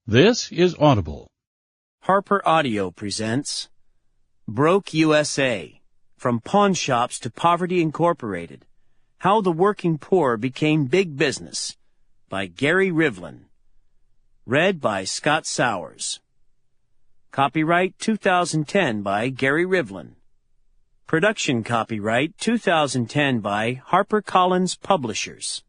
This is Audible. Harper Audio presents Broke USA, From Pawn Shops to Poverty Incorporated, How the Working Poor Became Big Business, by Gary Rivlin. Read by Scott Sowers. Copyright 2010 by Gary Rivlin. Production copyright 2010 by HarperCollins Publishers.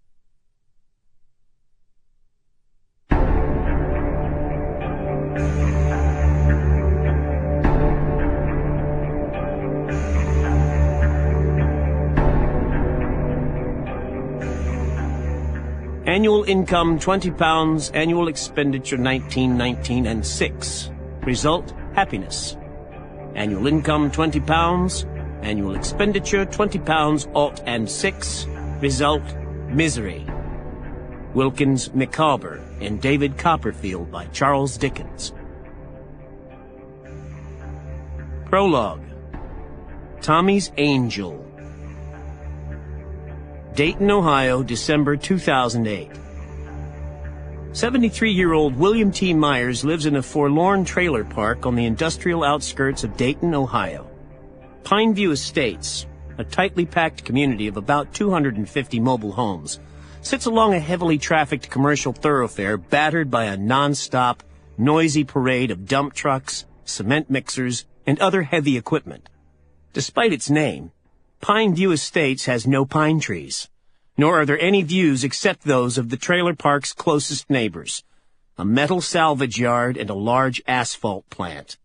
Annual income £20, annual expenditure 19, and 6. Result, happiness. Annual income £20, annual expenditure £20, alt and 6. Result, misery. Wilkins Micawber and David Copperfield by Charles Dickens. Prologue. Tommy's Angel. Dayton, Ohio, December 2008. 73-year-old William T. Myers lives in a forlorn trailer park on the industrial outskirts of Dayton, Ohio. Pineview Estates, a tightly packed community of about 250 mobile homes, sits along a heavily trafficked commercial thoroughfare battered by a non-stop, noisy parade of dump trucks, cement mixers, and other heavy equipment. Despite its name, Pineview Estates has no pine trees, nor are there any views except those of the trailer park's closest neighbors, a metal salvage yard and a large asphalt plant.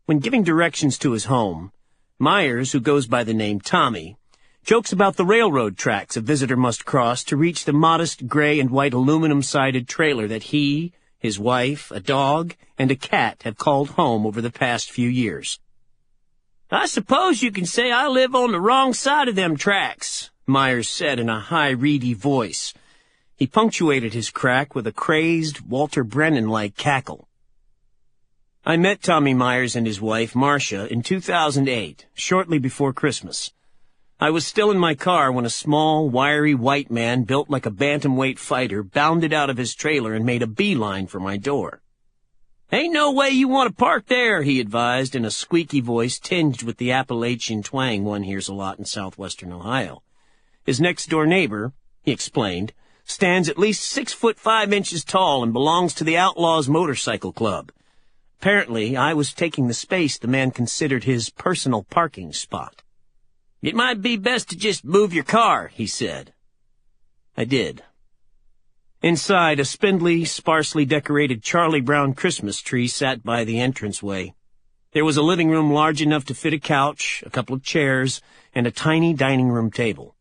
When giving directions to his home, Myers, who goes by the name Tommy, jokes about the railroad tracks a visitor must cross to reach the modest gray and white aluminum-sided trailer that he, his wife, a dog, and a cat have called home over the past few years. "I suppose you can say I live on the wrong side of them tracks," Myers said in a high, reedy voice. He punctuated his crack with a crazed, Walter Brennan-like cackle. I met Tommy Myers and his wife, Marcia, in 2008, shortly before Christmas. I was still in my car when a small, wiry white man built like a bantamweight fighter bounded out of his trailer and made a beeline for my door. "Ain't no way you want to park there," he advised in a squeaky voice tinged with the Appalachian twang one hears a lot in southwestern Ohio. His next-door neighbor, he explained, stands at least 6'5" tall and belongs to the Outlaws Motorcycle Club. Apparently, I was taking the space the man considered his personal parking spot. "It might be best to just move your car," he said. I did. Inside, a spindly, sparsely decorated Charlie Brown Christmas tree sat by the entranceway. There was a living room large enough to fit a couch, a couple of chairs, and a tiny dining room table.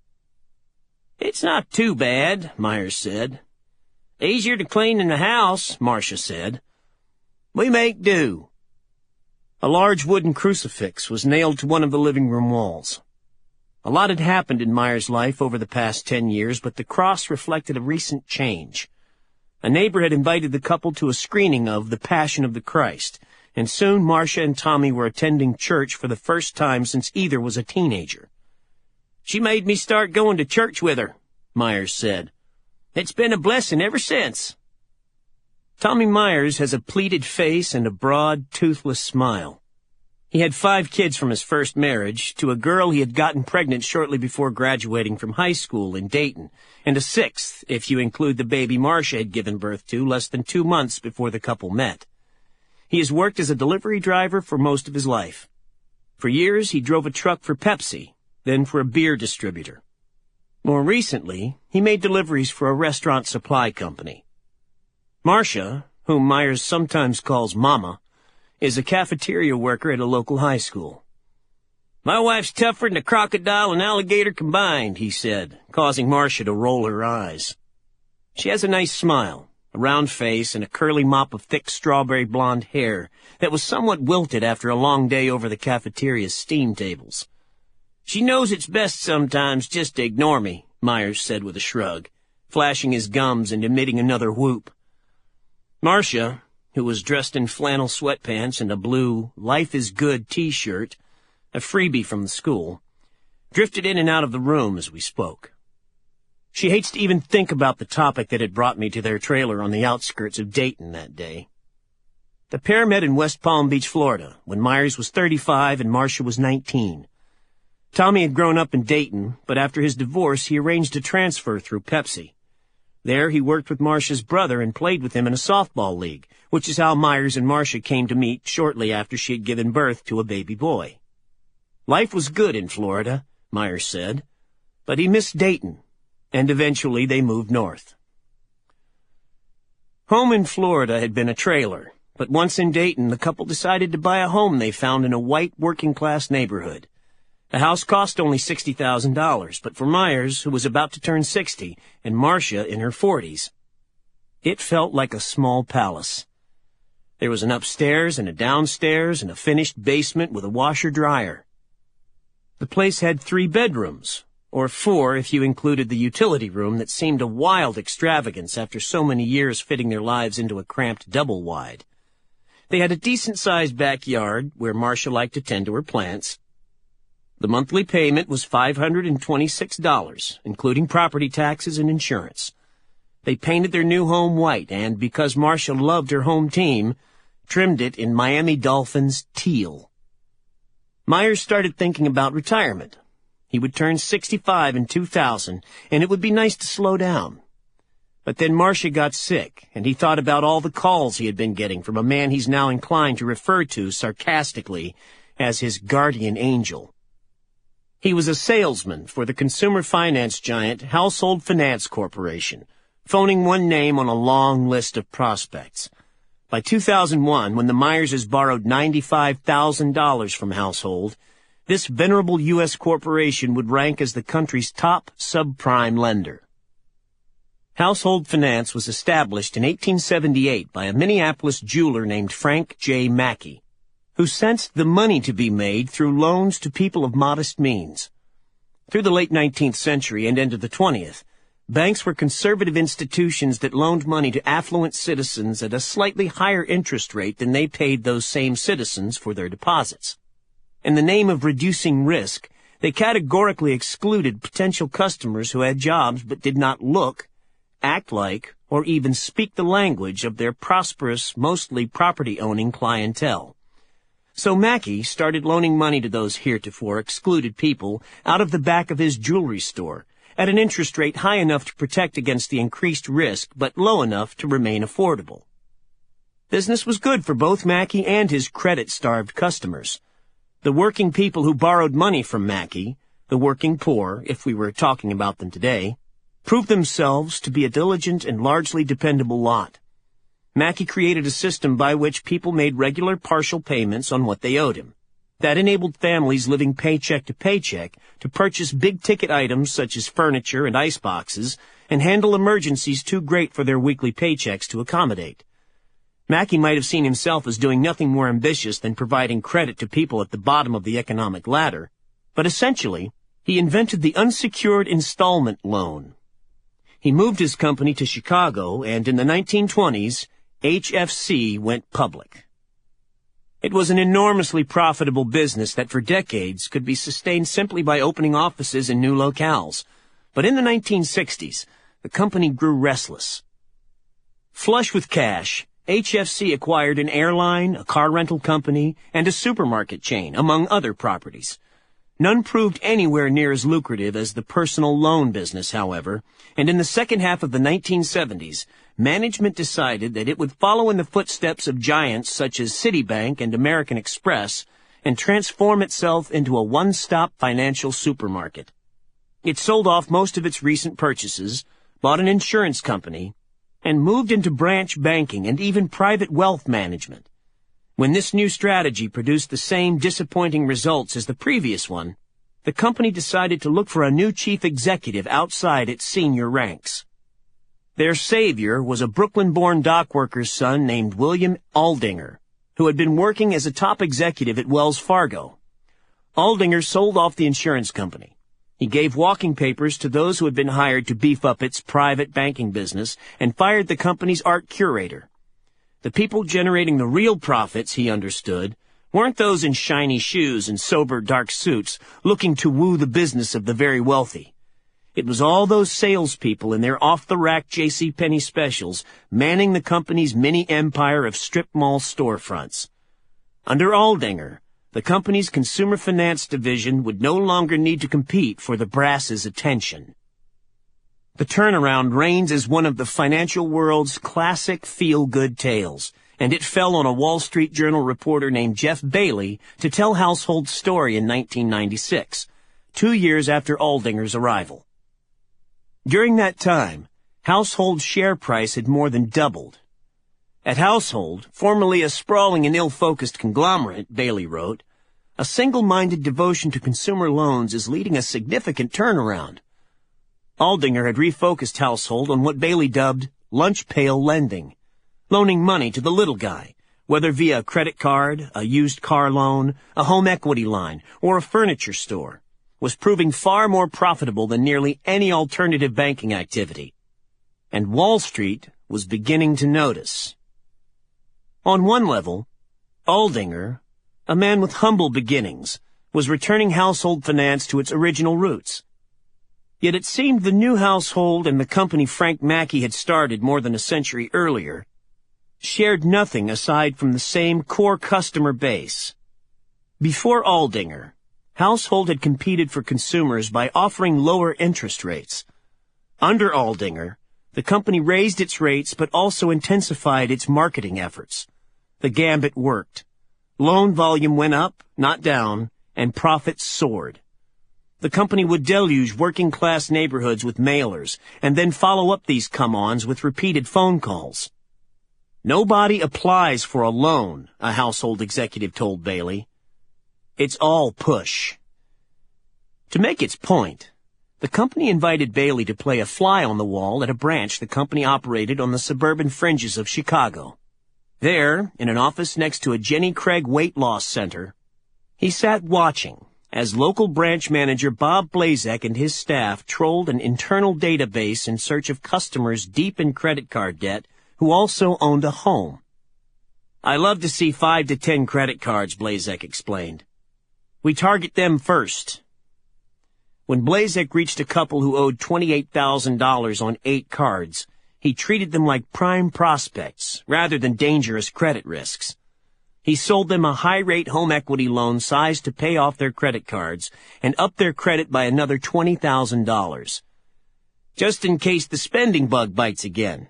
"It's not too bad," Myers said. "Easier to clean than the house," Marcia said. "We make do." A large wooden crucifix was nailed to one of the living room walls. A lot had happened in Myers' life over the past 10 years, but the cross reflected a recent change. A neighbor had invited the couple to a screening of The Passion of the Christ, and soon Marcia and Tommy were attending church for the first time since either was a teenager. "She made me start going to church with her," Myers said. "It's been a blessing ever since." Tommy Myers has a pleated face and a broad, toothless smile. He had 5 kids from his first marriage to a girl he had gotten pregnant shortly before graduating from high school in Dayton, and a 6th if you include the baby Marcia had given birth to less than 2 months before the couple met. He has worked as a delivery driver for most of his life. For years, he drove a truck for Pepsi, then for a beer distributor. More recently, he made deliveries for a restaurant supply company. Marcia, whom Myers sometimes calls Mama, is a cafeteria worker at a local high school. "My wife's tougher than a crocodile and alligator combined," he said, causing Marcia to roll her eyes. She has a nice smile, a round face, and a curly mop of thick strawberry blonde hair that was somewhat wilted after a long day over the cafeteria's steam tables. "She knows it's best sometimes just to ignore me," Myers said with a shrug, flashing his gums and emitting another whoop. Marcia, who was dressed in flannel sweatpants and a blue Life is Good T-shirt, a freebie from the school, drifted in and out of the room as we spoke. She hates to even think about the topic that had brought me to their trailer on the outskirts of Dayton that day. The pair met in West Palm Beach, Florida, when Myers was 35 and Marcia was 19. Tommy had grown up in Dayton, but after his divorce, he arranged a transfer through Pepsi. There, he worked with Marcia's brother and played with him in a softball league, which is how Myers and Marcia came to meet shortly after she had given birth to a baby boy. Life was good in Florida, Myers said, but he missed Dayton, and eventually they moved north. Home in Florida had been a trailer, but once in Dayton, the couple decided to buy a home they found in a white working-class neighborhood. The house cost only $60,000, but for Myers, who was about to turn 60, and Marcia in her 40s, it felt like a small palace. There was an upstairs and a downstairs and a finished basement with a washer-dryer. The place had 3 bedrooms, or 4 if you included the utility room that seemed a wild extravagance after so many years fitting their lives into a cramped double-wide. They had a decent-sized backyard where Marcia liked to tend to her plants. The monthly payment was $526, including property taxes and insurance. They painted their new home white and, because Marcia loved her home team, trimmed it in Miami Dolphins teal. Myers started thinking about retirement. He would turn 65 in 2000, and it would be nice to slow down. But then Marcia got sick, and he thought about all the calls he had been getting from a man he's now inclined to refer to sarcastically as his guardian angel. He was a salesman for the consumer finance giant Household Finance Corporation, phoning one name on a long list of prospects. By 2001, when the Myerses borrowed $95,000 from Household, this venerable U.S. corporation would rank as the country's top subprime lender. Household Finance was established in 1878 by a Minneapolis jeweler named Frank J. Mackey, who sensed the money to be made through loans to people of modest means. Through the late 19th century and into the 20th, banks were conservative institutions that loaned money to affluent citizens at a slightly higher interest rate than they paid those same citizens for their deposits. In the name of reducing risk, they categorically excluded potential customers who had jobs but did not look, act like, or even speak the language of their prosperous, mostly property-owning clientele. So Mackey started loaning money to those heretofore excluded people out of the back of his jewelry store, at an interest rate high enough to protect against the increased risk, but low enough to remain affordable. Business was good for both Mackey and his credit-starved customers. The working people who borrowed money from Mackey, the working poor, if we were talking about them today, proved themselves to be a diligent and largely dependable lot. Mackey created a system by which people made regular partial payments on what they owed him. That enabled families living paycheck to paycheck to purchase big-ticket items such as furniture and ice boxes and handle emergencies too great for their weekly paychecks to accommodate. Mackey might have seen himself as doing nothing more ambitious than providing credit to people at the bottom of the economic ladder, but essentially, he invented the unsecured installment loan. He moved his company to Chicago, and in the 1920s, HFC went public. It was an enormously profitable business that for decades could be sustained simply by opening offices in new locales. But in the 1960s, the company grew restless. Flush with cash, HFC acquired an airline, a car rental company, and a supermarket chain, among other properties. None proved anywhere near as lucrative as the personal loan business, however, and in the second half of the 1970s, management decided that it would follow in the footsteps of giants such as Citibank and American Express and transform itself into a one-stop financial supermarket. It sold off most of its recent purchases, bought an insurance company, and moved into branch banking and even private wealth management. When this new strategy produced the same disappointing results as the previous one, the company decided to look for a new chief executive outside its senior ranks. Their savior was a Brooklyn-born dockworker's son named William Aldinger, who had been working as a top executive at Wells Fargo. Aldinger sold off the insurance company. He gave walking papers to those who had been hired to beef up its private banking business and fired the company's art curator. The people generating the real profits, he understood, weren't those in shiny shoes and sober dark suits looking to woo the business of the very wealthy. It was all those salespeople in their off-the-rack JCPenney specials manning the company's mini-empire of strip mall storefronts. Under Aldinger, the company's consumer finance division would no longer need to compete for the brass's attention. The turnaround reigns as one of the financial world's classic feel-good tales, and it fell on a Wall Street Journal reporter named Jeff Bailey to tell Household's story in 1996, 2 years after Aldinger's arrival. During that time, Household's share price had more than doubled. At Household, formerly a sprawling and ill-focused conglomerate, Bailey wrote, a single-minded devotion to consumer loans is leading a significant turnaround. Aldinger had refocused Household on what Bailey dubbed lunch pail lending, loaning money to the little guy, whether via a credit card, a used car loan, a home equity line, or a furniture store, was proving far more profitable than nearly any alternative banking activity. And Wall Street was beginning to notice. On one level, Aldinger, a man with humble beginnings, was returning household finance to its original roots. Yet it seemed the new Household and the company Frank Mackey had started more than a century earlier shared nothing aside from the same core customer base. Before Aldinger, Household had competed for consumers by offering lower interest rates. Under Aldinger, the company raised its rates but also intensified its marketing efforts. The gambit worked. Loan volume went up, not down, and profits soared. The company would deluge working-class neighborhoods with mailers and then follow up these come-ons with repeated phone calls. Nobody applies for a loan, a Household executive told Bailey. It's all push. To make its point, the company invited Bailey to play a fly on the wall at a branch the company operated on the suburban fringes of Chicago. There, in an office next to a Jenny Craig weight loss center, he sat watching as local branch manager Bob Blazek and his staff trolled an internal database in search of customers deep in credit card debt who also owned a home. I love to see 5 to 10 credit cards, Blazek explained. We target them first. When Blazek reached a couple who owed $28,000 on 8 cards, he treated them like prime prospects rather than dangerous credit risks. He sold them a high-rate home equity loan sized to pay off their credit cards and up their credit by another $20,000, just in case the spending bug bites again.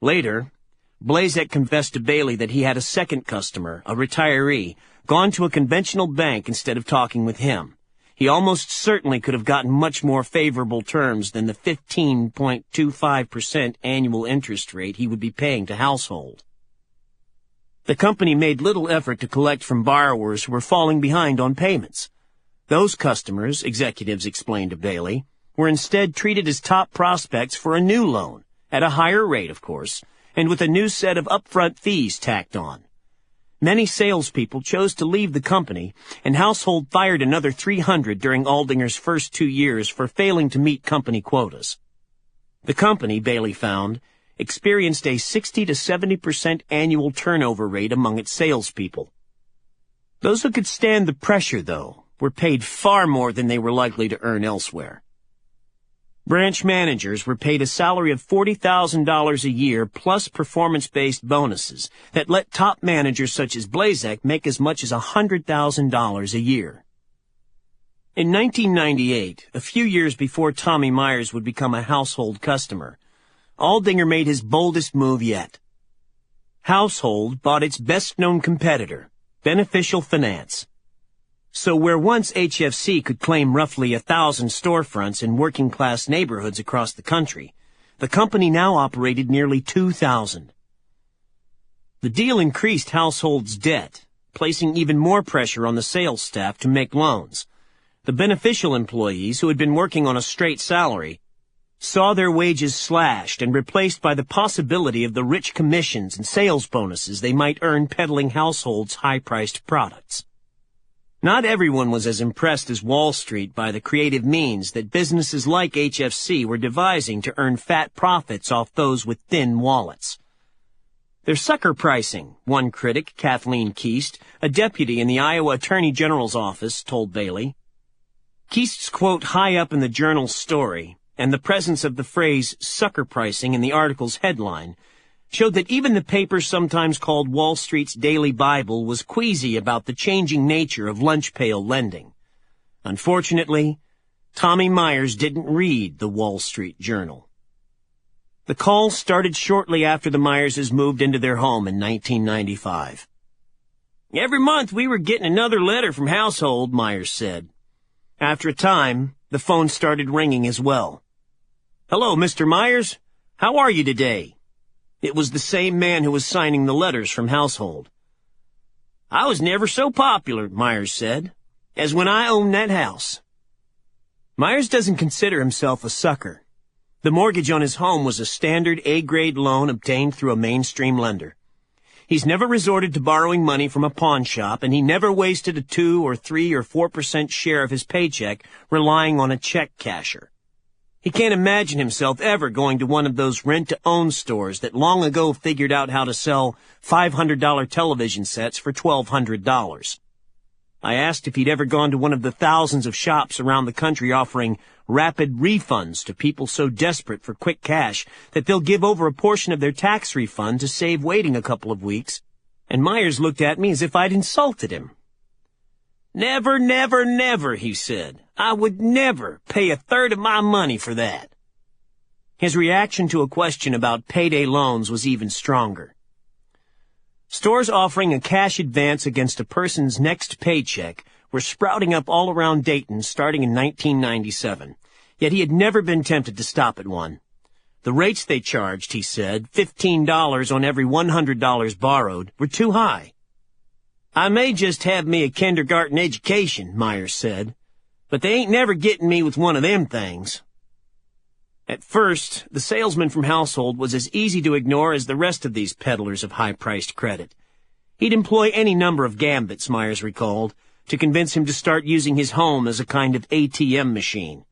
Later, Blazek confessed to Bailey that he had a second customer, a retiree, gone to a conventional bank instead of talking with him. He almost certainly could have gotten much more favorable terms than the 15.25% annual interest rate he would be paying to Household. The company made little effort to collect from borrowers who were falling behind on payments. Those customers, executives explained to Bailey, were instead treated as top prospects for a new loan, at a higher rate, of course, and with a new set of upfront fees tacked on. Many salespeople chose to leave the company, and Household fired another 300 during Aldinger's first 2 years for failing to meet company quotas. The company, Bailey found, experienced a 60 to 70% annual turnover rate among its salespeople. Those who could stand the pressure, though, were paid far more than they were likely to earn elsewhere. Branch managers were paid a salary of $40,000 a year plus performance-based bonuses that let top managers such as Blazek make as much as $100,000 a year. In 1998, a few years before Tommy Myers would become a Household customer, Aldinger made his boldest move yet. Household bought its best-known competitor, Beneficial Finance. So where once HFC could claim roughly 1,000 storefronts in working-class neighborhoods across the country, the company now operated nearly 2,000. The deal increased Household's debt, placing even more pressure on the sales staff to make loans. The Beneficial employees, who had been working on a straight salary, saw their wages slashed and replaced by the possibility of the rich commissions and sales bonuses they might earn peddling Household's high-priced products. Not everyone was as impressed as Wall Street by the creative means that businesses like HFC were devising to earn fat profits off those with thin wallets. They're sucker pricing, one critic, Kathleen Keast, a deputy in the Iowa Attorney General's office, told Bailey. Keist's quote high up in the Journal's story, and the presence of the phrase sucker pricing in the article's headline, showed that even the paper sometimes called Wall Street's Daily Bible was queasy about the changing nature of lunch pail lending. Unfortunately, Tommy Myers didn't read the Wall Street Journal. The calls started shortly after the Myerses moved into their home in 1995. Every month we were getting another letter from Household, Myers said. After a time, the phone started ringing as well. "Hello, Mr. Myers. How are you today?" It was the same man who was signing the letters from Household. "I was never so popular," Myers said, "as when I owned that house." Myers doesn't consider himself a sucker. The mortgage on his home was a standard A-grade loan obtained through a mainstream lender. He's never resorted to borrowing money from a pawn shop, and he never wasted a 2 or 3 or 4% share of his paycheck relying on a check casher. He can't imagine himself ever going to one of those rent-to-own stores that long ago figured out how to sell $500 television sets for $1,200. I asked if he'd ever gone to one of the thousands of shops around the country offering rapid refunds to people so desperate for quick cash that they'll give over a portion of their tax refund to save waiting a couple of weeks, and Myers looked at me as if I'd insulted him. "Never, never, never," he said. "I would never pay a third of my money for that." His reaction to a question about payday loans was even stronger. Stores offering a cash advance against a person's next paycheck were sprouting up all around Dayton starting in 1997, yet he had never been tempted to stop at one. The rates they charged, he said, $15 on every $100 borrowed, were too high. "I may just have me a kindergarten education," Myers said, "but they ain't never getting me with one of them things." At first, the salesman from Household was as easy to ignore as the rest of these peddlers of high-priced credit. He'd employ any number of gambits, Myers recalled, to convince him to start using his home as a kind of ATM machine.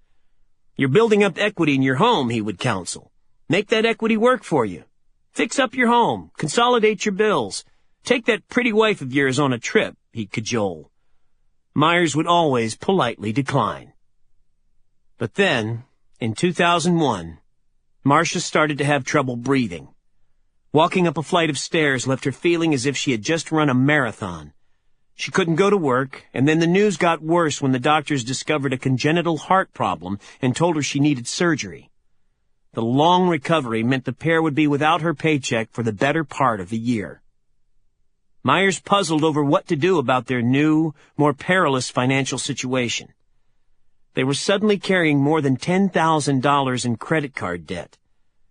"You're building up equity in your home," he would counsel. "Make that equity work for you. Fix up your home, consolidate your bills. Take that pretty wife of yours on a trip," he'd cajole. Myers would always politely decline. But then, in 2001, Marcia started to have trouble breathing. Walking up a flight of stairs left her feeling as if she had just run a marathon. She couldn't go to work, and then the news got worse when the doctors discovered a congenital heart problem and told her she needed surgery. The long recovery meant the pair would be without her paycheck for the better part of a year. Myers puzzled over what to do about their new, more perilous financial situation. They were suddenly carrying more than $10,000 in credit card debt.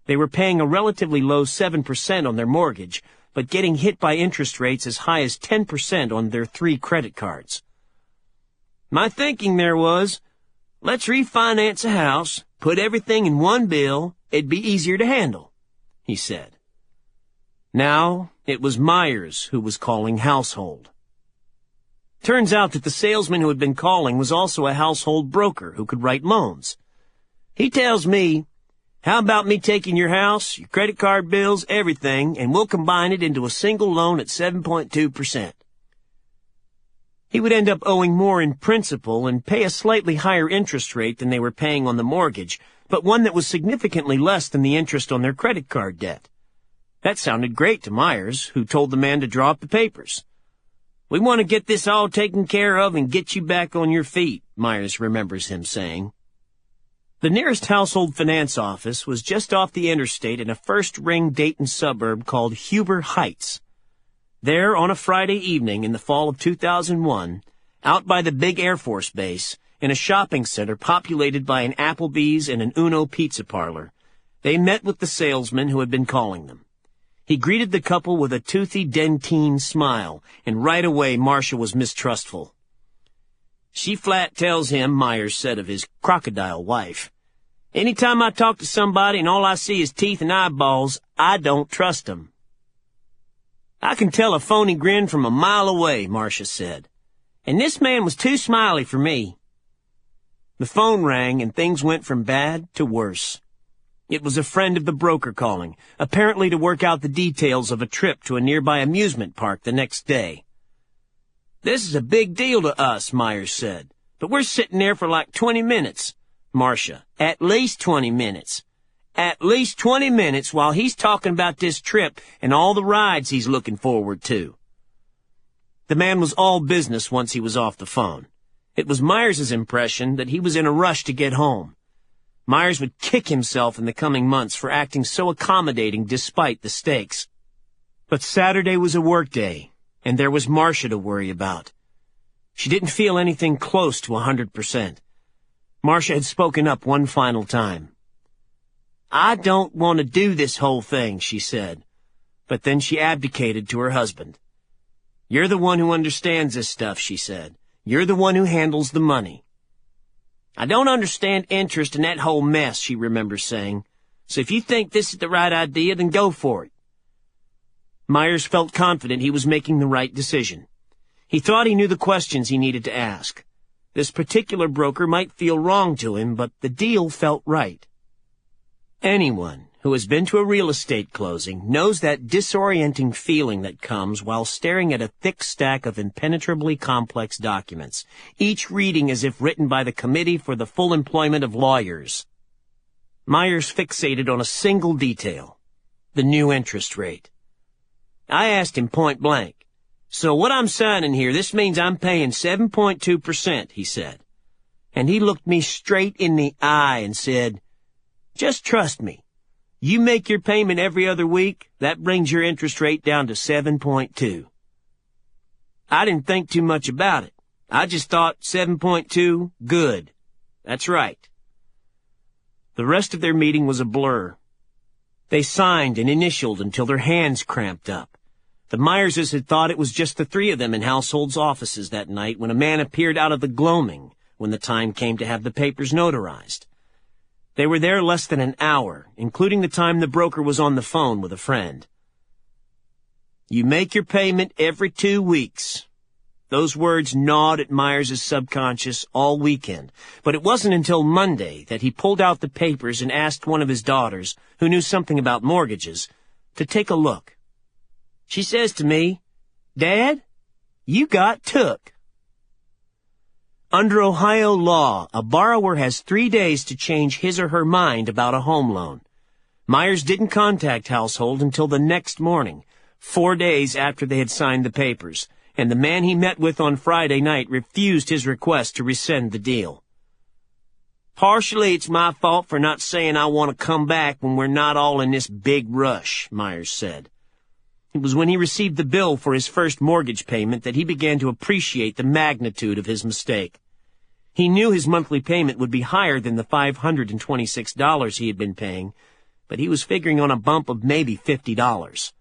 They were paying a relatively low 7% on their mortgage, but getting hit by interest rates as high as 10% on their 3 credit cards. "My thinking there was, let's refinance a house, put everything in one bill, it'd be easier to handle," he said. Now, it was Myers who was calling Household. Turns out that the salesman who had been calling was also a household broker who could write loans. "He tells me, how about me taking your house, your credit card bills, everything, and we'll combine it into a single loan at 7.2%. He would end up owing more in principal and pay a slightly higher interest rate than they were paying on the mortgage, but one that was significantly less than the interest on their credit card debt. That sounded great to Myers, who told the man to draw up the papers. "We want to get this all taken care of and get you back on your feet," Myers remembers him saying. The nearest household finance office was just off the interstate in a first-ring Dayton suburb called Huber Heights. There, on a Friday evening in the fall of 2001, out by the big Air Force Base, in a shopping center populated by an Applebee's and an Uno pizza parlor, they met with the salesman who had been calling them. He greeted the couple with a toothy dentine smile, and right away Marcia was mistrustful. "She flat tells him," Myers said of his crocodile wife, "any time I talk to somebody and all I see is teeth and eyeballs, I don't trust 'em." "I can tell a phony grin from a mile away," Marcia said. "And this man was too smiley for me." The phone rang and things went from bad to worse. It was a friend of the broker calling, apparently to work out the details of a trip to a nearby amusement park the next day. "This is a big deal to us," Myers said, But we're sitting there for like 20 minutes. Marcia, at least 20 minutes. At least 20 minutes while he's talking about this trip and all the rides he's looking forward to. The man was all business once he was off the phone. It was Myers' impression that he was in a rush to get home. Myers would kick himself in the coming months for acting so accommodating despite the stakes. But Saturday was a work day, and there was Marcia to worry about. She didn't feel anything close to 100%. Marcia had spoken up one final time. "I don't want to do this whole thing," she said. But then she abdicated to her husband. "You're the one who understands this stuff," she said. "You're the one who handles the money." "I don't understand interest in that whole mess," she remembers saying. "So if you think this is the right idea, then go for it." Myers felt confident he was making the right decision. He thought he knew the questions he needed to ask. This particular broker might feel wrong to him, but the deal felt right. Anyone who has been to a real estate closing knows that disorienting feeling that comes while staring at a thick stack of impenetrably complex documents, each reading as if written by the Committee for the Full Employment of Lawyers. Myers fixated on a single detail, the new interest rate. I asked him point blank, "So what I'm signing here, this means I'm paying 7.2%, he said. And he looked me straight in the eye and said, "Just trust me. You make your payment every other week, that brings your interest rate down to 7.2. I didn't think too much about it. I just thought 7.2, good. That's right. The rest of their meeting was a blur. They signed and initialed until their hands cramped up. The Myerses had thought it was just the three of them in Household's offices that night when a man appeared out of the gloaming when the time came to have the papers notarized. They were there less than an hour, including the time the broker was on the phone with a friend. You make your payment every 2 weeks. Those words gnawed at Myers' subconscious all weekend, but it wasn't until Monday that he pulled out the papers and asked one of his daughters, who knew something about mortgages, to take a look. She says to me, "Dad, you got took." Under Ohio law, a borrower has 3 days to change his or her mind about a home loan. Myers didn't contact Household until the next morning, 4 days after they had signed the papers, and the man he met with on Friday night refused his request to rescind the deal. "Partially it's my fault for not saying I want to come back when we're not all in this big rush," Myers said. It was when he received the bill for his first mortgage payment that he began to appreciate the magnitude of his mistake. He knew his monthly payment would be higher than the $526 he had been paying, but he was figuring on a bump of maybe $50.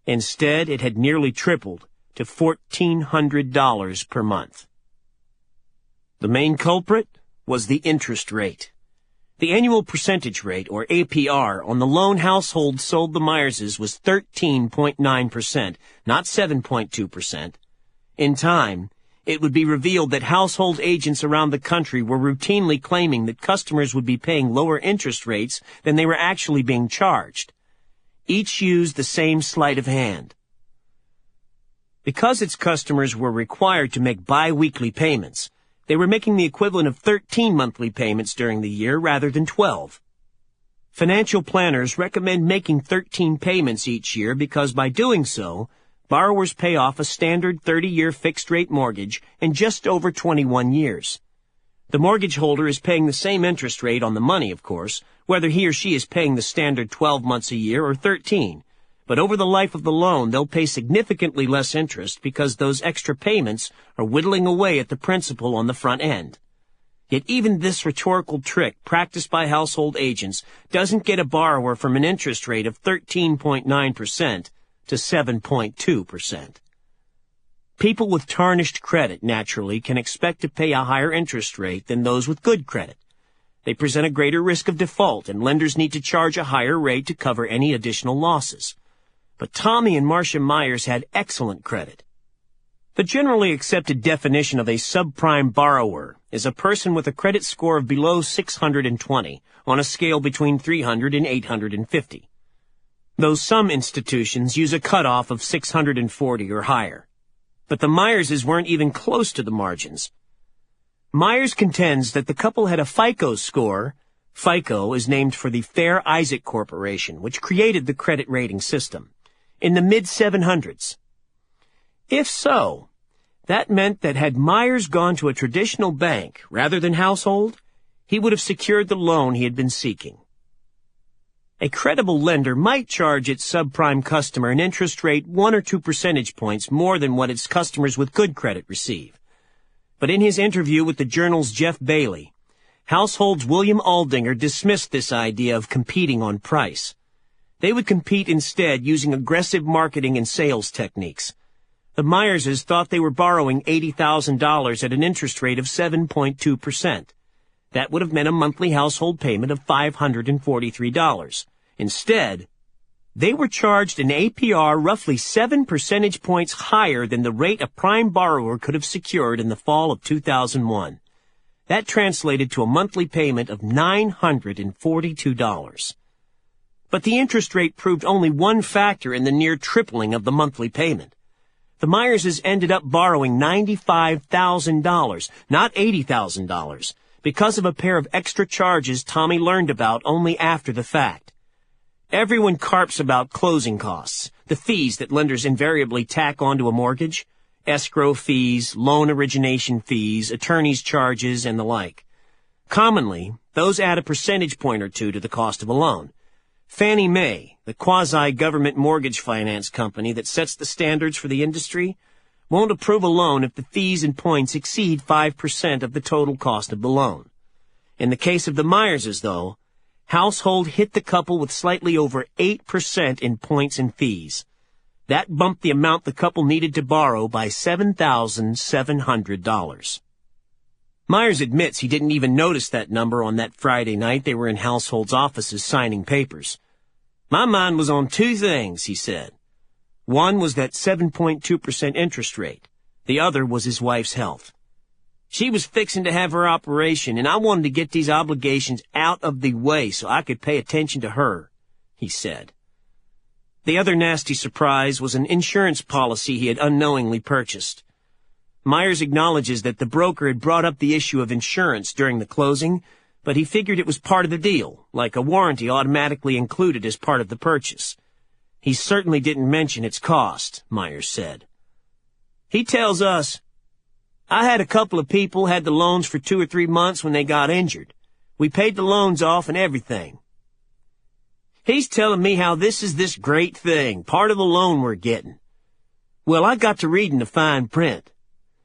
Instead, it had nearly tripled to $1,400 per month. The main culprit was the interest rate. The annual percentage rate, or APR, on the loan Household sold the Myerses was 13.9%, not 7.2%. In time, it would be revealed that Household agents around the country were routinely claiming that customers would be paying lower interest rates than they were actually being charged. Each used the same sleight of hand. Because its customers were required to make bi-weekly payments, they were making the equivalent of 13 monthly payments during the year rather than 12. Financial planners recommend making 13 payments each year because by doing so, borrowers pay off a standard 30-year fixed-rate mortgage in just over 21 years. The mortgage holder is paying the same interest rate on the money, of course, whether he or she is paying the standard 12 months a year or 13. But over the life of the loan, they'll pay significantly less interest because those extra payments are whittling away at the principal on the front end. Yet even this rhetorical trick practiced by Household agents doesn't get a borrower from an interest rate of 13.9% to 7.2%. People with tarnished credit, naturally, can expect to pay a higher interest rate than those with good credit. They present a greater risk of default, and lenders need to charge a higher rate to cover any additional losses. But Tommy and Marcia Myers had excellent credit. The generally accepted definition of a subprime borrower is a person with a credit score of below 620 on a scale between 300 and 850. Though some institutions use a cutoff of 640 or higher. But the Myerses weren't even close to the margins. Myers contends that the couple had a FICO score. FICO is named for the Fair Isaac Corporation, which created the credit rating system, in the mid-700s. If so, that meant that had Myers gone to a traditional bank rather than Household, he would have secured the loan he had been seeking. A credible lender might charge its subprime customer an interest rate 1 or 2 percentage points more than what its customers with good credit receive. But in his interview with the Journal's Jeff Bailey, Household's William Aldinger dismissed this idea of competing on price. They would compete instead using aggressive marketing and sales techniques. The Myerses thought they were borrowing $80,000 at an interest rate of 7.2%. That would have meant a monthly household payment of $543. Instead, they were charged an APR roughly 7 percentage points higher than the rate a prime borrower could have secured in the fall of 2001. That translated to a monthly payment of $942. But the interest rate proved only one factor in the near tripling of the monthly payment. The Myerses ended up borrowing $95,000, not $80,000, because of a pair of extra charges Tommy learned about only after the fact. Everyone carps about closing costs, the fees that lenders invariably tack onto a mortgage, escrow fees, loan origination fees, attorney's charges, and the like. Commonly, those add a percentage point or two to the cost of a loan. Fannie Mae, the quasi-government mortgage finance company that sets the standards for the industry, won't approve a loan if the fees and points exceed 5% of the total cost of the loan. In the case of the Myerses, though, Household hit the couple with slightly over 8% in points and fees. That bumped the amount the couple needed to borrow by $7,700. Myers admits he didn't even notice that number on that Friday night they were in Household's offices signing papers. My mind was on two things, he said. One was that 7.2% interest rate. The other was his wife's health. She was fixing to have her operation, and I wanted to get these obligations out of the way so I could pay attention to her, he said. The other nasty surprise was an insurance policy he had unknowingly purchased. Myers acknowledges that the broker had brought up the issue of insurance during the closing, but he figured it was part of the deal, like a warranty automatically included as part of the purchase. He certainly didn't mention its cost, Myers said. He tells us, I had a couple of people had the loans for 2 or 3 months when they got injured. We paid the loans off and everything. He's telling me how this is this great thing, part of the loan we're getting. Well, I got to reading the fine print.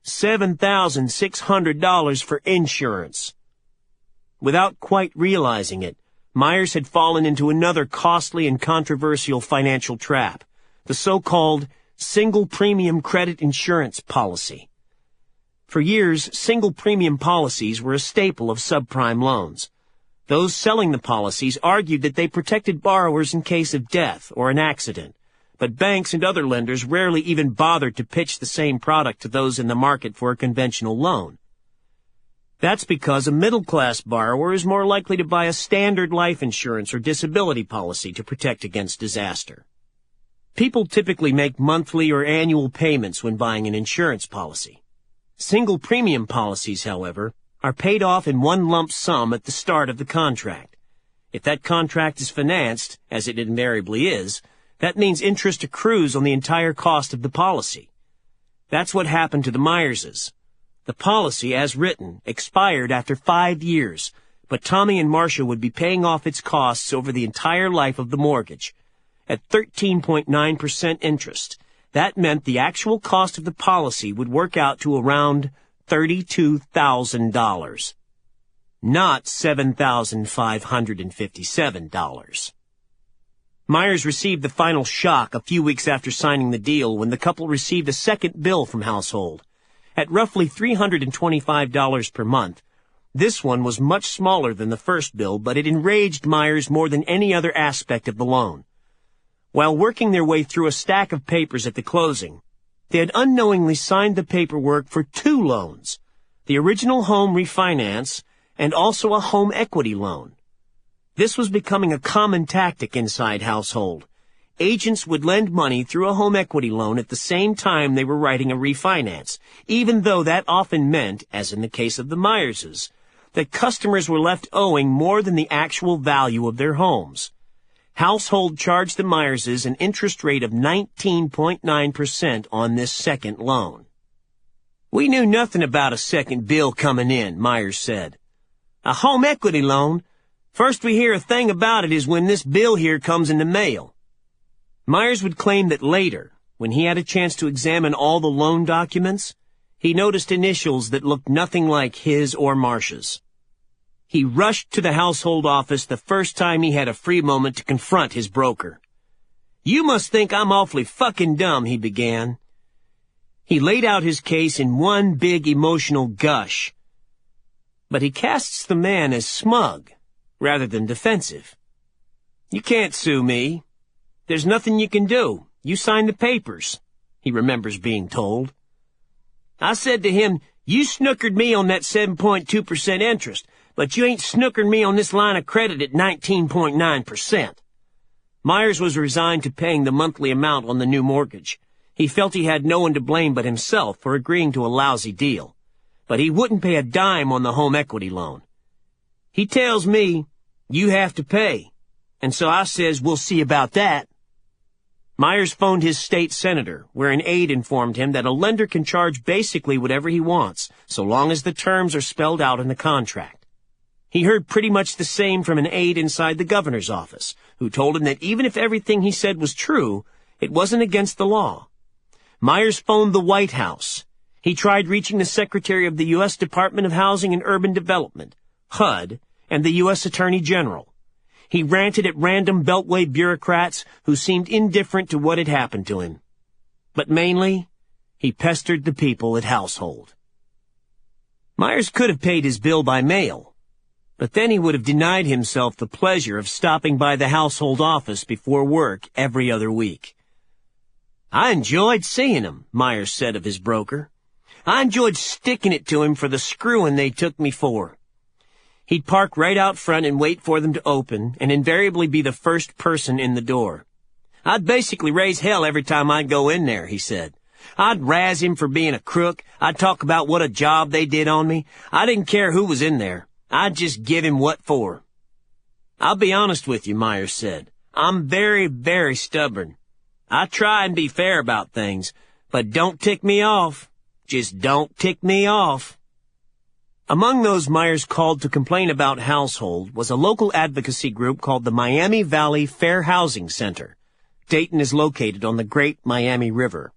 $7,600 for insurance. Without quite realizing it, Myers had fallen into another costly and controversial financial trap, the so-called single premium credit insurance policy. For years, single premium policies were a staple of subprime loans. Those selling the policies argued that they protected borrowers in case of death or an accident, but banks and other lenders rarely even bothered to pitch the same product to those in the market for a conventional loan. That's because a middle-class borrower is more likely to buy a standard life insurance or disability policy to protect against disaster. People typically make monthly or annual payments when buying an insurance policy. Single premium policies, however, are paid off in one lump sum at the start of the contract. If that contract is financed, as it invariably is, that means interest accrues on the entire cost of the policy. That's what happened to the Myerses. The policy, as written, expired after 5 years, but Tommy and Marcia would be paying off its costs over the entire life of the mortgage. At 13.9% interest, that meant the actual cost of the policy would work out to around $32,000, not $7,557. Myers received the final shock a few weeks after signing the deal when the couple received a second bill from Household. At roughly $325 per month, this one was much smaller than the first bill, but it enraged Myers more than any other aspect of the loan. While working their way through a stack of papers at the closing, they had unknowingly signed the paperwork for 2 loans, the original home refinance and also a home equity loan. This was becoming a common tactic inside Household. agents would lend money through a home equity loan at the same time they were writing a refinance, even though that often meant, as in the case of the Myerses, that customers were left owing more than the actual value of their homes. Household charged the Myerses an interest rate of 19.9% on this second loan. "We knew nothing about a second bill coming in," Myers said. "A home equity loan? First we hear a thing about it is when this bill here comes in the mail." Myers would claim that later, when he had a chance to examine all the loan documents, he noticed initials that looked nothing like his or Marcia's. He rushed to the household office the first time he had a free moment to confront his broker. "You must think I'm awfully fucking dumb," he began. He laid out his case in one big emotional gush. But he casts the man as smug, rather than defensive. "You can't sue me. There's nothing you can do. You signed the papers," he remembers being told. "I said to him, you snookered me on that 7.2% interest, but you ain't snookered me on this line of credit at 19.9%. Myers was resigned to paying the monthly amount on the new mortgage. He felt he had no one to blame but himself for agreeing to a lousy deal. But he wouldn't pay a dime on the home equity loan. He tells me, you have to pay. And so I says, we'll see about that. Myers phoned his state senator, where an aide informed him that a lender can charge basically whatever he wants, so long as the terms are spelled out in the contract. He heard pretty much the same from an aide inside the governor's office, who told him that even if everything he said was true, it wasn't against the law. Myers phoned the White House. He tried reaching the Secretary of the U.S. Department of Housing and Urban Development, HUD, and the U.S. Attorney General. He ranted at random Beltway bureaucrats who seemed indifferent to what had happened to him. But mainly, he pestered the people at Household. Myers could have paid his bill by mail, but then he would have denied himself the pleasure of stopping by the Household office before work every other week. I enjoyed seeing him, Myers said of his broker. I enjoyed sticking it to him for the screwing they took me for. He'd park right out front and wait for them to open, and invariably be the first person in the door. I'd basically raise hell every time I'd go in there, he said. I'd razz him for being a crook. I'd talk about what a job they did on me. I didn't care who was in there. I'd just give him what for. I'll be honest with you, Myers said. I'm very, very stubborn. I try and be fair about things, but don't tick me off. Just don't tick me off. Among those Myers called to complain about Household was a local advocacy group called the Miami Valley Fair Housing Center. Dayton is located on the Great Miami River.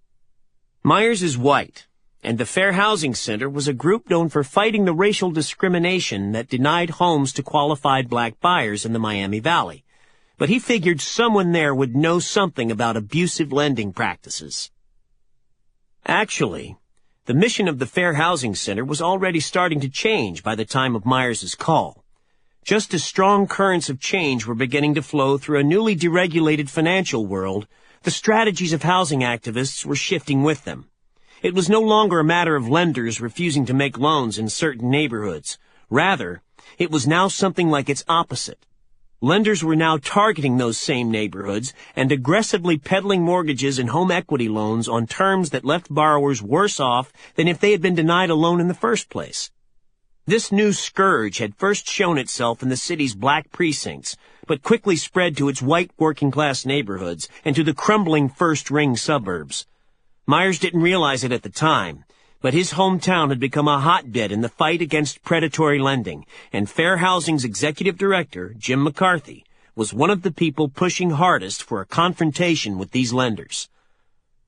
Myers is white, and the Fair Housing Center was a group known for fighting the racial discrimination that denied homes to qualified black buyers in the Miami Valley. But he figured someone there would know something about abusive lending practices. Actually, the mission of the Fair Housing Center was already starting to change by the time of Myers's call. Just as strong currents of change were beginning to flow through a newly deregulated financial world, the strategies of housing activists were shifting with them. It was no longer a matter of lenders refusing to make loans in certain neighborhoods. Rather, it was now something like its opposite. Lenders were now targeting those same neighborhoods and aggressively peddling mortgages and home equity loans on terms that left borrowers worse off than if they had been denied a loan in the first place. This new scourge had first shown itself in the city's black precincts, but quickly spread to its white working-class neighborhoods and to the crumbling first-ring suburbs. Myers didn't realize it at the time, but his hometown had become a hotbed in the fight against predatory lending, and Fair Housing's executive director, Jim McCarthy, was one of the people pushing hardest for a confrontation with these lenders.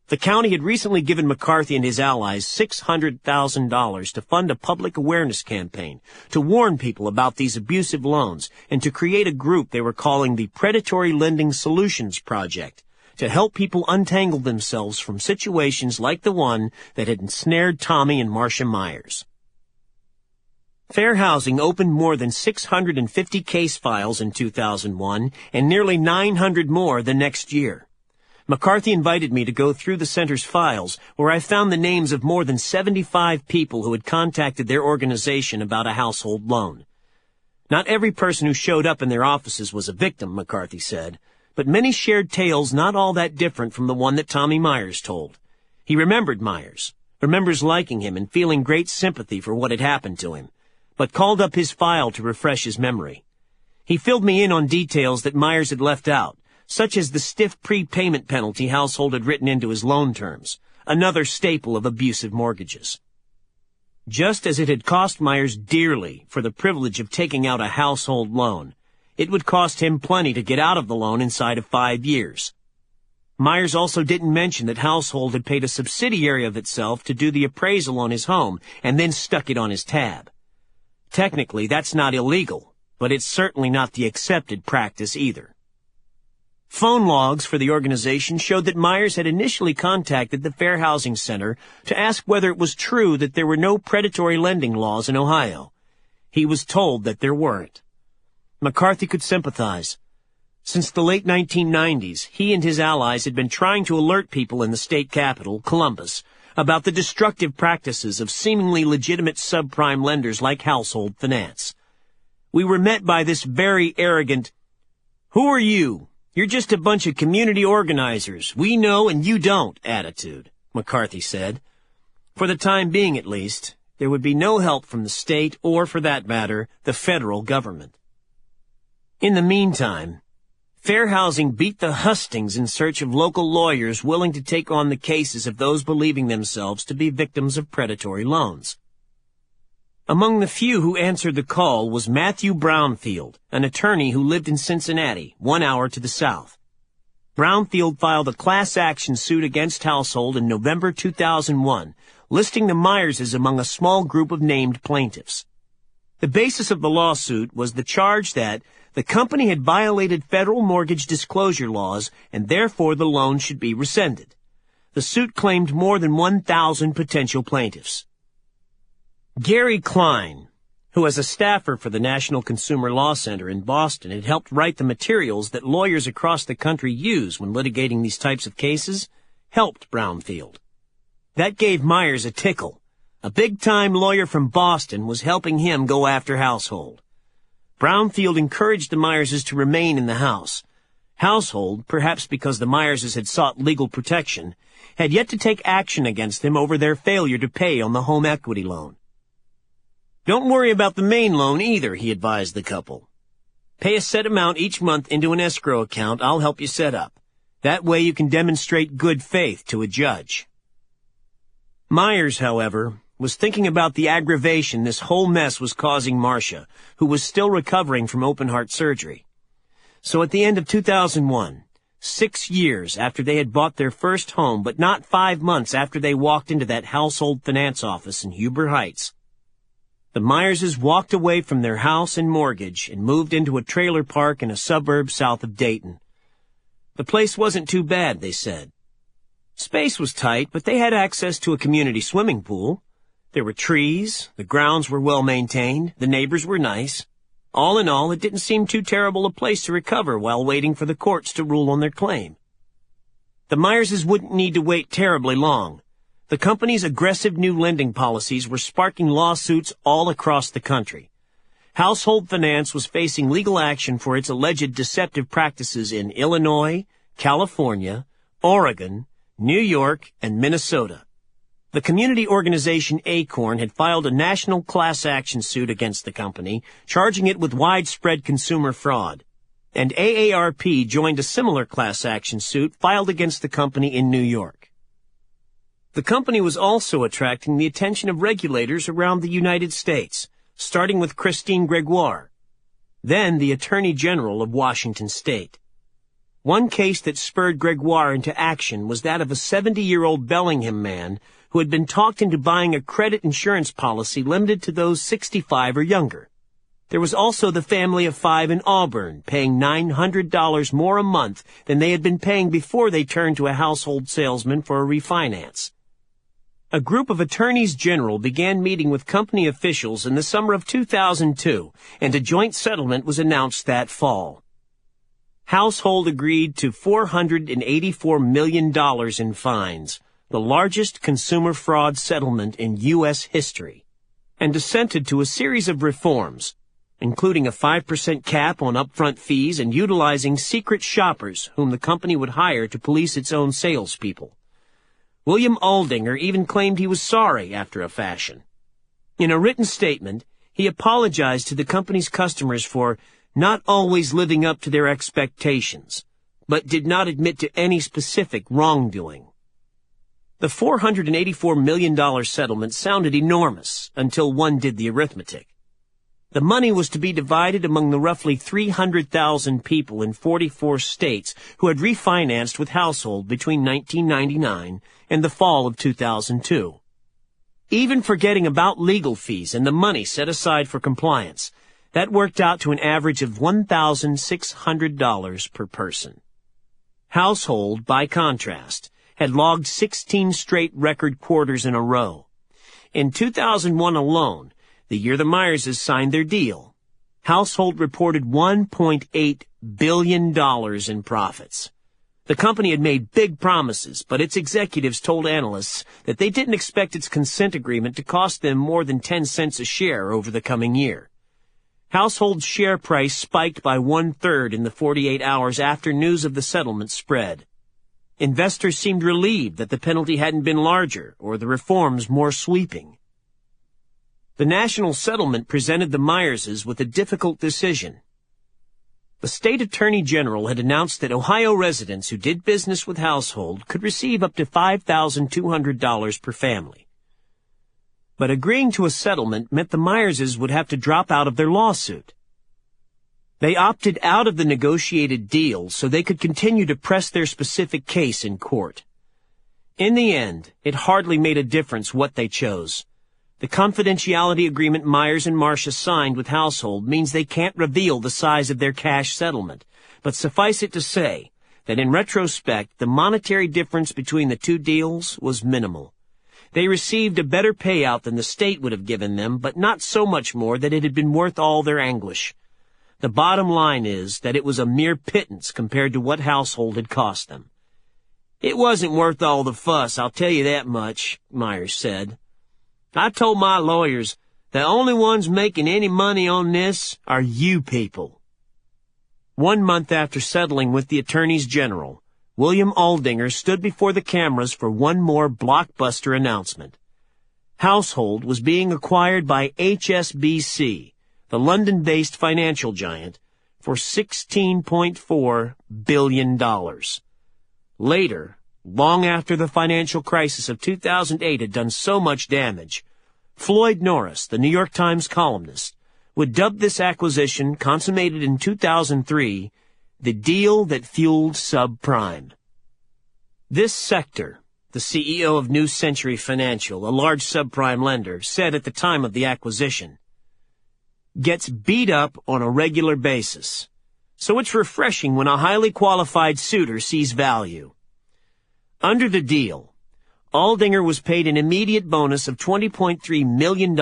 The county had recently given McCarthy and his allies $600,000 to fund a public awareness campaign, to warn people about these abusive loans, and to create a group they were calling the Predatory Lending Solutions Project, to help people untangle themselves from situations like the one that had ensnared Tommy and Marcia Myers. Fair Housing opened more than 650 case files in 2001 and nearly 900 more the next year. McCarthy invited me to go through the center's files, where I found the names of more than 75 people who had contacted their organization about a household loan. Not every person who showed up in their offices was a victim, McCarthy said. but many shared tales not all that different from the one that Tommy Myers told. He remembered Myers, remembers liking him and feeling great sympathy for what had happened to him, but called up his file to refresh his memory. He filled me in on details that Myers had left out, such as the stiff prepayment penalty Household had written into his loan terms, another staple of abusive mortgages. Just as it had cost Myers dearly for the privilege of taking out a household loan, it would cost him plenty to get out of the loan inside of 5 years. Myers also didn't mention that Household had paid a subsidiary of itself to do the appraisal on his home and then stuck it on his tab. Technically, that's not illegal, but it's certainly not the accepted practice either. Phone logs for the organization showed that Myers had initially contacted the Fair Housing Center to ask whether it was true that there were no predatory lending laws in Ohio. He was told that there weren't. McCarthy could sympathize. Since the late 1990s, he and his allies had been trying to alert people in the state capital, Columbus, about the destructive practices of seemingly legitimate subprime lenders like Household Finance. We were met by this very arrogant, "Who are you? You're just a bunch of community organizers. We know and you don't," attitude, McCarthy said. For the time being, at least, there would be no help from the state or, for that matter, the federal government. In the meantime, Fair Housing beat the hustings in search of local lawyers willing to take on the cases of those believing themselves to be victims of predatory loans. Among the few who answered the call was Matthew Brownfield, an attorney who lived in Cincinnati, 1 hour to the south. Brownfield filed a class action suit against Household in November 2001, listing the Myerses among a small group of named plaintiffs. The basis of the lawsuit was the charge that the company had violated federal mortgage disclosure laws and therefore the loan should be rescinded. The suit claimed more than 1,000 potential plaintiffs. Gary Klein, who as a staffer for the National Consumer Law Center in Boston had helped write the materials that lawyers across the country use when litigating these types of cases, helped Brownfield. That gave Myers a tickle. A big-time lawyer from Boston was helping him go after Household. Brownfield encouraged the Myerses to remain in the house. Household, perhaps because the Myerses had sought legal protection, had yet to take action against them over their failure to pay on the home equity loan. "Don't worry about the main loan either," he advised the couple. "Pay a set amount each month into an escrow account I'll help you set up. That way you can demonstrate good faith to a judge." Myers, however, was thinking about the aggravation this whole mess was causing Marcia, who was still recovering from open-heart surgery. So at the end of 2001, 6 years after they had bought their first home, but not 5 months after they walked into that Household Finance office in Huber Heights, the Myerses walked away from their house and mortgage and moved into a trailer park in a suburb south of Dayton. The place wasn't too bad, they said. Space was tight, but they had access to a community swimming pool. There were trees, the grounds were well maintained, the neighbors were nice. All in all, it didn't seem too terrible a place to recover while waiting for the courts to rule on their claim. The Myerses wouldn't need to wait terribly long. The company's aggressive new lending policies were sparking lawsuits all across the country. Household Finance was facing legal action for its alleged deceptive practices in Illinois, California, Oregon, New York, and Minnesota. The community organization Acorn had filed a national class action suit against the company, charging it with widespread consumer fraud. And AARP joined a similar class action suit filed against the company in New York. The company was also attracting the attention of regulators around the United States, starting with Christine Gregoire, then the Attorney General of Washington State. One case that spurred Gregoire into action was that of a 70-year-old Bellingham man who had been talked into buying a credit insurance policy limited to those 65 or younger. There was also the family of 5 in Auburn, paying $900 more a month than they had been paying before they turned to a household salesman for a refinance. A group of attorneys general began meeting with company officials in the summer of 2002, and a joint settlement was announced that fall. Household agreed to $484 million in fines, the largest consumer fraud settlement in U.S. history, and assented to a series of reforms. including a 5% cap on upfront fees and utilizing secret shoppers whom the company would hire to police its own salespeople. William Aldinger even claimed he was sorry after a fashion. In a written statement, he apologized to the company's customers for not always living up to their expectations, but did not admit to any specific wrongdoing. The $484 million settlement sounded enormous until one did the arithmetic. The money was to be divided among the roughly 300,000 people in 44 states who had refinanced with Household between 1999 and the fall of 2002. Even forgetting about legal fees and the money set aside for compliance, that worked out to an average of $1,600 per person. Household, by contrast, had logged 16 straight record quarters in a row. In 2001 alone, the year the Myerses signed their deal, Household reported $1.8 billion in profits. The company had made big promises, but its executives told analysts that they didn't expect its consent agreement to cost them more than 10 cents a share over the coming year. Household's share price spiked by 1/3 in the 48 hours after news of the settlement spread. Investors seemed relieved that the penalty hadn't been larger or the reforms more sweeping. The national settlement presented the Myerses with a difficult decision. The state attorney general had announced that Ohio residents who did business with Household could receive up to $5,200 per family. But agreeing to a settlement meant the Myerses would have to drop out of their lawsuit. They opted out of the negotiated deal so they could continue to press their specific case in court. In the end, it hardly made a difference what they chose. The confidentiality agreement Myers and Marcia signed with Household means they can't reveal the size of their cash settlement, but suffice it to say that in retrospect, the monetary difference between the two deals was minimal. They received a better payout than the state would have given them, but not so much more that it had been worth all their anguish. The bottom line is that it was a mere pittance compared to what Household had cost them. "It wasn't worth all the fuss, I'll tell you that much," Myers said. "I told my lawyers, the only ones making any money on this are you people." 1 month after settling with the attorneys general, William Aldinger stood before the cameras for one more blockbuster announcement. Household was being acquired by HSBC, the London-based financial giant, for $16.4 billion. Later, long after the financial crisis of 2008 had done so much damage, Floyd Norris, the New York Times columnist, would dub this acquisition, consummated in 2003, the deal that fueled subprime. This sector, the CEO of New Century Financial, a large subprime lender, said at the time of the acquisition, gets beat up on a regular basis, so it's refreshing when a highly qualified suitor sees value. Under the deal, Aldinger was paid an immediate bonus of $20.3 million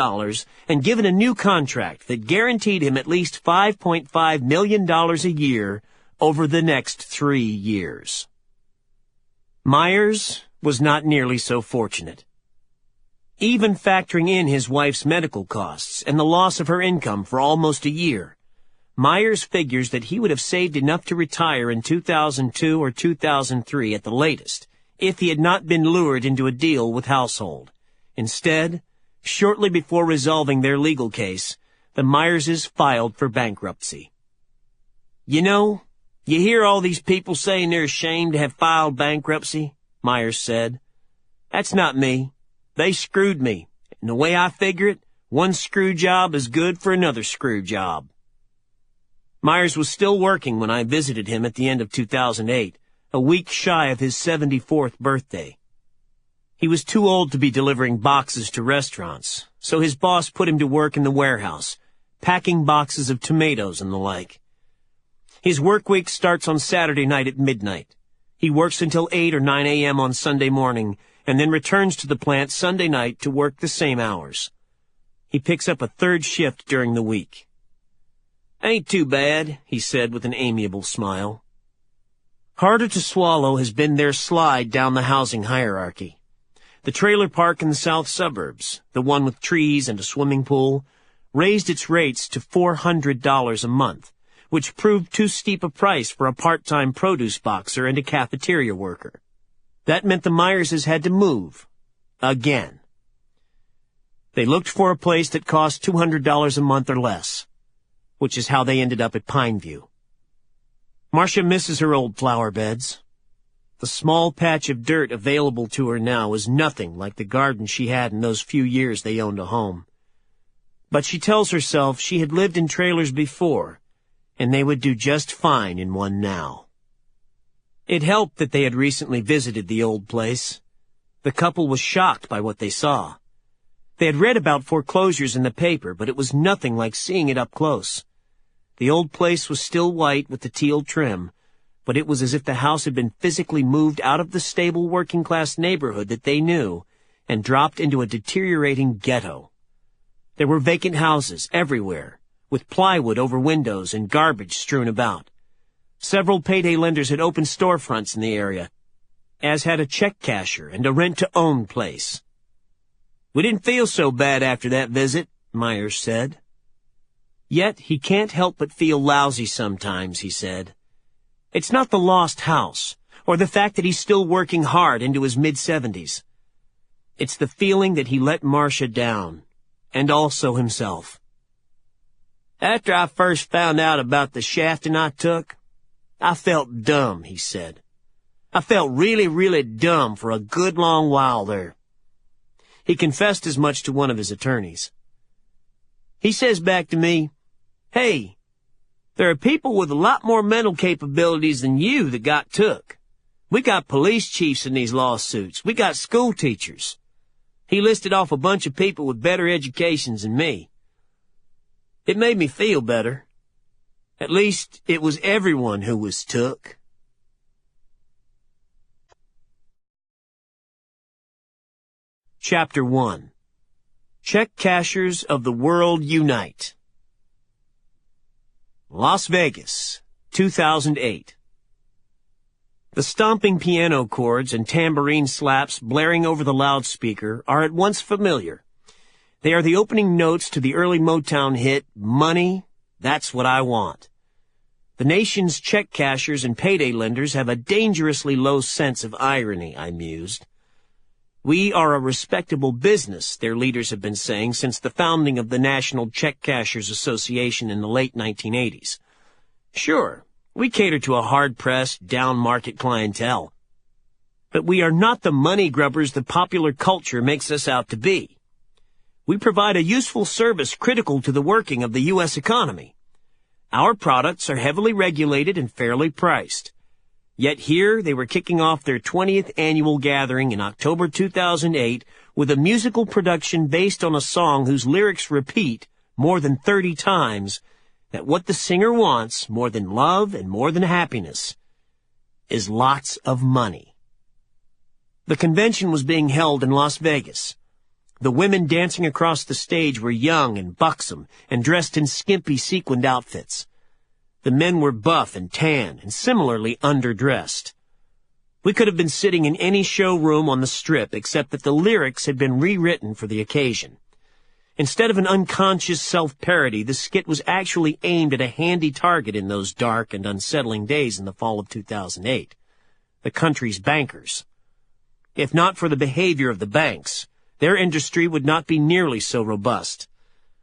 and given a new contract that guaranteed him at least $5.5 million a year over the next 3 years. Myers was not nearly so fortunate. Even factoring in his wife's medical costs and the loss of her income for almost a year, Myers figures that he would have saved enough to retire in 2002 or 2003 at the latest, if he had not been lured into a deal with Household. Instead, shortly before resolving their legal case, the Myerses filed for bankruptcy. "You know, you hear all these people saying they're ashamed to have filed bankruptcy," Myers said. "That's not me. They screwed me, and the way I figure it, one screw job is good for another screw job." Myers was still working when I visited him at the end of 2008, a week shy of his 74th birthday. He was too old to be delivering boxes to restaurants, so his boss put him to work in the warehouse, packing boxes of tomatoes and the like. His work week starts on Saturday night at midnight. He works until 8 or 9 a.m. on Sunday morning, and then returns to the plant Sunday night to work the same hours. He picks up a third shift during the week. "Ain't too bad," he said with an amiable smile. Harder to swallow has been their slide down the housing hierarchy. The trailer park in the south suburbs, the one with trees and a swimming pool, raised its rates to $400 a month, which proved too steep a price for a part-time produce boxer and a cafeteria worker. That meant the Myerses had to move. Again. They looked for a place that cost $200 a month or less, which is how they ended up at Pineview. Marcia misses her old flower beds. The small patch of dirt available to her now is nothing like the garden she had in those few years they owned a home. But she tells herself she had lived in trailers before, and they would do just fine in one now. It helped that they had recently visited the old place. The couple was shocked by what they saw. They had read about foreclosures in the paper, but it was nothing like seeing it up close. The old place was still white with the teal trim, but it was as if the house had been physically moved out of the stable working-class neighborhood that they knew and dropped into a deteriorating ghetto. There were vacant houses everywhere, with plywood over windows and garbage strewn about. Several payday lenders had opened storefronts in the area, as had a check casher and a rent-to-own place. "We didn't feel so bad after that visit," Myers said. "Yet he can't help but feel lousy sometimes," he said. "It's not the lost house, or the fact that he's still working hard into his mid-70s. It's the feeling that he let Marcia down, and also himself. After I first found out about the shafting I took, I felt dumb," he said. "I felt really, really dumb for a good long while there." He confessed as much to one of his attorneys. He says back to me, "Hey, there are people with a lot more mental capabilities than you that got took. We got police chiefs in these lawsuits. We got school teachers." He listed off a bunch of people with better educations than me. It made me feel better. At least it was everyone who was took. Chapter 1. Check Cashers of the World Unite. Las Vegas, 2008. The stomping piano chords and tambourine slaps blaring over the loudspeaker are at once familiar. They are the opening notes to the early Motown hit, "Money, That's What I Want." The nation's check cashers and payday lenders have a dangerously low sense of irony, I mused. "We are a respectable business," their leaders have been saying since the founding of the National Check Cashers Association in the late 1980s. "Sure, we cater to a hard-pressed, down-market clientele. But we are not the money grubbers the popular culture makes us out to be. We provide a useful service critical to the working of the U.S. economy. Our products are heavily regulated and fairly priced." Yet here they were kicking off their 20th annual gathering in October 2008 with a musical production based on a song whose lyrics repeat more than 30 times that what the singer wants more than love and more than happiness is lots of money. The convention was being held in Las Vegas. The women dancing across the stage were young and buxom and dressed in skimpy sequined outfits. The men were buff and tan and similarly underdressed. We could have been sitting in any showroom on the Strip except that the lyrics had been rewritten for the occasion. Instead of an unconscious self-parody, the skit was actually aimed at a handy target in those dark and unsettling days in the fall of 2008. The country's bankers. If not for the behavior of the banks, their industry would not be nearly so robust.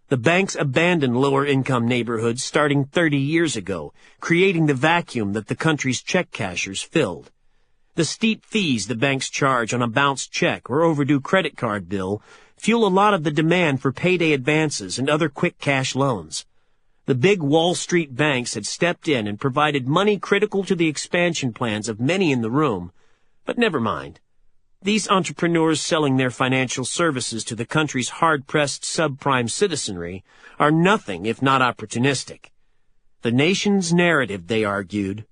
The banks abandoned lower-income neighborhoods starting 30 years ago, creating the vacuum that the country's check cashers filled. The steep fees the banks charge on a bounced check or overdue credit card bill fuel a lot of the demand for payday advances and other quick cash loans. The big Wall Street banks had stepped in and provided money critical to the expansion plans of many in the room, but never mind. These entrepreneurs selling their financial services to the country's hard-pressed subprime citizenry are nothing if not opportunistic. The nation's narrative, they argued,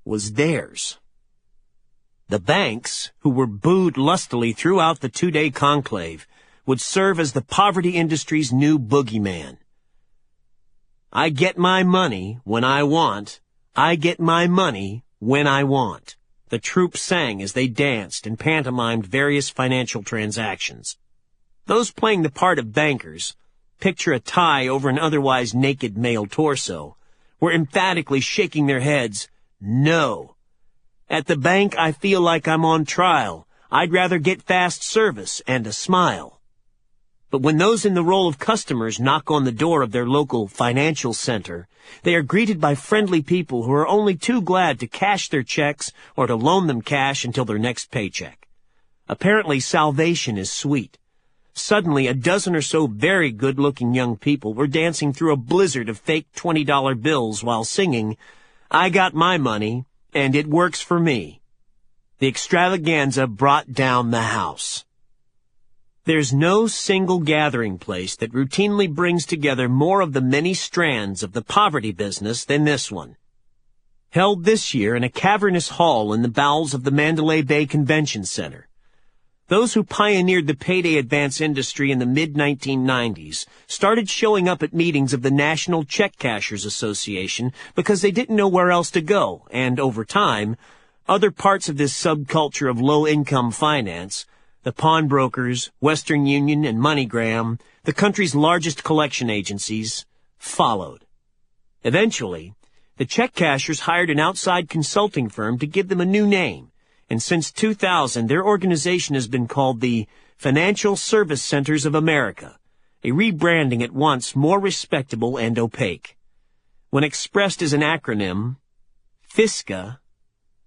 was theirs. The banks, who were booed lustily throughout the two-day conclave, would serve as the poverty industry's new boogeyman. "I get my money when I want. I get my money when I want," the troupe sang as they danced and pantomimed various financial transactions. Those playing the part of bankers, picture a tie over an otherwise naked male torso, were emphatically shaking their heads, no. At the bank, I feel like I'm on trial. I'd rather get fast service and a smile. But when those in the role of customers knock on the door of their local financial center, they are greeted by friendly people who are only too glad to cash their checks or to loan them cash until their next paycheck. Apparently, salvation is sweet. Suddenly, a dozen or so very good-looking young people were dancing through a blizzard of fake $20 bills while singing, "I got my money, and it works for me." The extravaganza brought down the house. There's no single gathering place that routinely brings together more of the many strands of the poverty business than this one. Held this year in a cavernous hall in the bowels of the Mandalay Bay Convention Center. Those who pioneered the payday advance industry in the mid-1990s started showing up at meetings of the National Check Cashers Association because they didn't know where else to go, and over time, other parts of this subculture of low-income finance, the pawnbrokers, Western Union, and MoneyGram, the country's largest collection agencies, followed. Eventually, the check cashers hired an outside consulting firm to give them a new name, and since 2000, their organization has been called the Financial Service Centers of America, a rebranding at once more respectable and opaque. When expressed as an acronym, FISCA,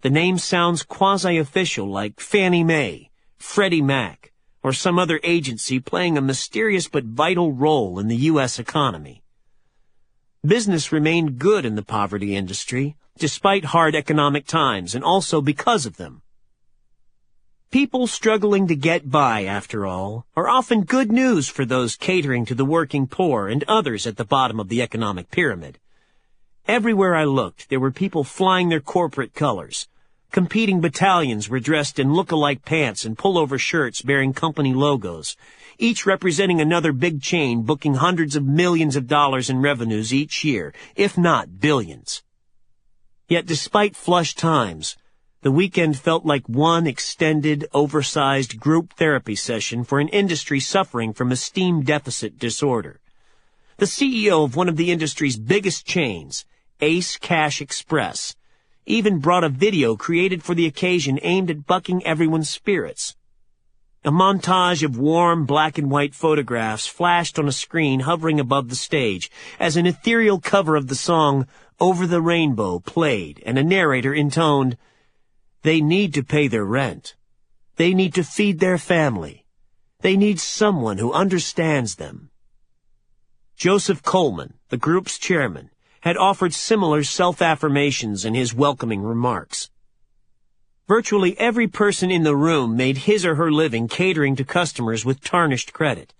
the name sounds quasi-official like Fannie Mae, Freddie Mac, or some other agency playing a mysterious but vital role in the U.S. economy. Business remained good in the poverty industry, despite hard economic times, and also because of them. People struggling to get by, after all, are often good news for those catering to the working poor and others at the bottom of the economic pyramid. Everywhere I looked, there were people flying their corporate colors. Competing battalions were dressed in look-alike pants and pullover shirts bearing company logos, each representing another big chain booking hundreds of millions of dollars in revenues each year, if not billions. Yet despite flush times, the weekend felt like one extended, oversized group therapy session for an industry suffering from esteem deficit disorder. The CEO of one of the industry's biggest chains, Ace Cash Express, even brought a video created for the occasion aimed at bucking everyone's spirits. A montage of warm black and white photographs flashed on a screen hovering above the stage as an ethereal cover of the song Over the Rainbow played, and a narrator intoned, "They need to pay their rent. They need to feed their family. They need someone who understands them." Joseph Coleman, the group's chairman, had offered similar self-affirmations in his welcoming remarks. Virtually every person in the room made his or her living catering to customers with tarnished credit.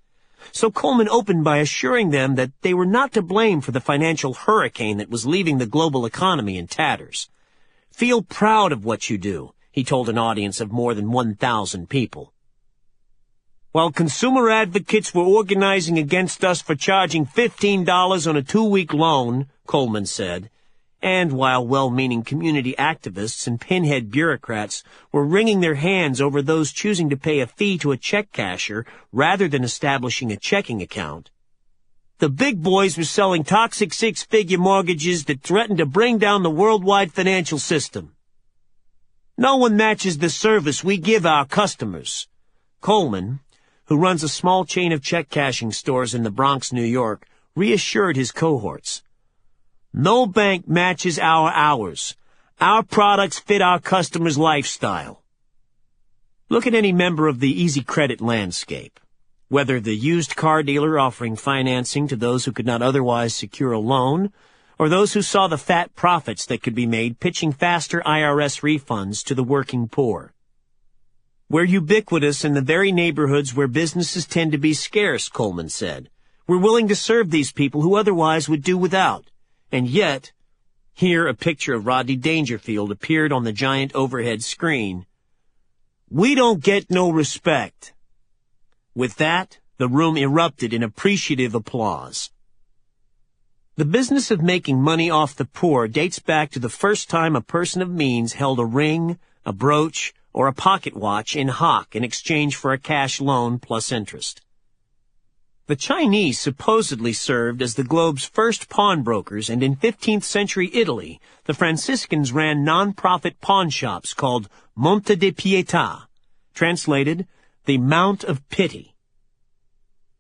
So Coleman opened by assuring them that they were not to blame for the financial hurricane that was leaving the global economy in tatters. "Feel proud of what you do," he told an audience of more than 1,000 people. While consumer advocates were organizing against us for charging $15 on a 2-week loan, Coleman said, and while well-meaning community activists and pinhead bureaucrats were wringing their hands over those choosing to pay a fee to a check casher rather than establishing a checking account, the big boys were selling toxic 6-figure mortgages that threatened to bring down the worldwide financial system. "No one matches the service we give our customers." Coleman, who runs a small chain of check cashing stores in the Bronx, New York, reassured his cohorts. "No bank matches our hours. Our products fit our customers' lifestyle." Look at any member of the easy credit landscape. Whether the used car dealer offering financing to those who could not otherwise secure a loan, or those who saw the fat profits that could be made pitching faster IRS refunds to the working poor. "We're ubiquitous in the very neighborhoods where businesses tend to be scarce," Coleman said. "We're willing to serve these people who otherwise would do without. And yet," here a picture of Rodney Dangerfield appeared on the giant overhead screen, "we don't get no respect." With that, the room erupted in appreciative applause. The business of making money off the poor dates back to the first time a person of means held a ring, a brooch, or a pocket watch in hock in exchange for a cash loan plus interest. The Chinese supposedly served as the globe's first pawnbrokers, and in 15th century Italy, the Franciscans ran non-profit pawn shops called Monte di Pietà, translated, the Mount of Pity.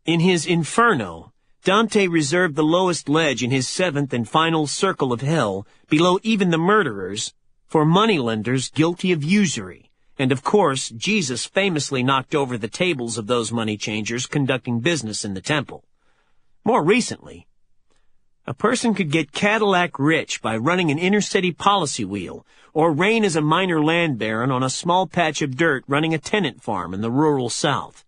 In his Inferno, Dante reserved the lowest ledge in his seventh and final circle of hell, below even the murderers, for moneylenders guilty of usury. And of course, Jesus famously knocked over the tables of those money changers conducting business in the temple. More recently, a person could get Cadillac rich by running an inner-city policy wheel, or reign as a minor land baron on a small patch of dirt running a tenant farm in the rural South.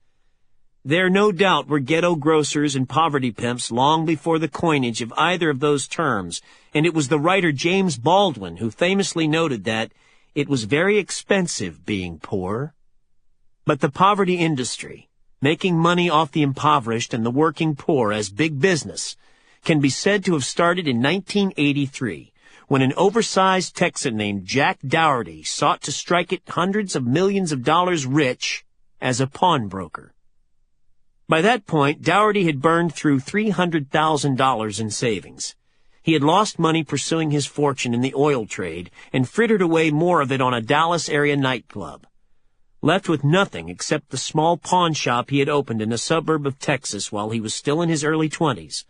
There no doubt were ghetto grocers and poverty pimps long before the coinage of either of those terms, and it was the writer James Baldwin who famously noted that it was very expensive being poor. But the poverty industry, making money off the impoverished and the working poor as big business, can be said to have started in 1983, when an oversized Texan named Jack Dougherty sought to strike it hundreds of millions of dollars rich as a pawnbroker. By that point, Dougherty had burned through $300,000 in savings. He had lost money pursuing his fortune in the oil trade and frittered away more of it on a Dallas-area nightclub. Left with nothing except the small pawn shop he had opened in a suburb of Texas while he was still in his early 20s,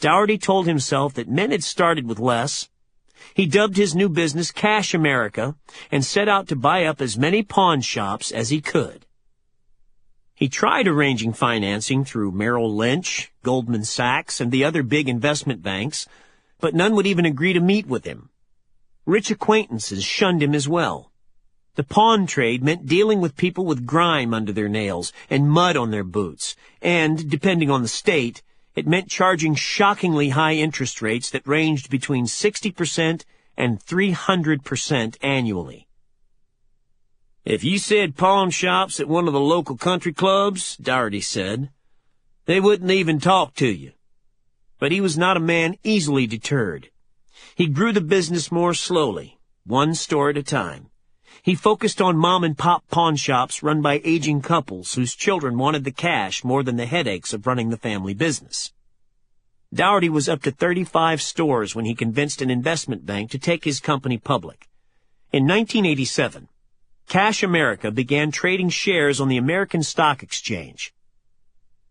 Dougherty told himself that men had started with less. He dubbed his new business Cash America and set out to buy up as many pawn shops as he could. He tried arranging financing through Merrill Lynch, Goldman Sachs, and the other big investment banks, but none would even agree to meet with him. Rich acquaintances shunned him as well. The pawn trade meant dealing with people with grime under their nails and mud on their boots, and, depending on the state, it meant charging shockingly high interest rates that ranged between 60% and 300% annually. If you said pawn shops at one of the local country clubs, Dougherty said, they wouldn't even talk to you. But he was not a man easily deterred. He grew the business more slowly, one store at a time. He focused on mom-and-pop pawn shops run by aging couples whose children wanted the cash more than the headaches of running the family business. Dougherty was up to 35 stores when he convinced an investment bank to take his company public. In 1987, Cash America began trading shares on the American Stock Exchange.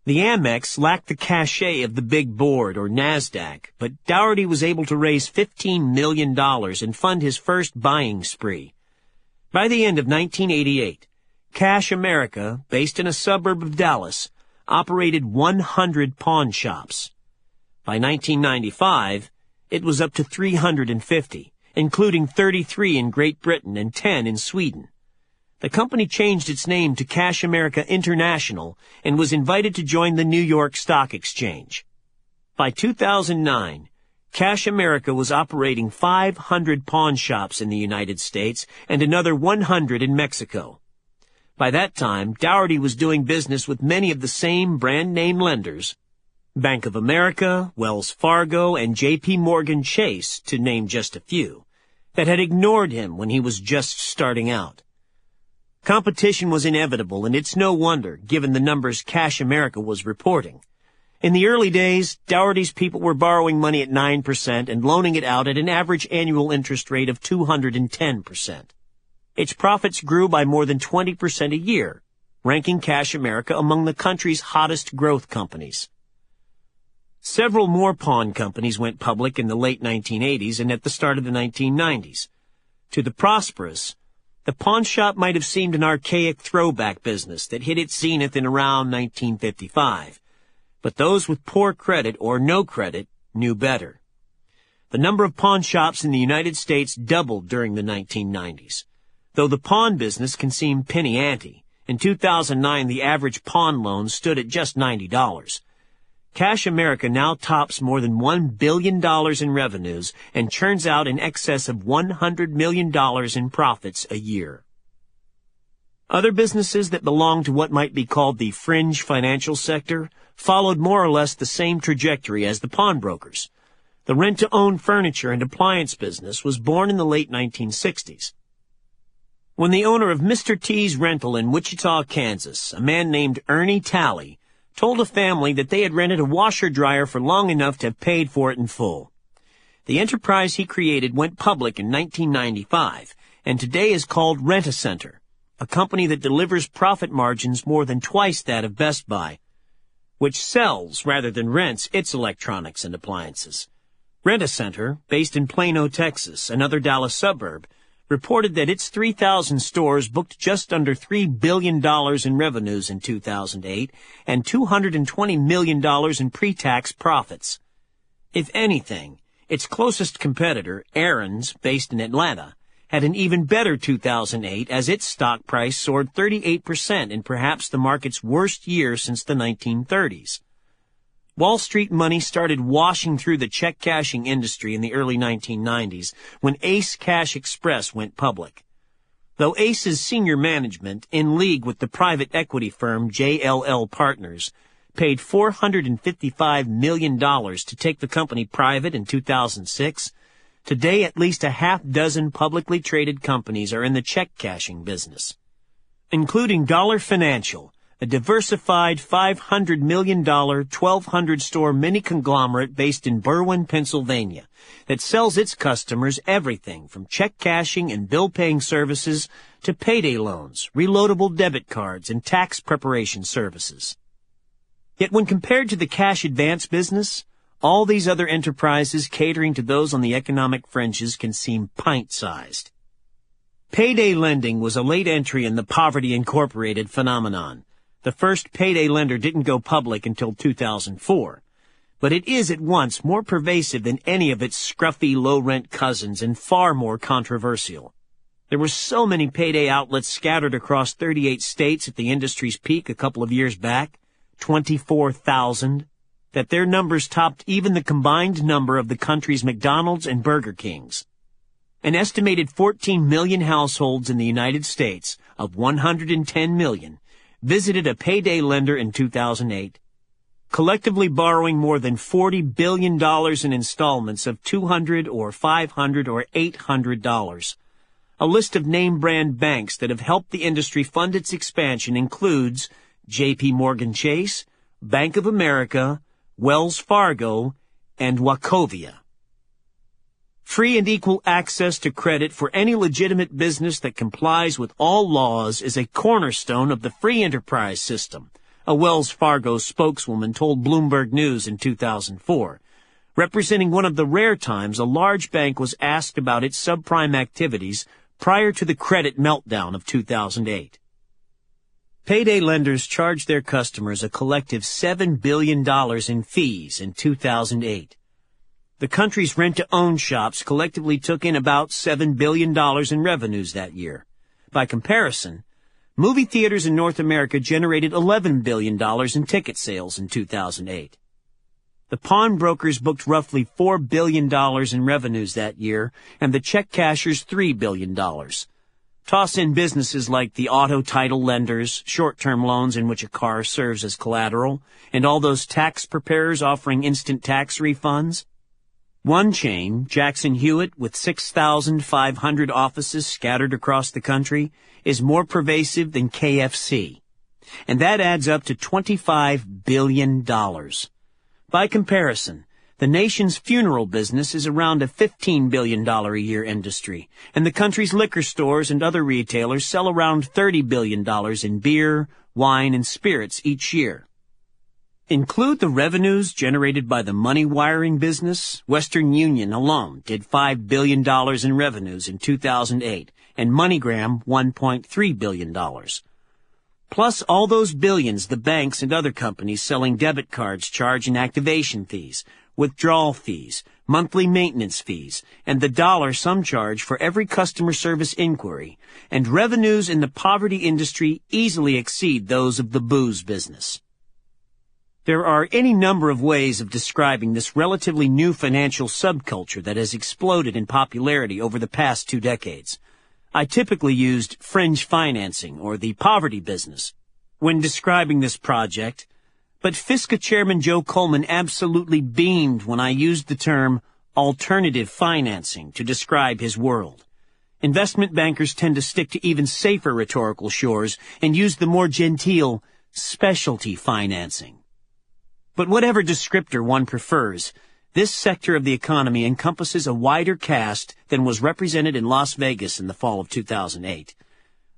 The Amex lacked the cachet of the Big Board or NASDAQ, but Dougherty was able to raise $15 million and fund his first buying spree. By the end of 1988, Cash America, based in a suburb of Dallas, operated 100 pawn shops. By 1995, it was up to 350, including 33 in Great Britain and 10 in Sweden. The company changed its name to Cash America International and was invited to join the New York Stock Exchange. By 2009, Cash America was operating 500 pawn shops in the United States and another 100 in Mexico. By that time, Dougherty was doing business with many of the same brand-name lenders, Bank of America, Wells Fargo, and J.P. Morgan Chase, to name just a few, that had ignored him when he was just starting out. Competition was inevitable, and it's no wonder, given the numbers Cash America was reporting. In the early days, Dougherty's people were borrowing money at 9% and loaning it out at an average annual interest rate of 210%. Its profits grew by more than 20% a year, ranking Cash America among the country's hottest growth companies. Several more pawn companies went public in the late 1980s and at the start of the 1990s. To the prosperous, the pawn shop might have seemed an archaic throwback business that hit its zenith in around 1955. But those with poor credit or no credit knew better. The number of pawn shops in the United States doubled during the 1990s. Though the pawn business can seem penny ante, in 2009 the average pawn loan stood at just $90. Cash America now tops more than $1 billion in revenues and churns out in excess of $100 million in profits a year. Other businesses that belong to what might be called the fringe financial sector followed more or less the same trajectory as the pawnbrokers. The rent-to-own furniture and appliance business was born in the late 1960s. When the owner of Mr. T's Rental in Wichita, Kansas, a man named Ernie Talley, told a family that they had rented a washer-dryer for long enough to have paid for it in full. The enterprise he created went public in 1995, and today is called Rent-A-Center, a company that delivers profit margins more than twice that of Best Buy, which sells rather than rents its electronics and appliances. Rent-A-Center, based in Plano, Texas, another Dallas suburb, reported that its 3,000 stores booked just under $3 billion in revenues in 2008 and $220 million in pre-tax profits. If anything, its closest competitor, Aaron's, based in Atlanta, had an even better 2008 as its stock price soared 38% in perhaps the market's worst year since the 1930s. Wall Street money started washing through the check-cashing industry in the early 1990s when Ace Cash Express went public. Though Ace's senior management, in league with the private equity firm JLL Partners, paid $455 million to take the company private in 2006, today at least a half dozen publicly traded companies are in the check-cashing business, including Dollar Financial, a diversified $500 million, 1,200-store mini-conglomerate based in Berwyn, Pennsylvania, that sells its customers everything from check cashing and bill-paying services to payday loans, reloadable debit cards, and tax preparation services. Yet when compared to the cash advance business, all these other enterprises catering to those on the economic fringes can seem pint-sized. Payday lending was a late entry in the Poverty Incorporated phenomenon. The first payday lender didn't go public until 2004, but it is at once more pervasive than any of its scruffy, low-rent cousins and far more controversial. There were so many payday outlets scattered across 38 states at the industry's peak a couple of years back, 24,000, that their numbers topped even the combined number of the country's McDonald's and Burger Kings. An estimated 14 million households in the United States, of 110 million, visited a payday lender in 2008, collectively borrowing more than $40 billion in installments of $200 or $500 or $800. A list of name-brand banks that have helped the industry fund its expansion includes J.P. Morgan Chase, Bank of America, Wells Fargo, and Wachovia. Free and equal access to credit for any legitimate business that complies with all laws is a cornerstone of the free enterprise system, a Wells Fargo spokeswoman told Bloomberg News in 2004, representing one of the rare times a large bank was asked about its subprime activities prior to the credit meltdown of 2008. Payday lenders charged their customers a collective $7 billion in fees in 2008. The country's rent-to-own shops collectively took in about $7 billion in revenues that year. By comparison, movie theaters in North America generated $11 billion in ticket sales in 2008. The pawnbrokers booked roughly $4 billion in revenues that year, and the check cashers $3 billion. Toss in businesses like the auto title lenders, short-term loans in which a car serves as collateral, and all those tax preparers offering instant tax refunds. One chain, Jackson Hewitt, with 6,500 offices scattered across the country, is more pervasive than KFC. And that adds up to $25 billion. By comparison, the nation's funeral business is around a $15 billion a year industry, and the country's liquor stores and other retailers sell around $30 billion in beer, wine, and spirits each year. Include the revenues generated by the money wiring business, Western Union alone did $5 billion in revenues in 2008, and MoneyGram $1.3 billion. Plus all those billions the banks and other companies selling debit cards charge in activation fees, withdrawal fees, monthly maintenance fees, and the dollar some charge for every customer service inquiry, and revenues in the poverty industry easily exceed those of the booze business. There are any number of ways of describing this relatively new financial subculture that has exploded in popularity over the past 2 decades. I typically used fringe financing, or the poverty business, when describing this project, but FISCA Chairman Joe Coleman absolutely beamed when I used the term alternative financing to describe his world. Investment bankers tend to stick to even safer rhetorical shores and use the more genteel specialty financing. But whatever descriptor one prefers, this sector of the economy encompasses a wider cast than was represented in Las Vegas in the fall of 2008.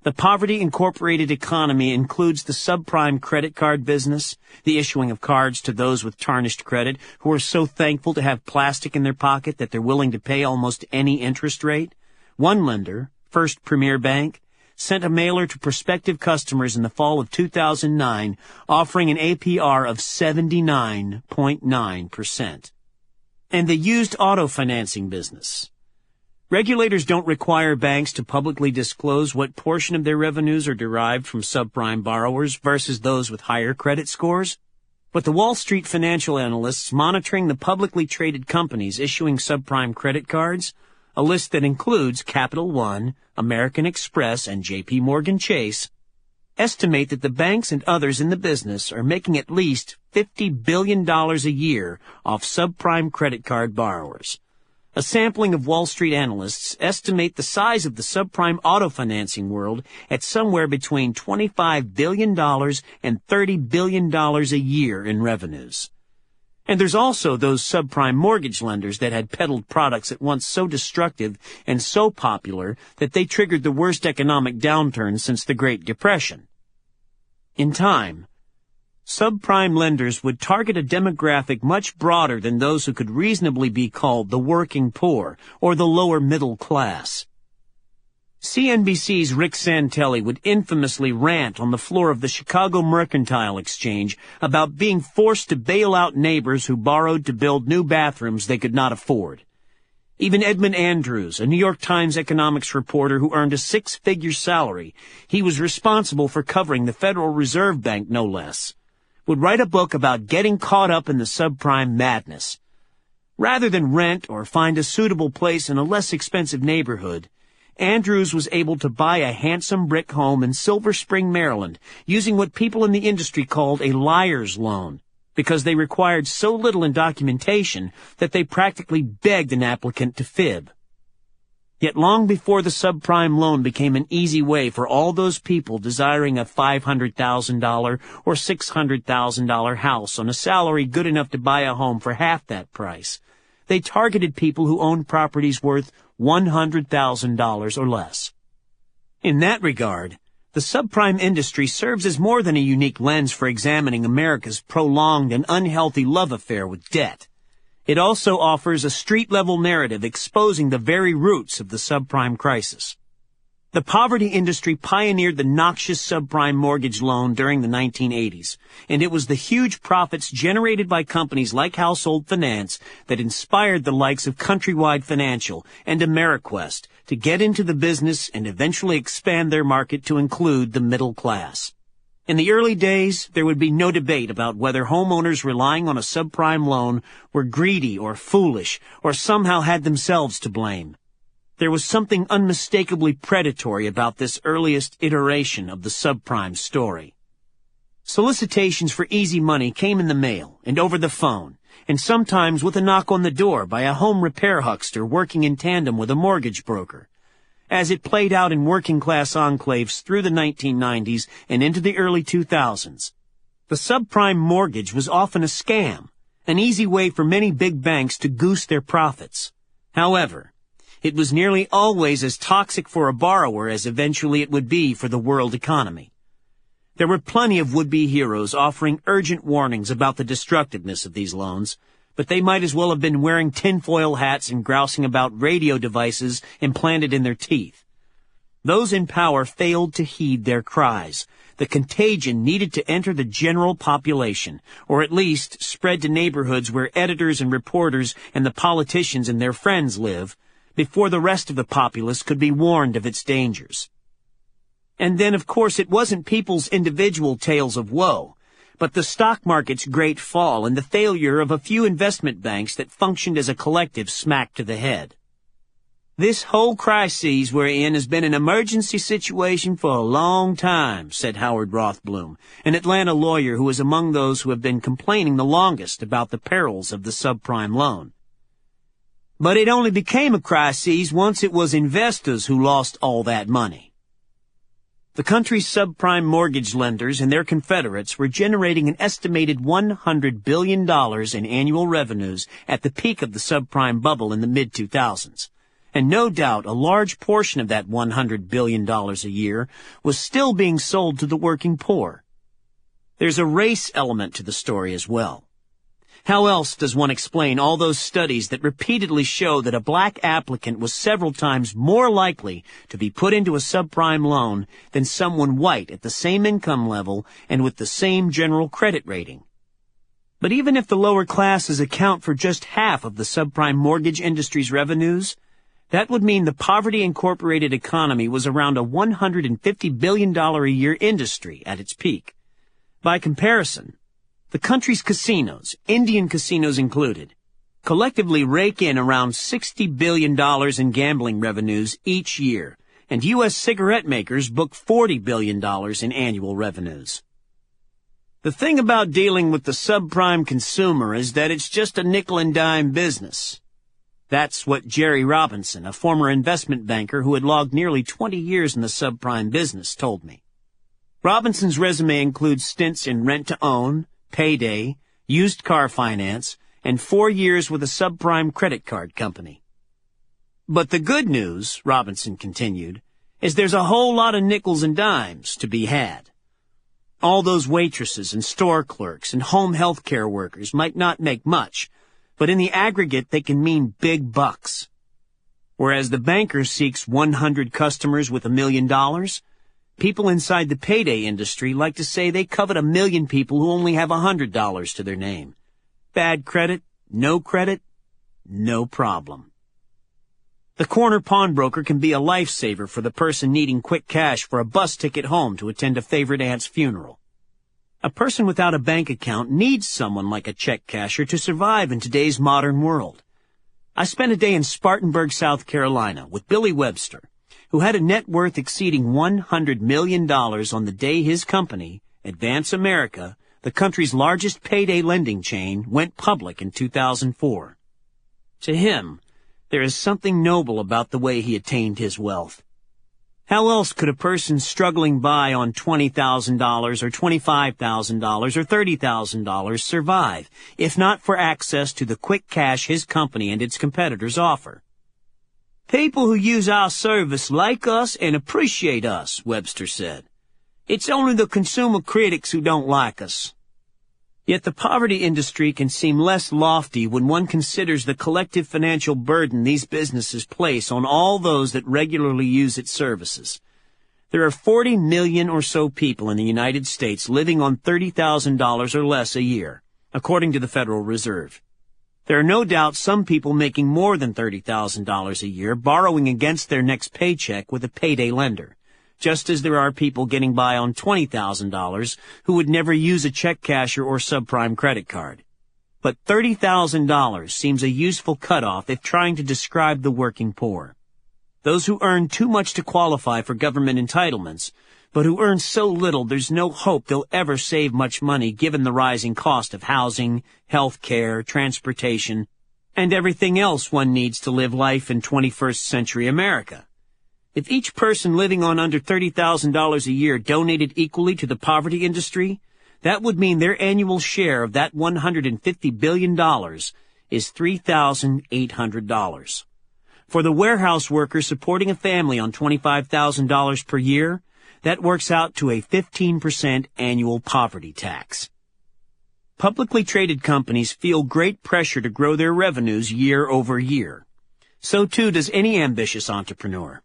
The poverty-incorporated economy includes the subprime credit card business, the issuing of cards to those with tarnished credit who are so thankful to have plastic in their pocket that they're willing to pay almost any interest rate. One lender, First Premier Bank, sent a mailer to prospective customers in the fall of 2009 offering an APR of 79.9%. And the used auto financing business. Regulators don't require banks to publicly disclose what portion of their revenues are derived from subprime borrowers versus those with higher credit scores. But the Wall Street financial analysts monitoring the publicly traded companies issuing subprime credit cards, a list that includes Capital One, American Express, and J.P. Morgan Chase, estimate that the banks and others in the business are making at least $50 billion a year off subprime credit card borrowers. A sampling of Wall Street analysts estimate the size of the subprime auto financing world at somewhere between $25 billion and $30 billion a year in revenues. And there's also those subprime mortgage lenders that had peddled products at once so destructive and so popular that they triggered the worst economic downturn since the Great Depression. In time, subprime lenders would target a demographic much broader than those who could reasonably be called the working poor or the lower middle class. CNBC's Rick Santelli would infamously rant on the floor of the Chicago Mercantile Exchange about being forced to bail out neighbors who borrowed to build new bathrooms they could not afford. Even Edmund Andrews, a New York Times economics reporter who earned a six-figure salary, he was responsible for covering the Federal Reserve Bank no less, would write a book about getting caught up in the subprime madness. Rather than rent or find a suitable place in a less expensive neighborhood, Andrews was able to buy a handsome brick home in Silver Spring, Maryland, using what people in the industry called a liar's loan, because they required so little in documentation that they practically begged an applicant to fib. Yet long before the subprime loan became an easy way for all those people desiring a $500,000 or $600,000 house on a salary good enough to buy a home for half that price, they targeted people who owned properties worth $100,000 or less. In that regard, the subprime industry serves as more than a unique lens for examining America's prolonged and unhealthy love affair with debt. It also offers a street-level narrative exposing the very roots of the subprime crisis. The poverty industry pioneered the noxious subprime mortgage loan during the 1980s, and it was the huge profits generated by companies like Household Finance that inspired the likes of Countrywide Financial and Ameriquest to get into the business and eventually expand their market to include the middle class. In the early days, there would be no debate about whether homeowners relying on a subprime loan were greedy or foolish or somehow had themselves to blame. There was something unmistakably predatory about this earliest iteration of the subprime story. Solicitations for easy money came in the mail and over the phone, and sometimes with a knock on the door by a home repair huckster working in tandem with a mortgage broker. As it played out in working-class enclaves through the 1990s and into the early 2000s, the subprime mortgage was often a scam, an easy way for many big banks to goose their profits. However, it was nearly always as toxic for a borrower as eventually it would be for the world economy. There were plenty of would-be heroes offering urgent warnings about the destructiveness of these loans, but they might as well have been wearing tinfoil hats and grousing about radio devices implanted in their teeth. Those in power failed to heed their cries. The contagion needed to enter the general population, or at least spread to neighborhoods where editors and reporters and the politicians and their friends live, before the rest of the populace could be warned of its dangers. And then, of course, it wasn't people's individual tales of woe, but the stock market's great fall and the failure of a few investment banks that functioned as a collective smack to the head. This whole crisis we're in has been an emergency situation for a long time, said Howard Rothblum, an Atlanta lawyer who is among those who have been complaining the longest about the perils of the subprime loan. But it only became a crisis once it was investors who lost all that money. The country's subprime mortgage lenders and their confederates were generating an estimated $100 billion in annual revenues at the peak of the subprime bubble in the mid-2000s. And no doubt a large portion of that $100 billion a year was still being sold to the working poor. There's a race element to the story as well. How else does one explain all those studies that repeatedly show that a black applicant was several times more likely to be put into a subprime loan than someone white at the same income level and with the same general credit rating? But even if the lower classes account for just half of the subprime mortgage industry's revenues, that would mean the poverty-incorporated economy was around a $150 billion a year industry at its peak. By comparison, the country's casinos, Indian casinos included, collectively rake in around $60 billion in gambling revenues each year, and U.S. cigarette makers book $40 billion in annual revenues. The thing about dealing with the subprime consumer is that it's just a nickel-and-dime business. That's what Jerry Robinson, a former investment banker who had logged nearly 20 years in the subprime business, told me. Robinson's resume includes stints in rent-to-own, payday, used car finance, and 4 years with a subprime credit card company. But the good news, Robinson continued, is there's a whole lot of nickels and dimes to be had. All those waitresses and store clerks and home health care workers might not make much, but in the aggregate they can mean big bucks. Whereas the banker seeks 100 customers with $1 million, people inside the payday industry like to say they covet 1 million people who only have $100 to their name. Bad credit, no problem. The corner pawnbroker can be a lifesaver for the person needing quick cash for a bus ticket home to attend a favorite aunt's funeral. A person without a bank account needs someone like a check casher to survive in today's modern world. I spent a day in Spartanburg, South Carolina with Billy Webster, who had a net worth exceeding $100 million on the day his company, Advance America, the country's largest payday lending chain, went public in 2004. To him, there is something noble about the way he attained his wealth. How else could a person struggling by on $20,000 or $25,000 or $30,000 survive, if not for access to the quick cash his company and its competitors offer? People who use our service like us and appreciate us, Webster said. It's only the consumer critics who don't like us. Yet the poverty industry can seem less lofty when one considers the collective financial burden these businesses place on all those that regularly use its services. There are 40 million or so people in the United States living on $30,000 or less a year, according to the Federal Reserve. There are no doubt some people making more than $30,000 a year borrowing against their next paycheck with a payday lender, just as there are people getting by on $20,000 who would never use a check casher or subprime credit card. But $30,000 seems a useful cutoff if trying to describe the working poor. Those who earn too much to qualify for government entitlements, but who earn so little there's no hope they'll ever save much money given the rising cost of housing, health care, transportation, and everything else one needs to live life in 21st century America. If each person living on under $30,000 a year donated equally to the poverty industry, that would mean their annual share of that $150 billion is $3,800. For the warehouse worker supporting a family on $25,000 per year, that works out to a 15% annual poverty tax. Publicly traded companies feel great pressure to grow their revenues year over year. So too does any ambitious entrepreneur.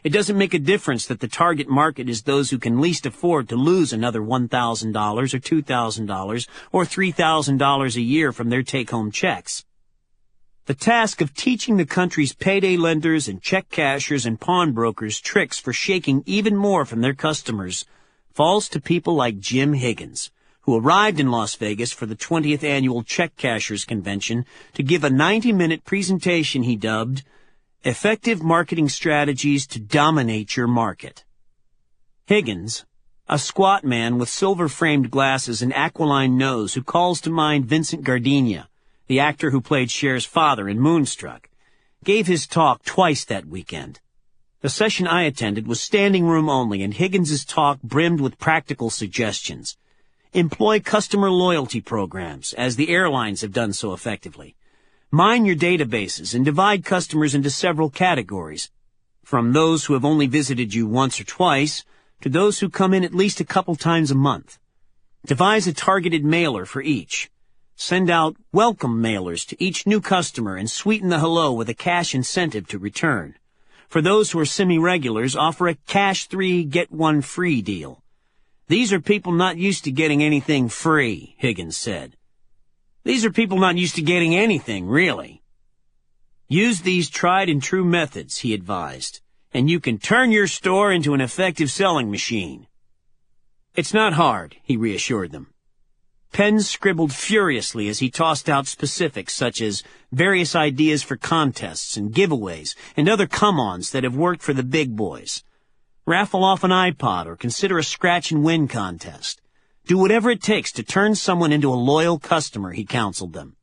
It doesn't make a difference that the target market is those who can least afford to lose another $1,000 or $2,000 or $3,000 a year from their take-home checks. The task of teaching the country's payday lenders and check cashers and pawnbrokers tricks for shaking even more from their customers falls to people like Jim Higgins, who arrived in Las Vegas for the 20th annual Check Cashers Convention to give a 90-minute presentation he dubbed Effective Marketing Strategies to Dominate Your Market. Higgins, a squat man with silver-framed glasses and aquiline nose who calls to mind Vincent Gardenia, the actor who played Cher's father in Moonstruck, gave his talk twice that weekend. The session I attended was standing room only, and Higgins's talk brimmed with practical suggestions. Employ customer loyalty programs, as the airlines have done so effectively. Mine your databases and divide customers into several categories, from those who have only visited you once or twice to those who come in at least a couple times a month. Devise a targeted mailer for each. Send out welcome mailers to each new customer and sweeten the hello with a cash incentive to return. For those who are semi-regulars, offer a cash 3, get 1 free deal. These are people not used to getting anything free, Higgins said. These are people not used to getting anything, really. Use these tried and true methods, he advised, and you can turn your store into an effective selling machine. It's not hard, he reassured them. Pens scribbled furiously as he tossed out specifics such as various ideas for contests and giveaways and other come-ons that have worked for the big boys. Raffle off an iPod or consider a scratch-and-win contest. Do whatever it takes to turn someone into a loyal customer, he counseled them.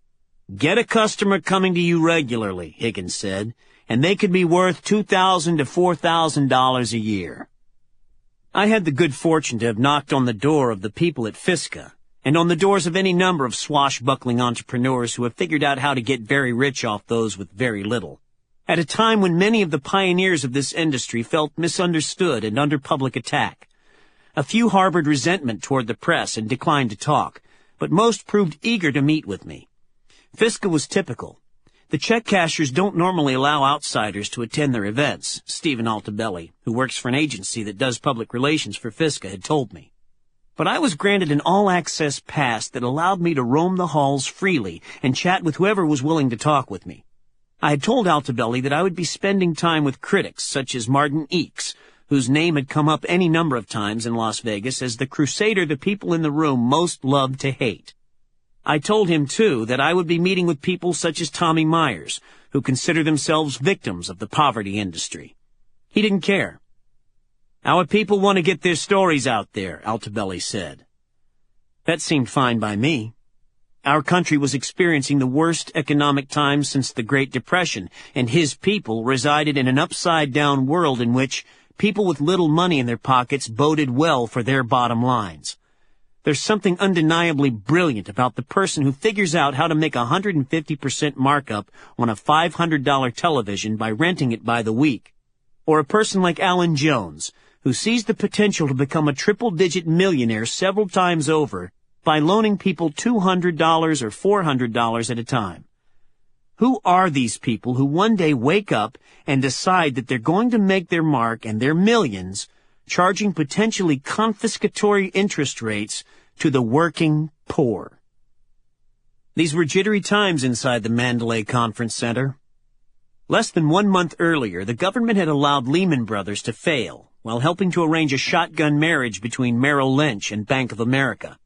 Get a customer coming to you regularly, Higgins said, and they could be worth $2,000 to $4,000 a year. I had the good fortune to have knocked on the door of the people at Fiska, and on the doors of any number of swashbuckling entrepreneurs who have figured out how to get very rich off those with very little, at a time when many of the pioneers of this industry felt misunderstood and under public attack. A few harbored resentment toward the press and declined to talk, but most proved eager to meet with me. Fiska was typical. The check cashers don't normally allow outsiders to attend their events, Stephen Altabelli, who works for an agency that does public relations for Fiska, had told me. But I was granted an all-access pass that allowed me to roam the halls freely and chat with whoever was willing to talk with me. I had told Altabelli that I would be spending time with critics such as Martin Eakes, whose name had come up any number of times in Las Vegas as the crusader the people in the room most loved to hate. I told him, too, that I would be meeting with people such as Tommy Myers, who consider themselves victims of the poverty industry. He didn't care. Our people want to get their stories out there, Altabelli said. That seemed fine by me. Our country was experiencing the worst economic times since the Great Depression, and his people resided in an upside-down world in which people with little money in their pockets boded well for their bottom lines. There's something undeniably brilliant about the person who figures out how to make 150% markup on a $500 television by renting it by the week. Or a person like Alan Jones, who sees the potential to become a triple-digit millionaire several times over by loaning people $200 or $400 at a time. Who are these people who one day wake up and decide that they're going to make their mark and their millions charging potentially confiscatory interest rates to the working poor? These were jittery times inside the Mandalay Conference Center. Less than 1 month earlier, the government had allowed Lehman Brothers to fail while helping to arrange a shotgun marriage between Merrill Lynch and Bank of America.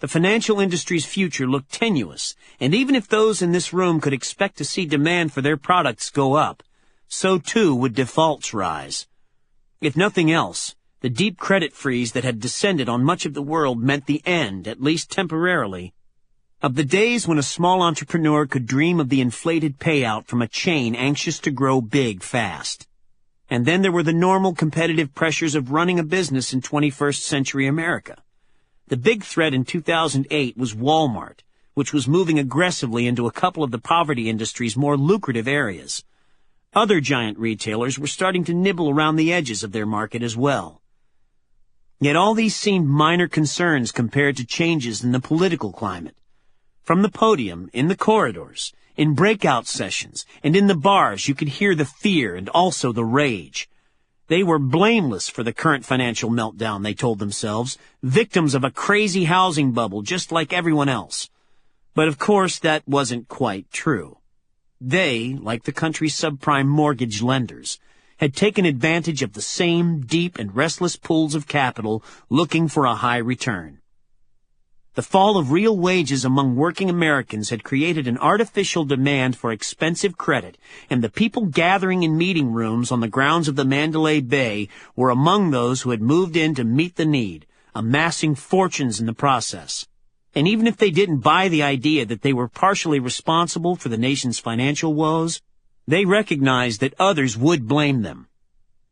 The financial industry's future looked tenuous, and even if those in this room could expect to see demand for their products go up, so too would defaults rise. If nothing else, the deep credit freeze that had descended on much of the world meant the end, at least temporarily, of the days when a small entrepreneur could dream of the inflated payout from a chain anxious to grow big fast. And then there were the normal competitive pressures of running a business in 21st century America. The big threat in 2008 was Walmart, which was moving aggressively into a couple of the poverty industry's more lucrative areas. Other giant retailers were starting to nibble around the edges of their market as well. Yet all these seemed minor concerns compared to changes in the political climate. From the podium, in the corridors, in breakout sessions, and in the bars, you could hear the fear and also the rage. They were blameless for the current financial meltdown, they told themselves, victims of a crazy housing bubble just like everyone else. But of course that wasn't quite true. They, like the country's subprime mortgage lenders, had taken advantage of the same deep and restless pools of capital looking for a high return. The fall of real wages among working Americans had created an artificial demand for expensive credit, and the people gathering in meeting rooms on the grounds of the Mandalay Bay were among those who had moved in to meet the need, amassing fortunes in the process. And even if they didn't buy the idea that they were partially responsible for the nation's financial woes, they recognized that others would blame them.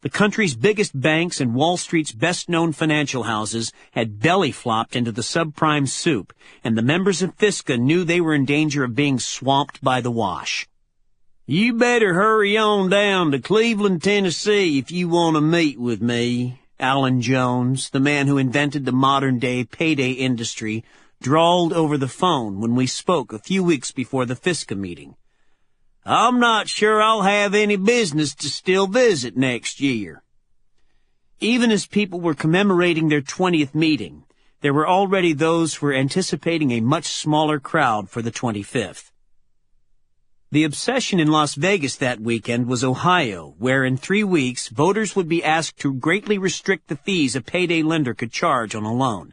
The country's biggest banks and Wall Street's best-known financial houses had belly-flopped into the subprime soup, and the members of FISCA knew they were in danger of being swamped by the wash. "You better hurry on down to Cleveland, Tennessee if you want to meet with me," Alan Jones, the man who invented the modern-day payday industry, drawled over the phone when we spoke a few weeks before the FISCA meeting. "I'm not sure I'll have any business to still visit next year." Even as people were commemorating their 20th meeting, there were already those who were anticipating a much smaller crowd for the 25th. The obsession in Las Vegas that weekend was Ohio, where in 3 weeks voters would be asked to greatly restrict the fees a payday lender could charge on a loan.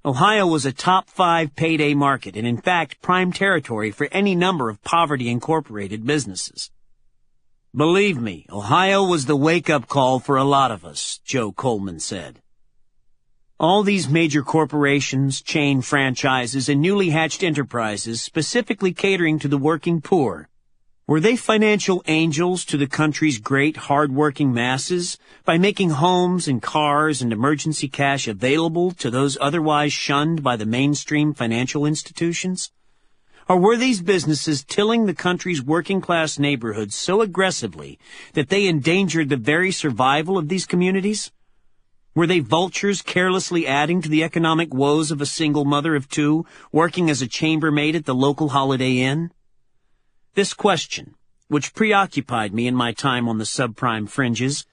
Ohio was a top 5 payday market and, in fact, prime territory for any number of poverty-incorporated businesses. "Believe me, Ohio was the wake-up call for a lot of us," Joe Coleman said. All these major corporations, chain franchises, and newly hatched enterprises specifically catering to the working poor, were they financial angels to the country's great, hard-working masses by making homes and cars and emergency cash available to those otherwise shunned by the mainstream financial institutions? Or were these businesses tilling the country's working-class neighborhoods so aggressively that they endangered the very survival of these communities? Were they vultures carelessly adding to the economic woes of a single mother of 2 working as a chambermaid at the local Holiday Inn? This question, which preoccupied me in my time on the subprime fringes,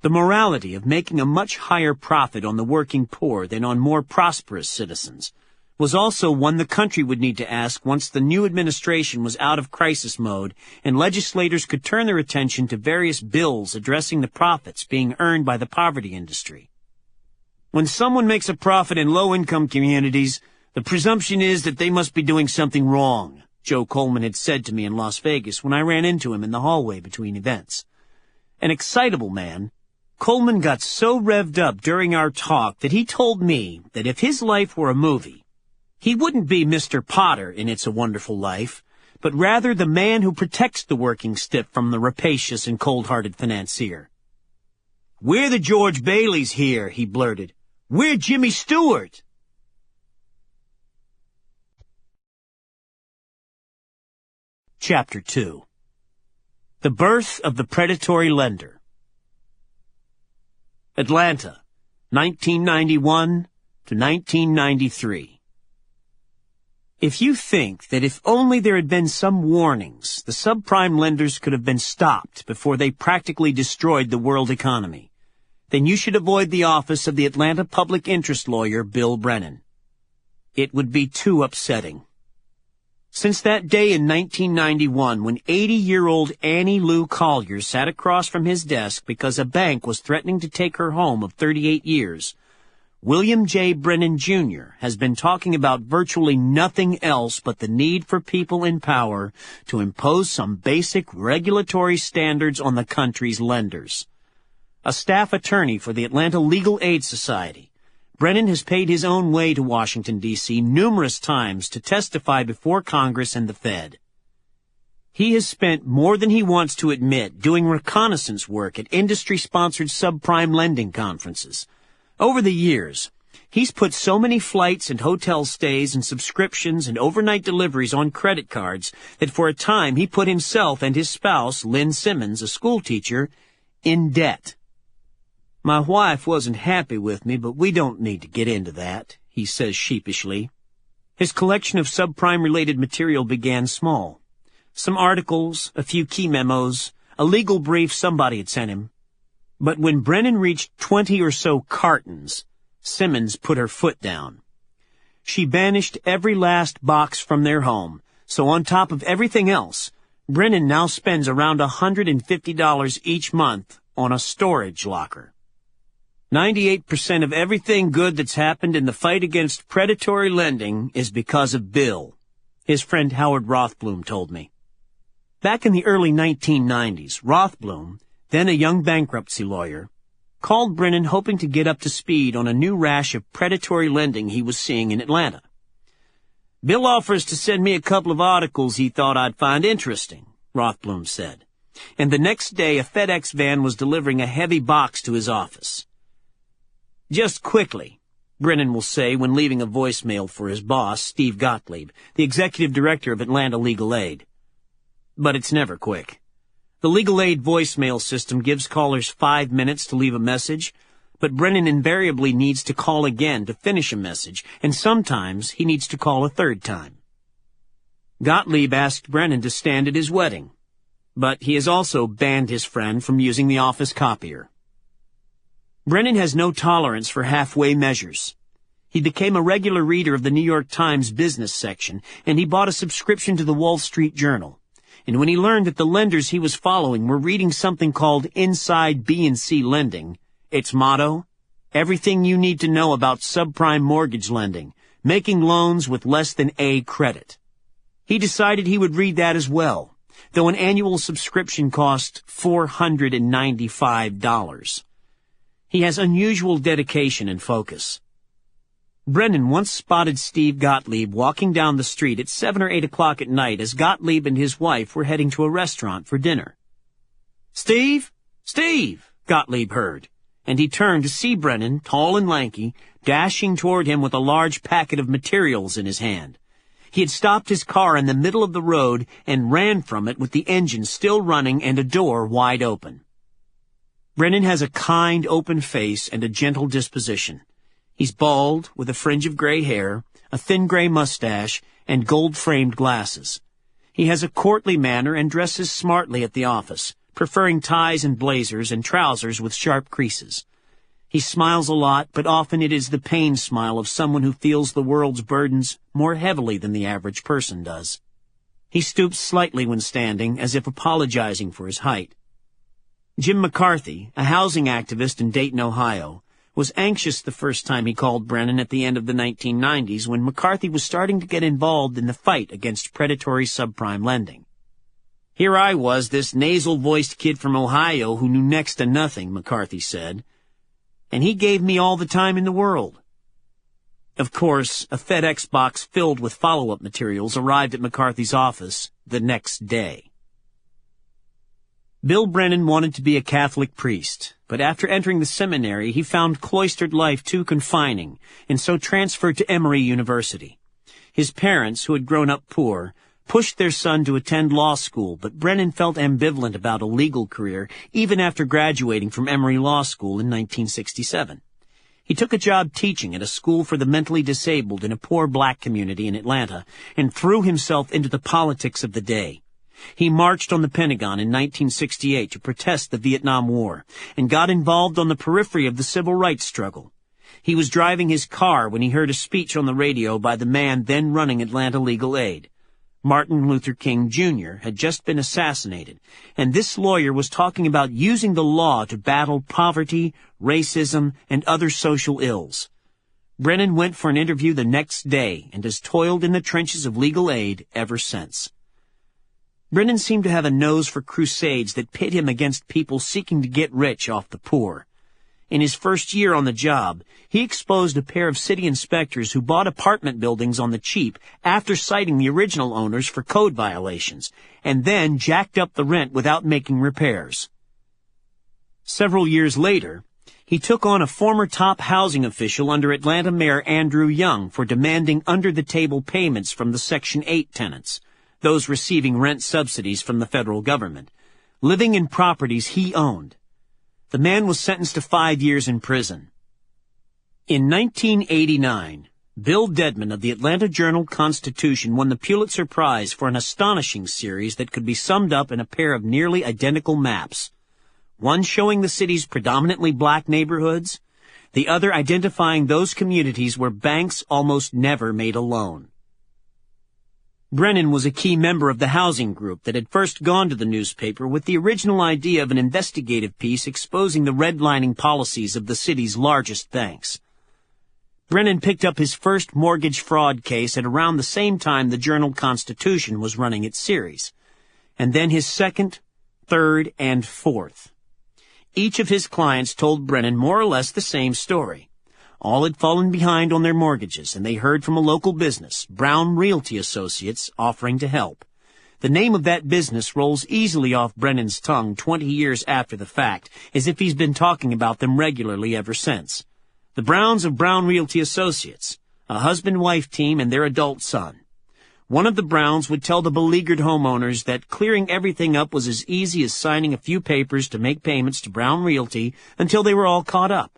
the morality of making a much higher profit on the working poor than on more prosperous citizens, was also one the country would need to ask once the new administration was out of crisis mode and legislators could turn their attention to various bills addressing the profits being earned by the poverty industry. When someone makes a profit in low-income communities, the presumption is that they must be doing something wrong, Joe Coleman had said to me in Las Vegas when I ran into him in the hallway between events. An excitable man, Coleman got so revved up during our talk that he told me that if his life were a movie, he wouldn't be Mr. Potter in It's a Wonderful Life, but rather the man who protects the working stiff from the rapacious and cold-hearted financier. "We're the George Baileys here," he blurted. "We're Jimmy Stewart." Chapter 2. The Birth of the Predatory Lender. Atlanta, 1991 to 1993. If you think that if only there had been some warnings, the subprime lenders could have been stopped before they practically destroyed the world economy, then you should avoid the office of the Atlanta public interest lawyer Bill Brennan. It would be too upsetting. Since that day in 1991 when 80-year-old Annie Lou Collier sat across from his desk because a bank was threatening to take her home of 38 years, William J. Brennan, Jr. has been talking about virtually nothing else but the need for people in power to impose some basic regulatory standards on the country's lenders. A staff attorney for the Atlanta Legal Aid Society, Brennan has paid his own way to Washington, D.C. numerous times to testify before Congress and the Fed. He has spent more than he wants to admit doing reconnaissance work at industry-sponsored subprime lending conferences. Over the years, he's put so many flights and hotel stays and subscriptions and overnight deliveries on credit cards that for a time he put himself and his spouse, Lynn Simmons, a schoolteacher, in debt. "My wife wasn't happy with me, but we don't need to get into that," he says sheepishly. His collection of subprime-related material began small. Some articles, a few key memos, a legal brief somebody had sent him. But when Brennan reached 20 or so cartons, Simmons put her foot down. She banished every last box from their home, so on top of everything else, Brennan now spends around $150 each month on a storage locker. 98% of everything good that's happened in the fight against predatory lending is because of Bill, his friend Howard Rothblum told me. Back in the early 1990s, Rothblum, then a young bankruptcy lawyer, called Brennan hoping to get up to speed on a new rash of predatory lending he was seeing in Atlanta. "Bill offers to send me a couple of articles he thought I'd find interesting," Rothblum said. and the next day a FedEx van was delivering a heavy box to his office. "Just quickly," Brennan will say when leaving a voicemail for his boss, Steve Gottlieb, the executive director of Atlanta Legal Aid. But it's never quick. The Legal Aid voicemail system gives callers 5 minutes to leave a message, but Brennan invariably needs to call again to finish a message, and sometimes he needs to call a third time. Gottlieb asked Brennan to stand at his wedding, but he has also banned his friend from using the office copier. Brennan has no tolerance for halfway measures. He became a regular reader of the New York Times business section, and he bought a subscription to the Wall Street Journal. And when he learned that the lenders he was following were reading something called Inside B&C Lending, its motto, everything you need to know about subprime mortgage lending, making loans with less than A credit. He decided he would read that as well, though an annual subscription cost $495. He has unusual dedication and focus. Brennan once spotted Steve Gottlieb walking down the street at 7 or 8 o'clock at night as Gottlieb and his wife were heading to a restaurant for dinner. "Steve? Steve!" Gottlieb heard, and he turned to see Brennan, tall and lanky, dashing toward him with a large packet of materials in his hand. He had stopped his car in the middle of the road and ran from it with the engine still running and a door wide open. Brennan has a kind, open face and a gentle disposition. He's bald, with a fringe of gray hair, a thin gray mustache, and gold-framed glasses. He has a courtly manner and dresses smartly at the office, preferring ties and blazers and trousers with sharp creases. He smiles a lot, but often it is the pained smile of someone who feels the world's burdens more heavily than the average person does. He stoops slightly when standing, as if apologizing for his height. Jim McCarthy, a housing activist in Dayton, Ohio, was anxious the first time he called Brennan at the end of the 1990s when McCarthy was starting to get involved in the fight against predatory subprime lending. "Here I was, this nasal-voiced kid from Ohio who knew next to nothing," McCarthy said, "and he gave me all the time in the world." Of course, a FedEx box filled with follow-up materials arrived at McCarthy's office the next day. Bill Brennan wanted to be a Catholic priest, but after entering the seminary, he found cloistered life too confining, and so transferred to Emory University. His parents, who had grown up poor, pushed their son to attend law school, but Brennan felt ambivalent about a legal career even after graduating from Emory Law School in 1967. He took a job teaching at a school for the mentally disabled in a poor black community in Atlanta and threw himself into the politics of the day. He marched on the Pentagon in 1968 to protest the Vietnam War and got involved on the periphery of the civil rights struggle. He was driving his car when he heard a speech on the radio by the man then running Atlanta Legal Aid. Martin Luther King Jr. had just been assassinated, and this lawyer was talking about using the law to battle poverty, racism, and other social ills. Brennan went for an interview the next day and has toiled in the trenches of legal aid ever since. Brennan seemed to have a nose for crusades that pit him against people seeking to get rich off the poor. In his first year on the job, he exposed a pair of city inspectors who bought apartment buildings on the cheap after citing the original owners for code violations, and then jacked up the rent without making repairs. Several years later, he took on a former top housing official under Atlanta Mayor Andrew Young for demanding under-the-table payments from the Section 8 tenants, those receiving rent subsidies from the federal government, living in properties he owned. The man was sentenced to 5 years in prison. In 1989, Bill Dedman of the Atlanta Journal-Constitution won the Pulitzer Prize for an astonishing series that could be summed up in a pair of nearly identical maps, one showing the city's predominantly black neighborhoods, the other identifying those communities where banks almost never made a loan. Brennan was a key member of the housing group that had first gone to the newspaper with the original idea of an investigative piece exposing the redlining policies of the city's largest banks. Brennan picked up his first mortgage fraud case at around the same time the Journal-Constitution was running its series, and then his second, third, and fourth. Each of his clients told Brennan more or less the same story. All had fallen behind on their mortgages, and they heard from a local business, Brown Realty Associates, offering to help. The name of that business rolls easily off Brennan's tongue 20 years after the fact, as if he's been talking about them regularly ever since. The Browns of Brown Realty Associates, a husband-wife team and their adult son. One of the Browns would tell the beleaguered homeowners that clearing everything up was as easy as signing a few papers to make payments to Brown Realty until they were all caught up.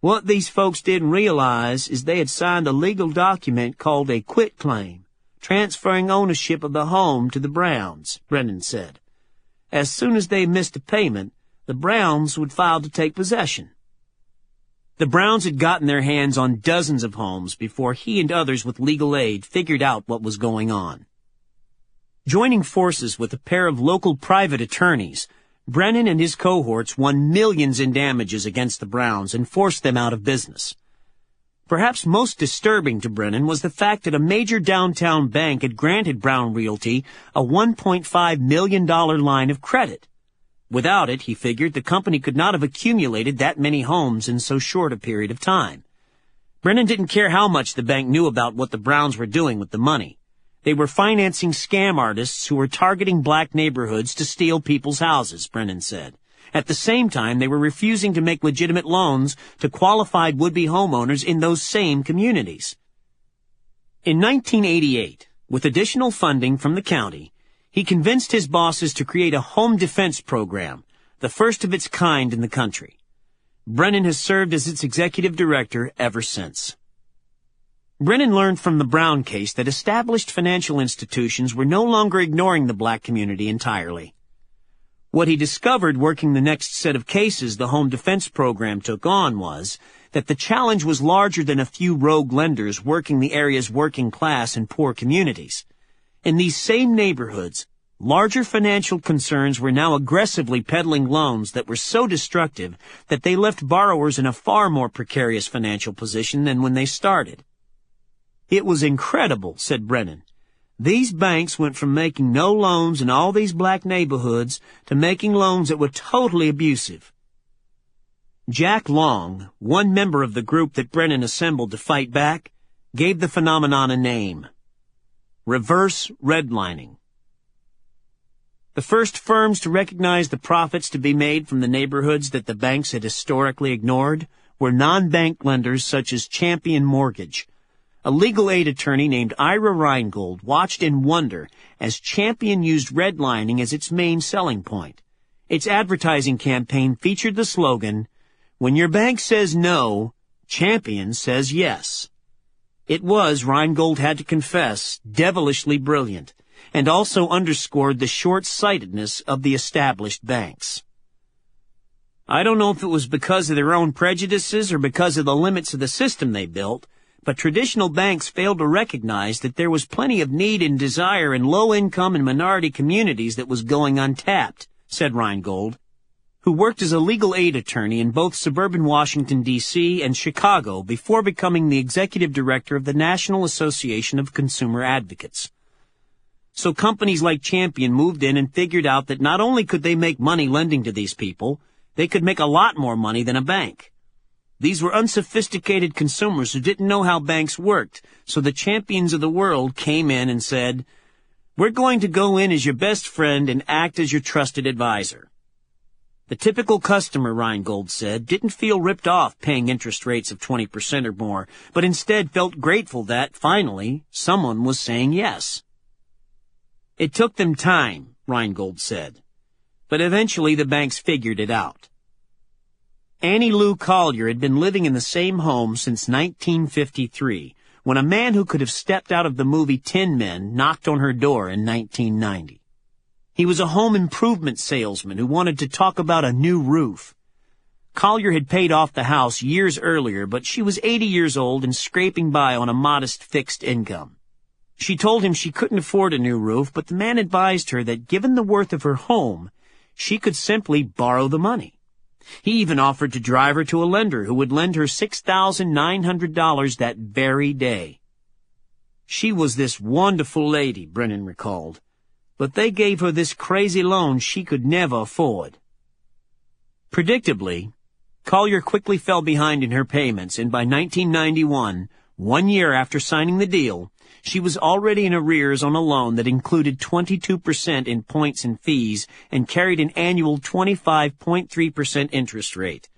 What these folks didn't realize is they had signed a legal document called a quitclaim, transferring ownership of the home to the Browns, Brennan said. As soon as they missed a payment, the Browns would file to take possession. The Browns had gotten their hands on dozens of homes before he and others with legal aid figured out what was going on. Joining forces with a pair of local private attorneys, Brennan and his cohorts won millions in damages against the Browns and forced them out of business. Perhaps most disturbing to Brennan was the fact that a major downtown bank had granted Brown Realty a $1.5 million line of credit. Without it, he figured, the company could not have accumulated that many homes in so short a period of time. Brennan didn't care how much the bank knew about what the Browns were doing with the money. They were financing scam artists who were targeting black neighborhoods to steal people's houses, Brennan said. At the same time, they were refusing to make legitimate loans to qualified would-be homeowners in those same communities. In 1988, with additional funding from the county, he convinced his bosses to create a home defense program, the first of its kind in the country. Brennan has served as its executive director ever since. Brennan learned from the Brown case that established financial institutions were no longer ignoring the black community entirely. What he discovered working the next set of cases the home defense program took on was that the challenge was larger than a few rogue lenders working the area's working class and poor communities. In these same neighborhoods, larger financial concerns were now aggressively peddling loans that were so destructive that they left borrowers in a far more precarious financial position than when they started. It was incredible, said Brennan. These banks went from making no loans in all these black neighborhoods to making loans that were totally abusive. Jack Long, one member of the group that Brennan assembled to fight back, gave the phenomenon a name: reverse redlining. The first firms to recognize the profits to be made from the neighborhoods that the banks had historically ignored were non-bank lenders such as Champion Mortgage. A legal aid attorney named Ira Reingold watched in wonder as Champion used redlining as its main selling point. Its advertising campaign featured the slogan, "When your bank says no, Champion says yes." It was, Reingold had to confess, devilishly brilliant, and also underscored the short-sightedness of the established banks. I don't know if it was because of their own prejudices or because of the limits of the system they built, but traditional banks failed to recognize that there was plenty of need and desire in low-income and minority communities that was going untapped, said Reingold, who worked as a legal aid attorney in both suburban Washington, D.C. and Chicago before becoming the executive director of the National Association of Consumer Advocates. So companies like Champion moved in and figured out that not only could they make money lending to these people, they could make a lot more money than a bank. These were unsophisticated consumers who didn't know how banks worked, so the Champions of the world came in and said, "We're going to go in as your best friend and act as your trusted advisor." The typical customer, Reingold said, didn't feel ripped off paying interest rates of 20% or more, but instead felt grateful that, finally, someone was saying yes. It took them time, Reingold said, but eventually the banks figured it out. Annie Lou Collier had been living in the same home since 1953, when a man who could have stepped out of the movie Tin Men knocked on her door in 1990. He was a home improvement salesman who wanted to talk about a new roof. Collier had paid off the house years earlier, but she was 80 years old and scraping by on a modest fixed income. She told him she couldn't afford a new roof, but the man advised her that given the worth of her home, she could simply borrow the money. He even offered to drive her to a lender who would lend her $6,900 that very day. She was this wonderful lady, Brennan recalled, but they gave her this crazy loan she could never afford. Predictably, Collier quickly fell behind in her payments, and by 1991, 1 year after signing the deal, She was already in arrears on a loan that included 22% in points and fees and carried an annual 25.3% interest rate.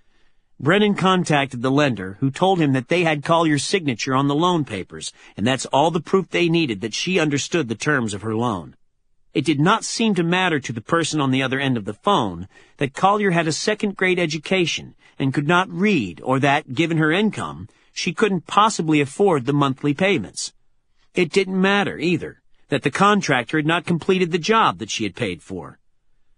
Brennan contacted the lender, who told him that they had Collier's signature on the loan papers, and that's all the proof they needed that she understood the terms of her loan. It did not seem to matter to the person on the other end of the phone that Collier had a second-grade education and could not read, or that, given her income, she couldn't possibly afford the monthly payments. It didn't matter, either, that the contractor had not completed the job that she had paid for.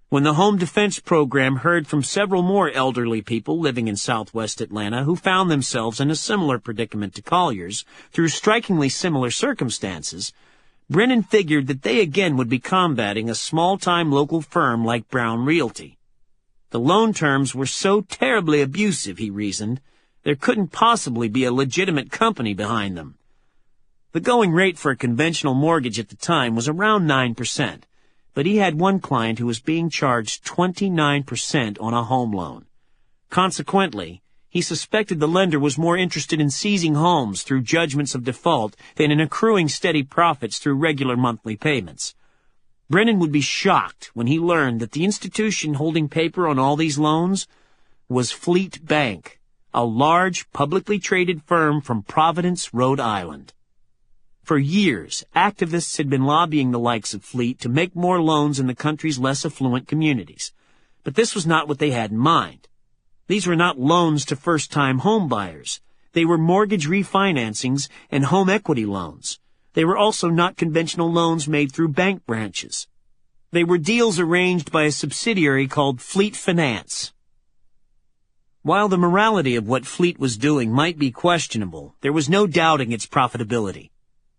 When the Home Defense Program heard from several more elderly people living in southwest Atlanta who found themselves in a similar predicament to Collier's through strikingly similar circumstances, Brennan figured that they again would be combating a small-time local firm like Brown Realty. The loan terms were so terribly abusive, he reasoned, there couldn't possibly be a legitimate company behind them. The going rate for a conventional mortgage at the time was around 9%, but he had one client who was being charged 29% on a home loan. Consequently, he suspected the lender was more interested in seizing homes through judgments of default than in accruing steady profits through regular monthly payments. Brennan would be shocked when he learned that the institution holding paper on all these loans was Fleet Bank, a large, publicly traded firm from Providence, Rhode Island. For years, activists had been lobbying the likes of Fleet to make more loans in the country's less affluent communities. But this was not what they had in mind. These were not loans to first-time home buyers. They were mortgage refinancings and home equity loans. They were also not conventional loans made through bank branches. They were deals arranged by a subsidiary called Fleet Finance. While the morality of what Fleet was doing might be questionable, there was no doubting its profitability.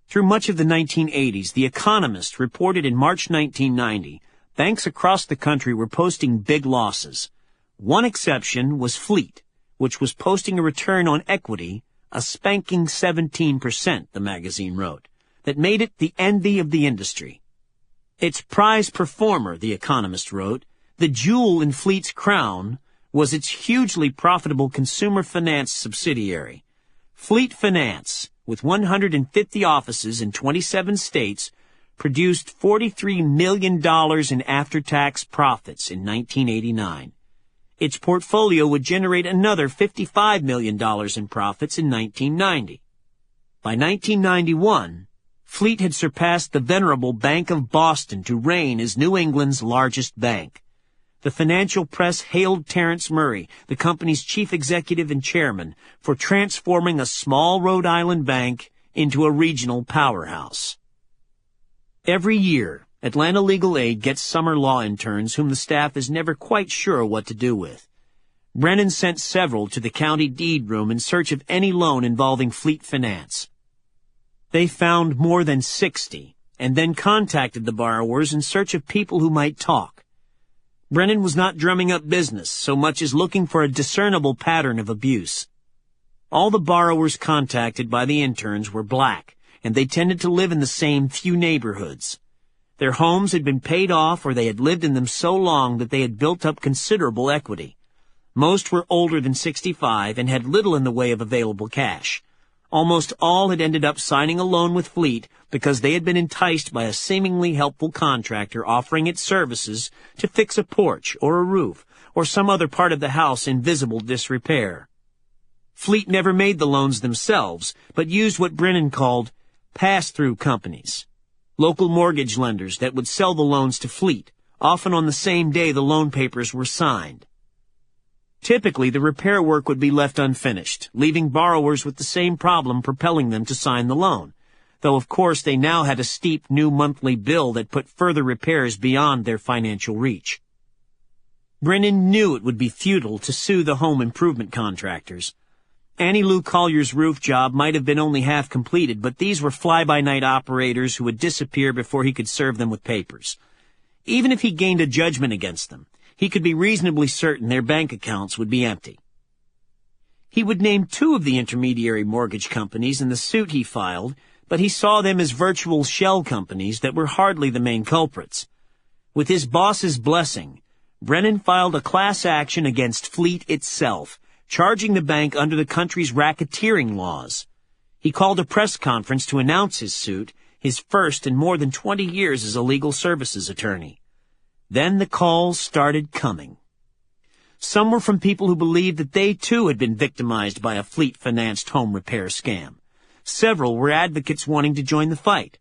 Through much of the 1980s, The Economist reported in March 1990, banks across the country were posting big losses. One exception was Fleet, which was posting a return on equity, a spanking 17%, the magazine wrote, that made it the envy of the industry. Its prize performer, The Economist wrote, the jewel in Fleet's crown, was its hugely profitable consumer finance subsidiary. Fleet Finance, with 150 offices in 27 states, produced $43 million in after-tax profits in 1989. Its portfolio would generate another $55 million in profits in 1990. By 1991, Fleet had surpassed the venerable Bank of Boston to reign as New England's largest bank. The financial press hailed Terrence Murray, the company's chief executive and chairman, for transforming a small Rhode Island bank into a regional powerhouse. Every year, Atlanta Legal Aid gets summer law interns whom the staff is never quite sure what to do with. Brennan sent several to the county deed room in search of any loan involving Fleet Finance. They found more than 60, and then contacted the borrowers in search of people who might talk. Brennan was not drumming up business so much as looking for a discernible pattern of abuse. All the borrowers contacted by the interns were black, and they tended to live in the same few neighborhoods. Their homes had been paid off, or they had lived in them so long that they had built up considerable equity. Most were older than 65 and had little in the way of available cash. Almost all had ended up signing a loan with Fleet because they had been enticed by a seemingly helpful contractor offering its services to fix a porch or a roof or some other part of the house in visible disrepair. Fleet never made the loans themselves, but used what Brennan called pass-through companies, local mortgage lenders that would sell the loans to Fleet, often on the same day the loan papers were signed. Typically, the repair work would be left unfinished, leaving borrowers with the same problem propelling them to sign the loan, though of course they now had a steep new monthly bill that put further repairs beyond their financial reach. Brennan knew it would be futile to sue the home improvement contractors. Annie Lou Collier's roof job might have been only half completed, but these were fly-by-night operators who would disappear before he could serve them with papers. Even if he gained a judgment against them, he could be reasonably certain their bank accounts would be empty. He would name 2 of the intermediary mortgage companies in the suit he filed, but he saw them as virtual shell companies that were hardly the main culprits. With his boss's blessing, Brennan filed a class action against Fleet itself, charging the bank under the country's racketeering laws. He called a press conference to announce his suit, his first in more than 20 years as a legal services attorney. Then the calls started coming. Some were from people who believed that they too had been victimized by a fleet-financed home repair scam. Several were advocates wanting to join the fight.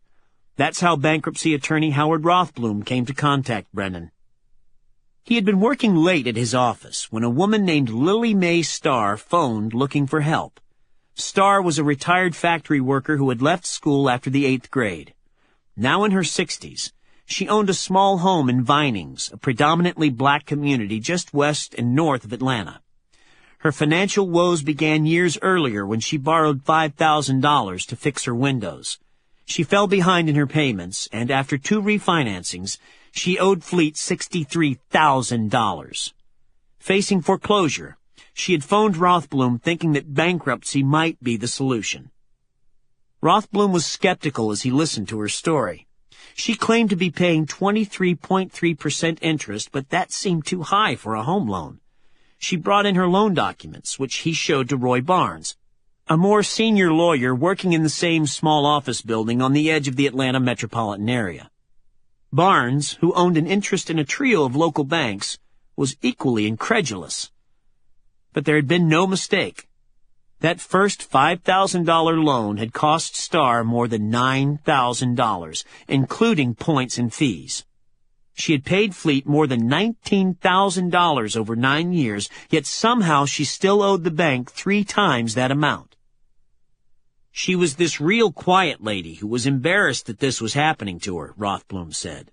That's how bankruptcy attorney Howard Rothblum came to contact Brennan. He had been working late at his office when a woman named Lily Mae Starr phoned looking for help. Starr was a retired factory worker who had left school after the 8th grade. Now in her 60s, she owned a small home in Vinings, a predominantly black community just west and north of Atlanta. Her financial woes began years earlier when she borrowed $5,000 to fix her windows. She fell behind in her payments, and after 2 refinancings, she owed Fleet $63,000. Facing foreclosure, she had phoned Rothblum thinking that bankruptcy might be the solution. Rothblum was skeptical as he listened to her story. She claimed to be paying 23.3% interest, but that seemed too high for a home loan. She brought in her loan documents, which he showed to Roy Barnes, a more senior lawyer working in the same small office building on the edge of the Atlanta metropolitan area. Barnes, who owned an interest in a trio of local banks, was equally incredulous. But there had been no mistake. That first $5,000 loan had cost Starr more than $9,000, including points and fees. She had paid Fleet more than $19,000 over 9 years, yet somehow she still owed the bank 3 times that amount. She was this real quiet lady who was embarrassed that this was happening to her, Rothblum said.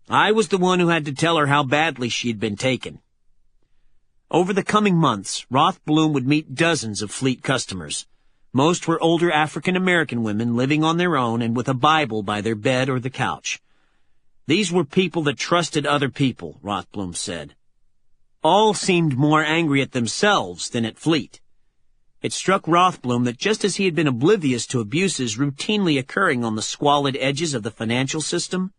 I was the one who had to tell her how badly she had been taken. Over the coming months, Rothblum would meet dozens of Fleet customers. Most were older African-American women living on their own and with a Bible by their bed or the couch. These were people that trusted other people, Rothblum said. All seemed more angry at themselves than at Fleet. It struck Rothblum that just as he had been oblivious to abuses routinely occurring on the squalid edges of the financial system,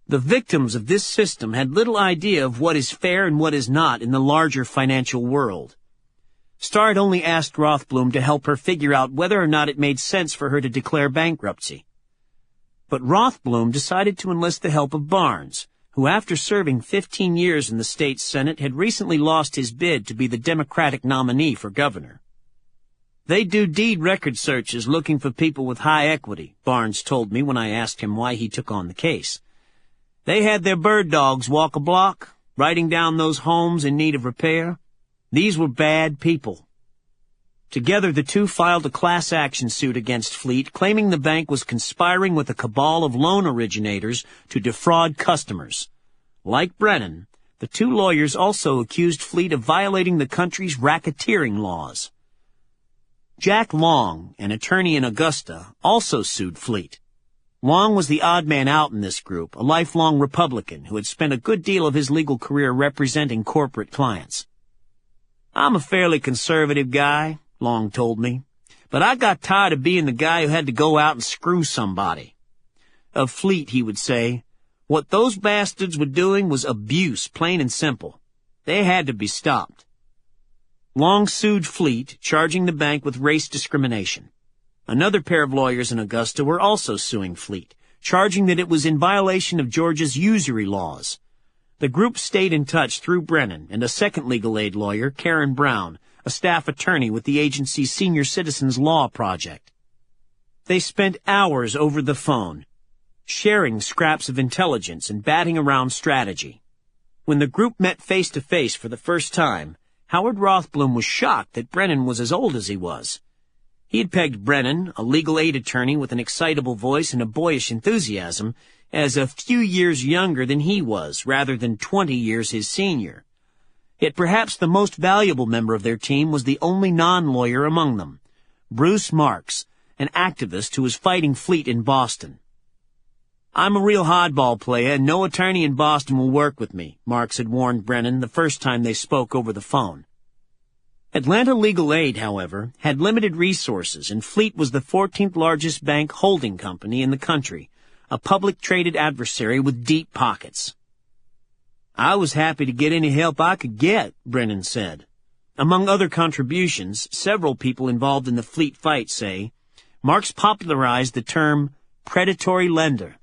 the victims of this system had little idea of what is fair and what is not in the larger financial world. Starr had only asked Rothblum to help her figure out whether or not it made sense for her to declare bankruptcy. But Rothblum decided to enlist the help of Barnes, who after serving 15 years in the state Senate had recently lost his bid to be the Democratic nominee for governor. They do deed record searches looking for people with high equity, Barnes told me when I asked him why he took on the case. They had their bird dogs walk a block, writing down those homes in need of repair. These were bad people. Together, the two filed a class action suit against Fleet, claiming the bank was conspiring with a cabal of loan originators to defraud customers. Like Brennan, the two lawyers also accused Fleet of violating the country's racketeering laws. Jack Long, an attorney in Augusta, also sued Fleet. Long was the odd man out in this group, a lifelong Republican who had spent a good deal of his legal career representing corporate clients. I'm a fairly conservative guy, Long told me, but I got tired of being the guy who had to go out and screw somebody. Of Fleet, he would say, what those bastards were doing was abuse, plain and simple. They had to be stopped. Long sued Fleet, charging the bank with race discrimination. Another pair of lawyers in Augusta were also suing Fleet, charging that it was in violation of Georgia's usury laws. The group stayed in touch through Brennan and a second legal aid lawyer, Karen Brown, a staff attorney with the agency's Senior Citizens Law Project. They spent hours over the phone, sharing scraps of intelligence and batting around strategy. When the group met face-to-face for the first time, Howard Rothblum was shocked that Brennan was as old as he was. He had pegged Brennan, a legal aid attorney with an excitable voice and a boyish enthusiasm, as a few years younger than he was, rather than 20 years his senior. Yet perhaps the most valuable member of their team was the only non-lawyer among them, Bruce Marks, an activist who was fighting Fleet in Boston. I'm a real hardball player, and no attorney in Boston will work with me, Marks had warned Brennan the first time they spoke over the phone. Atlanta Legal Aid, however, had limited resources, and Fleet was the 14th largest bank holding company in the country, a public-traded adversary with deep pockets. I was happy to get any help I could get, Brennan said. Among other contributions, several people involved in the Fleet fight say, Marx popularized the term predatory lender.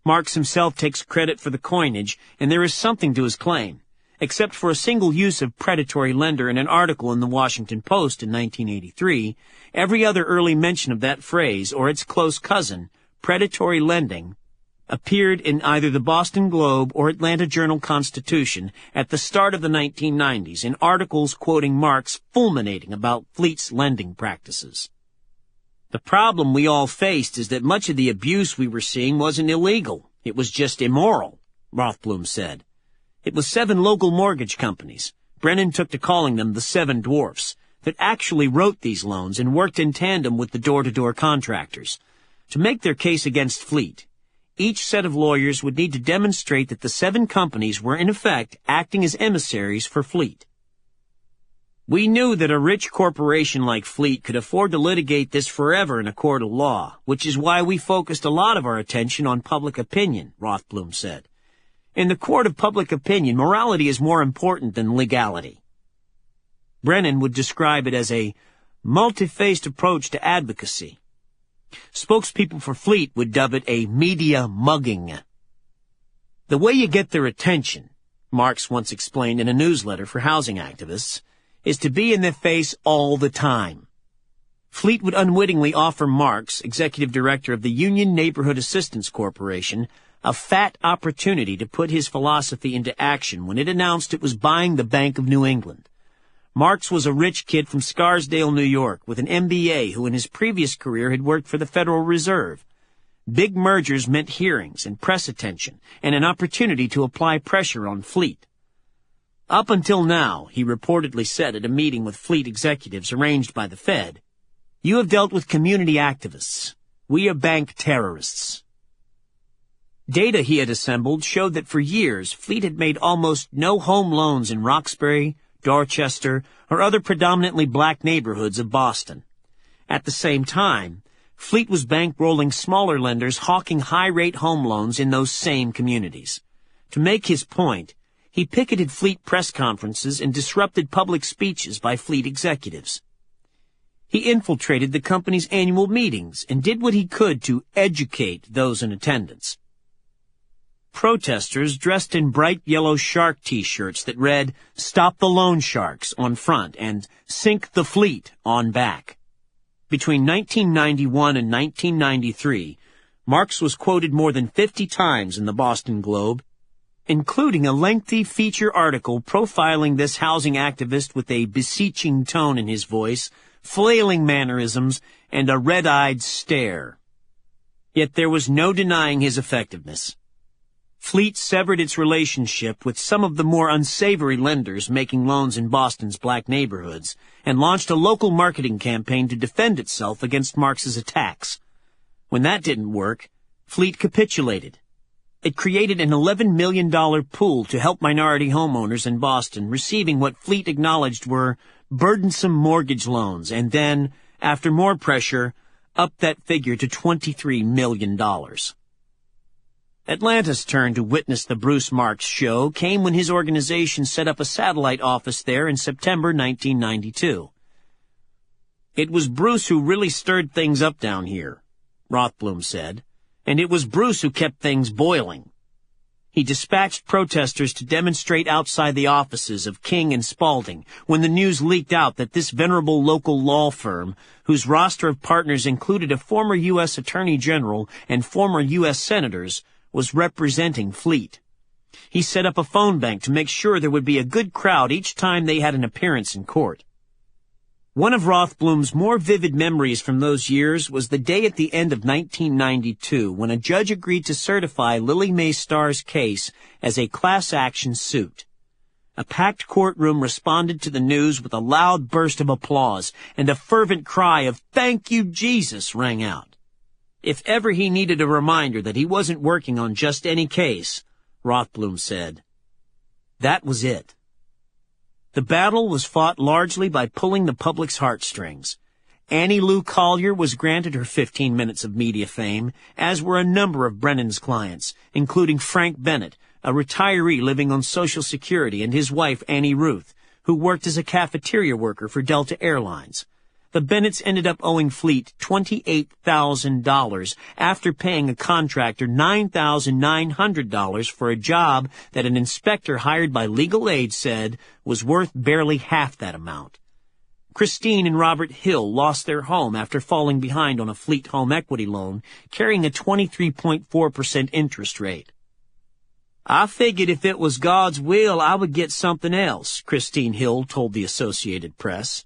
Marx himself takes credit for the coinage, and there is something to his claim. Except for a single use of predatory lender in an article in the Washington Post in 1983, every other early mention of that phrase, or its close cousin, predatory lending, appeared in either the Boston Globe or Atlanta Journal-Constitution at the start of the 1990s in articles quoting Marx fulminating about Fleet's lending practices. The problem we all faced is that much of the abuse we were seeing wasn't illegal. It was just immoral, Rothblum said. It was 7 local mortgage companies, Brennan took to calling them the 7 dwarfs, that actually wrote these loans and worked in tandem with the door-to-door contractors. To make their case against Fleet, each set of lawyers would need to demonstrate that the 7 companies were in effect acting as emissaries for Fleet. We knew that a rich corporation like Fleet could afford to litigate this forever in a court of law, which is why we focused a lot of our attention on public opinion, Rothblum said. In the court of public opinion, morality is more important than legality. Brennan would describe it as a multi-faced approach to advocacy. Spokespeople for Fleet would dub it a media mugging. The way you get their attention, Marx once explained in a newsletter for housing activists, is to be in their face all the time. Fleet would unwittingly offer Marx, executive director of the Union Neighborhood Assistance Corporation, a fat opportunity to put his philosophy into action when it announced it was buying the Bank of New England. Marx was a rich kid from Scarsdale, New York, with an MBA who in his previous career had worked for the Federal Reserve. Big mergers meant hearings and press attention and an opportunity to apply pressure on Fleet. Up until now, he reportedly said at a meeting with Fleet executives arranged by the Fed, "You have dealt with community activists. We are bank terrorists." Data he had assembled showed that for years, Fleet had made almost no home loans in Roxbury, Dorchester, or other predominantly black neighborhoods of Boston. At the same time, Fleet was bankrolling smaller lenders hawking high-rate home loans in those same communities. To make his point, he picketed Fleet press conferences and disrupted public speeches by Fleet executives. He infiltrated the company's annual meetings and did what he could to educate those in attendance. Protesters dressed in bright yellow shark T-shirts that read, "Stop the Loan Sharks" on front and "Sink the Fleet" on back. Between 1991 and 1993, Marx was quoted more than 50 times in the Boston Globe, including a lengthy feature article profiling this housing activist with a beseeching tone in his voice, flailing mannerisms, and a red-eyed stare. Yet there was no denying his effectiveness. Fleet severed its relationship with some of the more unsavory lenders making loans in Boston's black neighborhoods and launched a local marketing campaign to defend itself against Marx's attacks. When that didn't work, Fleet capitulated. It created an $11 million pool to help minority homeowners in Boston receiving what Fleet acknowledged were burdensome mortgage loans and then, after more pressure, upped that figure to $23 million. Atlanta's turn to witness the Bruce Marx show came when his organization set up a satellite office there in September 1992. "It was Bruce who really stirred things up down here," Rothblum said, "and it was Bruce who kept things boiling." He dispatched protesters to demonstrate outside the offices of King and Spalding when the news leaked out that this venerable local law firm, whose roster of partners included a former U.S. Attorney General and former U.S. Senators, was representing Fleet. He set up a phone bank to make sure there would be a good crowd each time they had an appearance in court. One of Rothblum's more vivid memories from those years was the day at the end of 1992 when a judge agreed to certify Lily Mae Starr's case as a class action suit. A packed courtroom responded to the news with a loud burst of applause, and a fervent cry of "Thank you, Jesus" rang out. If ever he needed a reminder that he wasn't working on just any case, Rothblum said, that was it. The battle was fought largely by pulling the public's heartstrings. Annie Lou Collier was granted her 15 minutes of media fame, as were a number of Brennan's clients, including Frank Bennett, a retiree living on Social Security, and his wife Annie Ruth, who worked as a cafeteria worker for Delta Airlines. The Bennetts ended up owing Fleet $28,000 after paying a contractor $9,900 for a job that an inspector hired by legal aid said was worth barely half that amount. Christine and Robert Hill lost their home after falling behind on a Fleet home equity loan carrying a 23.4% interest rate. "I figured if it was God's will, I would get something else," Christine Hill told the Associated Press.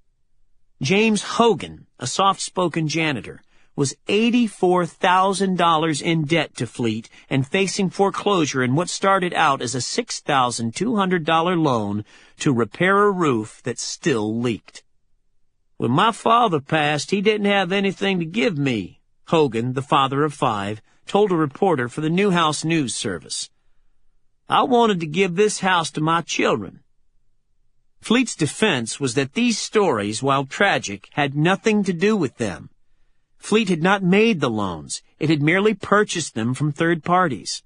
James Hogan, a soft-spoken janitor, was $84,000 in debt to Fleet and facing foreclosure in what started out as a $6,200 loan to repair a roof that still leaked. "When my father passed, he didn't have anything to give me," Hogan, the father of 5, told a reporter for the Newhouse News Service. "I wanted to give this house to my children." Fleet's defense was that these stories, while tragic, had nothing to do with them. Fleet had not made the loans. It had merely purchased them from third parties.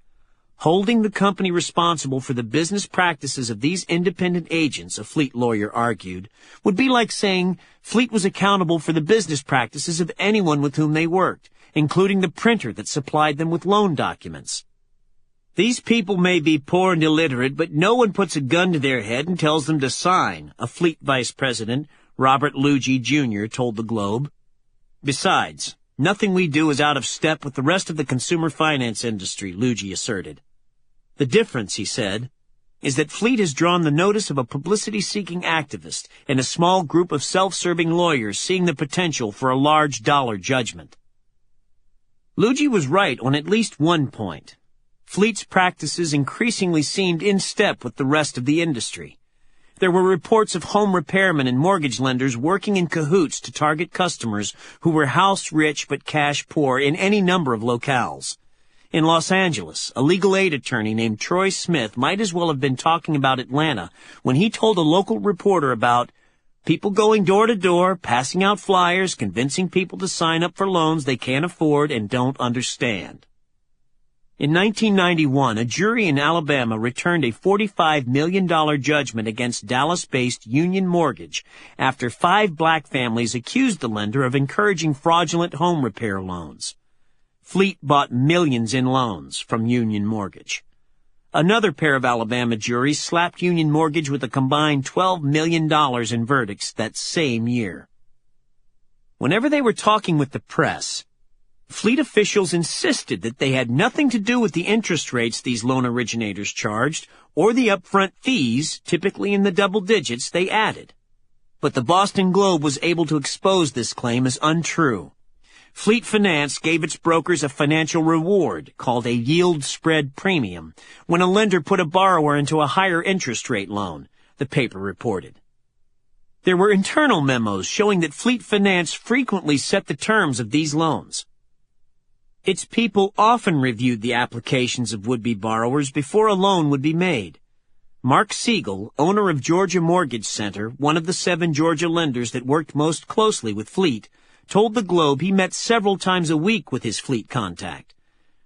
Holding the company responsible for the business practices of these independent agents, a Fleet lawyer argued, would be like saying Fleet was accountable for the business practices of anyone with whom they worked, including the printer that supplied them with loan documents. "These people may be poor and illiterate, but no one puts a gun to their head and tells them to sign," a Fleet vice president, Robert Luigi Jr., told the Globe. "Besides, nothing we do is out of step with the rest of the consumer finance industry," Luigi asserted. "The difference," he said, "is that Fleet has drawn the notice of a publicity-seeking activist and a small group of self-serving lawyers seeing the potential for a large dollar judgment." Luigi was right on at least one point. Fleet's practices increasingly seemed in step with the rest of the industry. There were reports of home repairmen and mortgage lenders working in cahoots to target customers who were house-rich but cash-poor in any number of locales. In Los Angeles, a legal aid attorney named Troy Smith might as well have been talking about Atlanta when he told a local reporter about people going door to door, passing out flyers, convincing people to sign up for loans they can't afford and don't understand. In 1991, a jury in Alabama returned a $45 million judgment against Dallas-based Union Mortgage after 5 black families accused the lender of encouraging fraudulent home repair loans. Fleet bought millions in loans from Union Mortgage. Another pair of Alabama juries slapped Union Mortgage with a combined $12 million in verdicts that same year. Whenever they were talking with the press, Fleet officials insisted that they had nothing to do with the interest rates these loan originators charged or the upfront fees, typically in the double digits, they added. But the Boston Globe was able to expose this claim as untrue. Fleet Finance gave its brokers a financial reward called a yield spread premium when a lender put a borrower into a higher interest rate loan, the paper reported. There were internal memos showing that Fleet Finance frequently set the terms of these loans. Its people often reviewed the applications of would-be borrowers before a loan would be made. Mark Siegel, owner of Georgia Mortgage Center, one of the 7 Georgia lenders that worked most closely with Fleet, told the Globe he met several times a week with his Fleet contact.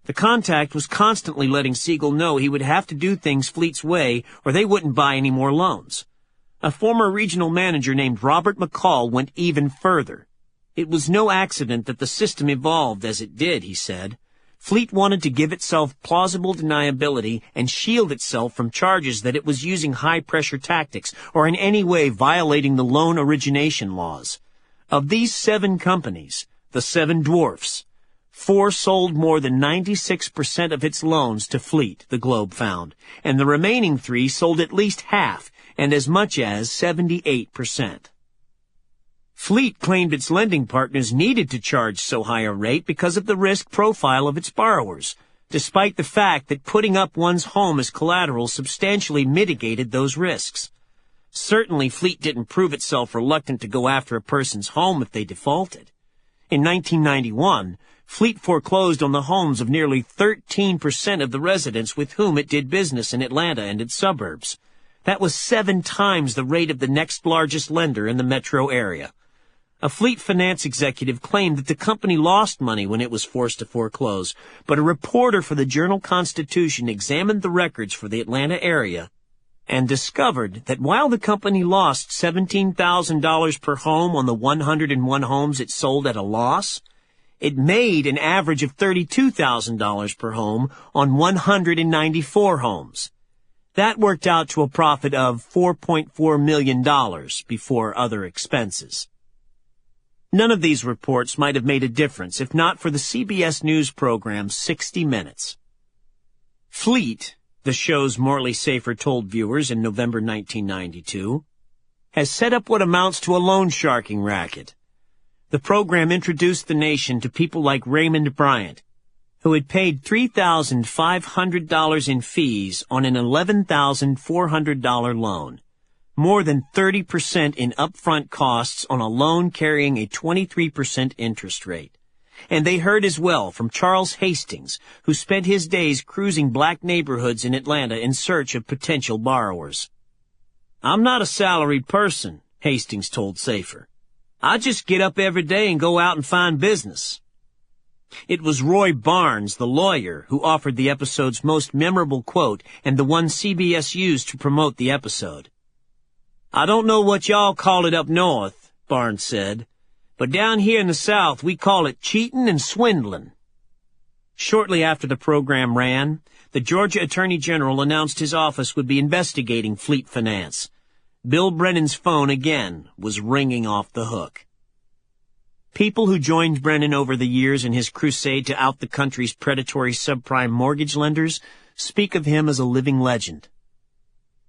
The contact was constantly letting Siegel know he would have to do things Fleet's way or they wouldn't buy any more loans. A former regional manager named Robert McCall went even further. It was no accident that the system evolved as it did, he said. Fleet wanted to give itself plausible deniability and shield itself from charges that it was using high-pressure tactics or in any way violating the loan origination laws. Of these 7 companies, the 7 dwarfs, 4 sold more than 96% of its loans to Fleet, the Globe found, and the remaining 3 sold at least half and as much as 78%. Fleet claimed its lending partners needed to charge so high a rate because of the risk profile of its borrowers, despite the fact that putting up one's home as collateral substantially mitigated those risks. Certainly, Fleet didn't prove itself reluctant to go after a person's home if they defaulted. In 1991, Fleet foreclosed on the homes of nearly 13% of the residents with whom it did business in Atlanta and its suburbs. That was 7 times the rate of the next largest lender in the metro area. A Fleet Finance executive claimed that the company lost money when it was forced to foreclose, but a reporter for the Journal-Constitution examined the records for the Atlanta area and discovered that while the company lost $17,000 per home on the 101 homes it sold at a loss, it made an average of $32,000 per home on 194 homes. That worked out to a profit of $4.4 million before other expenses. None of these reports might have made a difference if not for the CBS News program 60 Minutes. Fleet, the show's Morley Safer told viewers in November 1992, has set up what amounts to a loan sharking racket. The program introduced the nation to people like Raymond Bryant, who had paid $3,500 in fees on an $11,400 loan, more than 30% in upfront costs on a loan carrying a 23% interest rate. And they heard as well from Charles Hastings, who spent his days cruising black neighborhoods in Atlanta in search of potential borrowers. "I'm not a salaried person," Hastings told Safer. "I just get up every day and go out and find business." It was Roy Barnes, the lawyer, who offered the episode's most memorable quote and the one CBS used to promote the episode. "I don't know what y'all call it up north," Barnes said, "but down here in the South we call it cheating and swindling." Shortly after the program ran, the Georgia Attorney General announced his office would be investigating fleet finance. Bill Brennan's phone again was ringing off the hook. People who joined Brennan over the years in his crusade to out the country's predatory subprime mortgage lenders speak of him as a living legend.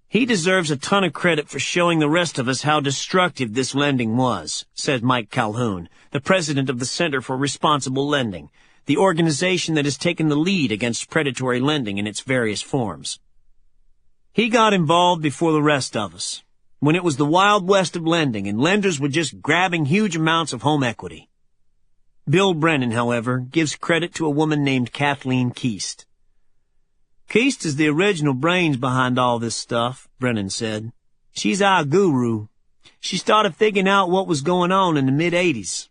"He deserves a ton of credit for showing the rest of us how destructive this lending was," said Mike Calhoun, the president of the Center for Responsible Lending, the organization that has taken the lead against predatory lending in its various forms. "He got involved before the rest of us, when it was the Wild West of lending and lenders were just grabbing huge amounts of home equity." Bill Brennan, however, gives credit to a woman named Kathleen Keast. "Keast is the original brains behind all this stuff," Brennan said. "She's our guru. She started figuring out what was going on in the mid-'80s.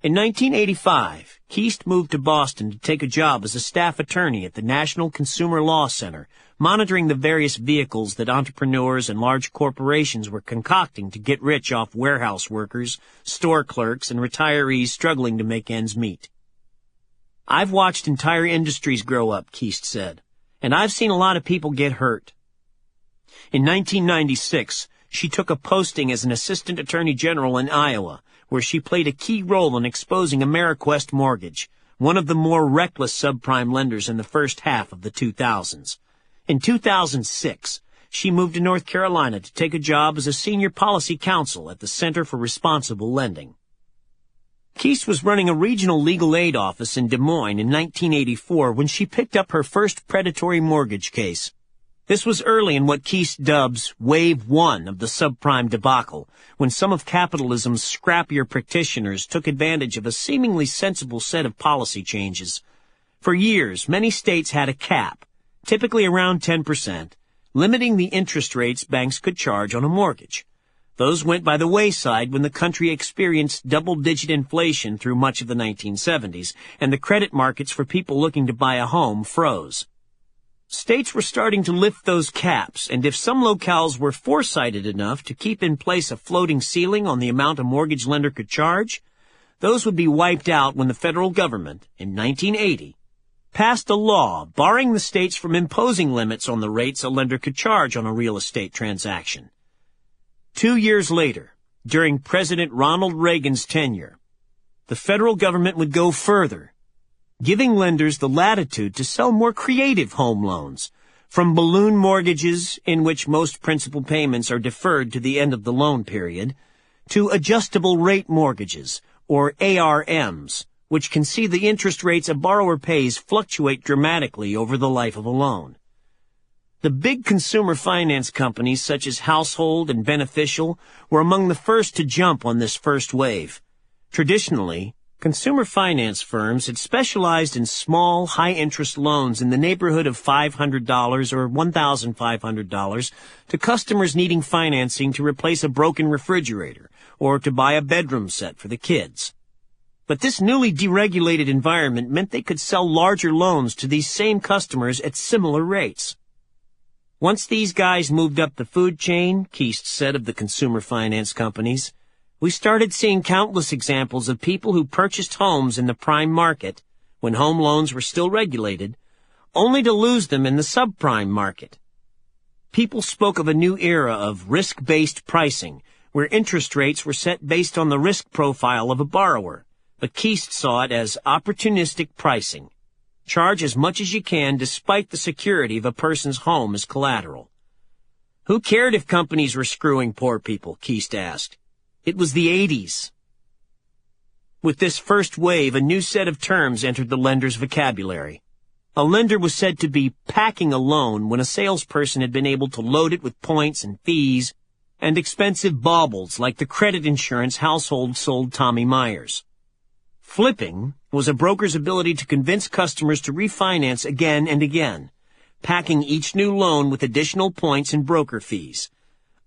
In 1985, Keast moved to Boston to take a job as a staff attorney at the National Consumer Law Center, monitoring the various vehicles that entrepreneurs and large corporations were concocting to get rich off warehouse workers, store clerks, and retirees struggling to make ends meet. "I've watched entire industries grow up," Keast said, "and I've seen a lot of people get hurt." In 1996, she took a posting as an assistant attorney general in Iowa, where she played a key role in exposing AmeriQuest Mortgage, one of the more reckless subprime lenders in the first half of the 2000s. In 2006, she moved to North Carolina to take a job as a senior policy counsel at the Center for Responsible Lending. Keast was running a regional legal aid office in Des Moines in 1984 when she picked up her first predatory mortgage case. This was early in what Keast dubs Wave 1 of the subprime debacle, when some of capitalism's scrappier practitioners took advantage of a seemingly sensible set of policy changes. For years, many states had a cap, typically around 10%, limiting the interest rates banks could charge on a mortgage. Those went by the wayside when the country experienced double-digit inflation through much of the 1970s, and the credit markets for people looking to buy a home froze. States were starting to lift those caps, and if some locales were foresighted enough to keep in place a floating ceiling on the amount a mortgage lender could charge, those would be wiped out when the federal government, in 1980, passed a law barring the states from imposing limits on the rates a lender could charge on a real estate transaction. 2 years later, during President Ronald Reagan's tenure, the federal government would go further, giving lenders the latitude to sell more creative home loans, from balloon mortgages in which most principal payments are deferred to the end of the loan period, to adjustable rate mortgages, or ARMs, which can see the interest rates a borrower pays fluctuate dramatically over the life of a loan. The big consumer finance companies such as Household and Beneficial were among the first to jump on this first wave. Traditionally, consumer finance firms had specialized in small, high-interest loans in the neighborhood of $500 or $1,500 to customers needing financing to replace a broken refrigerator or to buy a bedroom set for the kids. But this newly deregulated environment meant they could sell larger loans to these same customers at similar rates. Once these guys moved up the food chain, Keast said of the consumer finance companies, we started seeing countless examples of people who purchased homes in the prime market, when home loans were still regulated, only to lose them in the subprime market. People spoke of a new era of risk-based pricing, where interest rates were set based on the risk profile of a borrower, but Keast saw it as opportunistic pricing. Charge as much as you can despite the security of a person's home as collateral. Who cared if companies were screwing poor people, Keast asked. It was the 80s. With this first wave, a new set of terms entered the lender's vocabulary. A lender was said to be packing a loan when a salesperson had been able to load it with points and fees and expensive baubles like the credit insurance household sold Tommy Myers. Flipping was a broker's ability to convince customers to refinance again and again, packing each new loan with additional points and broker fees.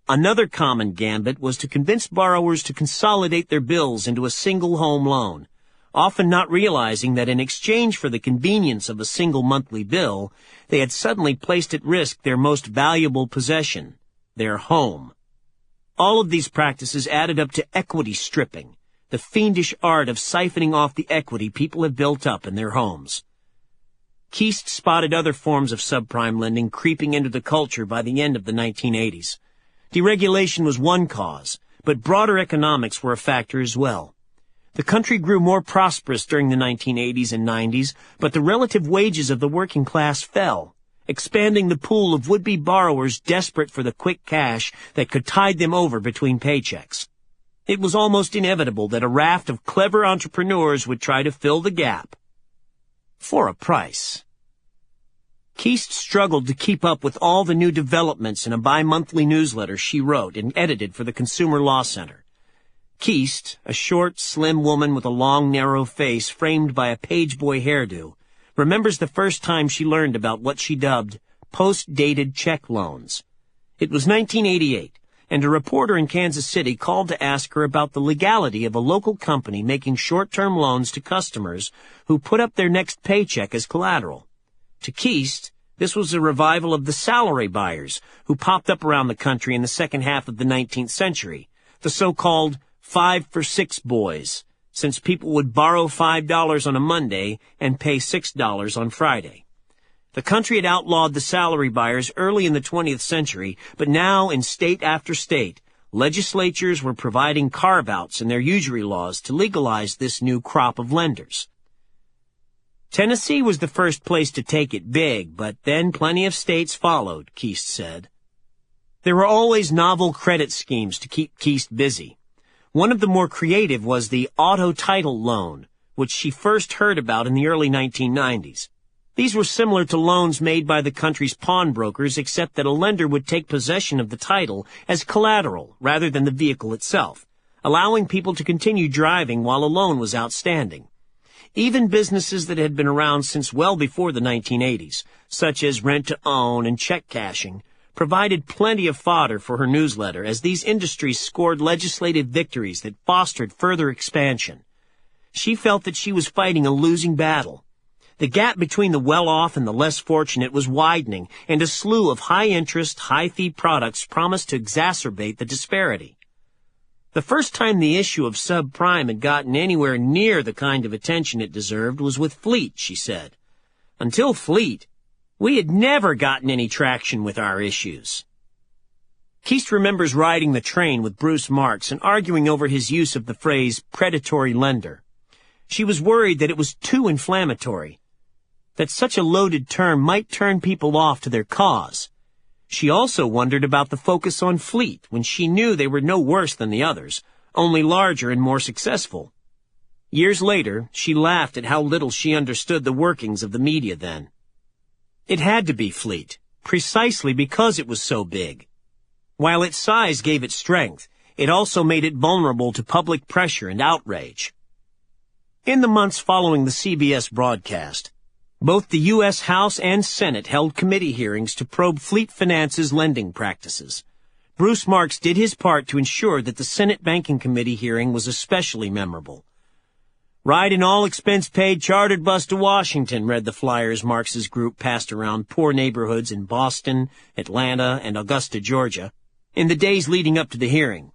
Another common gambit was to convince borrowers to consolidate their bills into a single home loan, often not realizing that in exchange for the convenience of a single monthly bill, they had suddenly placed at risk their most valuable possession, their home. All of these practices added up to equity stripping, the fiendish art of siphoning off the equity people have built up in their homes. Keast spotted other forms of subprime lending creeping into the culture by the end of the 1980s. Deregulation was one cause, but broader economics were a factor as well. The country grew more prosperous during the 1980s and 90s, but the relative wages of the working class fell, expanding the pool of would-be borrowers desperate for the quick cash that could tide them over between paychecks. It was almost inevitable that a raft of clever entrepreneurs would try to fill the gap. For a price. Keast struggled to keep up with all the new developments in a bi-monthly newsletter she wrote and edited for the Consumer Law Center. Keast, a short, slim woman with a long, narrow face framed by a pageboy hairdo, remembers the first time she learned about what she dubbed post-dated check loans. It was 1988, and a reporter in Kansas City called to ask her about the legality of a local company making short-term loans to customers who put up their next paycheck as collateral. To Keast, this was a revival of the salary buyers who popped up around the country in the second half of the 19th century, the so-called 5-for-6 boys, since people would borrow $5 on a Monday and pay $6 on Friday. The country had outlawed the salary buyers early in the 20th century, but now in state after state, legislatures were providing carve-outs in their usury laws to legalize this new crop of lenders. Tennessee was the first place to take it big, but then plenty of states followed, Keast said. There were always novel credit schemes to keep Keast busy. One of the more creative was the auto title loan, which she first heard about in the early 1990s. These were similar to loans made by the country's pawnbrokers, except that a lender would take possession of the title as collateral rather than the vehicle itself, allowing people to continue driving while a loan was outstanding. Even businesses that had been around since well before the 1980s, such as rent-to-own and check cashing, provided plenty of fodder for her newsletter as these industries scored legislative victories that fostered further expansion. She felt that she was fighting a losing battle. The gap between the well-off and the less fortunate was widening, and a slew of high-interest, high-fee products promised to exacerbate the disparity. The first time the issue of subprime had gotten anywhere near the kind of attention it deserved was with Fleet, she said. Until Fleet, we had never gotten any traction with our issues. Keast remembers riding the train with Bruce Marks and arguing over his use of the phrase predatory lender. She was worried that it was too inflammatory, that such a loaded term might turn people off to their cause. She also wondered about the focus on Fleet when she knew they were no worse than the others, only larger and more successful. Years later, she laughed at how little she understood the workings of the media then. It had to be Fleet, precisely because it was so big. While its size gave it strength, it also made it vulnerable to public pressure and outrage. In the months following the CBS broadcast, both the U.S. House and Senate held committee hearings to probe Fleet Finance's lending practices. Bruce Marks did his part to ensure that the Senate Banking Committee hearing was especially memorable. "Ride an all-expense-paid chartered bus to Washington," read the flyers Marx's group passed around poor neighborhoods in Boston, Atlanta, and Augusta, Georgia, in the days leading up to the hearing.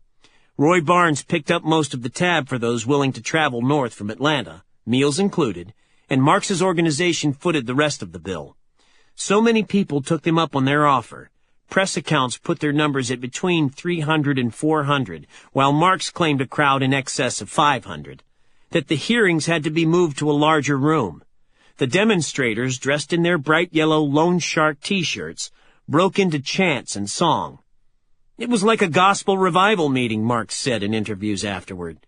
Roy Barnes picked up most of the tab for those willing to travel north from Atlanta, meals included, and Marx's organization footed the rest of the bill. So many people took them up on their offer. Press accounts put their numbers at between 300 and 400, while Marx claimed a crowd in excess of 500. That the hearings had to be moved to a larger room. The demonstrators, dressed in their bright yellow Lone Shark T-shirts, broke into chants and song. It was like a gospel revival meeting, Marx said in interviews afterward.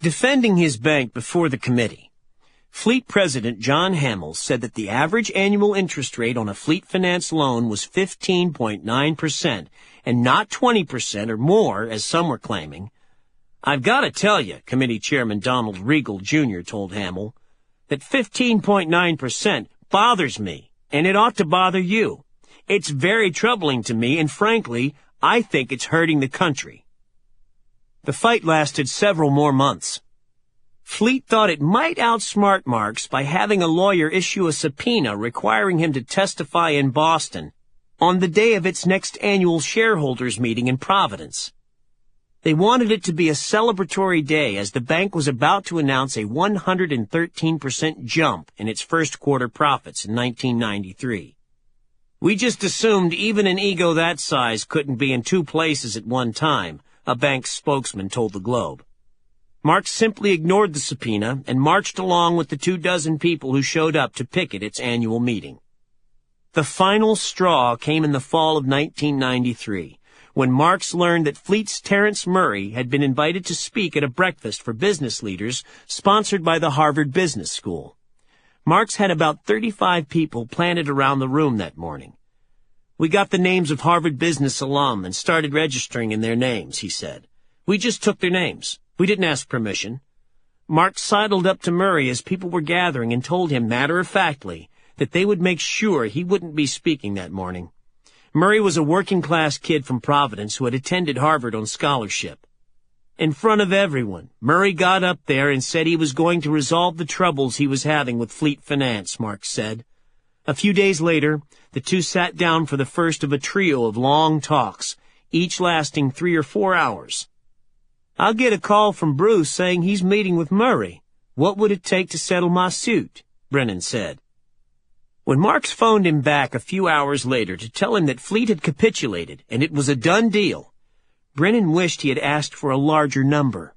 Defending his bank before the committee, Fleet President John Hamill said that the average annual interest rate on a fleet finance loan was 15.9%, and not 20% or more, as some were claiming. "I've got to tell you," Committee Chairman Donald Regal, Jr. told Hamill, "that 15.9% bothers me, and it ought to bother you. It's very troubling to me, and frankly, I think it's hurting the country." The fight lasted several more months. Fleet thought it might outsmart Marx by having a lawyer issue a subpoena requiring him to testify in Boston on the day of its next annual shareholders meeting in Providence. They wanted it to be a celebratory day as the bank was about to announce a 113% jump in its first quarter profits in 1993. "We just assumed even an ego that size couldn't be in two places at one time," a bank spokesman told the Globe. Marx simply ignored the subpoena and marched along with the 24 people who showed up to picket its annual meeting. The final straw came in the fall of 1993, when Marx learned that Fleet's Terence Murray had been invited to speak at a breakfast for business leaders sponsored by the Harvard Business School. Marx had about 35 people planted around the room that morning. "We got the names of Harvard Business alum and started registering in their names," he said. "We just took their names. We didn't ask permission." Marx sidled up to Murray as people were gathering and told him matter-of-factly that they would make sure he wouldn't be speaking that morning. Murray was a working-class kid from Providence who had attended Harvard on scholarship. In front of everyone, Murray got up there and said he was going to resolve the troubles he was having with Fleet Finance, Marx said. A few days later, the two sat down for the first of a trio of long talks, each lasting 3 or 4 hours. "I'll get a call from Bruce saying he's meeting with Murray. What would it take to settle my suit?" Brennan said. When Marx phoned him back a few hours later to tell him that Fleet had capitulated and it was a done deal, Brennan wished he had asked for a larger number.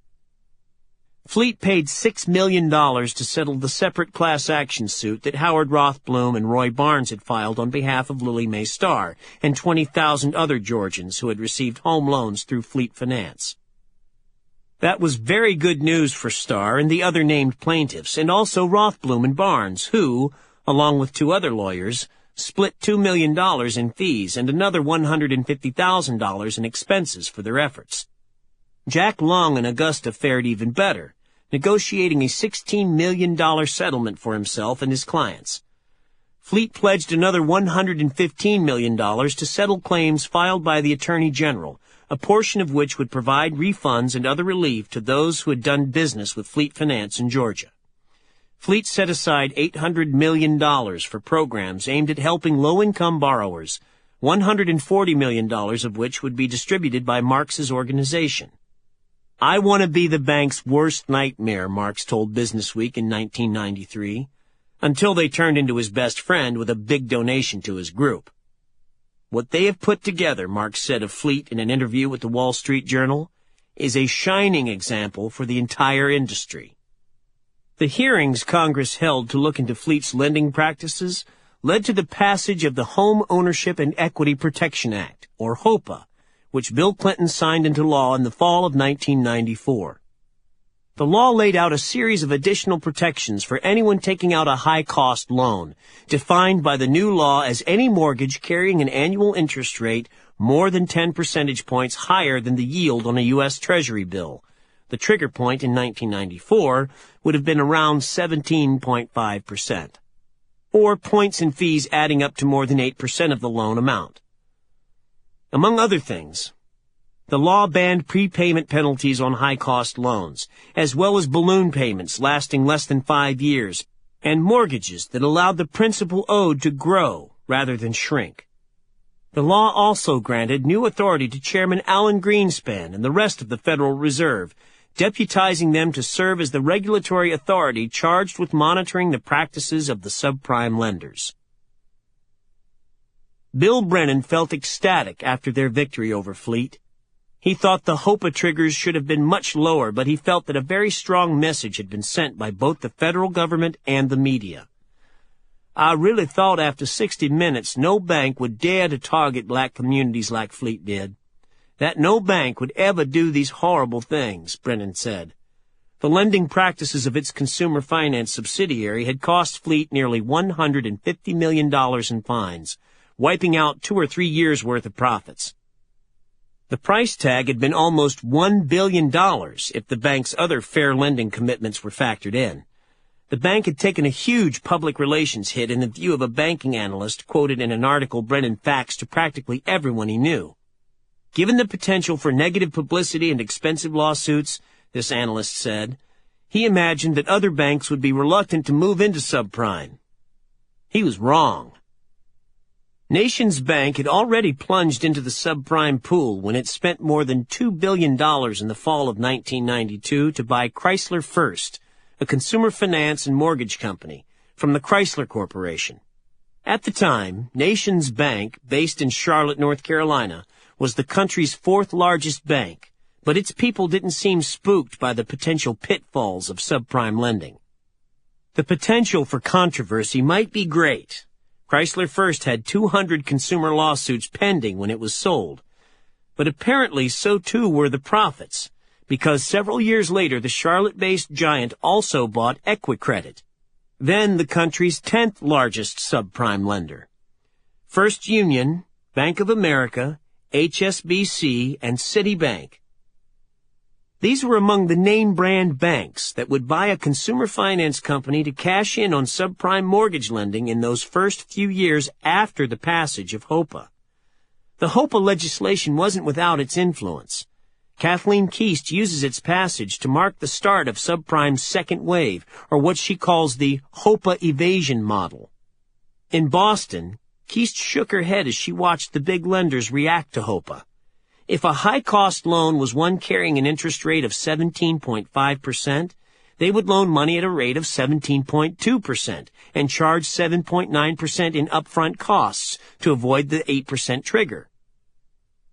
Fleet paid $6 million to settle the separate class action suit that Howard Rothblum and Roy Barnes had filed on behalf of Lily Mae Starr and 20,000 other Georgians who had received home loans through Fleet Finance. That was very good news for Starr and the other named plaintiffs, and also Rothblum and Barnes, who, along with 2 other lawyers, split $2 million in fees and another $150,000 in expenses for their efforts. Jack Long in Augusta fared even better, negotiating a $16 million settlement for himself and his clients. Fleet pledged another $115 million to settle claims filed by the Attorney General, a portion of which would provide refunds and other relief to those who had done business with Fleet Finance in Georgia. Fleet set aside $800 million for programs aimed at helping low-income borrowers, $140 million of which would be distributed by Marx's organization. "I want to be the bank's worst nightmare," Marx told Businessweek in 1993, until they turned into his best friend with a big donation to his group. "What they have put together," Marx said of Fleet in an interview with the Wall Street Journal, "is a shining example for the entire industry." The hearings Congress held to look into Fleet's lending practices led to the passage of the Home Ownership and Equity Protection Act, or HOPA, which Bill Clinton signed into law in the fall of 1994. The law laid out a series of additional protections for anyone taking out a high-cost loan, defined by the new law as any mortgage carrying an annual interest rate more than 10 percentage points higher than the yield on a U.S. Treasury bill. The trigger point in 1994 would have been around 17.5%, or points and fees adding up to more than 8% of the loan amount. Among other things, The law banned prepayment penalties on high-cost loans, as well as balloon payments lasting less than 5 years, and mortgages that allowed the principal owed to grow rather than shrink. The law also granted new authority to Chairman Alan Greenspan and the rest of the Federal Reserve, deputizing them to serve as the regulatory authority charged with monitoring the practices of the subprime lenders. Bill Brennan felt ecstatic after their victory over Fleet. He thought the HOPA triggers should have been much lower, but he felt that a very strong message had been sent by both the federal government and the media. I really thought after 60 Minutes no bank would dare to target black communities like Fleet did. That no bank would ever do these horrible things, Brennan said. The lending practices of its consumer finance subsidiary had cost Fleet nearly $150 million in fines, wiping out 2 or 3 years' worth of profits. The price tag had been almost $1 billion if the bank's other fair lending commitments were factored in. The bank had taken a huge public relations hit in the view of a banking analyst quoted in an article Brennan faxed to practically everyone he knew. Given the potential for negative publicity and expensive lawsuits, this analyst said, he imagined that other banks would be reluctant to move into subprime. He was wrong. Nations Bank had already plunged into the subprime pool when it spent more than $2 billion in the fall of 1992 to buy Chrysler First, a consumer finance and mortgage company, from the Chrysler Corporation. At the time, Nations Bank, based in Charlotte, North Carolina, was the country's 4th largest bank, but its people didn't seem spooked by the potential pitfalls of subprime lending. The potential for controversy might be great. Chrysler First had 200 consumer lawsuits pending when it was sold, but apparently so too were the profits, because several years later the Charlotte-based giant also bought Equicredit, then the country's 10th largest subprime lender. First Union, Bank of America, HSBC, and Citibank. These were among the name-brand banks that would buy a consumer finance company to cash in on subprime mortgage lending in those first few years after the passage of HOPA. The HOPA legislation wasn't without its influence. Kathleen Keast uses its passage to mark the start of subprime's second wave, or what she calls the HOPA evasion model. In Boston, Keast shook her head as she watched the big lenders react to HOPA. If a high-cost loan was one carrying an interest rate of 17.5%, they would loan money at a rate of 17.2% and charge 7.9% in upfront costs to avoid the 8% trigger.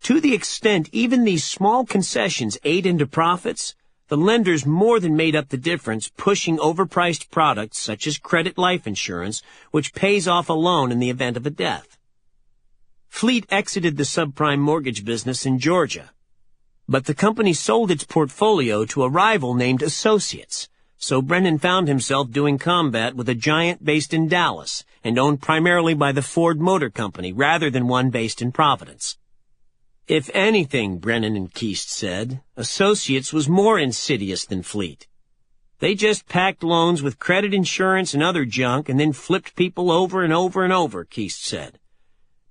To the extent even these small concessions ate into profits, the lenders more than made up the difference, pushing overpriced products such as credit life insurance, which pays off a loan in the event of a death. Fleet exited the subprime mortgage business in Georgia, but the company sold its portfolio to a rival named Associates, so Brennan found himself doing combat with a giant based in Dallas and owned primarily by the Ford Motor Company rather than one based in Providence. If anything, Brennan and Keast said, Associates was more insidious than Fleet. They just packed loans with credit insurance and other junk and then flipped people over and over and over, Keast said.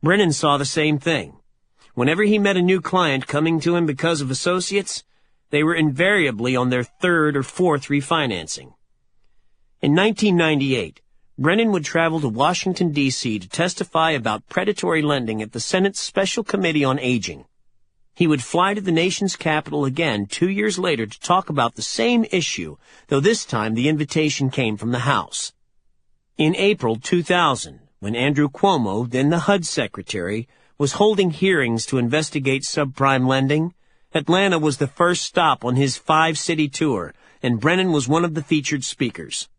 Brennan saw the same thing. Whenever he met a new client coming to him because of Associates, they were invariably on their 3rd or 4th refinancing. In 1998, Brennan would travel to Washington, D.C. to testify about predatory lending at the Senate's Special Committee on Aging. He would fly to the nation's capital again 2 years later to talk about the same issue, though this time the invitation came from the House. In April 2000, when Andrew Cuomo, then the HUD Secretary, was holding hearings to investigate subprime lending, Atlanta was the first stop on his 5-city tour, and Brennan was one of the featured speakers.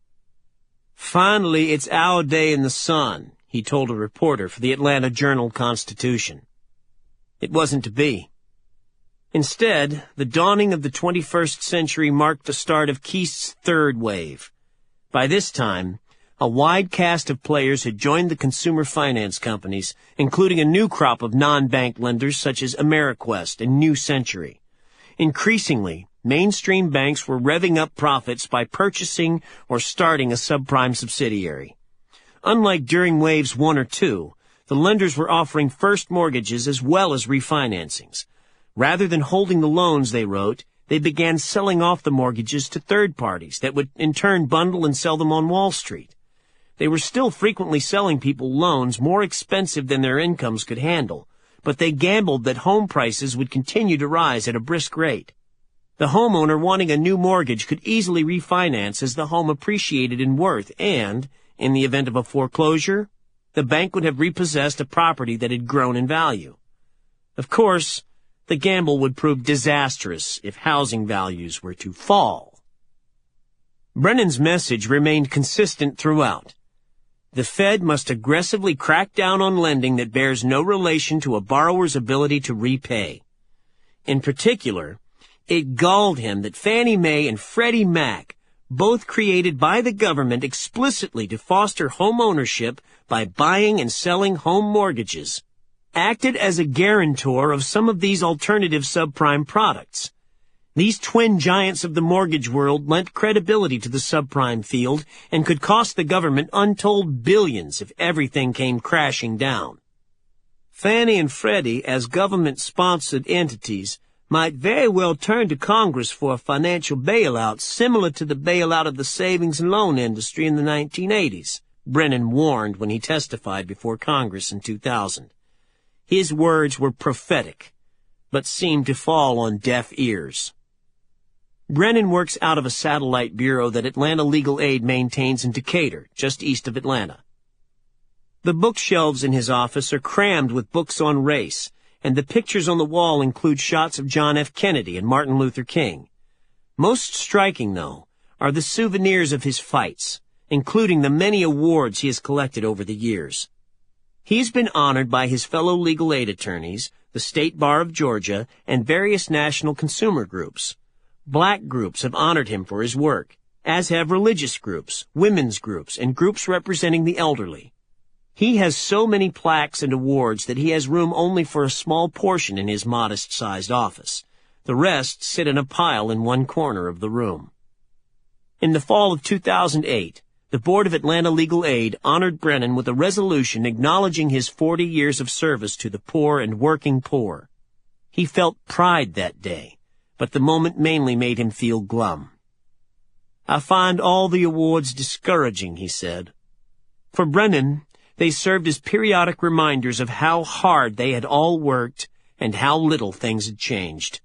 "Finally, it's our day in the sun," he told a reporter for the Atlanta Journal-Constitution. It wasn't to be. Instead, the dawning of the 21st century marked the start of Keast's 3rd wave. By this time, a wide cast of players had joined the consumer finance companies, including a new crop of non-bank lenders such as AmeriQuest and New Century. Increasingly, mainstream banks were revving up profits by purchasing or starting a subprime subsidiary. Unlike during waves 1 or 2, the lenders were offering first mortgages as well as refinancings. Rather than holding the loans, they wrote, they began selling off the mortgages to third parties that would in turn bundle and sell them on Wall Street. They were still frequently selling people loans more expensive than their incomes could handle, but they gambled that home prices would continue to rise at a brisk rate. The homeowner wanting a new mortgage could easily refinance as the home appreciated in worth and, in the event of a foreclosure, the bank would have repossessed a property that had grown in value. Of course, the gamble would prove disastrous if housing values were to fall. Brennan's message remained consistent throughout. The Fed must aggressively crack down on lending that bears no relation to a borrower's ability to repay. In particular, it galled him that Fannie Mae and Freddie Mac, both created by the government explicitly to foster home ownership by buying and selling home mortgages, acted as a guarantor of some of these alternative subprime products. These twin giants of the mortgage world lent credibility to the subprime field and could cost the government untold billions if everything came crashing down. Fannie and Freddie, as government-sponsored entities, might very well turn to Congress for a financial bailout similar to the bailout of the savings and loan industry in the 1980s, Brennan warned when he testified before Congress in 2000. His words were prophetic, but seemed to fall on deaf ears. Brennan works out of a satellite bureau that Atlanta Legal Aid maintains in Decatur, just east of Atlanta. The bookshelves in his office are crammed with books on race, and the pictures on the wall include shots of John F. Kennedy and Martin Luther King. Most striking, though, are the souvenirs of his fights, including the many awards he has collected over the years. He's been honored by his fellow legal aid attorneys, the State Bar of Georgia, and various national consumer groups. Black groups have honored him for his work, as have religious groups, women's groups, and groups representing the elderly. He has so many plaques and awards that he has room only for a small portion in his modest-sized office. The rest sit in a pile in one corner of the room. In the fall of 2008, the Board of Atlanta Legal Aid honored Brennan with a resolution acknowledging his 40 years of service to the poor and working poor. He felt pride that day, but the moment mainly made him feel glum. "I find all the awards discouraging," he said. For Brennan, they served as periodic reminders of how hard they had all worked and how little things had changed.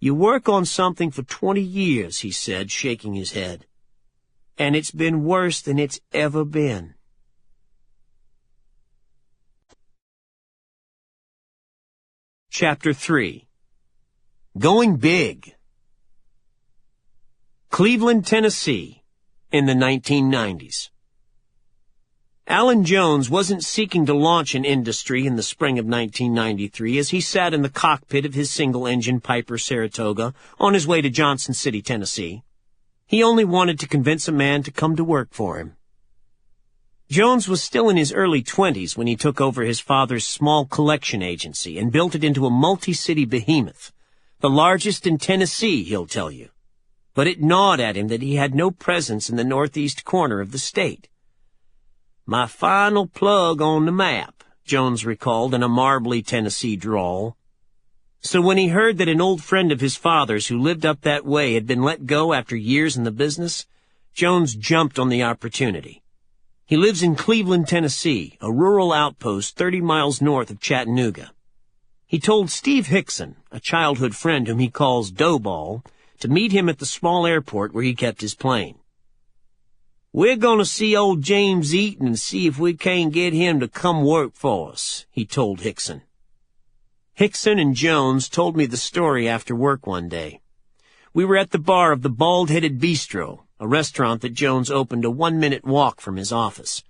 "You work on something for 20 years, he said, shaking his head. "And it's been worse than it's ever been." Chapter 3. Going Big. Cleveland, Tennessee, in the 1990s. Alan Jones wasn't seeking to launch an industry in the spring of 1993 as he sat in the cockpit of his single-engine Piper Saratoga on his way to Johnson City, Tennessee. He only wanted to convince a man to come to work for him. Jones was still in his early 20s when he took over his father's small collection agency and built it into a multi-city behemoth, the largest in Tennessee, he'll tell you. But it gnawed at him that he had no presence in the northeast corner of the state. "My final plug on the map," Jones recalled in a marbly Tennessee drawl. So when he heard that an old friend of his father's who lived up that way had been let go after years in the business, Jones jumped on the opportunity. He lives in Cleveland, Tennessee, a rural outpost 30 miles north of Chattanooga. He told Steve Hickson, a childhood friend whom he calls Doughball, to meet him at the small airport where he kept his plane. "We're going to see old James Eaton and see if we can't get him to come work for us," he told Hickson. Hickson and Jones told me the story after work one day. We were at the bar of the Bald-Headed Bistro, a restaurant that Jones opened a 1-minute walk from his office.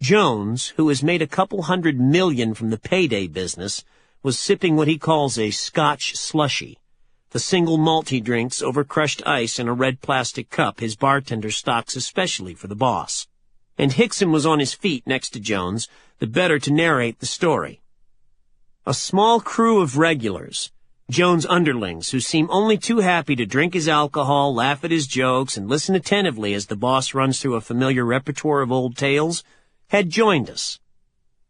Jones, who has made a couple $100 million from the payday business, was sipping what he calls a Scotch slushy, the single malt he drinks over crushed ice in a red plastic cup his bartender stocks especially for the boss. And Hickson was on his feet next to Jones, the better to narrate the story. A small crew of regulars, Jones' underlings who seem only too happy to drink his alcohol, laugh at his jokes, and listen attentively as the boss runs through a familiar repertoire of old tales, had joined us.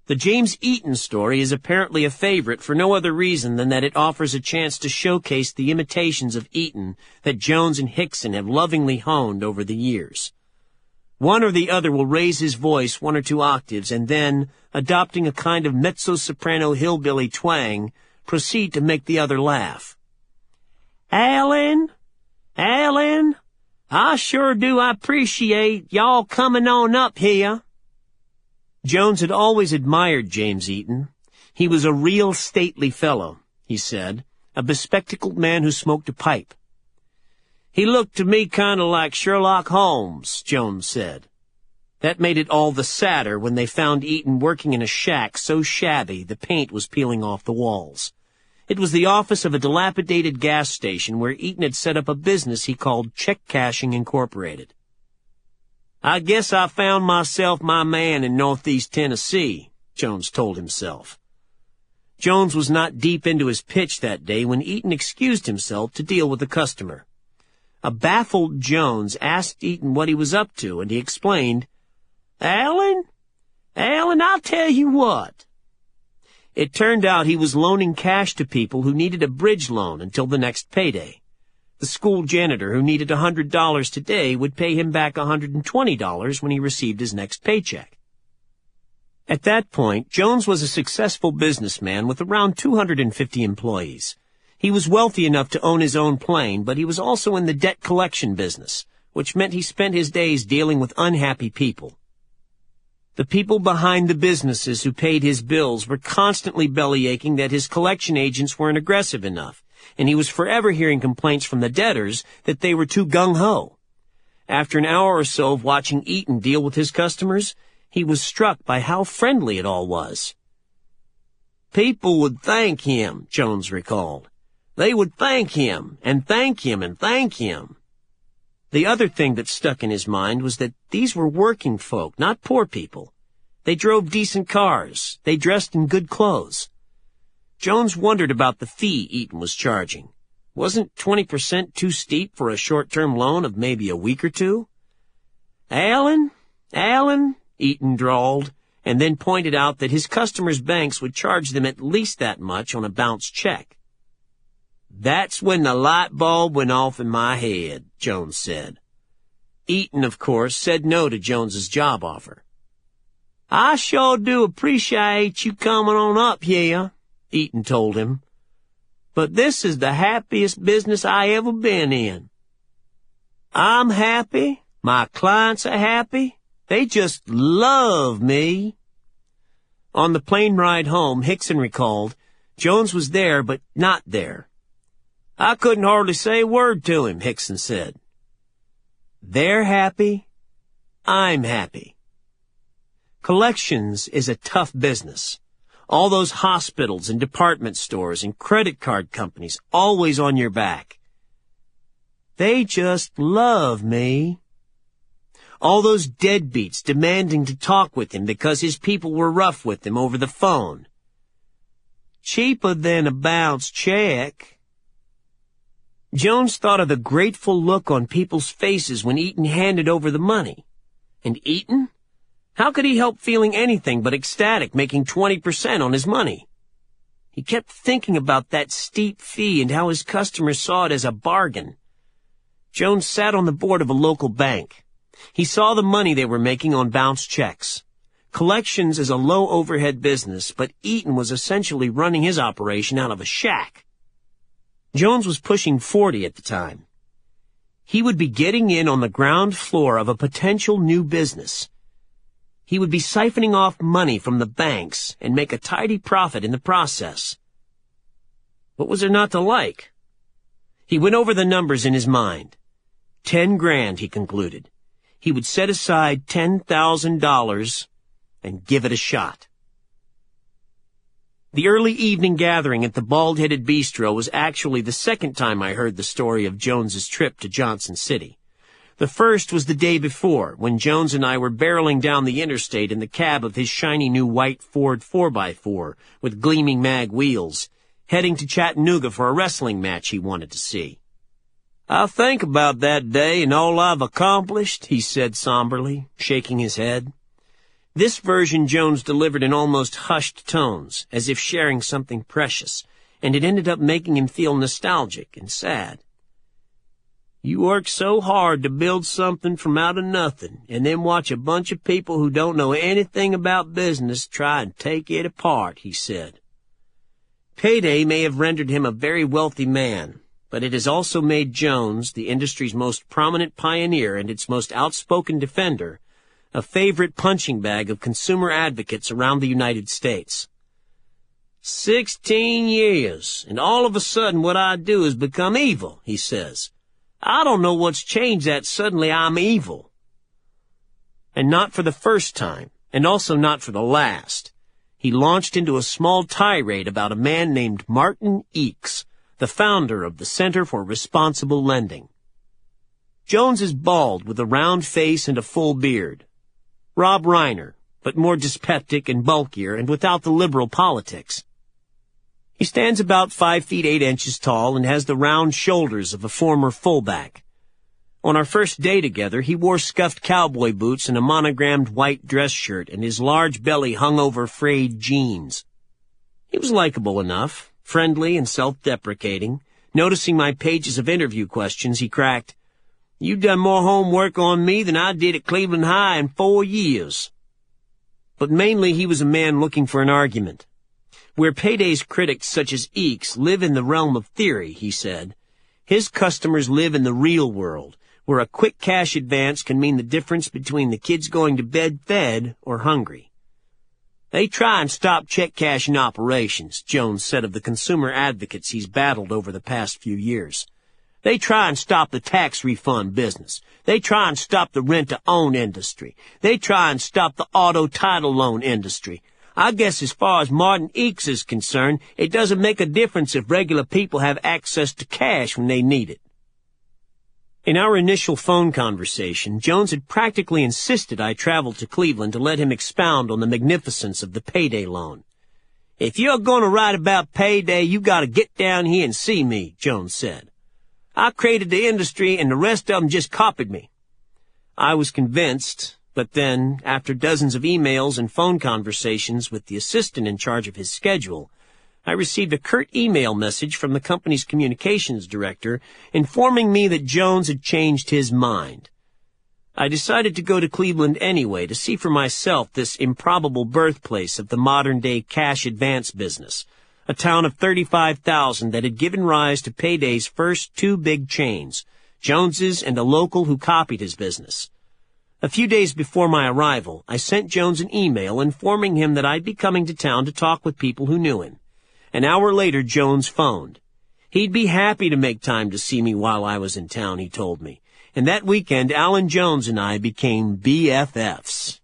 The James Eaton story is apparently a favorite for no other reason than that it offers a chance to showcase the imitations of Eaton that Jones and Hickson have lovingly honed over the years. One or the other will raise his voice 1 or 2 octaves and then, adopting a kind of mezzo-soprano hillbilly twang, proceed to make the other laugh. Alan, I sure do appreciate y'all coming on up here. Jones had always admired James Eaton. He was a real stately fellow, he said, a bespectacled man who smoked a pipe. He looked to me kind of like Sherlock Holmes, Jones said. That made it all the sadder when they found Eaton working in a shack so shabby the paint was peeling off the walls. It was the office of a dilapidated gas station where Eaton had set up a business he called Check Cashing Incorporated. I guess I found myself my man in Northeast Tennessee, Jones told himself. Jones was not deep into his pitch that day when Eaton excused himself to deal with a customer. A baffled Jones asked Eaton what he was up to, and he explained, Alan, I'll tell you what. It turned out he was loaning cash to people who needed a bridge loan until the next payday. The school janitor who needed $100 today would pay him back $120 when he received his next paycheck. At that point, Jones was a successful businessman with around 250 employees. He was wealthy enough to own his own plane, but he was also in the debt collection business, which meant he spent his days dealing with unhappy people. The people behind the businesses who paid his bills were constantly bellyaching that his collection agents weren't aggressive enough, and he was forever hearing complaints from the debtors that they were too gung-ho. After an hour or so of watching Eaton deal with his customers, he was struck by how friendly it all was. People would thank him, Jones recalled. They would thank him, and thank him, and thank him. The other thing that stuck in his mind was that these were working folk, not poor people. They drove decent cars. They dressed in good clothes. Jones wondered about the fee Eaton was charging. Wasn't 20% too steep for a short-term loan of maybe a week or two? Alan, Eaton drawled, and then pointed out that his customers' banks would charge them at least that much on a bounced check. That's when the light bulb went off in my head, Jones said. Eaton, of course, said no to Jones's job offer. I sure do appreciate you coming on up here, Eaton told him. But this is the happiest business I ever been in. I'm happy. My clients are happy. They just love me. On the plane ride home, Hickson recalled, Jones was there, but not there. I couldn't hardly say a word to him, Hickson said. They're happy. I'm happy. Collections is a tough business. All those hospitals and department stores and credit card companies always on your back. They just love me. All those deadbeats demanding to talk with him because his people were rough with him over the phone. Cheaper than a bounced check. Jones thought of the grateful look on people's faces when Eaton handed over the money. And Eaton? How could he help feeling anything but ecstatic, making 20% on his money? He kept thinking about that steep fee and how his customers saw it as a bargain. Jones sat on the board of a local bank. He saw the money they were making on bounced checks. Collections is a low-overhead business, but Eaton was essentially running his operation out of a shack. Jones was pushing 40 at the time. He would be getting in on the ground floor of a potential new business. He would be siphoning off money from the banks and make a tidy profit in the process. What was there not to like? He went over the numbers in his mind. 10 grand, he concluded. He would set aside $10,000 and give it a shot. The early evening gathering at the Bald-Headed Bistro was actually the second time I heard the story of Jones's trip to Johnson City. The first was the day before, when Jones and I were barreling down the interstate in the cab of his shiny new white Ford 4x4 with gleaming mag wheels, heading to Chattanooga for a wrestling match he wanted to see. I think about that day and all I've accomplished, he said somberly, shaking his head. This version Jones delivered in almost hushed tones, as if sharing something precious, and it ended up making him feel nostalgic and sad. You work so hard to build something from out of nothing, and then watch a bunch of people who don't know anything about business try and take it apart, he said. Payday may have rendered him a very wealthy man, but it has also made Jones, the industry's most prominent pioneer and its most outspoken defender, a favorite punching bag of consumer advocates around the United States. 16 years, and all of a sudden what I do has become evil, he says. I don't know what's changed that suddenly I'm evil. And not for the first time, and also not for the last. He launched into a small tirade about a man named Martin Eakes, the founder of the Center for Responsible Lending. Jones is bald with a round face and a full beard. Rob Reiner, but more dyspeptic and bulkier and without the liberal politics. He stands about 5 feet 8 inches tall and has the round shoulders of a former fullback. On our first day together, he wore scuffed cowboy boots and a monogrammed white dress shirt, and his large belly hung over frayed jeans. He was likable enough, friendly and self-deprecating. Noticing my pages of interview questions, he cracked, "You've done more homework on me than I did at Cleveland High in 4 years." But mainly he was a man looking for an argument. Where Payday's critics such as Eakes live in the realm of theory, he said, his customers live in the real world, where a quick cash advance can mean the difference between the kids going to bed fed or hungry. They try and stop check cashing operations, Jones said of the consumer advocates he's battled over the past few years. They try and stop the tax refund business. They try and stop the rent-to-own industry. They try and stop the auto title loan industry. I guess as far as Martin Eakes is concerned, it doesn't make a difference if regular people have access to cash when they need it. In our initial phone conversation, Jones had practically insisted I travel to Cleveland to let him expound on the magnificence of the Payday loan. "If you're going to write about Payday, you got to get down here and see me," Jones said. "I created the industry and the rest of them just copied me." I was convinced. But then, after dozens of emails and phone conversations with the assistant in charge of his schedule, I received a curt email message from the company's communications director informing me that Jones had changed his mind. I decided to go to Cleveland anyway to see for myself this improbable birthplace of the modern-day cash advance business, a town of 35,000 that had given rise to Payday's first 2 big chains, Jones's and a local who copied his business. A few days before my arrival, I sent Jones an email informing him that I'd be coming to town to talk with people who knew him. An hour later, Jones phoned. He'd be happy to make time to see me while I was in town, he told me. And that weekend, Alan Jones and I became BFFs.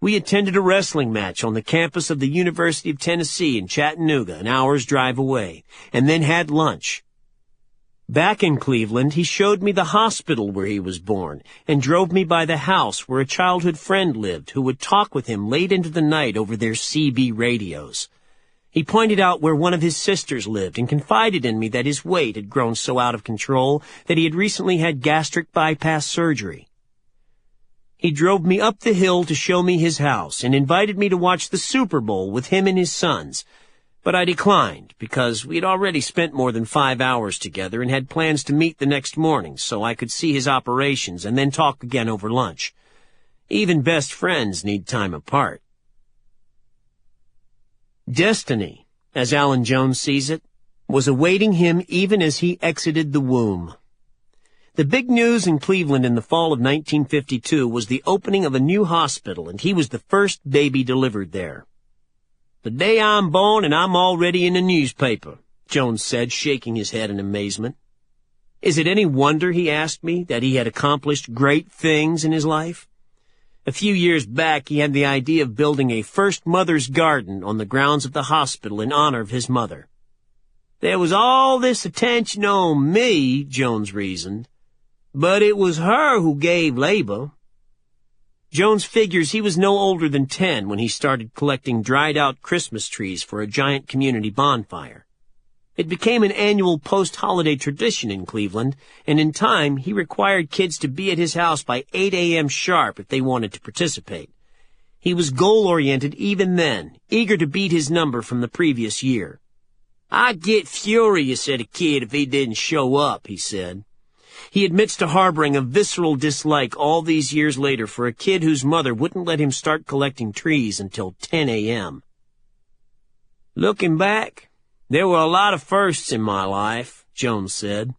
We attended a wrestling match on the campus of the University of Tennessee in Chattanooga, an hour's drive away, and then had lunch. Back in Cleveland, he showed me the hospital where he was born and drove me by the house where a childhood friend lived who would talk with him late into the night over their CB radios. He pointed out where one of his sisters lived and confided in me that his weight had grown so out of control that he had recently had gastric bypass surgery. He drove me up the hill to show me his house and invited me to watch the Super Bowl with him and his sons. But I declined because we had already spent more than 5 hours together and had plans to meet the next morning so I could see his operations and then talk again over lunch. Even best friends need time apart. Destiny, as Alan Jones sees it, was awaiting him even as he exited the womb. The big news in Cleveland in the fall of 1952 was the opening of a new hospital, and he was the first baby delivered there. "The day I'm born and I'm already in the newspaper," Jones said, shaking his head in amazement. Is it any wonder, he asked me, that he had accomplished great things in his life? A few years back, he had the idea of building a first mother's garden on the grounds of the hospital in honor of his mother. "There was all this attention on me," Jones reasoned, "but it was her who gave labor." Jones figures he was no older than 10 when he started collecting dried-out Christmas trees for a giant community bonfire. It became an annual post-holiday tradition in Cleveland, and in time he required kids to be at his house by 8 a.m. sharp if they wanted to participate. He was goal-oriented even then, eager to beat his number from the previous year. "I'd get furious at a kid if he didn't show up," he said. He admits to harboring a visceral dislike all these years later for a kid whose mother wouldn't let him start collecting trees until 10 a.m. "Looking back, there were a lot of firsts in my life," Jones said.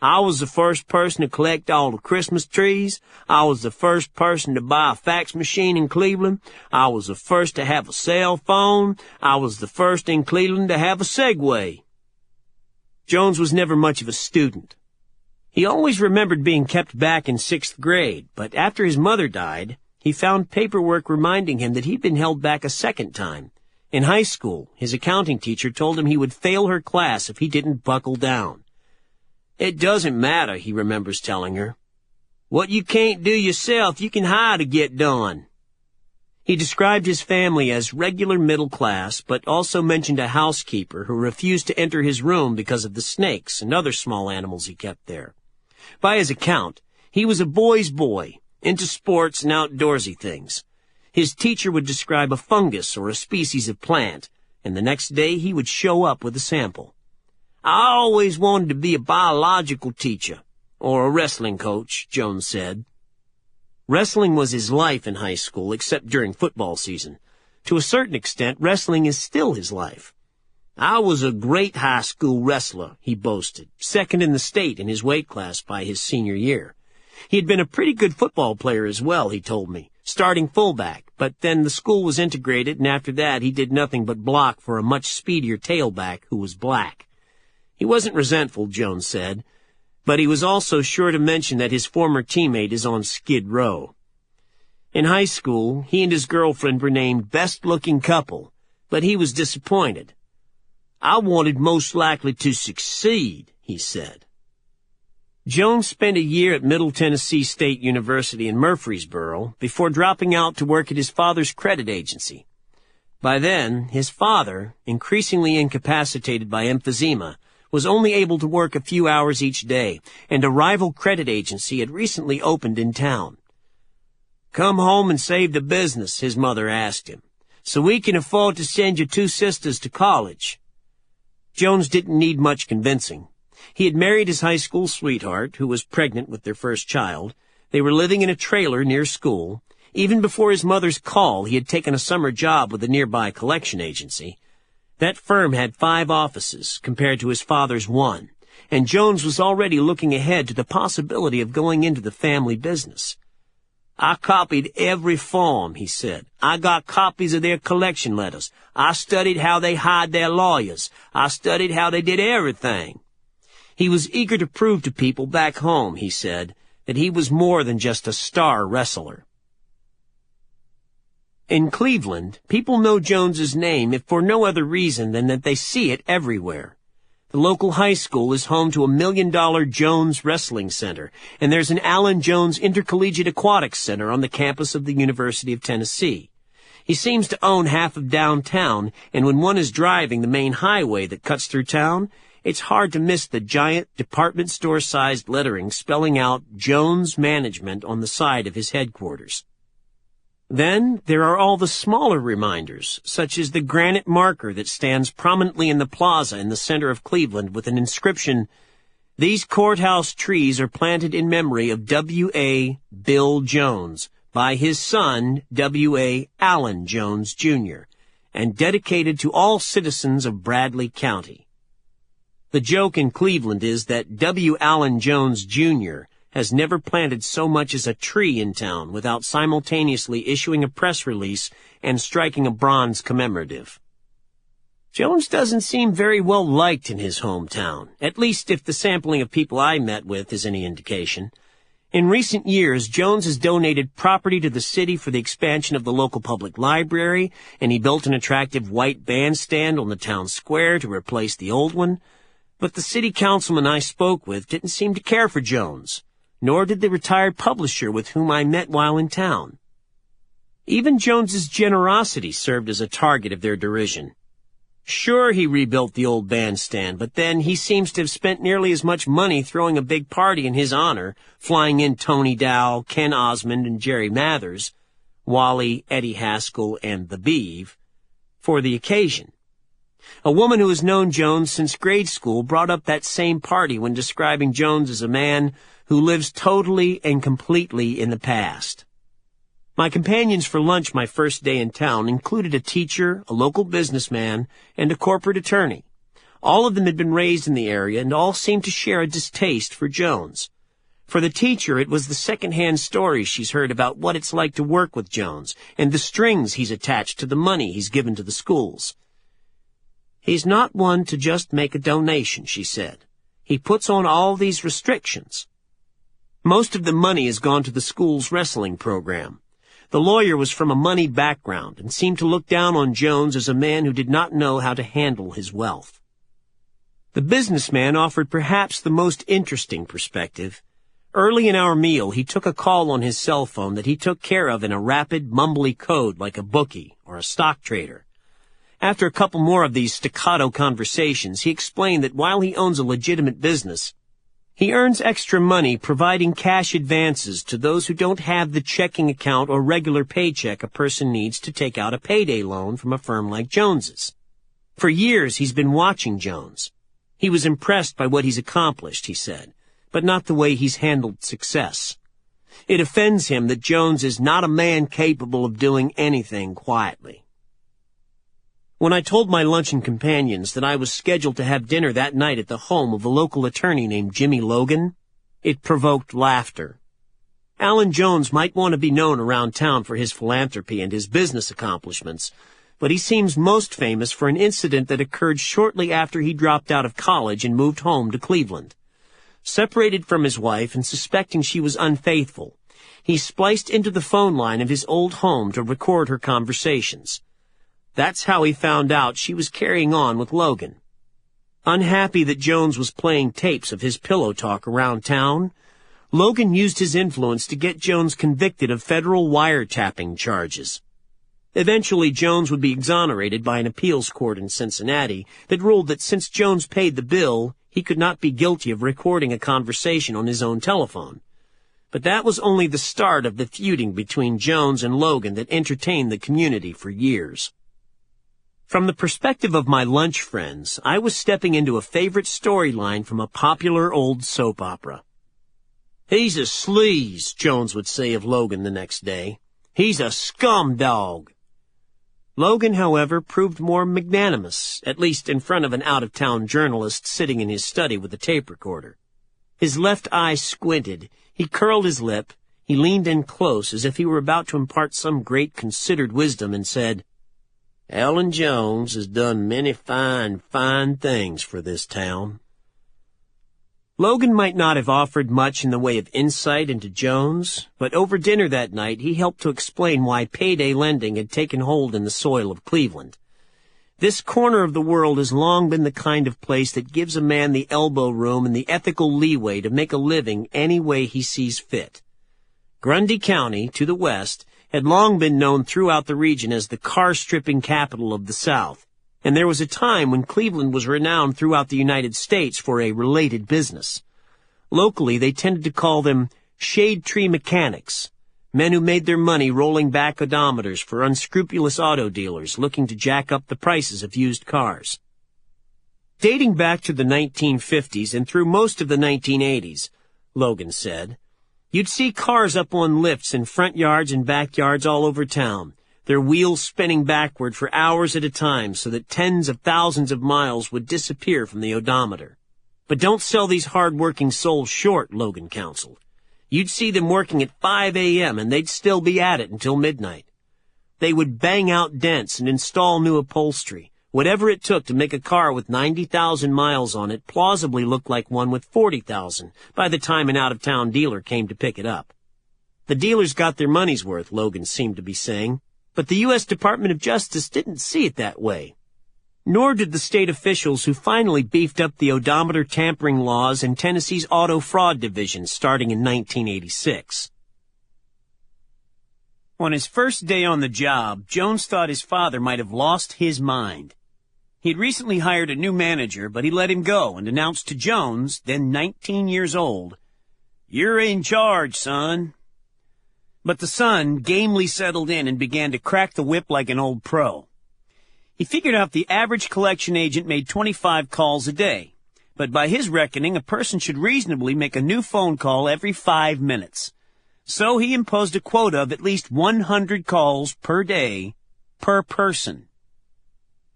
"I was the first person to collect all the Christmas trees. I was the first person to buy a fax machine in Cleveland. I was the first to have a cell phone. I was the first in Cleveland to have a Segway." Jones was never much of a student. He always remembered being kept back in 6th grade, but after his mother died, he found paperwork reminding him that he'd been held back a second time. In high school, his accounting teacher told him he would fail her class if he didn't buckle down. "It doesn't matter," he remembers telling her. "What you can't do yourself, you can hire to get done." He described his family as regular middle class, but also mentioned a housekeeper who refused to enter his room because of the snakes and other small animals he kept there. By his account, he was a boy's boy, into sports and outdoorsy things. His teacher would describe a fungus or a species of plant, and the next day he would show up with a sample. "I always wanted to be a biological teacher, or a wrestling coach," Jones said. Wrestling was his life in high school, except during football season. To a certain extent, wrestling is still his life. "I was a great high school wrestler," he boasted, second in the state in his weight class by his senior year. He had been a pretty good football player as well, he told me, starting fullback, but then the school was integrated, and after that he did nothing but block for a much speedier tailback who was black. He wasn't resentful, Jones said, but he was also sure to mention that his former teammate is on Skid Row. In high school, he and his girlfriend were named best-looking couple, but he was disappointed. "I wanted most likely to succeed," he said. Jones spent a year at Middle Tennessee State University in Murfreesboro before dropping out to work at his father's credit agency. By then, his father, increasingly incapacitated by emphysema, was only able to work a few hours each day, and a rival credit agency had recently opened in town. "Come home and save the business," his mother asked him, "so we can afford to send your two sisters to college." Jones didn't need much convincing. He had married his high school sweetheart, who was pregnant with their first child. They were living in a trailer near school. Even before his mother's call, he had taken a summer job with a nearby collection agency. That firm had 5 offices, compared to his father's 1, and Jones was already looking ahead to the possibility of going into the family business. "I copied every form," he said. "I got copies of their collection letters. I studied how they hired their lawyers. I studied how they did everything." He was eager to prove to people back home, he said, that he was more than just a star wrestler. In Cleveland, people know Jones's name if for no other reason than that they see it everywhere. The local high school is home to a $1 million Jones Wrestling Center, and there's an Allen Jones Intercollegiate Aquatics Center on the campus of the University of Tennessee. He seems to own half of downtown, and when one is driving the main highway that cuts through town, it's hard to miss the giant department store-sized lettering spelling out Jones Management on the side of his headquarters. Then there are all the smaller reminders, such as the granite marker that stands prominently in the plaza in the center of Cleveland with an inscription, "These courthouse trees are planted in memory of W.A. Bill Jones by his son, W.A. Allen Jones, Jr., and dedicated to all citizens of Bradley County." The joke in Cleveland is that W. Allen Jones, Jr. has never planted so much as a tree in town without simultaneously issuing a press release and striking a bronze commemorative. Jones doesn't seem very well liked in his hometown, at least if the sampling of people I met with is any indication. In recent years, Jones has donated property to the city for the expansion of the local public library, and he built an attractive white bandstand on the town square to replace the old one. But the city councilman I spoke with didn't seem to care for Jones, nor did the retired publisher with whom I met while in town. Even Jones's generosity served as a target of their derision. Sure, he rebuilt the old bandstand, but then he seems to have spent nearly as much money throwing a big party in his honor, flying in Tony Dow, Ken Osmond, and Jerry Mathers. Wally, Eddie Haskell, and the Beeve, for the occasion. A woman who has known Jones since grade school brought up that same party when describing Jones as a man who lives totally and completely in the past. My companions for lunch my first day in town included a teacher, a local businessman, and a corporate attorney. All of them had been raised in the area and all seemed to share a distaste for Jones. For the teacher, it was the second-hand stories she's heard about what it's like to work with Jones and the strings he's attached to the money he's given to the schools. "He's not one to just make a donation," she said. "He puts on all these restrictions." Most of the money has gone to the school's wrestling program. The lawyer was from a money background and seemed to look down on Jones as a man who did not know how to handle his wealth. The businessman offered perhaps the most interesting perspective. Early in our meal, he took a call on his cell phone that he took care of in a rapid, mumbly code like a bookie or a stock trader. After a couple more of these staccato conversations, he explained that while he owns a legitimate business, he earns extra money providing cash advances to those who don't have the checking account or regular paycheck a person needs to take out a payday loan from a firm like Jones's. For years, he's been watching Jones. He was impressed by what he's accomplished, he said, but not the way he's handled success. It offends him that Jones is not a man capable of doing anything quietly. When I told my luncheon companions that I was scheduled to have dinner that night at the home of a local attorney named Jimmy Logan, it provoked laughter. Alan Jones might want to be known around town for his philanthropy and his business accomplishments, but he seems most famous for an incident that occurred shortly after he dropped out of college and moved home to Cleveland. Separated from his wife and suspecting she was unfaithful, he spliced into the phone line of his old home to record her conversations. That's how he found out she was carrying on with Logan. Unhappy that Jones was playing tapes of his pillow talk around town, Logan used his influence to get Jones convicted of federal wiretapping charges. Eventually, Jones would be exonerated by an appeals court in Cincinnati that ruled that since Jones paid the bill, he could not be guilty of recording a conversation on his own telephone. But that was only the start of the feuding between Jones and Logan that entertained the community for years. From the perspective of my lunch friends, I was stepping into a favorite storyline from a popular old soap opera. "He's a sleaze," Jones would say of Logan the next day. "He's a scum dog." Logan, however, proved more magnanimous, at least in front of an out-of-town journalist sitting in his study with a tape recorder. His left eye squinted, he curled his lip, he leaned in close as if he were about to impart some great considered wisdom and said, "Alan Jones has done many fine, fine things for this town." Logan might not have offered much in the way of insight into Jones, but over dinner that night he helped to explain why payday lending had taken hold in the soil of Cleveland. This corner of the world has long been the kind of place that gives a man the elbow room and the ethical leeway to make a living any way he sees fit. Grundy County, to the west, had long been known throughout the region as the car-stripping capital of the South, and there was a time when Cleveland was renowned throughout the United States for a related business. Locally, they tended to call them shade tree mechanics, men who made their money rolling back odometers for unscrupulous auto dealers looking to jack up the prices of used cars. Dating back to the 1950s and through most of the 1980s, Logan said, you'd see cars up on lifts in front yards and backyards all over town, their wheels spinning backward for hours at a time so that tens of thousands of miles would disappear from the odometer. But don't sell these hard-working souls short, Logan counseled. You'd see them working at 5 a.m. and they'd still be at it until midnight. They would bang out dents and install new upholstery, whatever it took to make a car with 90,000 miles on it plausibly look like one with 40,000 by the time an out-of-town dealer came to pick it up. The dealers got their money's worth, Logan seemed to be saying, but the U.S. Department of Justice didn't see it that way. Nor did the state officials who finally beefed up the odometer tampering laws in Tennessee's auto fraud division starting in 1986. On his first day on the job, Jones thought his father might have lost his mind. He had recently hired a new manager, but he let him go and announced to Jones, then 19 years old, "You're in charge, son." But the son gamely settled in and began to crack the whip like an old pro. He figured out the average collection agent made 25 calls a day, but by his reckoning, a person should reasonably make a new phone call every 5 minutes. So he imposed a quota of at least 100 calls per day per person.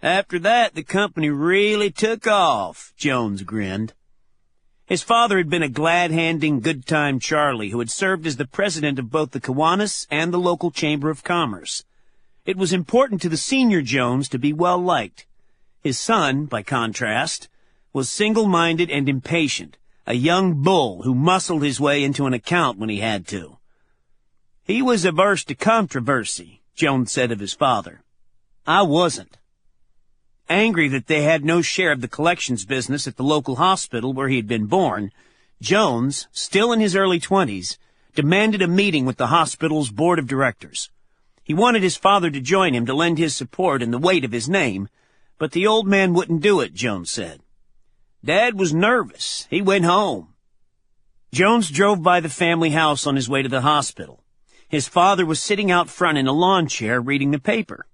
After that, the company really took off, Jones grinned. His father had been a glad-handing, good-time Charlie who had served as the president of both the Kiwanis and the local Chamber of Commerce. It was important to the senior Jones to be well-liked. His son, by contrast, was single-minded and impatient, a young bull who muscled his way into an account when he had to. He was averse to controversy, Jones said of his father. I wasn't. Angry that they had no share of the collections business at the local hospital where he had been born, Jones, still in his early 20s, demanded a meeting with the hospital's board of directors. He wanted his father to join him to lend his support and the weight of his name, but the old man wouldn't do it, Jones said. Dad was nervous. He went home. Jones drove by the family house on his way to the hospital. His father was sitting out front in a lawn chair reading the paper.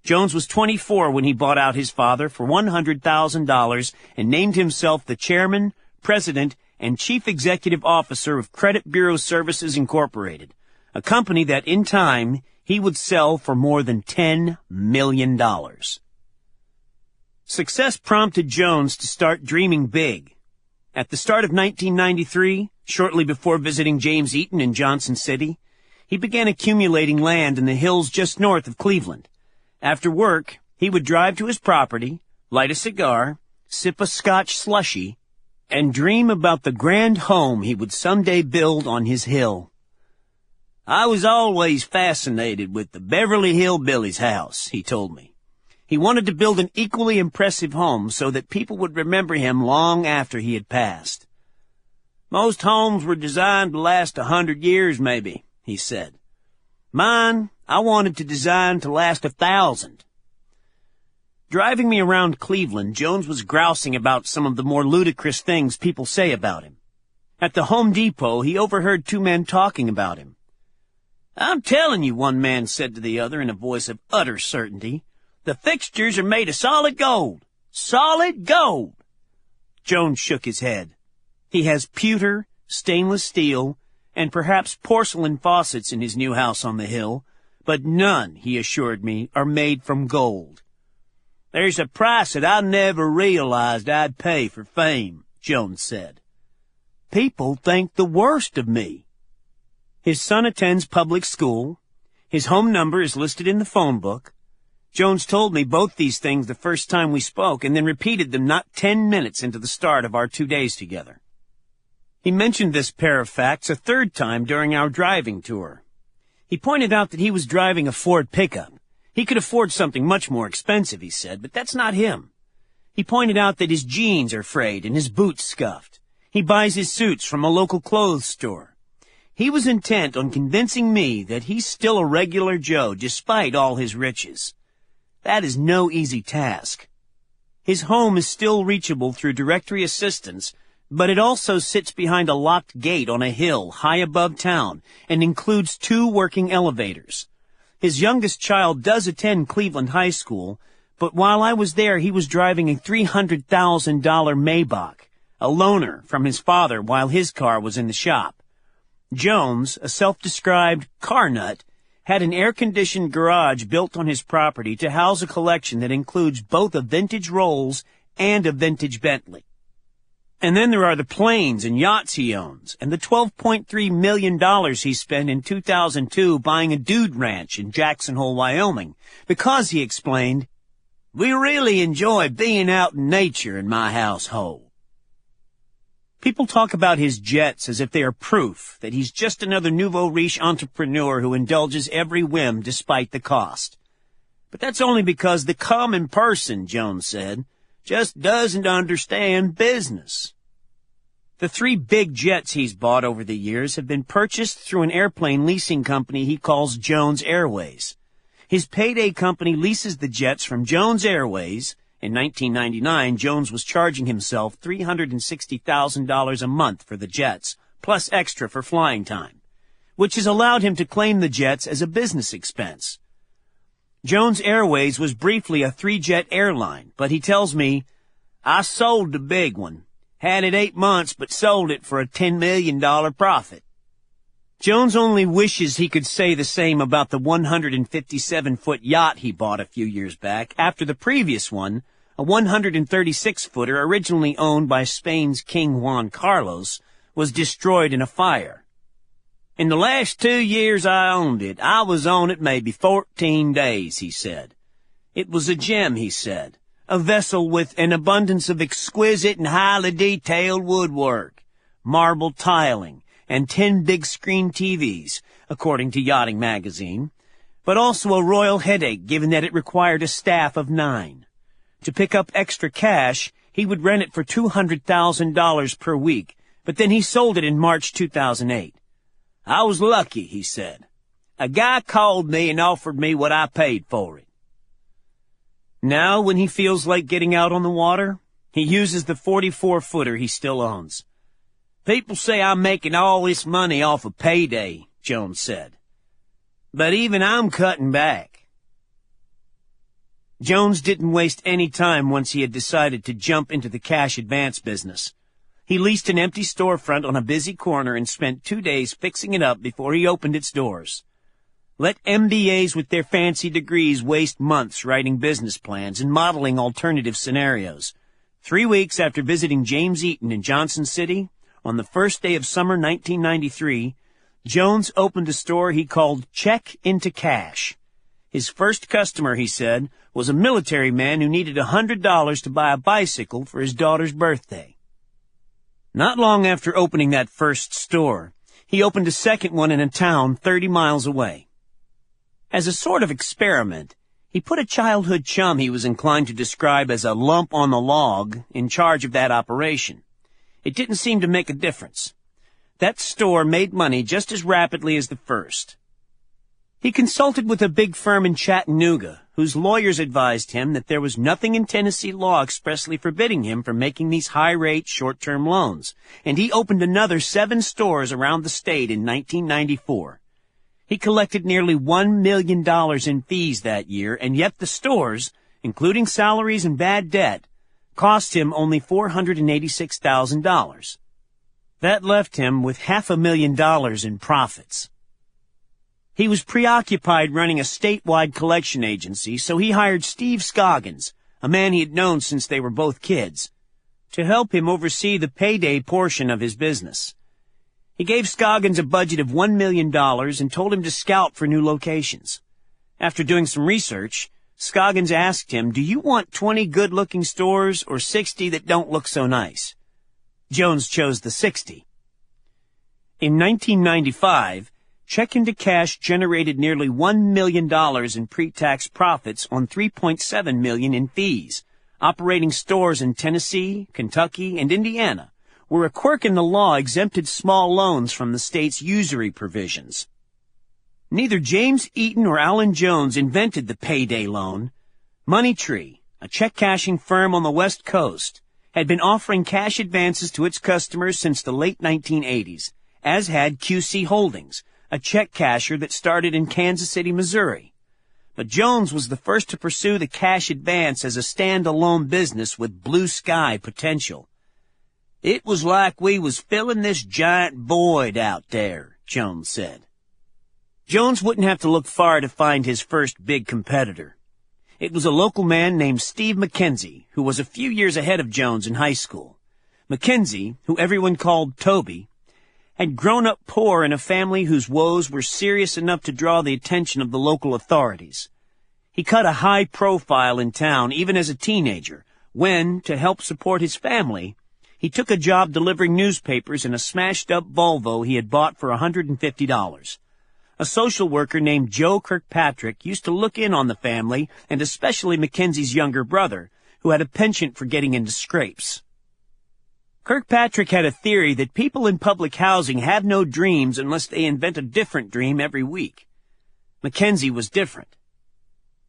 Jones was 24 when he bought out his father for $100,000 and named himself the chairman, president, and chief executive officer of Credit Bureau Services Incorporated, a company that in time he would sell for more than $10 million. Success prompted Jones to start dreaming big. At the start of 1993, shortly before visiting James Eaton in Johnson City, he began accumulating land in the hills just north of Cleveland. After work, he would drive to his property, light a cigar, sip a Scotch slushie, and dream about the grand home he would someday build on his hill. I was always fascinated with the Beverly Hillbillies house, he told me. He wanted to build an equally impressive home so that people would remember him long after he had passed. Most homes were designed to last 100 years, maybe, he said. Mine, I wanted to design to last 1,000. Driving me around Cleveland, Jones was grousing about some of the more ludicrous things people say about him. At the Home Depot, he overheard two men talking about him. I'm telling you, one man said to the other in a voice of utter certainty, the fixtures are made of solid gold. Solid gold! Jones shook his head. He has pewter, stainless steel, and perhaps porcelain faucets in his new house on the hill, but none, he assured me, are made from gold. There's a price that I never realized I'd pay for fame, Jones said. People think the worst of me. His son attends public school. His home number is listed in the phone book. Jones told me both these things the first time we spoke and then repeated them not 10 minutes into the start of our 2 days together. He mentioned this pair of facts a third time during our driving tour. He pointed out that he was driving a Ford pickup. He could afford something much more expensive, he said, but that's not him. He pointed out that his jeans are frayed and his boots scuffed. He buys his suits from a local clothes store. He was intent on convincing me that he's still a regular Joe despite all his riches. That is no easy task. His home is still reachable through directory assistance, but it also sits behind a locked gate on a hill high above town and includes 2 working elevators. His youngest child does attend Cleveland High School, but while I was there, he was driving a $300,000 Maybach, a loaner from his father while his car was in the shop. Jones, a self-described car nut, had an air-conditioned garage built on his property to house a collection that includes both a vintage Rolls and a vintage Bentley. And then there are the planes and yachts he owns, and the $12.3 million he spent in 2002 buying a dude ranch in Jackson Hole, Wyoming, because, he explained, we really enjoy being out in nature in my household. People talk about his jets as if they are proof that he's just another nouveau riche entrepreneur who indulges every whim despite the cost. But that's only because the common person, Jones said, just doesn't understand business. The 3 big jets he's bought over the years have been purchased through an airplane leasing company he calls Jones Airways. His payday company leases the jets from Jones Airways. In 1999, Jones was charging himself $360,000 a month for the jets, plus extra for flying time. which has allowed him to claim the jets as a business expense. Jones Airways was briefly a 3-jet airline, but he tells me, "I sold the big one. Had it 8 months, but sold it for a $10 million profit." Jones only wishes he could say the same about the 157-foot yacht he bought a few years back after the previous one, a 136-footer originally owned by Spain's King Juan Carlos, was destroyed in a fire. "In the last 2 years I owned it, I was on it maybe 14 days, he said. It was a gem, he said, a vessel with an abundance of exquisite and highly detailed woodwork, marble tiling, and 10 big-screen TVs, according to Yachting Magazine, but also a royal headache given that it required a staff of 9. To pick up extra cash, he would rent it for $200,000 per week, but then he sold it in March 2008. I was lucky, he said. A guy called me and offered me what I paid for it." Now, when he feels like getting out on the water, he uses the 44-footer he still owns. "People say I'm making all this money off of payday," Jones said. "But even I'm cutting back." Jones didn't waste any time once he had decided to jump into the cash advance business. He leased an empty storefront on a busy corner and spent 2 days fixing it up before he opened its doors. Let MBAs with their fancy degrees waste months writing business plans and modeling alternative scenarios. 3 weeks after visiting James Eaton in Johnson City, on the first day of summer 1993, Jones opened a store he called Check into Cash. His first customer, he said, was a military man who needed $100 to buy a bicycle for his daughter's birthday. Not long after opening that first store, he opened a second one in a town 30 miles away. As a sort of experiment, he put a childhood chum he was inclined to describe as a lump on the log in charge of that operation. It didn't seem to make a difference. That store made money just as rapidly as the first. He consulted with a big firm in Chattanooga, whose lawyers advised him that there was nothing in Tennessee law expressly forbidding him from making these high-rate short-term loans, and he opened another 7 stores around the state in 1994. He collected nearly $1 million in fees that year, and yet the stores, including salaries and bad debt, cost him only $486,000. That left him with $500,000 in profits. He was preoccupied running a statewide collection agency, so he hired Steve Scoggins, a man he had known since they were both kids, to help him oversee the payday portion of his business. He gave Scoggins a budget of $1 million and told him to scout for new locations. After doing some research, Scoggins asked him, "Do you want 20 good-looking stores or 60 that don't look so nice?" Jones chose the 60. In 1995, Check into Cash generated nearly $1 million in pre-tax profits on $3.7 million in fees, operating stores in Tennessee, Kentucky, and Indiana, where a quirk in the law exempted small loans from the state's usury provisions. Neither James Eaton or Alan Jones invented the payday loan. Moneytree, a check-cashing firm on the West Coast, had been offering cash advances to its customers since the late 1980s, as had QC Holdings, a check casher that started in Kansas City, Missouri. But Jones was the first to pursue the cash advance as a stand-alone business with blue sky potential. "It was like we was filling this giant void out there," Jones said. Jones wouldn't have to look far to find his first big competitor. It was a local man named Steve McKenzie, who was a few years ahead of Jones in high school. McKenzie, who everyone called Toby, had grown up poor in a family whose woes were serious enough to draw the attention of the local authorities. He cut a high profile in town even as a teenager when, to help support his family, he took a job delivering newspapers in a smashed-up Volvo he had bought for $150. A social worker named Joe Kirkpatrick used to look in on the family, and especially Mackenzie's younger brother, who had a penchant for getting into scrapes. Kirkpatrick had a theory that people in public housing have no dreams unless they invent a different dream every week. Mackenzie was different.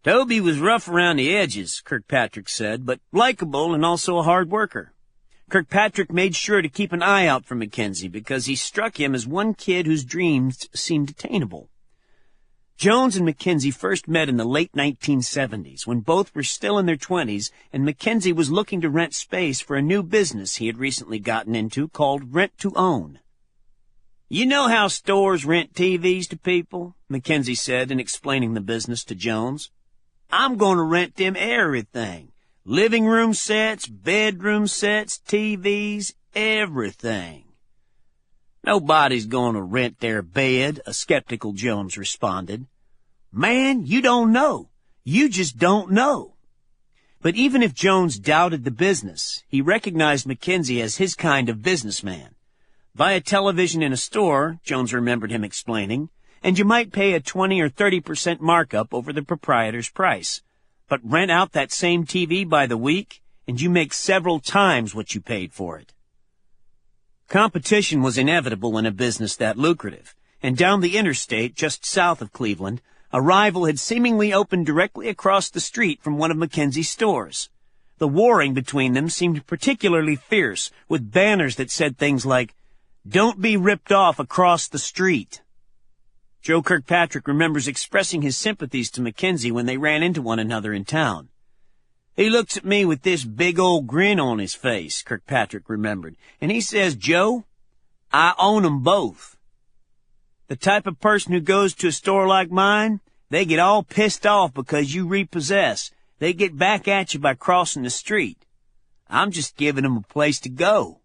"Toby was rough around the edges," Kirkpatrick said, "but likable and also a hard worker. Kirkpatrick made sure to keep an eye out for Mackenzie because he struck him as one kid whose dreams seemed attainable. Jones and Mackenzie first met in the late 1970s when both were still in their 20s, and Mackenzie was looking to rent space for a new business he had recently gotten into called rent-to-own. "You know how stores rent TVs to people?" Mackenzie said in explaining the business to Jones. "I'm going to rent them everything. Living room sets, bedroom sets, TVs, everything." "Nobody's going to rent their bed," a skeptical Jones responded. "Man, you don't know. You just don't know." But even if Jones doubted the business, he recognized Mackenzie as his kind of businessman. "Buy a television in a store," Jones remembered him explaining, "and you might pay a 20 or 30% markup over the proprietor's price. But rent out that same TV by the week, and you make several times what you paid for it." Competition was inevitable in a business that lucrative, and down the interstate just south of Cleveland, a rival had seemingly opened directly across the street from one of Mackenzie's stores. The warring between them seemed particularly fierce, with banners that said things like, "Don't be ripped off across the street." Joe Kirkpatrick remembers expressing his sympathies to Mackenzie when they ran into one another in town. "He looks at me with this big old grin on his face," Kirkpatrick remembered, "and he says, 'Joe, I own 'em both.' The type of person who goes to a store like mine, they get all pissed off because you repossess. They get back at you by crossing the street. I'm just giving 'em a place to go."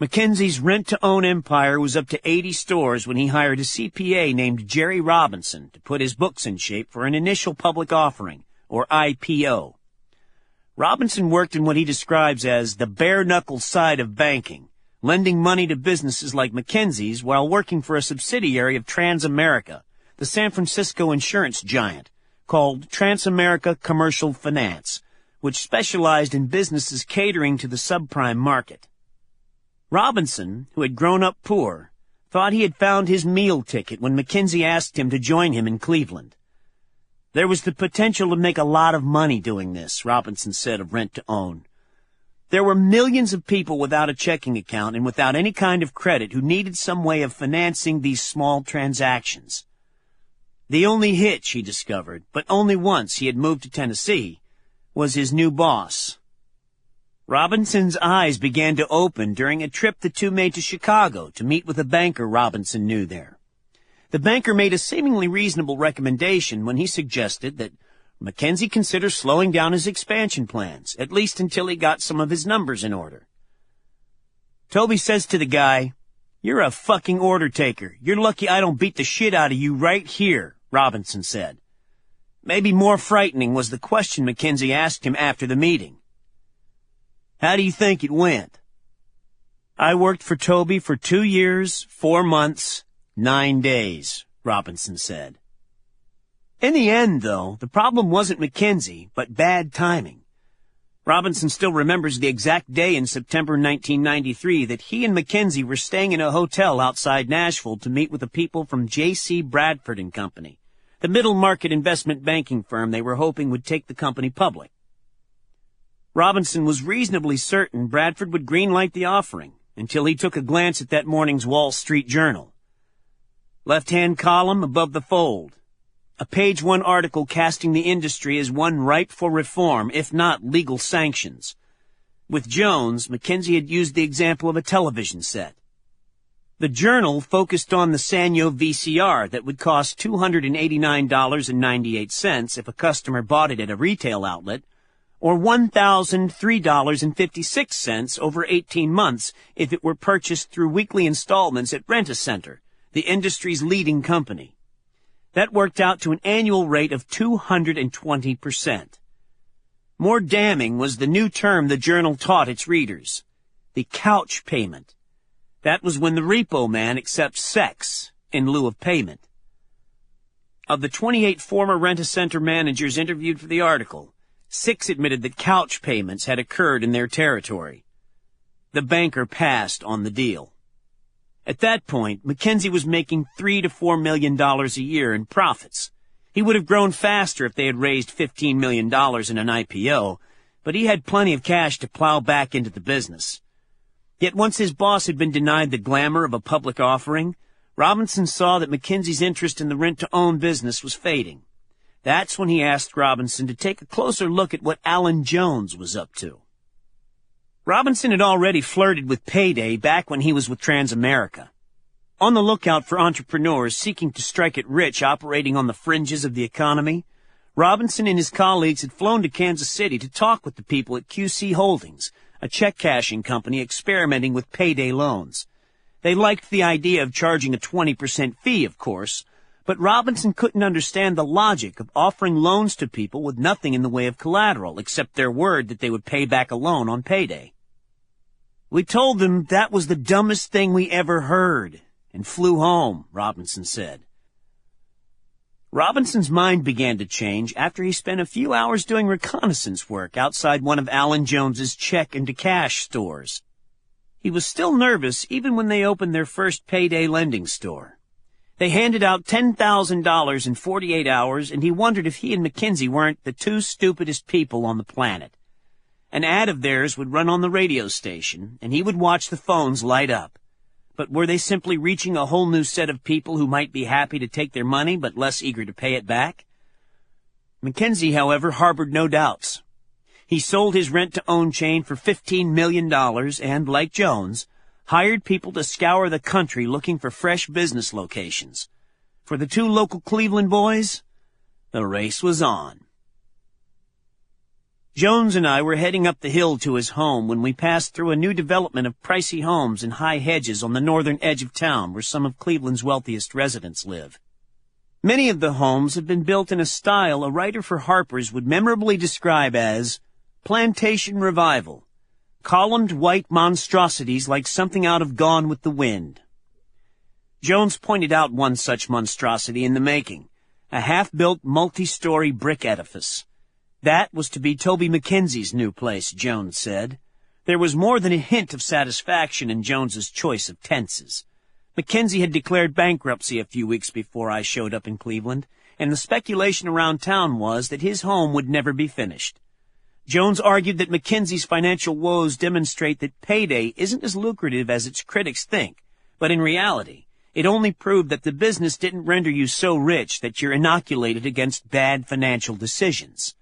Mackenzie's rent-to-own empire was up to 80 stores when he hired a CPA named Jerry Robinson to put his books in shape for an initial public offering, or IPO. Robinson worked in what he describes as the bare-knuckle side of banking, lending money to businesses like Mackenzie's while working for a subsidiary of Transamerica, the San Francisco insurance giant, called Transamerica Commercial Finance, which specialized in businesses catering to the subprime market. Robinson, who had grown up poor, thought he had found his meal ticket when Mackenzie asked him to join him in Cleveland. There was the potential to make a lot of money doing this, Robinson said of rent-to-own. There were millions of people without a checking account and without any kind of credit who needed some way of financing these small transactions. The only hitch, he discovered, but only once he had moved to Tennessee, was his new boss. Robinson's eyes began to open during a trip the two made to Chicago to meet with a banker Robinson knew there. The banker made a seemingly reasonable recommendation when he suggested that Mackenzie consider slowing down his expansion plans, at least until he got some of his numbers in order. Toby says to the guy, "You're a fucking order taker. You're lucky I don't beat the shit out of you right here," Robinson said. Maybe more frightening was the question Mackenzie asked him after the meeting. "How do you think it went?" "I worked for Toby for 2 years, 4 months, 9 days, Robinson said. In the end, though, the problem wasn't Mackenzie, but bad timing. Robinson still remembers the exact day in September 1993 that he and Mackenzie were staying in a hotel outside Nashville to meet with the people from J.C. Bradford & Company, the middle-market investment banking firm they were hoping would take the company public. Robinson was reasonably certain Bradford would greenlight the offering until he took a glance at that morning's Wall Street Journal. Left-hand column above the fold. A page 1 article casting the industry as one ripe for reform, if not legal sanctions. With Jones, Mackenzie had used the example of a television set. The Journal focused on the Sanyo VCR that would cost $289.98 if a customer bought it at a retail outlet, or $1,003.56 over 18 months if it were purchased through weekly installments at Rent-A-Center, the industry's leading company. That worked out to an annual rate of 220%. More damning was the new term the Journal taught its readers, the couch payment. That was when the repo man accepts sex in lieu of payment. Of the 28 former Rent-A-Center managers interviewed for the article, 6 admitted that couch payments had occurred in their territory. The banker passed on the deal. At that point, Mackenzie was making $3 to $4 million a year in profits. He would have grown faster if they had raised $15 million in an IPO, but he had plenty of cash to plow back into the business. Yet once his boss had been denied the glamour of a public offering, Robinson saw that Mackenzie's interest in the rent-to-own business was fading. That's when he asked Robinson to take a closer look at what Alan Jones was up to. Robinson had already flirted with payday back when he was with Transamerica. On the lookout for entrepreneurs seeking to strike it rich operating on the fringes of the economy, Robinson and his colleagues had flown to Kansas City to talk with the people at QC Holdings, a check-cashing company experimenting with payday loans. They liked the idea of charging a 20% fee, of course, but Robinson couldn't understand the logic of offering loans to people with nothing in the way of collateral except their word that they would pay back a loan on payday. "We told them that was the dumbest thing we ever heard, and flew home," Robinson said. Robinson's mind began to change after he spent a few hours doing reconnaissance work outside one of Alan Jones's check-and-to-cash stores. He was still nervous even when they opened their first payday lending store. They handed out $10,000 in 48 hours, and he wondered if he and Mackenzie weren't the two stupidest people on the planet. An ad of theirs would run on the radio station, and he would watch the phones light up. But were they simply reaching a whole new set of people who might be happy to take their money but less eager to pay it back? Mackenzie, however, harbored no doubts. He sold his rent-to-own chain for $15 million and, like Jones, hired people to scour the country looking for fresh business locations. For the two local Cleveland boys, the race was on. Jones and I were heading up the hill to his home when we passed through a new development of pricey homes and high hedges on the northern edge of town where some of Cleveland's wealthiest residents live. Many of the homes had been built in a style a writer for Harper's would memorably describe as plantation revival, columned white monstrosities like something out of Gone with the Wind. Jones pointed out one such monstrosity in the making, a half-built multi-story brick edifice. That was to be Toby Mackenzie's new place, Jones said. There was more than a hint of satisfaction in Jones's choice of tenses. Mackenzie had declared bankruptcy a few weeks before I showed up in Cleveland, and the speculation around town was that his home would never be finished. Jones argued that Mackenzie's financial woes demonstrate that payday isn't as lucrative as its critics think, but in reality, it only proved that the business didn't render you so rich that you're inoculated against bad financial decisions.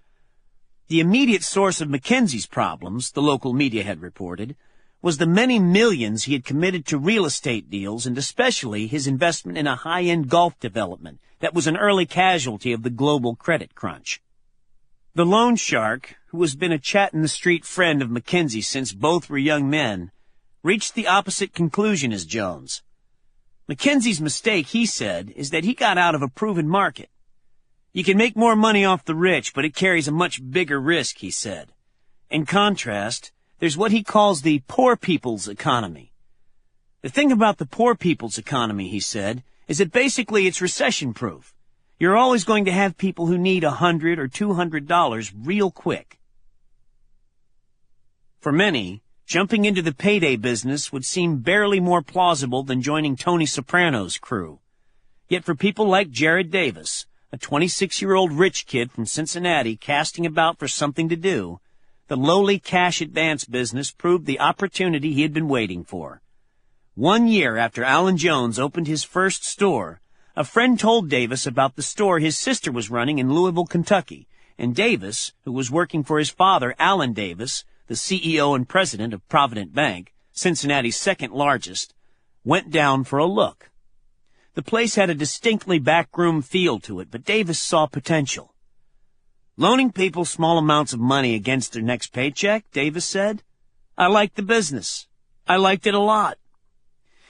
The immediate source of Mackenzie's problems, the local media had reported, was the many millions he had committed to real estate deals and especially his investment in a high-end golf development that was an early casualty of the global credit crunch. The loan shark, who has been a chat-in-the-street friend of Mackenzie since both were young men, reached the opposite conclusion as Jones. Mackenzie's mistake, he said, is that he got out of a proven market. You can make more money off the rich, but it carries a much bigger risk, he said. In contrast, there's what he calls the poor people's economy. The thing about the poor people's economy, he said, is that basically it's recession-proof. You're always going to have people who need $100 or $200 real quick. For many, jumping into the payday business would seem barely more plausible than joining Tony Soprano's crew. Yet for people like Jared Davis, a 26-year-old rich kid from Cincinnati casting about for something to do, the lowly cash advance business proved the opportunity he had been waiting for. 1 year after Alan Jones opened his first store, a friend told Davis about the store his sister was running in Louisville, Kentucky, and Davis, who was working for his father, Alan Davis, the CEO and president of Provident Bank, Cincinnati's second largest, went down for a look. The place had a distinctly backroom feel to it, but Davis saw potential. Loaning people small amounts of money against their next paycheck, Davis said, I liked the business. I liked it a lot.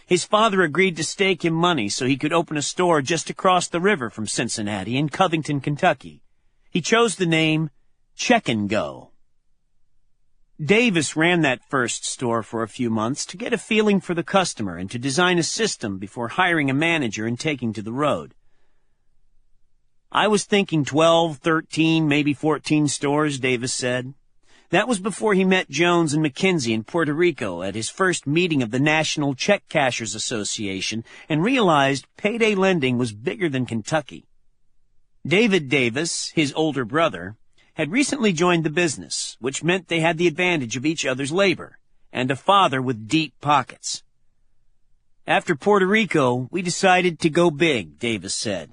His father agreed to stake him money so he could open a store just across the river from Cincinnati in Covington, Kentucky. He chose the name Check and Go. Davis ran that first store for a few months to get a feeling for the customer and to design a system before hiring a manager and taking to the road. I was thinking 12, 13, maybe 14 stores, Davis said. That was before he met Jones and Mackenzie in Puerto Rico at his first meeting of the National Check Cashers Association and realized payday lending was bigger than Kentucky. David Davis, his older brother, had recently joined the business, which meant they had the advantage of each other's labor, and a father with deep pockets. After Puerto Rico, we decided to go big, Davis said.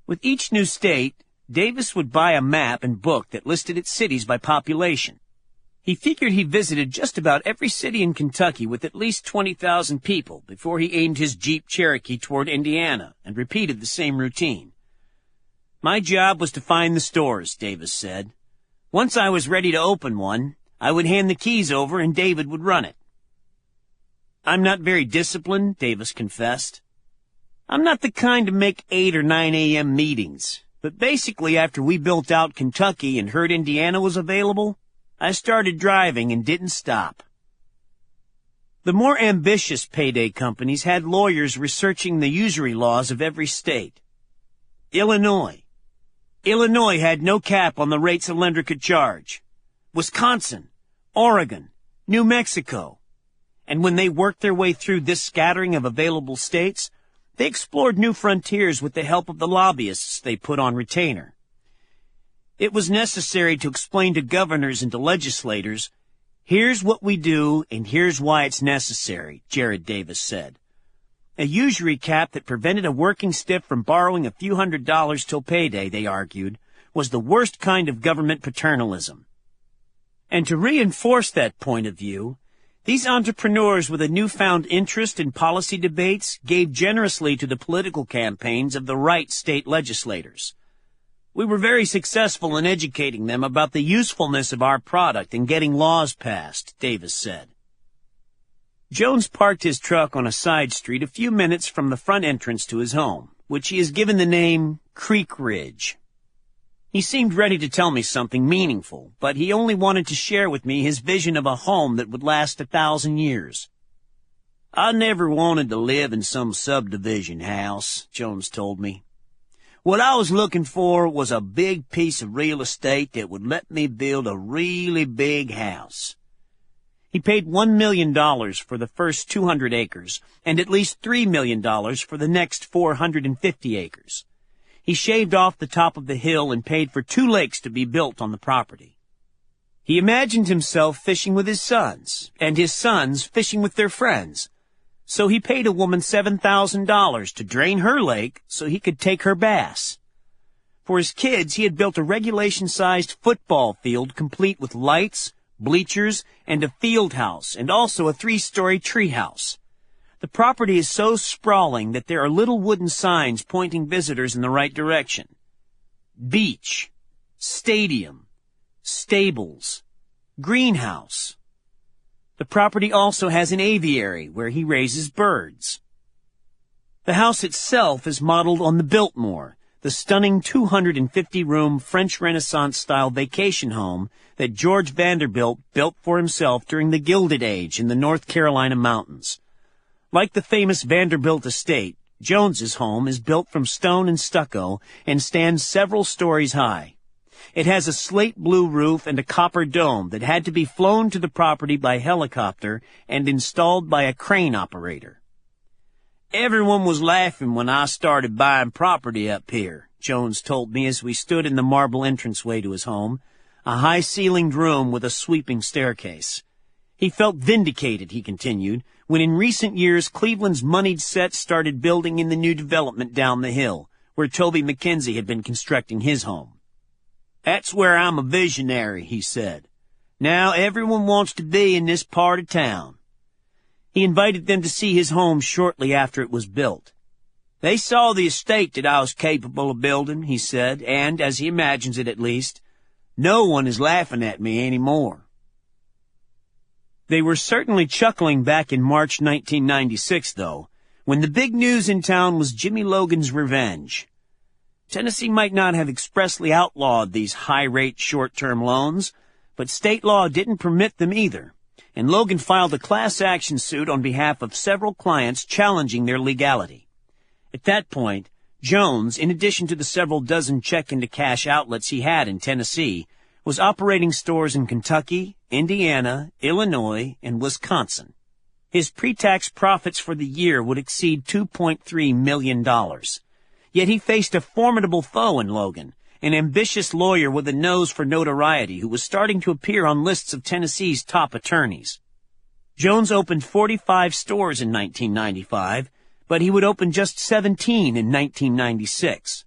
With each new state, Davis would buy a map and book that listed its cities by population. He figured he visited just about every city in Kentucky with at least 20,000 people before he aimed his Jeep Cherokee toward Indiana and repeated the same routine. My job was to find the stores, Davis said. Once I was ready to open one, I would hand the keys over and David would run it. I'm not very disciplined, Davis confessed. I'm not the kind to make 8 or 9 a.m. meetings, but basically after we built out Kentucky and heard Indiana was available, I started driving and didn't stop. The more ambitious payday companies had lawyers researching the usury laws of every state. Illinois had no cap on the rates a lender could charge. Wisconsin, Oregon, New Mexico. And when they worked their way through this scattering of available states, they explored new frontiers with the help of the lobbyists they put on retainer. It was necessary to explain to governors and to legislators, here's what we do and here's why it's necessary, Jared Davis said. A usury cap that prevented a working stiff from borrowing a few $100s till payday, they argued, was the worst kind of government paternalism. And to reinforce that point of view, these entrepreneurs with a newfound interest in policy debates gave generously to the political campaigns of the right state legislators. We were very successful in educating them about the usefulness of our product and getting laws passed, Davis said. Jones parked his truck on a side street a few minutes from the front entrance to his home, which he has given the name Creek Ridge. He seemed ready to tell me something meaningful, but he only wanted to share with me his vision of a home that would last 1,000 years. I never wanted to live in some subdivision house, Jones told me. What I was looking for was a big piece of real estate that would let me build a really big house. He paid $1 million for the first 200 acres and at least $3 million for the next 450 acres. He shaved off the top of the hill and paid for 2 lakes to be built on the property. He imagined himself fishing with his sons, and his sons fishing with their friends. So he paid a woman $7,000 to drain her lake so he could take her bass. For his kids, he had built a regulation-sized football field complete with lights, bleachers, and a field house, and also a 3-story tree house. The property is so sprawling that there are little wooden signs pointing visitors in the right direction. Beach, stadium, stables, greenhouse. The property also has an aviary where he raises birds. The house itself is modeled on the Biltmore, the stunning 250-room French Renaissance-style vacation home that George Vanderbilt built for himself during the Gilded Age in the North Carolina mountains. Like the famous Vanderbilt estate, Jones's home is built from stone and stucco and stands several stories high. It has a slate blue roof and a copper dome that had to be flown to the property by helicopter and installed by a crane operator. Everyone was laughing when I started buying property up here, Jones told me as we stood in the marble entranceway to his home, a high-ceilinged room with a sweeping staircase. He felt vindicated, he continued, when in recent years Cleveland's moneyed set started building in the new development down the hill, where Toby McKenzie had been constructing his home. That's where I'm a visionary, he said. Now everyone wants to be in this part of town. He invited them to see his home shortly after it was built. They saw the estate that I was capable of building, he said, and, as he imagines it at least, no one is laughing at me anymore. They were certainly chuckling back in March 1996, though, when the big news in town was Jimmy Logan's revenge. Tennessee might not have expressly outlawed these high-rate short-term loans, but state law didn't permit them either, and Logan filed a class action suit on behalf of several clients challenging their legality. At that point, Jones, in addition to the several dozen check-into-cash outlets he had in Tennessee, was operating stores in Kentucky, Indiana, Illinois, and Wisconsin. His pre-tax profits for the year would exceed $2.3 million. Yet he faced a formidable foe in Logan, an ambitious lawyer with a nose for notoriety who was starting to appear on lists of Tennessee's top attorneys. Jones opened 45 stores in 1995, but he would open just 17 in 1996.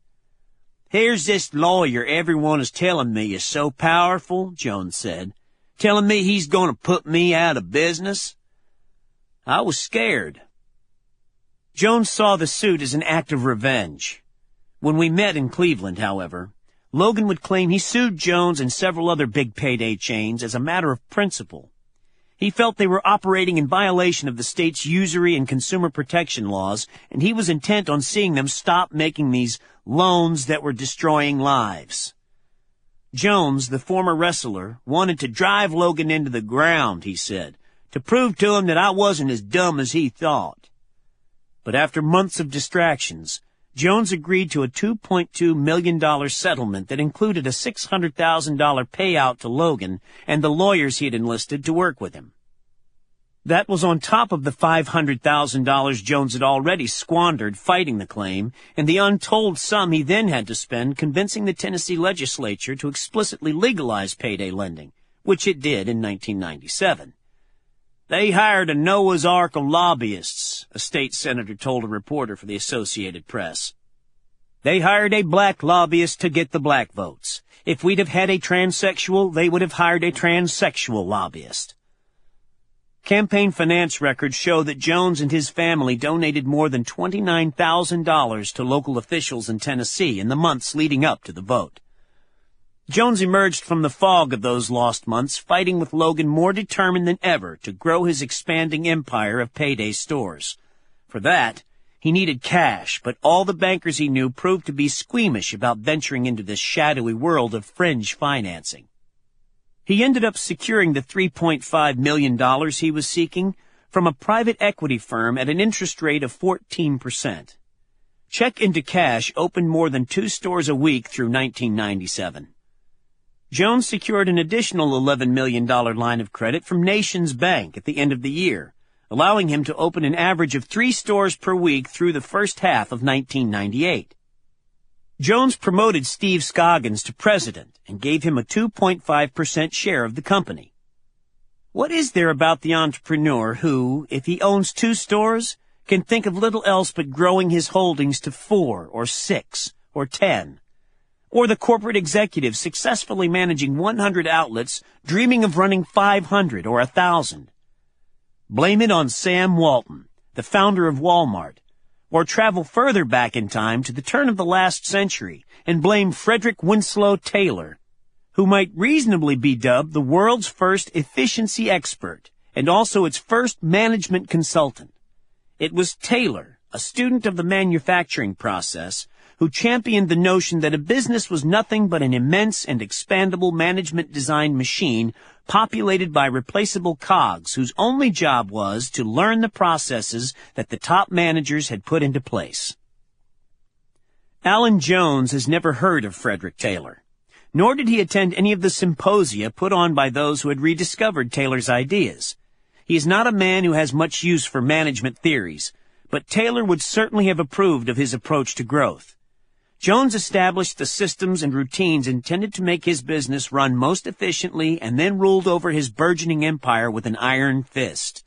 "Here's this lawyer everyone is telling me is so powerful," Jones said, "telling me he's going to put me out of business." I was scared. Jones saw the suit as an act of revenge. When we met in Cleveland, however, Logan would claim he sued Jones and several other big payday chains as a matter of principle. He felt they were operating in violation of the state's usury and consumer protection laws, and he was intent on seeing them stop making these loans that were destroying lives. Jones, the former wrestler, wanted to drive Logan into the ground, he said, to prove to him that I wasn't as dumb as he thought. But after months of distractions, Jones agreed to a $2.2 million settlement that included a $600,000 payout to Logan and the lawyers he had enlisted to work with him. That was on top of the $500,000 Jones had already squandered fighting the claim and the untold sum he then had to spend convincing the Tennessee legislature to explicitly legalize payday lending, which it did in 1997. "They hired a Noah's Ark of lobbyists," a state senator told a reporter for the Associated Press. "They hired a black lobbyist to get the black votes. If we'd have had a transsexual, they would have hired a transsexual lobbyist." Campaign finance records show that Jones and his family donated more than $29,000 to local officials in Tennessee in the months leading up to the vote. Jones emerged from the fog of those lost months, fighting with Logan more determined than ever to grow his expanding empire of payday stores. For that, he needed cash, but all the bankers he knew proved to be squeamish about venturing into this shadowy world of fringe financing. He ended up securing the $3.5 million he was seeking from a private equity firm at an interest rate of 14%. Check into Cash opened more than 2 stores a week through 1997. Jones secured an additional $11 million line of credit from Nations Bank at the end of the year, allowing him to open an average of 3 stores per week through the first half of 1998. Jones promoted Steve Scoggins to president and gave him a 2.5% share of the company. What is there about the entrepreneur who, if he owns 2 stores, can think of little else but growing his holdings to 4 or 6 or 10? Or the corporate executive successfully managing 100 outlets, dreaming of running 500 or 1,000? Blame it on Sam Walton, the founder of Walmart, or travel further back in time to the turn of the last century and blame Frederick Winslow Taylor, who might reasonably be dubbed the world's first efficiency expert and also its first management consultant. It was Taylor, a student of the manufacturing process, who championed the notion that a business was nothing but an immense and expandable management design machine populated by replaceable cogs whose only job was to learn the processes that the top managers had put into place. Alan Jones has never heard of Frederick Taylor, nor did he attend any of the symposia put on by those who had rediscovered Taylor's ideas. He is not a man who has much use for management theories, but Taylor would certainly have approved of his approach to growth. Jones established the systems and routines intended to make his business run most efficiently and then ruled over his burgeoning empire with an iron fist.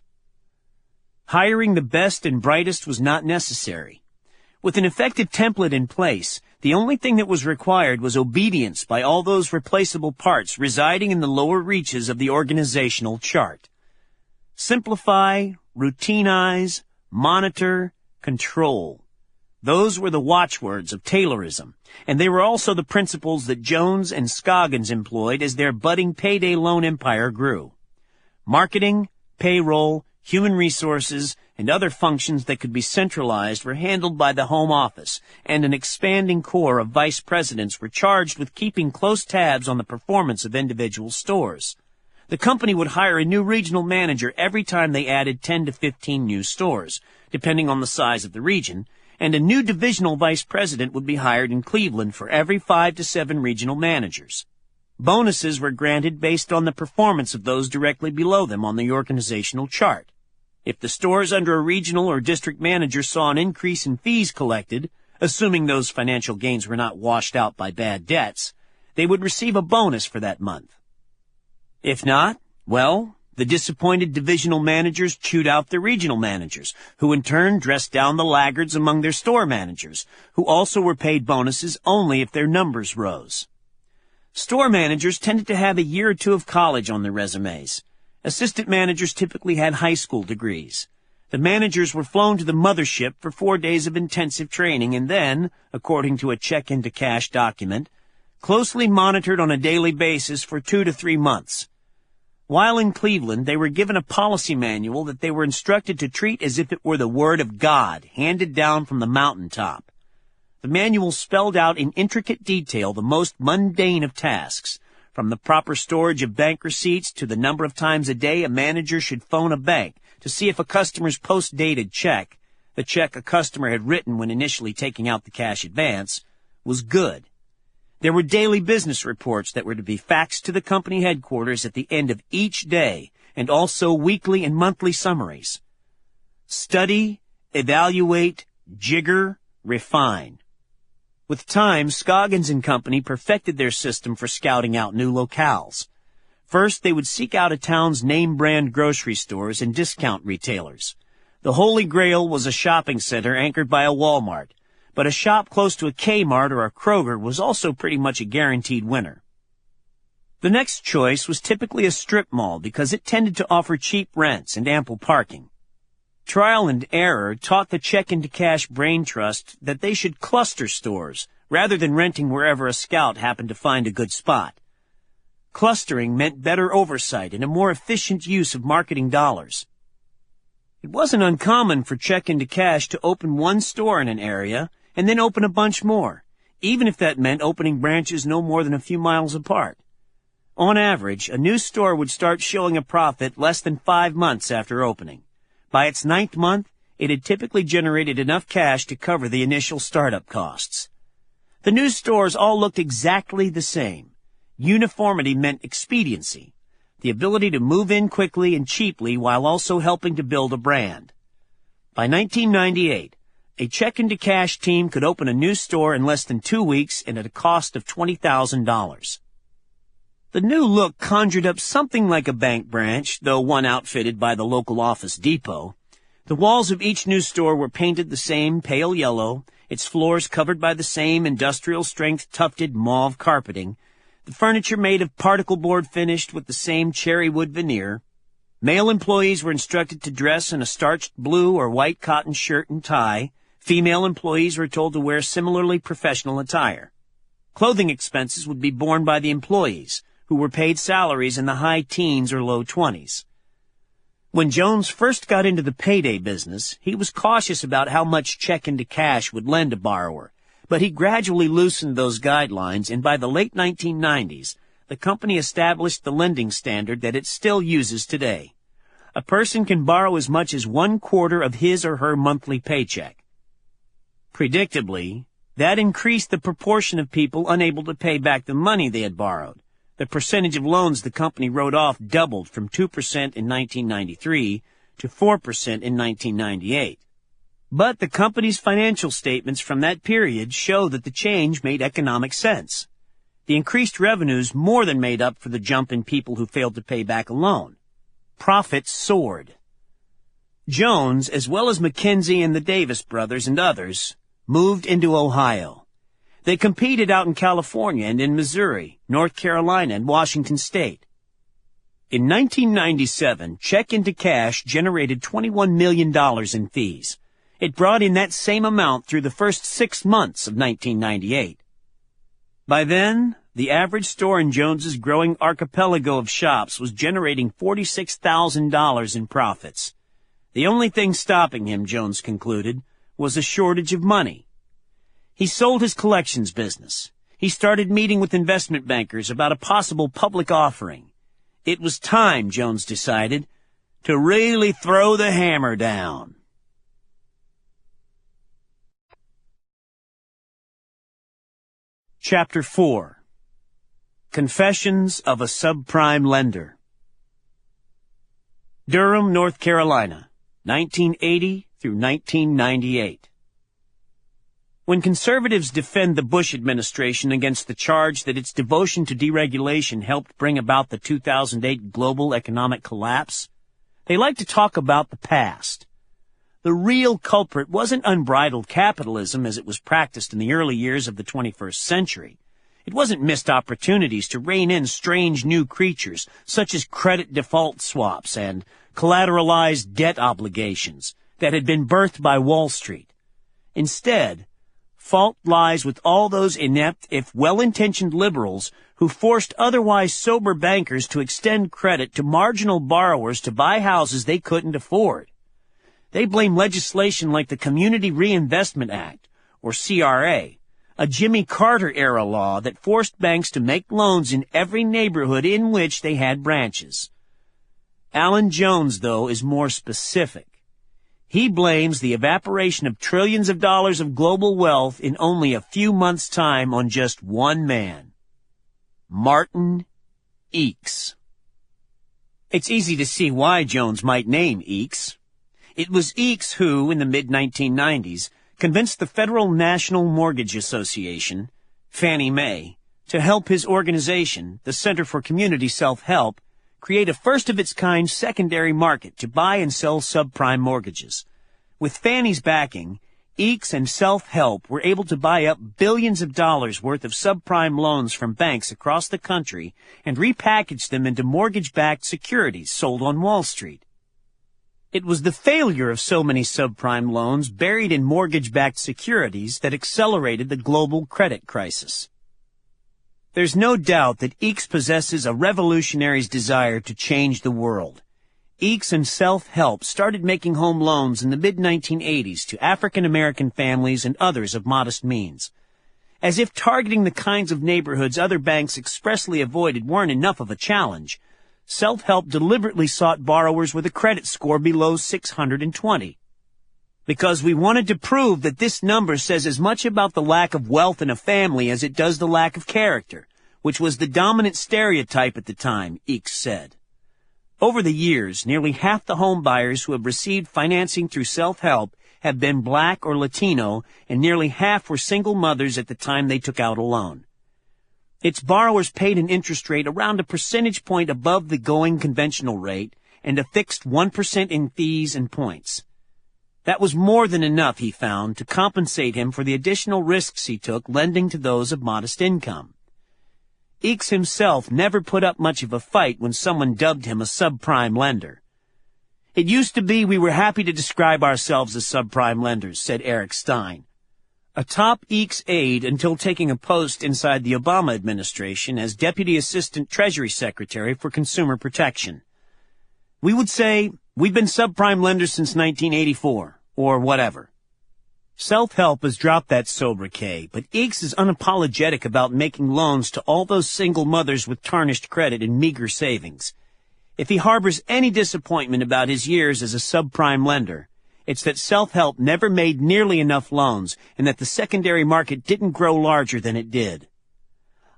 Hiring the best and brightest was not necessary. With an effective template in place, the only thing that was required was obedience by all those replaceable parts residing in the lower reaches of the organizational chart. Simplify, routinize, monitor, control. Those were the watchwords of Taylorism, and they were also the principles that Jones and Scoggins employed as their budding payday loan empire grew. Marketing, payroll, human resources, and other functions that could be centralized were handled by the home office, and an expanding corps of vice presidents were charged with keeping close tabs on the performance of individual stores. The company would hire a new regional manager every time they added 10 to 15 new stores, depending on the size of the region, and a new divisional vice president would be hired in Cleveland for every 5 to 7 regional managers. Bonuses were granted based on the performance of those directly below them on the organizational chart. If the stores under a regional or district manager saw an increase in fees collected, Assuming those financial gains were not washed out by bad debts, they would receive a bonus for that month. If not, well, the disappointed divisional managers chewed out the regional managers, who in turn dressed down the laggards among their store managers, who also were paid bonuses only if their numbers rose. Store managers tended to have a year or two of college on their resumes. Assistant managers typically had high school degrees. The managers were flown to the mothership for 4 days of intensive training and then, according to a check-into-cash document, closely monitored on a daily basis for 2 to 3 months. While in Cleveland, they were given a policy manual that they were instructed to treat as if it were the Word of God, handed down from the mountaintop. The manual spelled out in intricate detail the most mundane of tasks, from the proper storage of bank receipts to the number of times a day a manager should phone a bank to see if a customer's post-dated check, the check a customer had written when initially taking out the cash advance, was good. There were daily business reports that were to be faxed to the company headquarters at the end of each day, and also weekly and monthly summaries. Study, evaluate, jigger, refine. With time, Scoggins and Company perfected their system for scouting out new locales. First, they would seek out a town's name-brand grocery stores and discount retailers. The Holy Grail was a shopping center anchored by a Walmart, but a shop close to a Kmart or a Kroger was also pretty much a guaranteed winner. The next choice was typically a strip mall because it tended to offer cheap rents and ample parking. Trial and error taught the check-into-cash brain trust that they should cluster stores rather than renting wherever a scout happened to find a good spot. Clustering meant better oversight and a more efficient use of marketing dollars. It wasn't uncommon for check-into-cash to open one store in an area and then open a bunch more, even if that meant opening branches no more than a few miles apart. On average, a new store would start showing a profit less than 5 months after opening. By its 9th month, it had typically generated enough cash to cover the initial startup costs. The new stores all looked exactly the same. Uniformity meant expediency, the ability to move in quickly and cheaply while also helping to build a brand. By 1998, a check-into-cash team could open a new store in less than 2 weeks and at a cost of $20,000. The new look conjured up something like a bank branch, though one outfitted by the local Office Depot. The walls of each new store were painted the same pale yellow, its floors covered by the same industrial-strength tufted mauve carpeting, the furniture made of particle board finished with the same cherry wood veneer. Male employees were instructed to dress in a starched blue or white cotton shirt and tie. Female employees were told to wear similarly professional attire. Clothing expenses would be borne by the employees, who were paid salaries in the high teens or low 20s. When Jones first got into the payday business, he was cautious about how much check-into-cash would lend a borrower, but he gradually loosened those guidelines, and by the late 1990s, the company established the lending standard that it still uses today. A person can borrow as much as 1/4 of his or her monthly paycheck. Predictably, that increased the proportion of people unable to pay back the money they had borrowed. The percentage of loans the company wrote off doubled from 2% in 1993 to 4% in 1998. But the company's financial statements from that period show that the change made economic sense. The increased revenues more than made up for the jump in people who failed to pay back a loan. Profits soared. Jones, as well as McKinsey and the Davis brothers and others, moved into Ohio. They competed out in California and in Missouri, North Carolina, and Washington State. In 1997, check-into-cash generated $21 million in fees. It brought in that same amount through the first 6 months of 1998. By then, the average store in Jones's growing archipelago of shops was generating $46,000 in profits. The only thing stopping him, Jones concluded, was a shortage of money. He sold his collections business. He started meeting with investment bankers about a possible public offering. It was time, Jones decided, to really throw the hammer down. Chapter 4. Confessions of a Subprime Lender. Durham, North Carolina, 1980 through 1998. When conservatives defend the Bush administration against the charge that its devotion to deregulation helped bring about the 2008 global economic collapse, they like to talk about the past. The real culprit wasn't unbridled capitalism as it was practiced in the early years of the 21st century. It wasn't missed opportunities to rein in strange new creatures, such as credit default swaps and collateralized debt obligations that had been birthed by Wall Street. Instead, fault lies with all those inept, if well-intentioned liberals who forced otherwise sober bankers to extend credit to marginal borrowers to buy houses they couldn't afford. They blame legislation like the Community Reinvestment Act, or CRA, a Jimmy Carter-era law that forced banks to make loans in every neighborhood in which they had branches. Alan Jones, though, is more specific. He blames the evaporation of trillions of dollars of global wealth in only a few months' time on just one man, Martin Eakes. It's easy to see why Jones might name Eakes. It was Eakes who, in the mid-1990s, convinced the Federal National Mortgage Association, Fannie Mae, to help his organization, the Center for Community Self-Help, create a first-of-its-kind secondary market to buy and sell subprime mortgages. With Fannie's backing, Eakes and Self-Help were able to buy up billions of dollars worth of subprime loans from banks across the country and repackage them into mortgage-backed securities sold on Wall Street. It was the failure of so many subprime loans buried in mortgage-backed securities that accelerated the global credit crisis. There's no doubt that Eakes possesses a revolutionary's desire to change the world. Eakes and Self-Help started making home loans in the mid-1980s to African-American families and others of modest means. As if targeting the kinds of neighborhoods other banks expressly avoided weren't enough of a challenge, Self-Help deliberately sought borrowers with a credit score below 620. Because we wanted to prove that this number says as much about the lack of wealth in a family as it does the lack of character, which was the dominant stereotype at the time, Eakes said. Over the years, nearly half the home buyers who have received financing through Self-Help have been black or Latino, and nearly half were single mothers at the time they took out a loan. Its borrowers paid an interest rate around a percentage point above the going conventional rate and a fixed 1% in fees and points. That was more than enough, he found, to compensate him for the additional risks he took lending to those of modest income. Eakes himself never put up much of a fight when someone dubbed him a subprime lender. It used to be we were happy to describe ourselves as subprime lenders, said Eric Stein, a top Eakes aide until taking a post inside the Obama administration as Deputy Assistant Treasury Secretary for Consumer Protection. We would say, we've been subprime lenders since 1984. Or whatever. Self-Help has dropped that sobriquet, but Eakes is unapologetic about making loans to all those single mothers with tarnished credit and meager savings. If he harbors any disappointment about his years as a subprime lender, it's that Self-Help never made nearly enough loans and that the secondary market didn't grow larger than it did.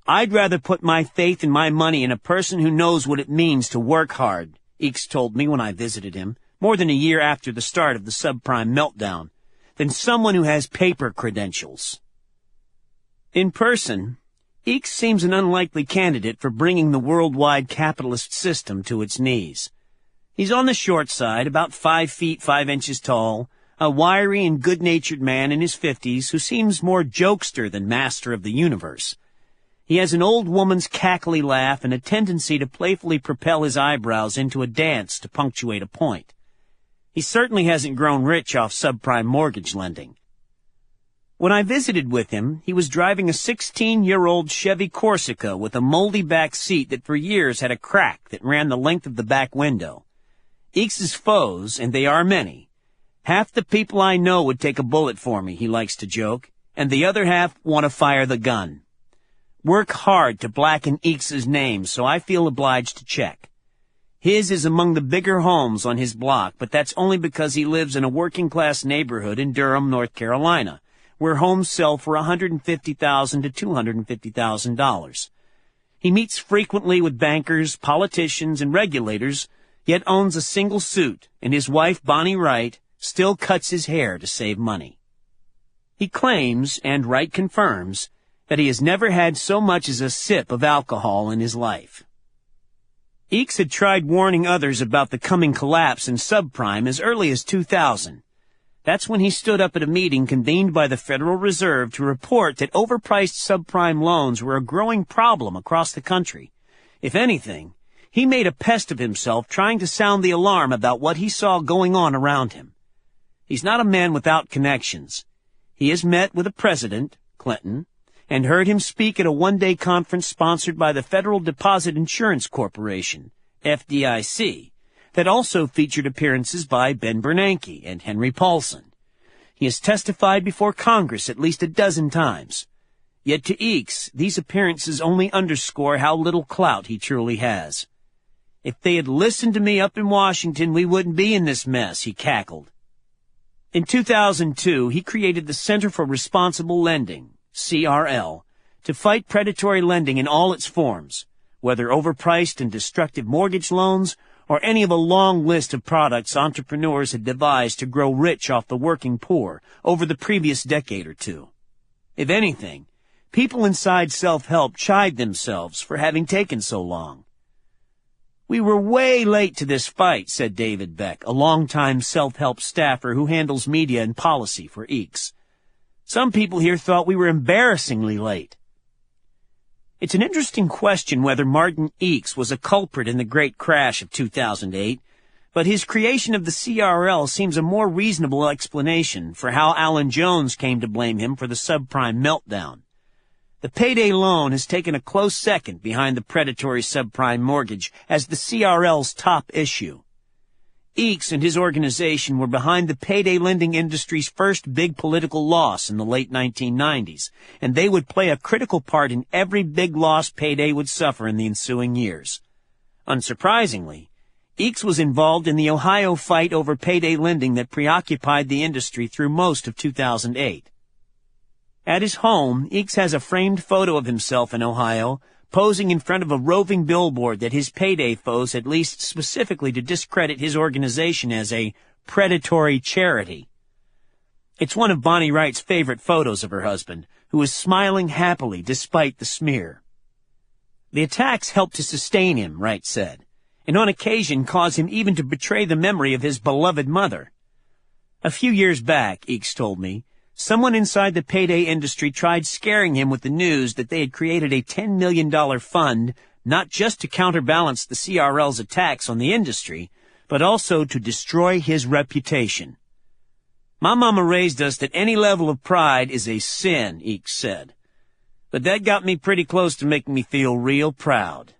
I'd rather put my faith and my money in a person who knows what it means to work hard, Eakes told me when I visited him, more than a year after the start of the subprime meltdown, than someone who has paper credentials. In person, Eakes seems an unlikely candidate for bringing the worldwide capitalist system to its knees. He's on the short side, about 5 feet 5 inches tall, a wiry and good-natured man in his 50s who seems more jokester than master of the universe. He has an old woman's cackly laugh and a tendency to playfully propel his eyebrows into a dance to punctuate a point. He certainly hasn't grown rich off subprime mortgage lending. When I visited with him, he was driving a 16-year-old Chevy Corsica with a moldy back seat that for years had a crack that ran the length of the back window. Eakes's foes, and they are many. Half the people I know would take a bullet for me, he likes to joke, and the other half want to fire the gun. Work hard to blacken Eakes's name, so I feel obliged to check. His is among the bigger homes on his block, but that's only because he lives in a working-class neighborhood in Durham, North Carolina, where homes sell for $150,000 to $250,000. He meets frequently with bankers, politicians, and regulators, yet owns a single suit, and his wife, Bonnie Wright, still cuts his hair to save money. He claims, and Wright confirms, that he has never had so much as a sip of alcohol in his life. Eakes had tried warning others about the coming collapse in subprime as early as 2000. That's when he stood up at a meeting convened by the Federal Reserve to report that overpriced subprime loans were a growing problem across the country. If anything, he made a pest of himself trying to sound the alarm about what he saw going on around him. He's not a man without connections. He has met with the president, Clinton, and heard him speak at a one-day conference sponsored by the Federal Deposit Insurance Corporation, FDIC, that also featured appearances by Ben Bernanke and Henry Paulson. He has testified before Congress at least a dozen times. Yet to Eakes, these appearances only underscore how little clout he truly has. If they had listened to me up in Washington, we wouldn't be in this mess, he cackled. In 2002, he created the Center for Responsible Lending, CRL, to fight predatory lending in all its forms, whether overpriced and destructive mortgage loans or any of a long list of products entrepreneurs had devised to grow rich off the working poor over the previous decade or two. If anything, people inside self-help chide themselves for having taken so long. We were way late to this fight, said David Beck, a longtime self-help staffer who handles media and policy for Eakes. Some people here thought we were embarrassingly late. It's an interesting question whether Martin Eakes was a culprit in the great crash of 2008, but his creation of the CRL seems a more reasonable explanation for how Alan Jones came to blame him for the subprime meltdown. The payday loan has taken a close second behind the predatory subprime mortgage as the CRL's top issue. Eakes and his organization were behind the payday lending industry's first big political loss in the late 1990s, and they would play a critical part in every big loss payday would suffer in the ensuing years. Unsurprisingly, Eakes was involved in the Ohio fight over payday lending that preoccupied the industry through most of 2008. At his home, Eakes has a framed photo of himself in Ohio, posing in front of a roving billboard that his payday foes had leased specifically to discredit his organization as a predatory charity. It's one of Bonnie Wright's favorite photos of her husband, who is smiling happily despite the smear. The attacks helped to sustain him, Wright said, and on occasion caused him even to betray the memory of his beloved mother. A few years back, Eakes told me, someone inside the payday industry tried scaring him with the news that they had created a $10 million fund not just to counterbalance the CRL's attacks on the industry, but also to destroy his reputation. My mama raised us that any level of pride is a sin, Eakes said. But that got me pretty close to making me feel real proud.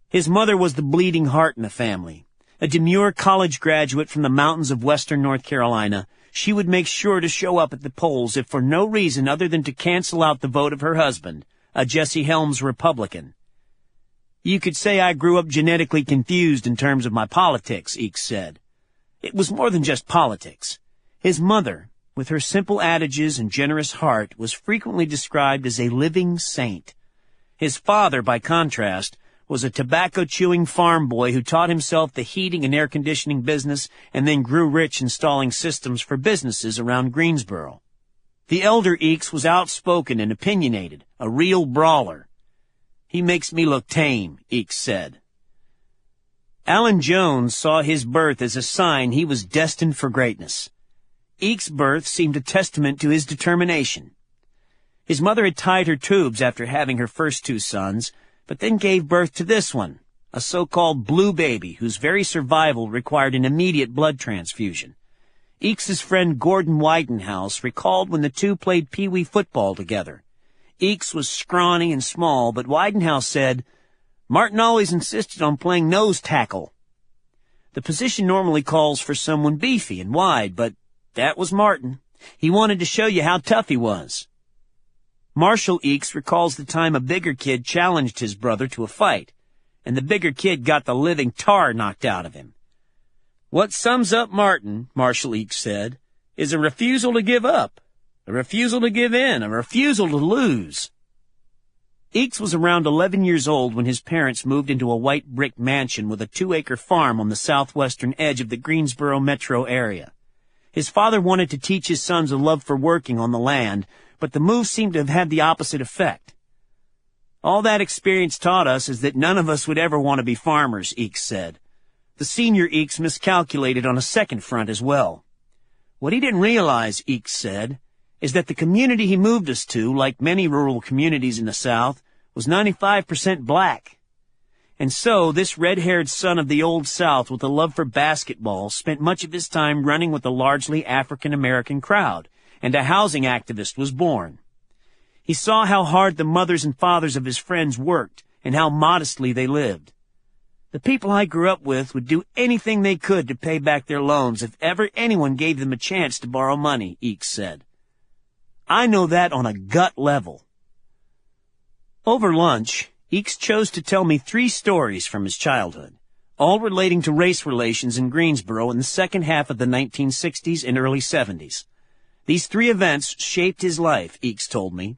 His mother was the bleeding heart in the family. A demure college graduate from the mountains of western North Carolina, she would make sure to show up at the polls if for no reason other than to cancel out the vote of her husband, a Jesse Helms Republican. You could say I grew up genetically confused in terms of my politics, Eakes said. It was more than just politics. His mother, with her simple adages and generous heart, was frequently described as a living saint. His father, by contrast, was a tobacco-chewing farm boy who taught himself the heating and air-conditioning business and then grew rich installing systems for businesses around Greensboro. The elder Eakes was outspoken and opinionated, a real brawler. He makes me look tame, Eakes said. Alan Jones saw his birth as a sign he was destined for greatness. Eakes' birth seemed a testament to his determination. His mother had tied her tubes after having her first two sons, but then gave birth to this one, a so-called blue baby whose very survival required an immediate blood transfusion. Eakes' friend Gordon Widenhouse recalled when the two played pee-wee football together. Eakes was scrawny and small, but Widenhouse said, "Martin always insisted on playing nose tackle." The position normally calls for someone beefy and wide, but that was Martin. He wanted to show you how tough he was. Marshall Eakes recalls the time a bigger kid challenged his brother to a fight, and the bigger kid got the living tar knocked out of him. "What sums up Martin," Marshall Eakes said, "is a refusal to give up, a refusal to give in, a refusal to lose." Eakes was around 11 years old when his parents moved into a white brick mansion with a 2-acre farm on the southwestern edge of the Greensboro metro area. His father wanted to teach his sons a love for working on the land, but the move seemed to have had the opposite effect. All that experience taught us is that none of us would ever want to be farmers, Eakes said. The senior Eakes miscalculated on a second front as well. What he didn't realize, Eakes said, is that the community he moved us to, like many rural communities in the South, was 95% black. And so, this red-haired son of the Old South with a love for basketball spent much of his time running with a largely African-American crowd, and a housing activist was born. He saw how hard the mothers and fathers of his friends worked, and how modestly they lived. The people I grew up with would do anything they could to pay back their loans if ever anyone gave them a chance to borrow money, Eakes said. I know that on a gut level. Over lunch, Eakes chose to tell me 3 stories from his childhood, all relating to race relations in Greensboro in the second half of the 1960s and early 70s. These 3 events shaped his life, Eakes told me.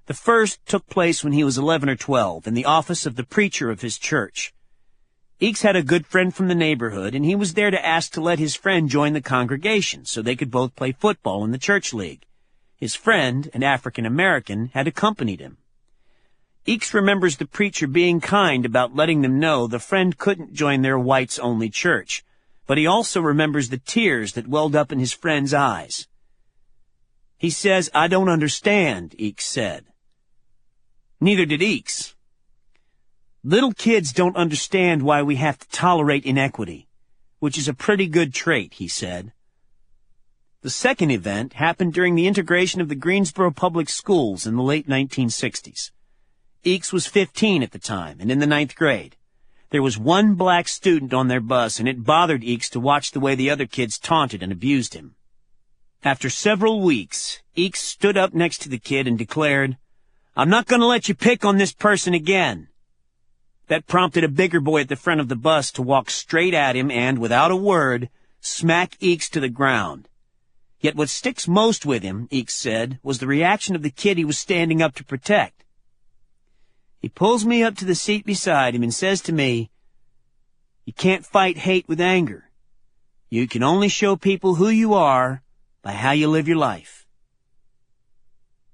The first took place when he was 11 or 12 in the office of the preacher of his church. Eakes had a good friend from the neighborhood, and he was there to ask to let his friend join the congregation so they could both play football in the church league. His friend, an African-American, had accompanied him. Eakes remembers the preacher being kind about letting them know the friend couldn't join their whites-only church, but he also remembers the tears that welled up in his friend's eyes. He says, "I don't understand," Eakes said. Neither did Eakes. Little kids don't understand why we have to tolerate inequity, which is a pretty good trait, he said. The second event happened during the integration of the Greensboro public schools in the late 1960s. Eakes was 15 at the time and in the 9th grade. There was one black student on their bus, and it bothered Eakes to watch the way the other kids taunted and abused him. After several weeks, Eakes stood up next to the kid and declared, "I'm not going to let you pick on this person again." That prompted a bigger boy at the front of the bus to walk straight at him and, without a word, smack Eakes to the ground. Yet what sticks most with him, Eakes said, was the reaction of the kid he was standing up to protect. He pulls me up to the seat beside him and says to me, "You can't fight hate with anger. You can only show people who you are by how you live your life."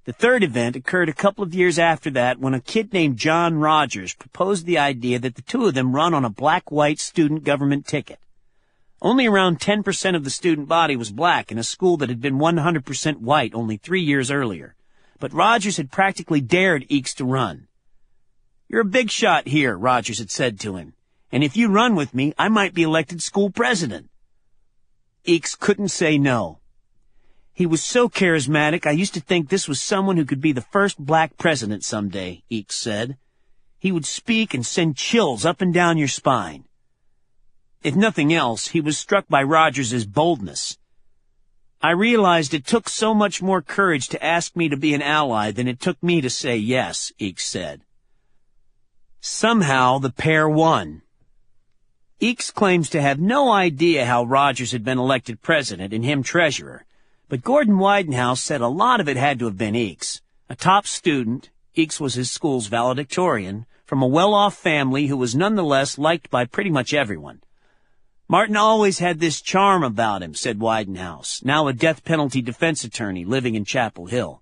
The third event occurred a couple of years after that when a kid named John Rogers proposed the idea that the two of them run on a black-white student government ticket. Only around 10% of the student body was black in a school that had been 100% white only 3 years earlier, but Rogers had practically dared Eakes to run. "You're a big shot here," Rogers had said to him, "and if you run with me, I might be elected school president." Eakes couldn't say no. "He was so charismatic, I used to think this was someone who could be the first black president someday," Eakes said. "He would speak and send chills up and down your spine." If nothing else, he was struck by Rogers's boldness. "I realized it took so much more courage to ask me to be an ally than it took me to say yes," Eakes said. Somehow the pair won. Eakes claims to have no idea how Rogers had been elected president and him treasurer, but Gordon Widenhouse said a lot of it had to have been Eakes. A top student, Eakes was his school's valedictorian, from a well-off family who was nonetheless liked by pretty much everyone. "Martin always had this charm about him," said Widenhouse, now a death penalty defense attorney living in Chapel Hill.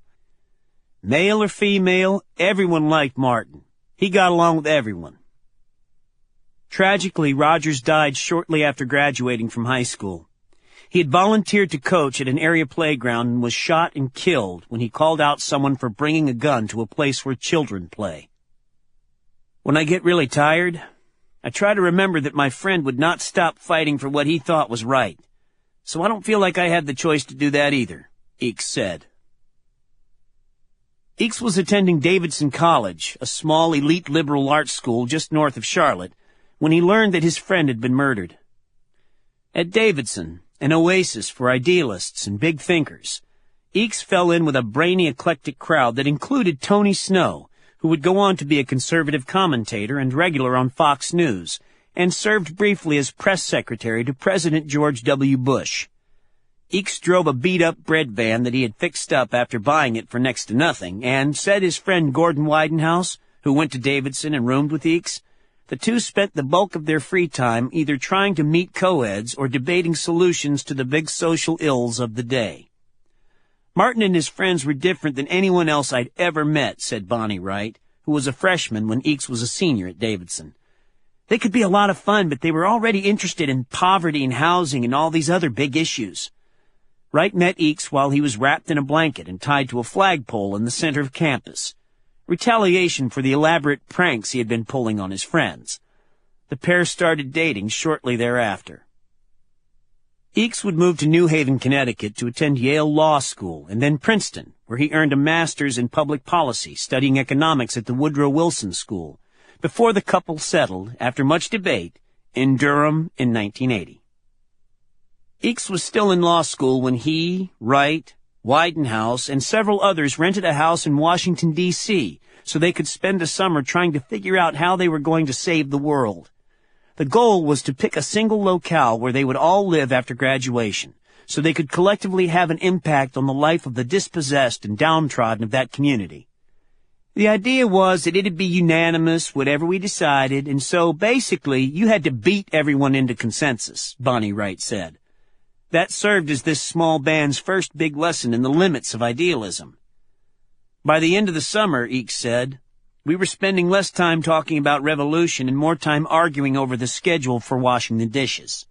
"Male or female, everyone liked Martin. He got along with everyone." Tragically, Rogers died shortly after graduating from high school. He had volunteered to coach at an area playground and was shot and killed when he called out someone for bringing a gun to a place where children play. "When I get really tired, I try to remember that my friend would not stop fighting for what he thought was right, so I don't feel like I had the choice to do that either," Eakes said. Eakes was attending Davidson College, a small elite liberal arts school just north of Charlotte, when he learned that his friend had been murdered. At Davidson, an oasis for idealists and big thinkers, Eakes fell in with a brainy, eclectic crowd that included Tony Snow, who would go on to be a conservative commentator and regular on Fox News, and served briefly as press secretary to President George W. Bush. Eakes drove a beat-up bread van that he had fixed up after buying it for next to nothing, and said his friend Gordon Widenhouse, who went to Davidson and roomed with Eakes, The two spent the bulk of their free time either trying to meet co-eds or debating solutions to the big social ills of the day. Martin and his friends were different than anyone else I'd ever met, said Bonnie Wright, who was a freshman when Eakes was a senior at Davidson. They could be a lot of fun, but they were already interested in poverty and housing and all these other big issues. Wright met Eakes while he was wrapped in a blanket and tied to a flagpole in the center of campus. Retaliation for the elaborate pranks he had been pulling on his friends. The pair started dating shortly thereafter. Eakes would move to New Haven, Connecticut to attend Yale Law School and then Princeton, where he earned a master's in public policy, studying economics at the Woodrow Wilson School, before the couple settled, after much debate, in Durham in 1980. Eakes was still in law school when he, Wright, Widenhouse, and several others rented a house in Washington, D.C., so they could spend a summer trying to figure out how they were going to save the world. The goal was to pick a single locale where they would all live after graduation, so they could collectively have an impact on the life of the dispossessed and downtrodden of that community. The idea was that it'd be unanimous, whatever we decided, and so basically you had to beat everyone into consensus, Bonnie Wright said. That served as this small band's first big lesson in the limits of idealism. By the end of the summer, Eakes said, we were spending less time talking about revolution and more time arguing over the schedule for washing the dishes.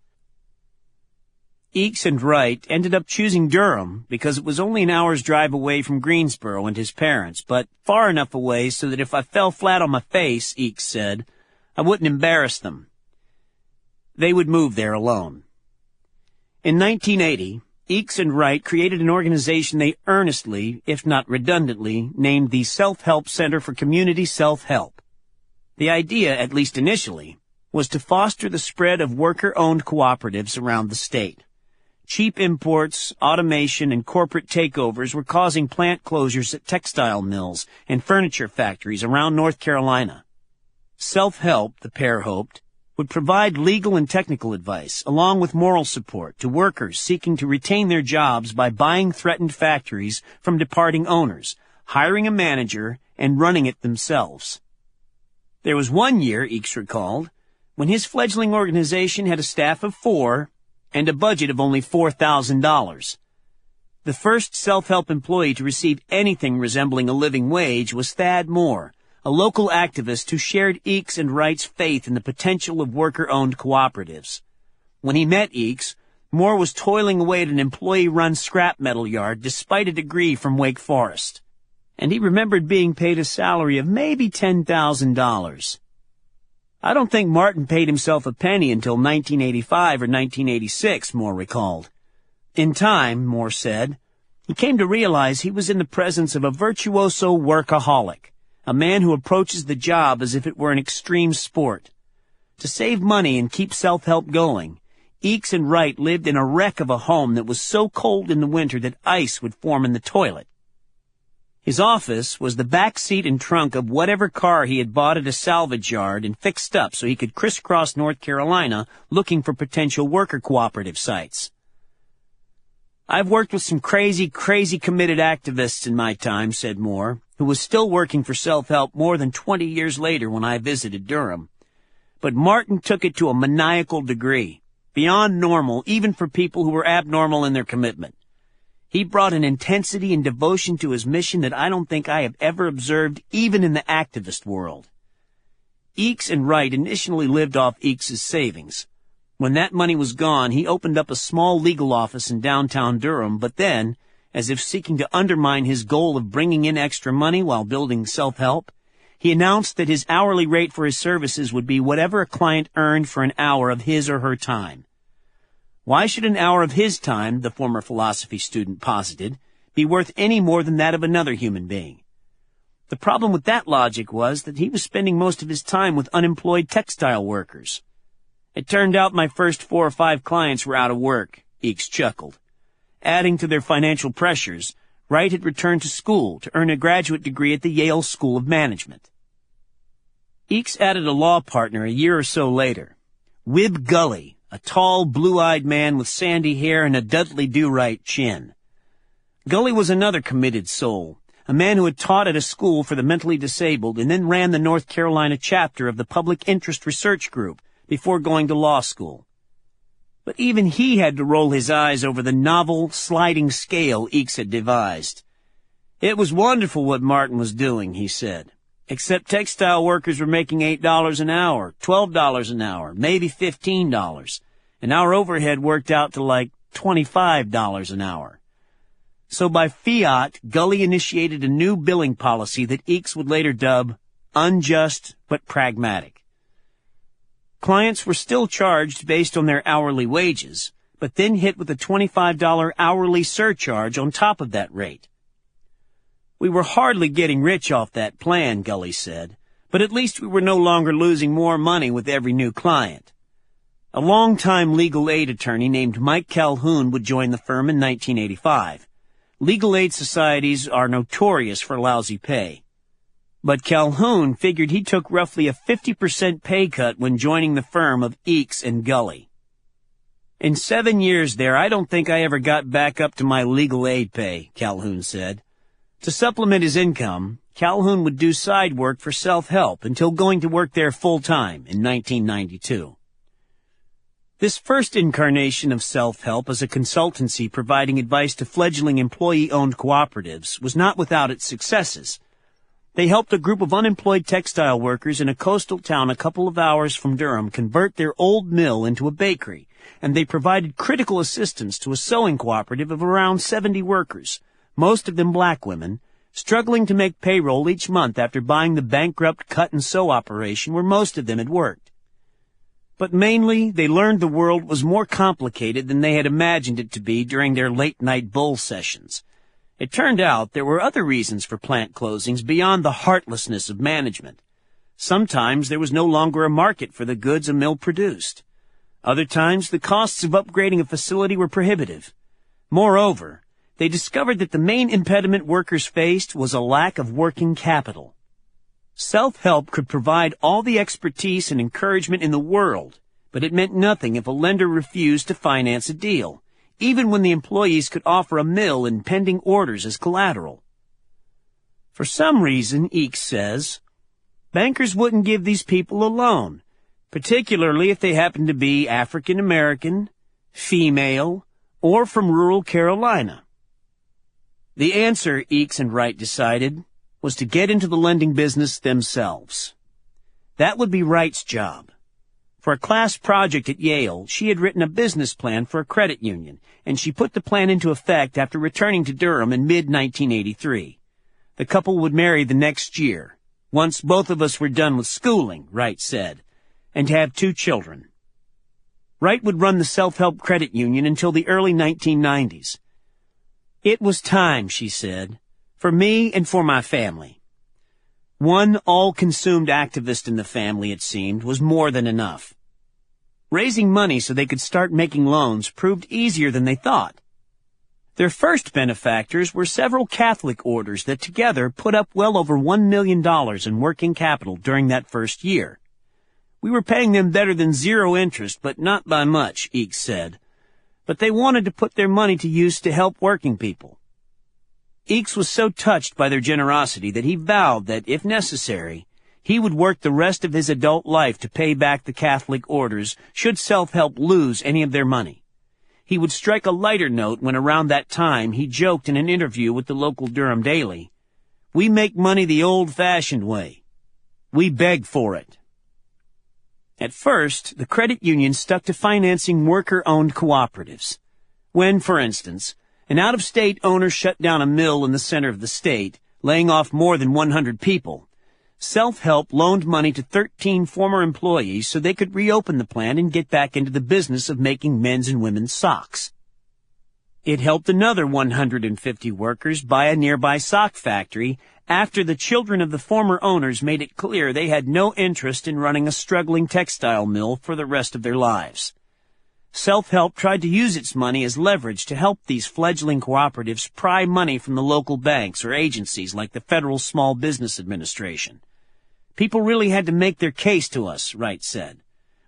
Eakes and Wright ended up choosing Durham because it was only an hour's drive away from Greensboro and his parents, but far enough away so that if I fell flat on my face, Eakes said, I wouldn't embarrass them. They would move there alone. In 1980, Eakes and Wright created an organization they earnestly, if not redundantly, named the Self-Help Center for Community Self-Help. The idea, at least initially, was to foster the spread of worker-owned cooperatives around the state. Cheap imports, automation, and corporate takeovers were causing plant closures at textile mills and furniture factories around North Carolina. Self-help, the pair hoped, would provide legal and technical advice, along with moral support to workers seeking to retain their jobs by buying threatened factories from departing owners, hiring a manager, and running it themselves. There was one year, Eakes recalled, when his fledgling organization had a staff of 4 and a budget of only $4,000. The first self-help employee to receive anything resembling a living wage was Thad Moore, a local activist who shared Eakes and Wright's faith in the potential of worker-owned cooperatives. When he met Eakes, Moore was toiling away at an employee-run scrap metal yard despite a degree from Wake Forest, and he remembered being paid a salary of maybe $10,000. I don't think Martin paid himself a penny until 1985 or 1986, Moore recalled. In time, Moore said, he came to realize he was in the presence of a virtuoso workaholic, a man who approaches the job as if it were an extreme sport. To save money and keep self-help going, Eakes and Wright lived in a wreck of a home that was so cold in the winter that ice would form in the toilet. His office was the back seat and trunk of whatever car he had bought at a salvage yard and fixed up so he could crisscross North Carolina looking for potential worker cooperative sites. I've worked with some crazy committed activists in my time, said Moore, who was still working for self-help more than 20 years later when I visited Durham. But Martin took it to a maniacal degree, beyond normal even for people who were abnormal in their commitment. He brought an intensity and devotion to his mission that I don't think I have ever observed even in the activist world. Eakes and Wright initially lived off Eakes' savings. When that money was gone, he opened up a small legal office in downtown Durham, but then, as if seeking to undermine his goal of bringing in extra money while building self-help, he announced that his hourly rate for his services would be whatever a client earned for an hour of his or her time. Why should an hour of his time, the former philosophy student posited, be worth any more than that of another human being? The problem with that logic was that he was spending most of his time with unemployed textile workers. It turned out my first 4 or 5 clients were out of work, Eakes chuckled. Adding to their financial pressures, Wright had returned to school to earn a graduate degree at the Yale School of Management. Eakes added a law partner a year or so later, Wib Gully, a tall, blue-eyed man with sandy hair and a Dudley Do-Right chin. Gully was another committed soul, a man who had taught at a school for the mentally disabled and then ran the North Carolina chapter of the Public Interest Research Group before going to law school. But even he had to roll his eyes over the novel, sliding scale Eakes had devised. It was wonderful what Martin was doing, he said. Except textile workers were making $8 an hour, $12 an hour, maybe $15, and our overhead worked out to like $25 an hour. So by fiat, Gully initiated a new billing policy that Eakes would later dub unjust but pragmatic. Clients were still charged based on their hourly wages, but then hit with a $25 hourly surcharge on top of that rate. We were hardly getting rich off that plan, Gully said, but at least we were no longer losing more money with every new client. A long-time legal aid attorney named Mike Calhoun would join the firm in 1985. Legal aid societies are notorious for lousy pay. But Calhoun figured he took roughly a 50% pay cut when joining the firm of Eakes and Gully. In 7 years there, I don't think I ever got back up to my legal aid pay, Calhoun said. To supplement his income, Calhoun would do side work for self-help until going to work there full-time in 1992. This first incarnation of self-help as a consultancy providing advice to fledgling employee-owned cooperatives was not without its successes. They helped a group of unemployed textile workers in a coastal town a couple of hours from Durham convert their old mill into a bakery, and they provided critical assistance to a sewing cooperative of around 70 workers, most of them black women, struggling to make payroll each month after buying the bankrupt cut-and-sew operation where most of them had worked. But mainly, they learned the world was more complicated than they had imagined it to be during their late-night bull sessions. It turned out there were other reasons for plant closings beyond the heartlessness of management. Sometimes there was no longer a market for the goods a mill produced. Other times, the costs of upgrading a facility were prohibitive. Moreover, they discovered that the main impediment workers faced was a lack of working capital. Self-help could provide all the expertise and encouragement in the world, but it meant nothing if a lender refused to finance a deal, even when the employees could offer a mill and pending orders as collateral. For some reason, Eakes says, bankers wouldn't give these people a loan, particularly if they happened to be African American, female, or from rural Carolina. The answer, Eakes and Wright decided, was to get into the lending business themselves. That would be Wright's job. For a class project at Yale, she had written a business plan for a credit union, and she put the plan into effect after returning to Durham in mid-1983. The couple would marry the next year, once both of us were done with schooling, Wright said, and have 2 children. Wright would run the self-help credit union until the early 1990s. It was time, she said, for me and for my family. One all-consumed activist in the family, it seemed, was more than enough. Raising money so they could start making loans proved easier than they thought. Their first benefactors were several Catholic orders that together put up well over $1 million in working capital during that first year. We were paying them better than 0 interest, but not by much, Eakes said. But they wanted to put their money to use to help working people. Eakes was so touched by their generosity that he vowed that, if necessary, he would work the rest of his adult life to pay back the Catholic orders should self-help lose any of their money. He would strike a lighter note when around that time he joked in an interview with the local Durham Daily, "We make money the old-fashioned way. We beg for it." At first, the credit union stuck to financing worker-owned cooperatives. When, for instance, an out-of-state owner shut down a mill in the center of the state, laying off more than 100 people, Self-Help loaned money to 13 former employees so they could reopen the plant and get back into the business of making men's and women's socks. It helped another 150 workers buy a nearby sock factory after the children of the former owners made it clear they had no interest in running a struggling textile mill for the rest of their lives. Self-Help tried to use its money as leverage to help these fledgling cooperatives pry money from the local banks or agencies like the Federal Small Business Administration. People really had to make their case to us, Wright said.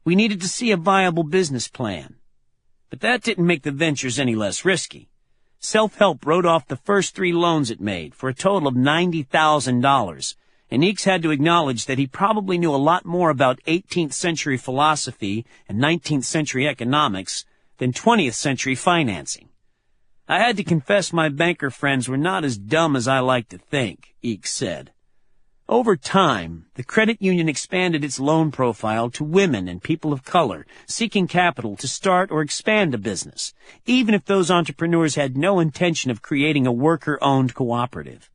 We needed to see a viable business plan. But that didn't make the ventures any less risky. Self-Help wrote off the first 3 loans it made for a total of $90,000, and Eakes had to acknowledge that he probably knew a lot more about 18th century philosophy and 19th century economics than 20th century financing. I had to confess my banker friends were not as dumb as I like to think, Eakes said. Over time, the credit union expanded its loan profile to women and people of color seeking capital to start or expand a business, even if those entrepreneurs had no intention of creating a worker-owned cooperative.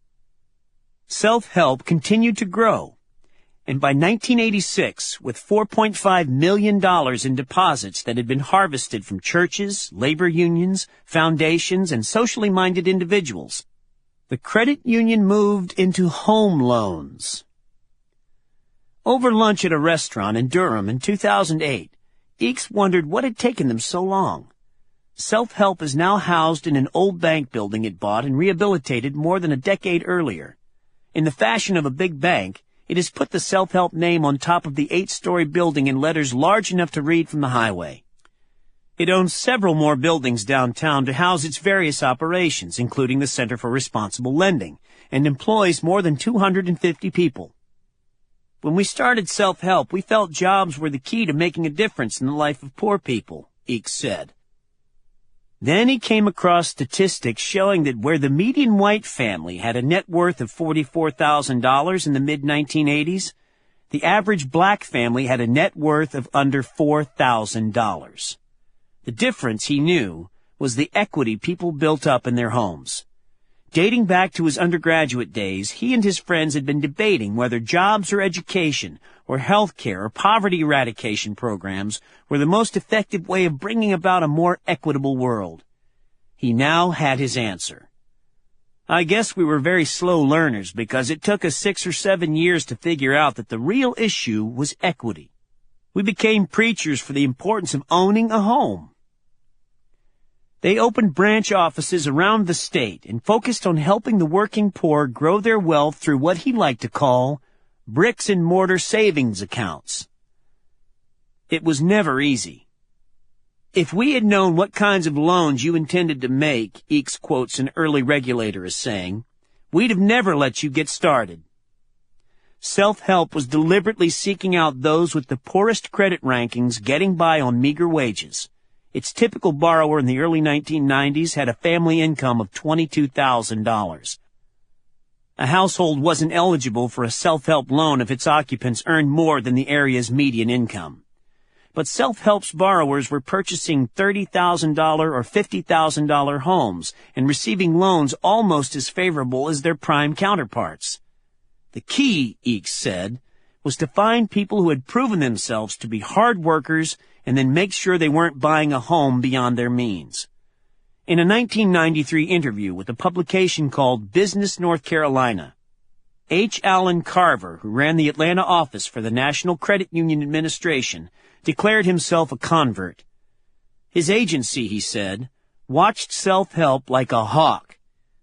Self-Help continued to grow, and by 1986, with $4.5 million in deposits that had been harvested from churches, labor unions, foundations, and socially minded individuals, the credit union moved into home loans. Over lunch at a restaurant in Durham in 2008, Eakes wondered what had taken them so long. Self-Help is now housed in an old bank building it bought and rehabilitated more than a decade earlier. In the fashion of a big bank, it has put the Self-Help name on top of the 8-story building in letters large enough to read from the highway. It owns several more buildings downtown to house its various operations, including the Center for Responsible Lending, and employs more than 250 people. When we started Self-Help, we felt jobs were the key to making a difference in the life of poor people, Eakes said. Then he came across statistics showing that where the median white family had a net worth of $44,000 in the mid-1980s, the average black family had a net worth of under $4,000. The difference, he knew, was the equity people built up in their homes. Dating back to his undergraduate days, he and his friends had been debating whether jobs or education or health care or poverty eradication programs were the most effective way of bringing about a more equitable world. He now had his answer. I guess we were very slow learners because it took us 6 or 7 years to figure out that the real issue was equity. We became preachers for the importance of owning a home. They opened branch offices around the state and focused on helping the working poor grow their wealth through what he liked to call bricks-and-mortar savings accounts. It was never easy. If we had known what kinds of loans you intended to make, Eakes quotes an early regulator as saying, we'd have never let you get started. Self-Help was deliberately seeking out those with the poorest credit rankings getting by on meager wages. Its typical borrower in the early 1990s had a family income of $22,000. A household wasn't eligible for a Self-Help loan if its occupants earned more than the area's median income. But Self-Help's borrowers were purchasing $30,000 or $50,000 homes and receiving loans almost as favorable as their prime counterparts. The key, Eakes said, was to find people who had proven themselves to be hard workers and then make sure they weren't buying a home beyond their means. In a 1993 interview with a publication called Business North Carolina, H. Allen Carver, who ran the Atlanta office for the National Credit Union Administration, declared himself a convert. His agency, he said, watched Self-Help like a hawk,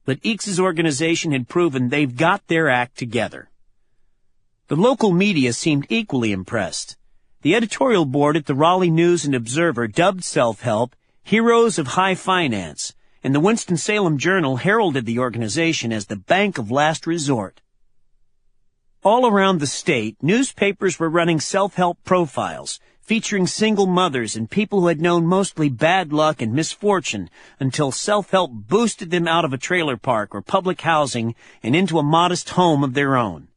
but Eakes' organization had proven they've got their act together. The local media seemed equally impressed. The editorial board at the Raleigh News and Observer dubbed Self-Help Heroes of High Finance, and the Winston-Salem Journal heralded the organization as the bank of last resort. All around the state, newspapers were running Self-Help profiles, featuring single mothers and people who had known mostly bad luck and misfortune until Self-Help boosted them out of a trailer park or public housing and into a modest home of their own.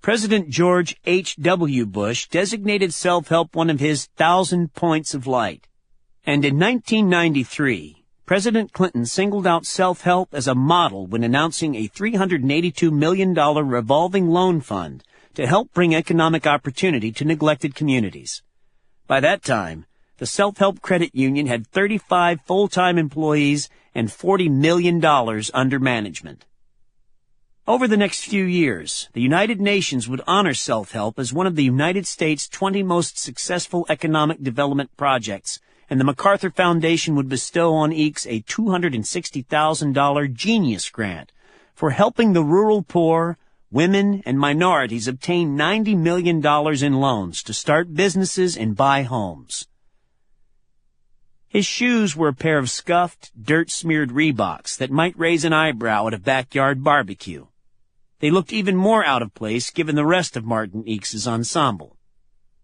President George H.W. Bush designated Self-Help one of his 1,000 points of light. And in 1993, President Clinton singled out Self-Help as a model when announcing a $382 million revolving loan fund to help bring economic opportunity to neglected communities. By that time, the Self-Help Credit Union had 35 full-time employees and $40 million under management. Over the next few years, the United Nations would honor Self-Help as one of the United States' 20 most successful economic development projects, and the MacArthur Foundation would bestow on Eakes a $260,000 Genius Grant for helping the rural poor, women, and minorities obtain $90 million in loans to start businesses and buy homes. His shoes were a pair of scuffed, dirt-smeared Reeboks that might raise an eyebrow at a backyard barbecue. They looked even more out of place given the rest of Martin Eakes's ensemble.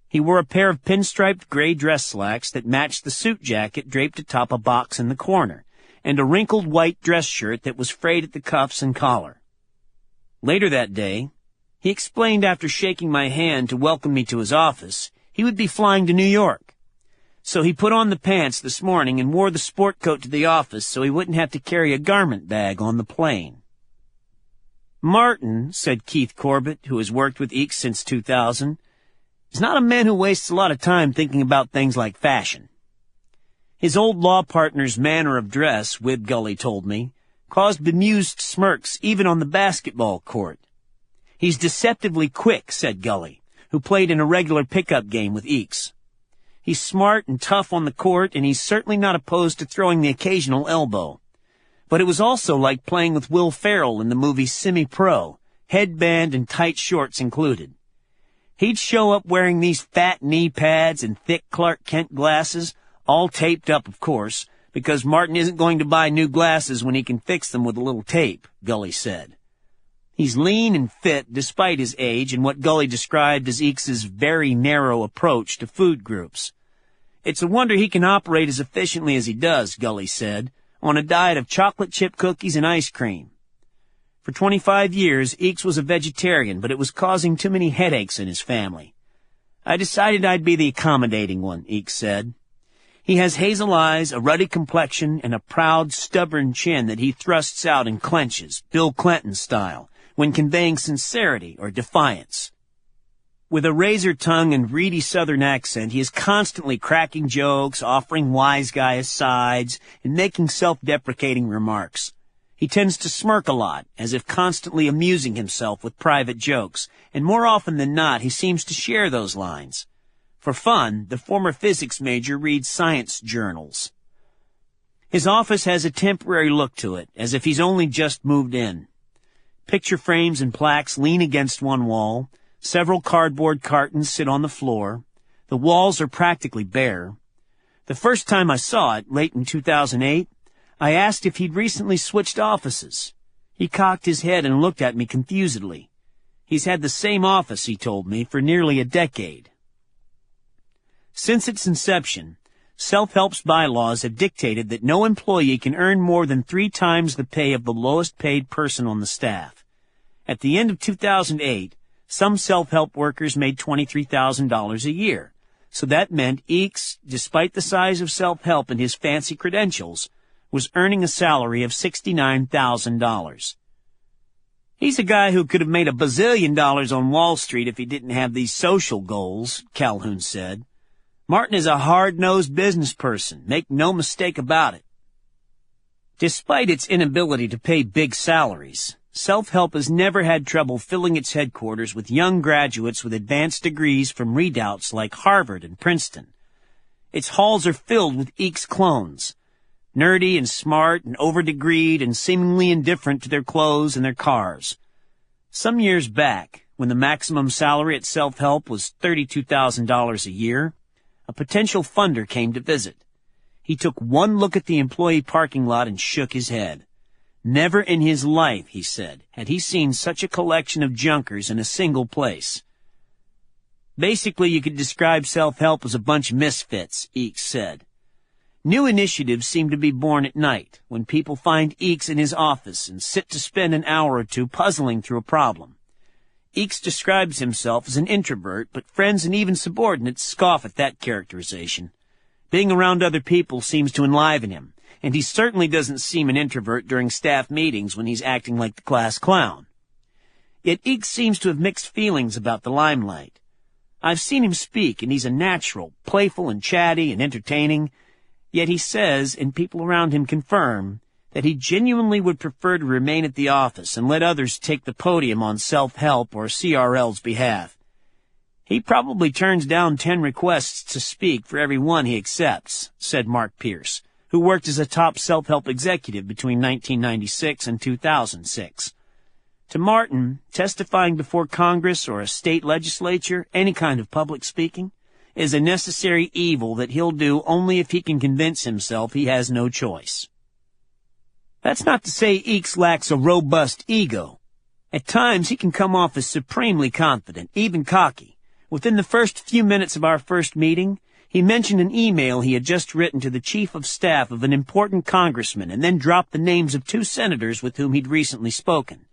He wore a pair of pinstriped gray dress slacks that matched the suit jacket draped atop a box in the corner, and a wrinkled white dress shirt that was frayed at the cuffs and collar. Later that day, he explained after shaking my hand to welcome me to his office, he would be flying to New York. So he put on the pants this morning and wore the sport coat to the office so he wouldn't have to carry a garment bag on the plane. Martin, said Keith Corbett, who has worked with Eakes since 2000, is not a man who wastes a lot of time thinking about things like fashion. His old law partner's manner of dress, Wib Gully told me, caused bemused smirks even on the basketball court. He's deceptively quick, said Gully, who played in a regular pickup game with Eakes. He's smart and tough on the court, and he's certainly not opposed to throwing the occasional elbow. But it was also like playing with Will Ferrell in the movie Semi-Pro, headband and tight shorts included. He'd show up wearing these fat knee pads and thick Clark Kent glasses, all taped up, of course, because Martin isn't going to buy new glasses when he can fix them with a little tape, Gully said. He's lean and fit despite his age and what Gully described as Eakes's very narrow approach to food groups. It's a wonder he can operate as efficiently as he does, Gully said, on a diet of chocolate chip cookies and ice cream. For 25 years, Eakes was a vegetarian, but it was causing too many headaches in his family. I decided I'd be the accommodating one, Eakes said. He has hazel eyes, a ruddy complexion, and a proud, stubborn chin that he thrusts out and clenches, Bill Clinton style, when conveying sincerity or defiance. With a razor tongue and reedy southern accent, he is constantly cracking jokes, offering wise guy asides, and making self-deprecating remarks. He tends to smirk a lot, as if constantly amusing himself with private jokes, and more often than not, he seems to share those lines. For fun, the former physics major reads science journals. His office has a temporary look to it, as if he's only just moved in. Picture frames and plaques lean against one wall. Several cardboard cartons sit on the floor. The walls are practically bare. The first time I saw it, late in 2008, I asked if he'd recently switched offices. He cocked his head and looked at me confusedly. He's had the same office, he told me, for nearly a decade. Since its inception, Self-Help's bylaws have dictated that no employee can earn more than 3 times the pay of the lowest paid person on the staff. At the end of 2008, some self-help workers made $23,000 a year, so that meant Eakes, despite the size of Self-Help and his fancy credentials, was earning a salary of $69,000. He's a guy who could have made $1 bazillion on Wall Street if he didn't have these social goals, Calhoun said. Martin is a hard-nosed business person, make no mistake about it. Despite its inability to pay big salaries, Self-Help has never had trouble filling its headquarters with young graduates with advanced degrees from redoubts like Harvard and Princeton. Its halls are filled with Eakes clones, nerdy and smart and over-degreed and seemingly indifferent to their clothes and their cars. Some years back, when the maximum salary at Self-Help was $32,000 a year, a potential funder came to visit. He took one look at the employee parking lot and shook his head. Never in his life, he said, had he seen such a collection of junkers in a single place. Basically, you could describe Self-Help as a bunch of misfits, Eakes said. New initiatives seem to be born at night, when people find Eakes in his office and sit to spend an hour or two puzzling through a problem. Eakes describes himself as an introvert, but friends and even subordinates scoff at that characterization. Being around other people seems to enliven him, and he certainly doesn't seem an introvert during staff meetings when he's acting like the class clown. Yet Eakes seems to have mixed feelings about the limelight. I've seen him speak, and he's a natural, playful and chatty and entertaining, yet he says, and people around him confirm, that he genuinely would prefer to remain at the office and let others take the podium on Self-Help or CRL's behalf. He probably turns down 10 requests to speak for every one he accepts, said Mark Pierce, who worked as a top Self-Help executive between 1996 and 2006. To Martin, testifying before Congress or a state legislature, any kind of public speaking, is a necessary evil that he'll do only if he can convince himself he has no choice. That's not to say Eakes lacks a robust ego. At times he can come off as supremely confident, even cocky. Within the first few minutes of our first meeting, he mentioned an email he had just written to the chief of staff of an important congressman and then dropped the names of 2 senators with whom he'd recently spoken.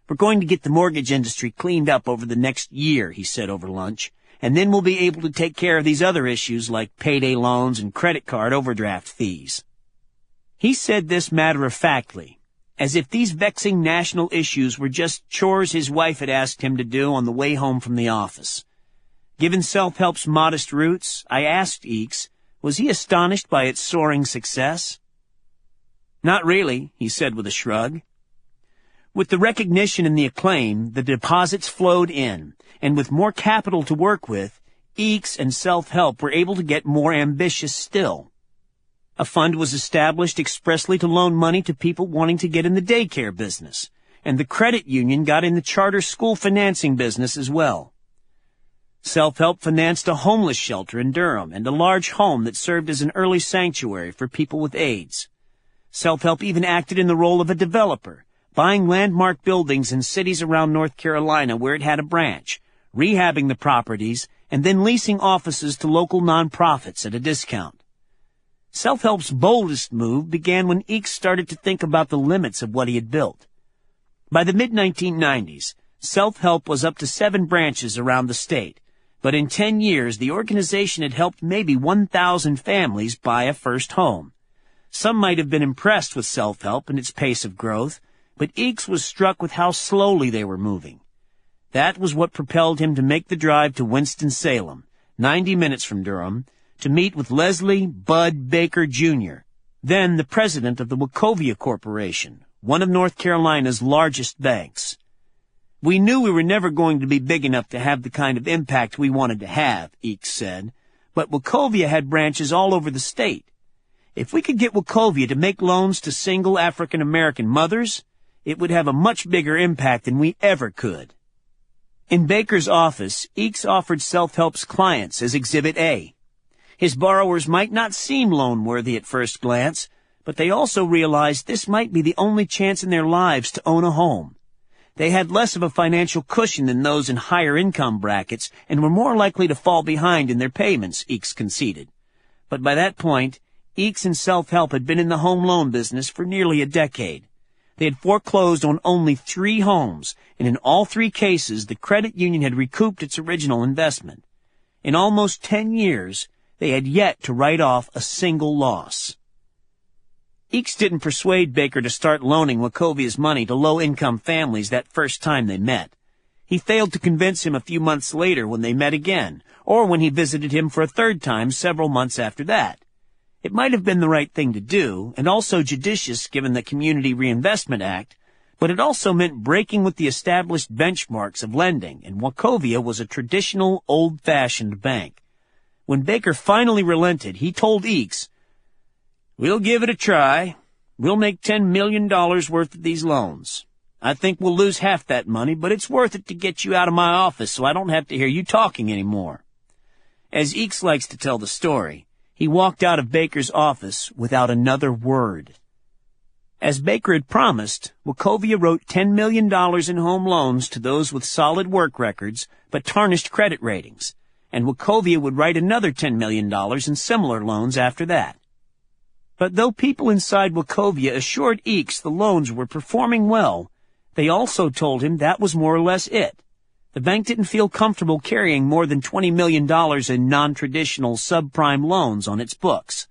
"We're going to get the mortgage industry cleaned up over the next year," he said over lunch, "and then we'll be able to take care of these other issues like payday loans and credit card overdraft fees." He said this matter-of-factly, as if these vexing national issues were just chores his wife had asked him to do on the way home from the office. Given self-help's modest roots, I asked Eakes, was he astonished by its soaring success? "Not really," he said with a shrug. With the recognition and the acclaim, the deposits flowed in, and with more capital to work with, Eakes and self-help were able to get more ambitious still. A fund was established expressly to loan money to people wanting to get in the daycare business, and the credit union got in the charter school financing business as well. Self-help financed a homeless shelter in Durham and a large home that served as an early sanctuary for people with AIDS. Self-help even acted in the role of a developer, buying landmark buildings in cities around North Carolina where it had a branch, rehabbing the properties, and then leasing offices to local nonprofits at a discount. Self-help's boldest move began when Eakes started to think about the limits of what he had built. By the mid-1990s, Self-help was up to 7 branches around the state, but in 10 years the organization had helped maybe 1,000 families buy a first home. Some might have been impressed with Self-help and its pace of growth, but Eakes was struck with how slowly they were moving. That was what propelled him to make the drive to Winston-Salem, 90 minutes from Durham, to meet with Leslie Bud Baker, Jr., then the president of the Wachovia Corporation, one of North Carolina's largest banks. "We knew we were never going to be big enough to have the kind of impact we wanted to have," Eakes said, "but Wachovia had branches all over the state. If we could get Wachovia to make loans to single African-American mothers, it would have a much bigger impact than we ever could." In Baker's office, Eakes offered Self-help's clients as Exhibit A. His borrowers might not seem loan-worthy at first glance, but they also realized this might be the only chance in their lives to own a home. They had less of a financial cushion than those in higher income brackets and were more likely to fall behind in their payments, Eakes conceded. But by that point, Eakes and Self-help had been in the home loan business for nearly a decade. They had foreclosed on only 3 homes, and in all 3 cases, the credit union had recouped its original investment. In almost 10 years, they had yet to write off a single loss. Eakes didn't persuade Baker to start loaning Wachovia's money to low-income families that first time they met. He failed to convince him a few months later when they met again, or when he visited him for a third time several months after that. It might have been the right thing to do, and also judicious given the Community Reinvestment Act, but it also meant breaking with the established benchmarks of lending, and Wachovia was a traditional, old-fashioned bank. When Baker finally relented, he told Eakes, "We'll give it a try. We'll make $10 million worth of these loans. I think we'll lose half that money, but it's worth it to get you out of my office so I don't have to hear you talking anymore." As Eakes likes to tell the story, he walked out of Baker's office without another word. As Baker had promised, Wachovia wrote $10 million in home loans to those with solid work records but tarnished credit ratings, and Wachovia would write another $10 million in similar loans after that. But though people inside Wachovia assured Eakes the loans were performing well, they also told him that was more or less it. The bank didn't feel comfortable carrying more than $20 million in non-traditional subprime loans on its books.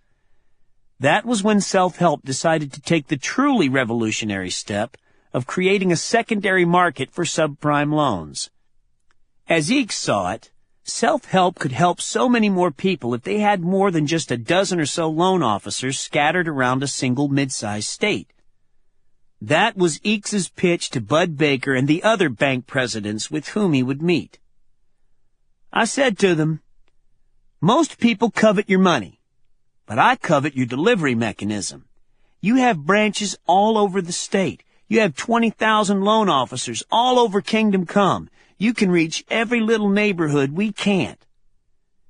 That was when Self-help decided to take the truly revolutionary step of creating a secondary market for subprime loans. As Eakes saw it, Self-help could help so many more people if they had more than just a dozen or so loan officers scattered around a single mid-sized state. That was Eakes's pitch to Bud Baker and the other bank presidents with whom he would meet. "I said to them, most people covet your money, but I covet your delivery mechanism. You have branches all over the state. You have 20,000 loan officers all over Kingdom Come. You can reach every little neighborhood we can't.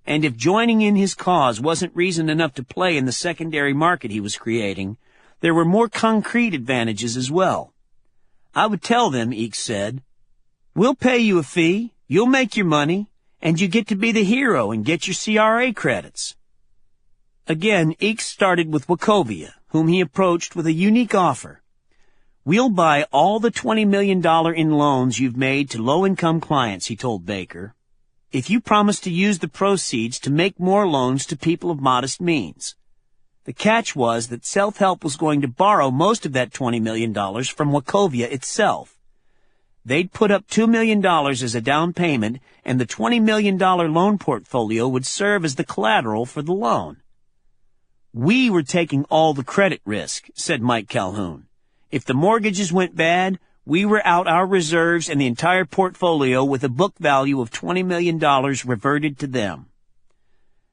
And if joining in his cause wasn't reason enough to play in the secondary market he was creating, there were more concrete advantages as well. I would tell them, Eakes said, "We'll pay you a fee, you'll make your money, and you get to be the hero and get your CRA credits." Again, Eakes started with Wachovia, whom he approached with a unique offer. "We'll buy all the $20 million in loans you've made to low-income clients," he told Baker, "if you promise to use the proceeds to make more loans to people of modest means." The catch was that Self-Help was going to borrow most of that $20 million from Wachovia itself. They'd put up $2 million as a down payment, and the $20 million loan portfolio would serve as the collateral for the loan. "We were taking all the credit risk," said Mike Calhoun. "If the mortgages went bad, we were out our reserves and the entire portfolio with a book value of $20 million reverted to them."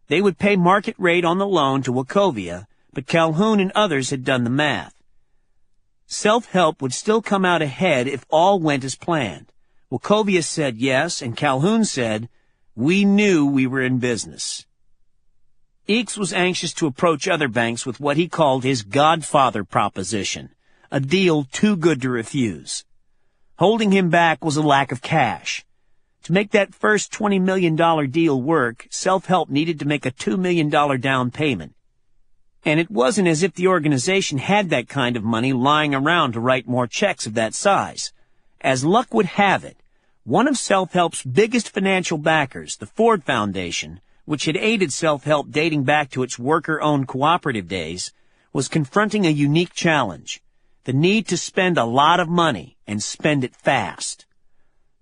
They would pay market rate on the loan to Wachovia, but Calhoun and others had done the math. Self-Help would still come out ahead if all went as planned. Wachovia said yes, and Calhoun said, "We knew we were in business." Eakes was anxious to approach other banks with what he called his Godfather proposition, a deal too good to refuse. Holding him back was a lack of cash. To make that first $20 million deal work, Self-Help needed to make a $2 million down payment. And it wasn't as if the organization had that kind of money lying around to write more checks of that size. As luck would have it, one of Self-Help's biggest financial backers, the Ford Foundation, which had aided Self-Help dating back to its worker-owned cooperative days, was confronting a unique challenge: the need to spend a lot of money and spend it fast.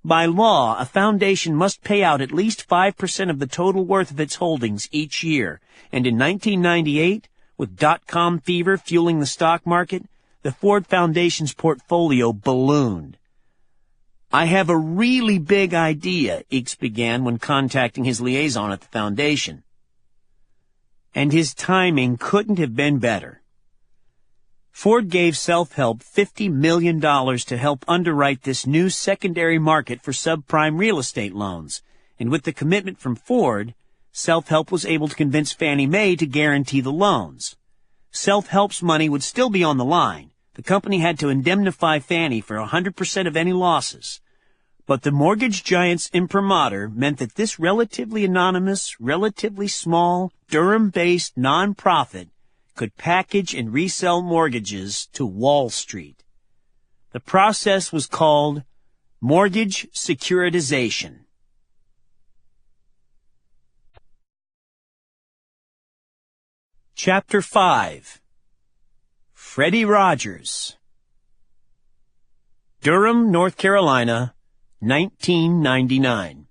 By law, a foundation must pay out at least 5% of the total worth of its holdings each year, and in 1998, with dot-com fever fueling the stock market, the Ford Foundation's portfolio ballooned. "I have a really big idea," Eakes began when contacting his liaison at the foundation. And his timing couldn't have been better. Ford gave Self-Help $50 million to help underwrite this new secondary market for subprime real estate loans, and with the commitment from Ford, Self-Help was able to convince Fannie Mae to guarantee the loans. Self-Help's money would still be on the line. The company had to indemnify Fannie for 100% of any losses. But the mortgage giant's imprimatur meant that this relatively anonymous, relatively small, Durham-based nonprofit could package and resell mortgages to Wall Street. The process was called mortgage securitization. Chapter 5. Freddie Rogers. Durham, North Carolina, 1999.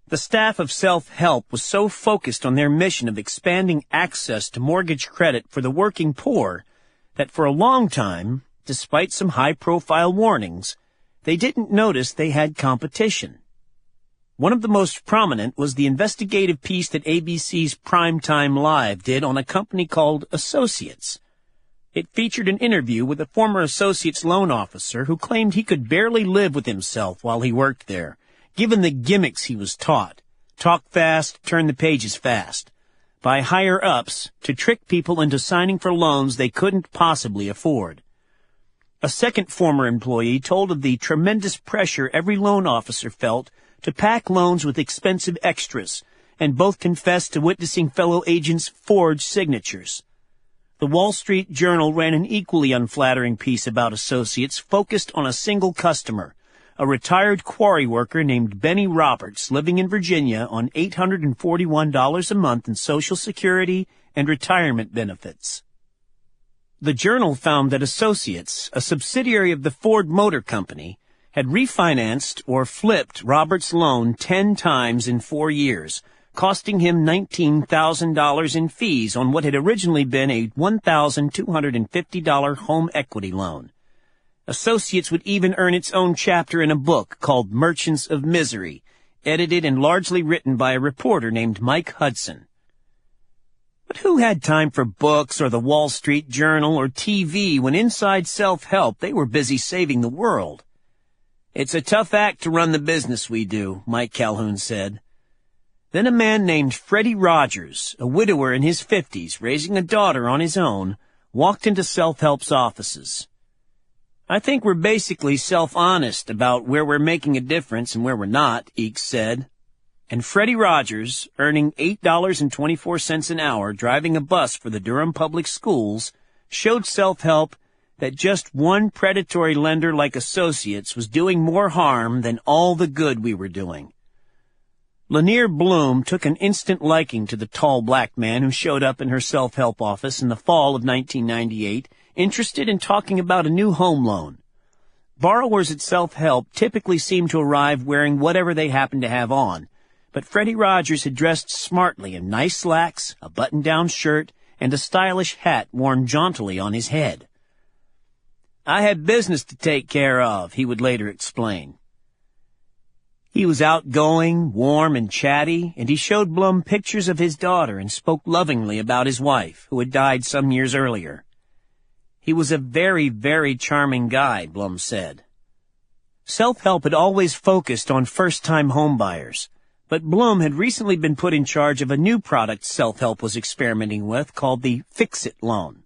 The staff of Self-Help was so focused on their mission of expanding access to mortgage credit for the working poor that for a long time, despite some high-profile warnings, they didn't notice they had competition. One of the most prominent was the investigative piece that ABC's Primetime Live did on a company called Associates. It featured an interview with a former Associates loan officer who claimed he could barely live with himself while he worked there, given the gimmicks he was taught: talk fast, turn the pages fast, by higher-ups to trick people into signing for loans they couldn't possibly afford. A second former employee told of the tremendous pressure every loan officer felt to pack loans with expensive extras, and both confessed to witnessing fellow agents forge signatures. The Wall Street Journal ran an equally unflattering piece about Associates focused on a single customer, a retired quarry worker named Benny Roberts living in Virginia on $841 a month in Social Security and retirement benefits. The Journal found that Associates, a subsidiary of the Ford Motor Company, had refinanced or flipped Roberts' loan 10 times in 4 years, costing him $19,000 in fees on what had originally been a $1,250 home equity loan. Associates would even earn its own chapter in a book called Merchants of Misery, edited and largely written by a reporter named Mike Hudson. But who had time for books or the Wall Street Journal or TV when inside Self-Help they were busy saving the world? "It's a tough act to run the business we do," Mike Calhoun said. Then a man named Freddie Rogers, a widower in his 50s, raising a daughter on his own, walked into Self-Help's offices. "I think we're basically self-honest about where we're making a difference and where we're not," Eakes said. And Freddie Rogers, earning $8.24 an hour driving a bus for the Durham Public Schools, showed Self-Help that just one predatory lender like Associates was doing more harm than all the good we were doing. Lanier Bloom took an instant liking to the tall black man who showed up in her Self-Help office in the fall of 1998, interested in talking about a new home loan. Borrowers at Self-Help typically seemed to arrive wearing whatever they happened to have on, but Freddie Rogers had dressed smartly in nice slacks, a button-down shirt, and a stylish hat worn jauntily on his head. "I had business to take care of," he would later explain. He was outgoing, warm, and chatty, and he showed Bloom pictures of his daughter and spoke lovingly about his wife, who had died some years earlier. He was a very, very charming guy, Bloom said. Self-Help had always focused on first-time homebuyers, but Bloom had recently been put in charge of a new product Self-Help was experimenting with called the Fix-It loan.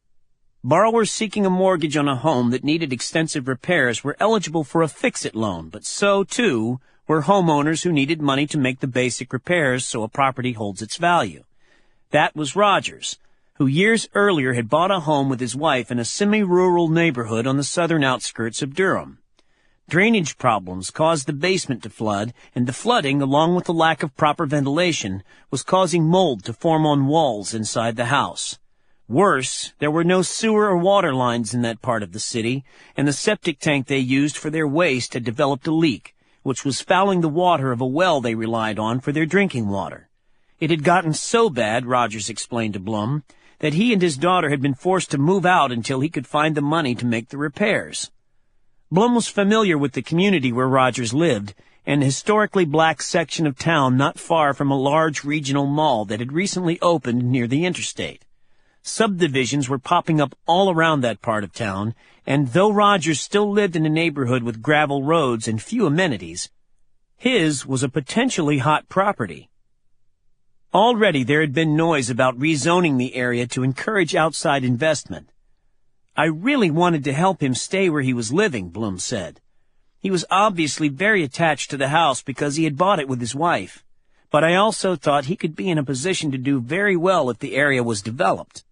Borrowers seeking a mortgage on a home that needed extensive repairs were eligible for a Fix-It loan, but so, too, were homeowners who needed money to make the basic repairs so a property holds its value. That was Rogers, who years earlier had bought a home with his wife in a semi-rural neighborhood on the southern outskirts of Durham. Drainage problems caused the basement to flood, and the flooding, along with the lack of proper ventilation, was causing mold to form on walls inside the house. Worse, there were no sewer or water lines in that part of the city, and the septic tank they used for their waste had developed a leak, which was fouling the water of a well they relied on for their drinking water. It had gotten so bad, Rogers explained to Bloom, that he and his daughter had been forced to move out until he could find the money to make the repairs. Bloom was familiar with the community where Rogers lived, an historically black section of town not far from a large regional mall that had recently opened near the interstate. Subdivisions were popping up all around that part of town, and though Rogers still lived in a neighborhood with gravel roads and few amenities, his was a potentially hot property. Already there had been noise about rezoning the area to encourage outside investment. "I really wanted to help him stay where he was living," Bloom said. "He was obviously very attached to the house because he had bought it with his wife, but I also thought he could be in a position to do very well if the area was developed."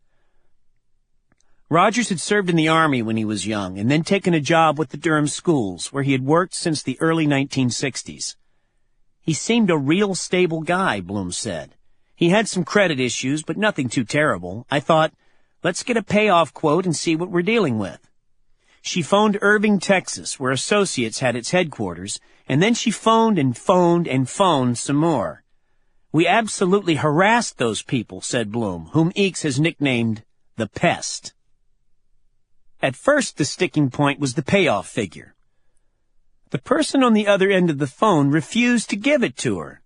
Rogers had served in the Army when he was young and then taken a job with the Durham schools, where he had worked since the early 1960s. "He seemed a real stable guy," Bloom said. "He had some credit issues, but nothing too terrible. I thought, let's get a payoff quote and see what we're dealing with." She phoned Irving, Texas, where Associates had its headquarters, and then she phoned and phoned and phoned some more. "We absolutely harassed those people," said Bloom, whom Eakes has nicknamed the Pest. At first, the sticking point was the payoff figure. The person on the other end of the phone refused to give it to her.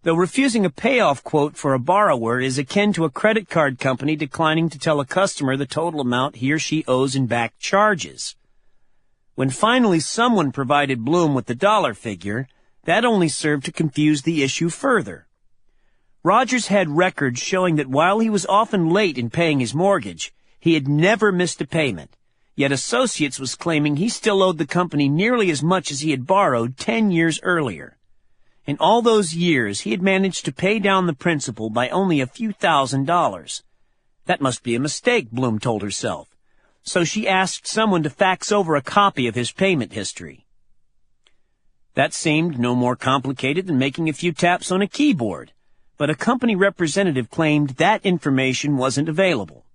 Though refusing a payoff quote for a borrower is akin to a credit card company declining to tell a customer the total amount he or she owes in back charges. When finally someone provided Bloom with the dollar figure, that only served to confuse the issue further. Rogers had records showing that while he was often late in paying his mortgage, he had never missed a payment. Yet Associates was claiming he still owed the company nearly as much as he had borrowed 10 years earlier. In all those years, he had managed to pay down the principal by only a few $1,000s. That must be a mistake, Bloom told herself. So she asked someone to fax over a copy of his payment history. That seemed no more complicated than making a few taps on a keyboard, but a company representative claimed that information wasn't available.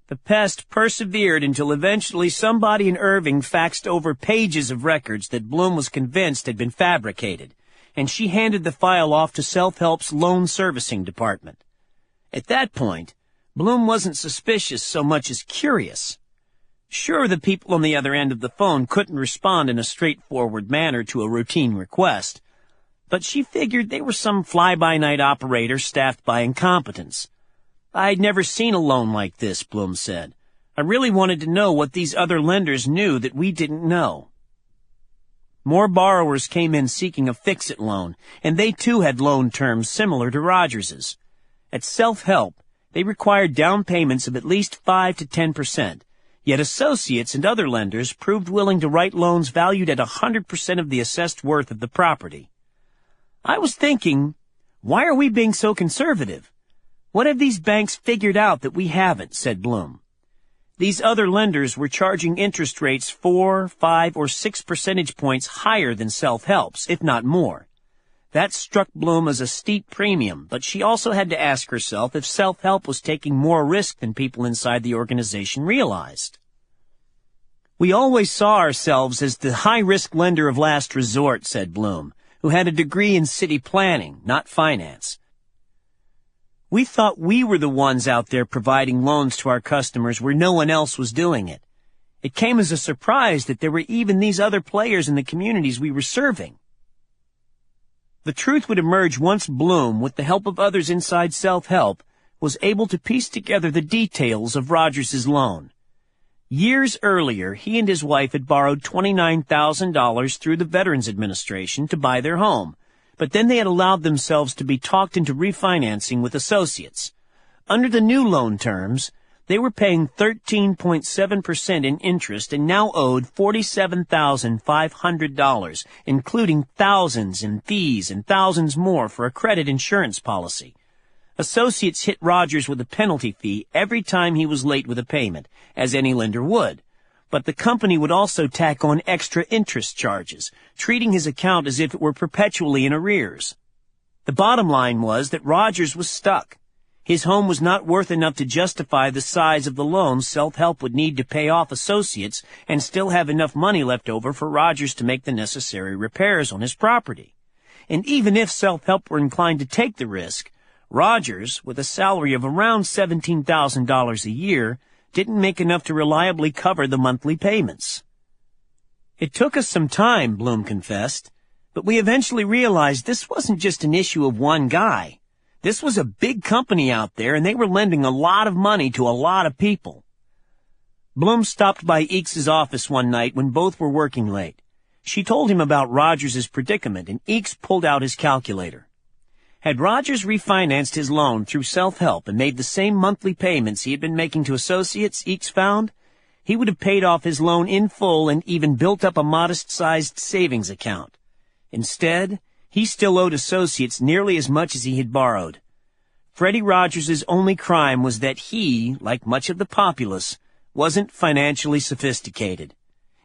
The Pest persevered until eventually somebody in Irving faxed over pages of records that Bloom was convinced had been fabricated, and she handed the file off to Self-Help's loan servicing department. At that point, Bloom wasn't suspicious so much as curious. Sure, the people on the other end of the phone couldn't respond in a straightforward manner to a routine request, but she figured they were some fly-by-night operator staffed by incompetents. "I'd never seen a loan like this," Bloom said. "I really wanted to know what these other lenders knew that we didn't know." More borrowers came in seeking a fix-it loan, and they too had loan terms similar to Rogers's. At Self-Help, they required down payments of at least 5 to 10%, yet associates and other lenders proved willing to write loans valued at 100% of the assessed worth of the property. I was thinking, why are we being so conservative? What have these banks figured out that we haven't, said Bloom. These other lenders were charging interest rates 4, 5, or 6 percentage points higher than Self-Help's, if not more. That struck Bloom as a steep premium, but she also had to ask herself if Self-Help was taking more risk than people inside the organization realized. We always saw ourselves as the high-risk lender of last resort, said Bloom, who had a degree in city planning, not finance. We thought we were the ones out there providing loans to our customers where no one else was doing it. It came as a surprise that there were even these other players in the communities we were serving. The truth would emerge once Bloom, with the help of others inside Self-Help, was able to piece together the details of Rogers's loan. Years earlier, he and his wife had borrowed $29,000 through the Veterans Administration to buy their home, but then they had allowed themselves to be talked into refinancing with associates. Under the new loan terms, they were paying 13.7% in interest and now owed $47,500, including thousands in fees and thousands more for a credit insurance policy. Associates hit Rogers with a penalty fee every time he was late with a payment, as any lender would. But the company would also tack on extra interest charges, treating his account as if it were perpetually in arrears. The bottom line was that Rogers was stuck. His home was not worth enough to justify the size of the loan Self-Help would need to pay off associates and still have enough money left over for Rogers to make the necessary repairs on his property. And even if Self-Help were inclined to take the risk, Rogers, with a salary of around $17,000 a year, didn't make enough to reliably cover the monthly payments. It took us some time, Bloom confessed, but we eventually realized this wasn't just an issue of one guy. This was a big company out there, and they were lending a lot of money to a lot of people. Bloom stopped by Eakes's office one night when both were working late. She told him about Rogers's predicament, and Eakes pulled out his calculator. Had Rogers refinanced his loan through Self-Help and made the same monthly payments he had been making to associates, Eakes found, he would have paid off his loan in full and even built up a modest-sized savings account. Instead, he still owed associates nearly as much as he had borrowed. Freddie Rogers's only crime was that he, like much of the populace, wasn't financially sophisticated.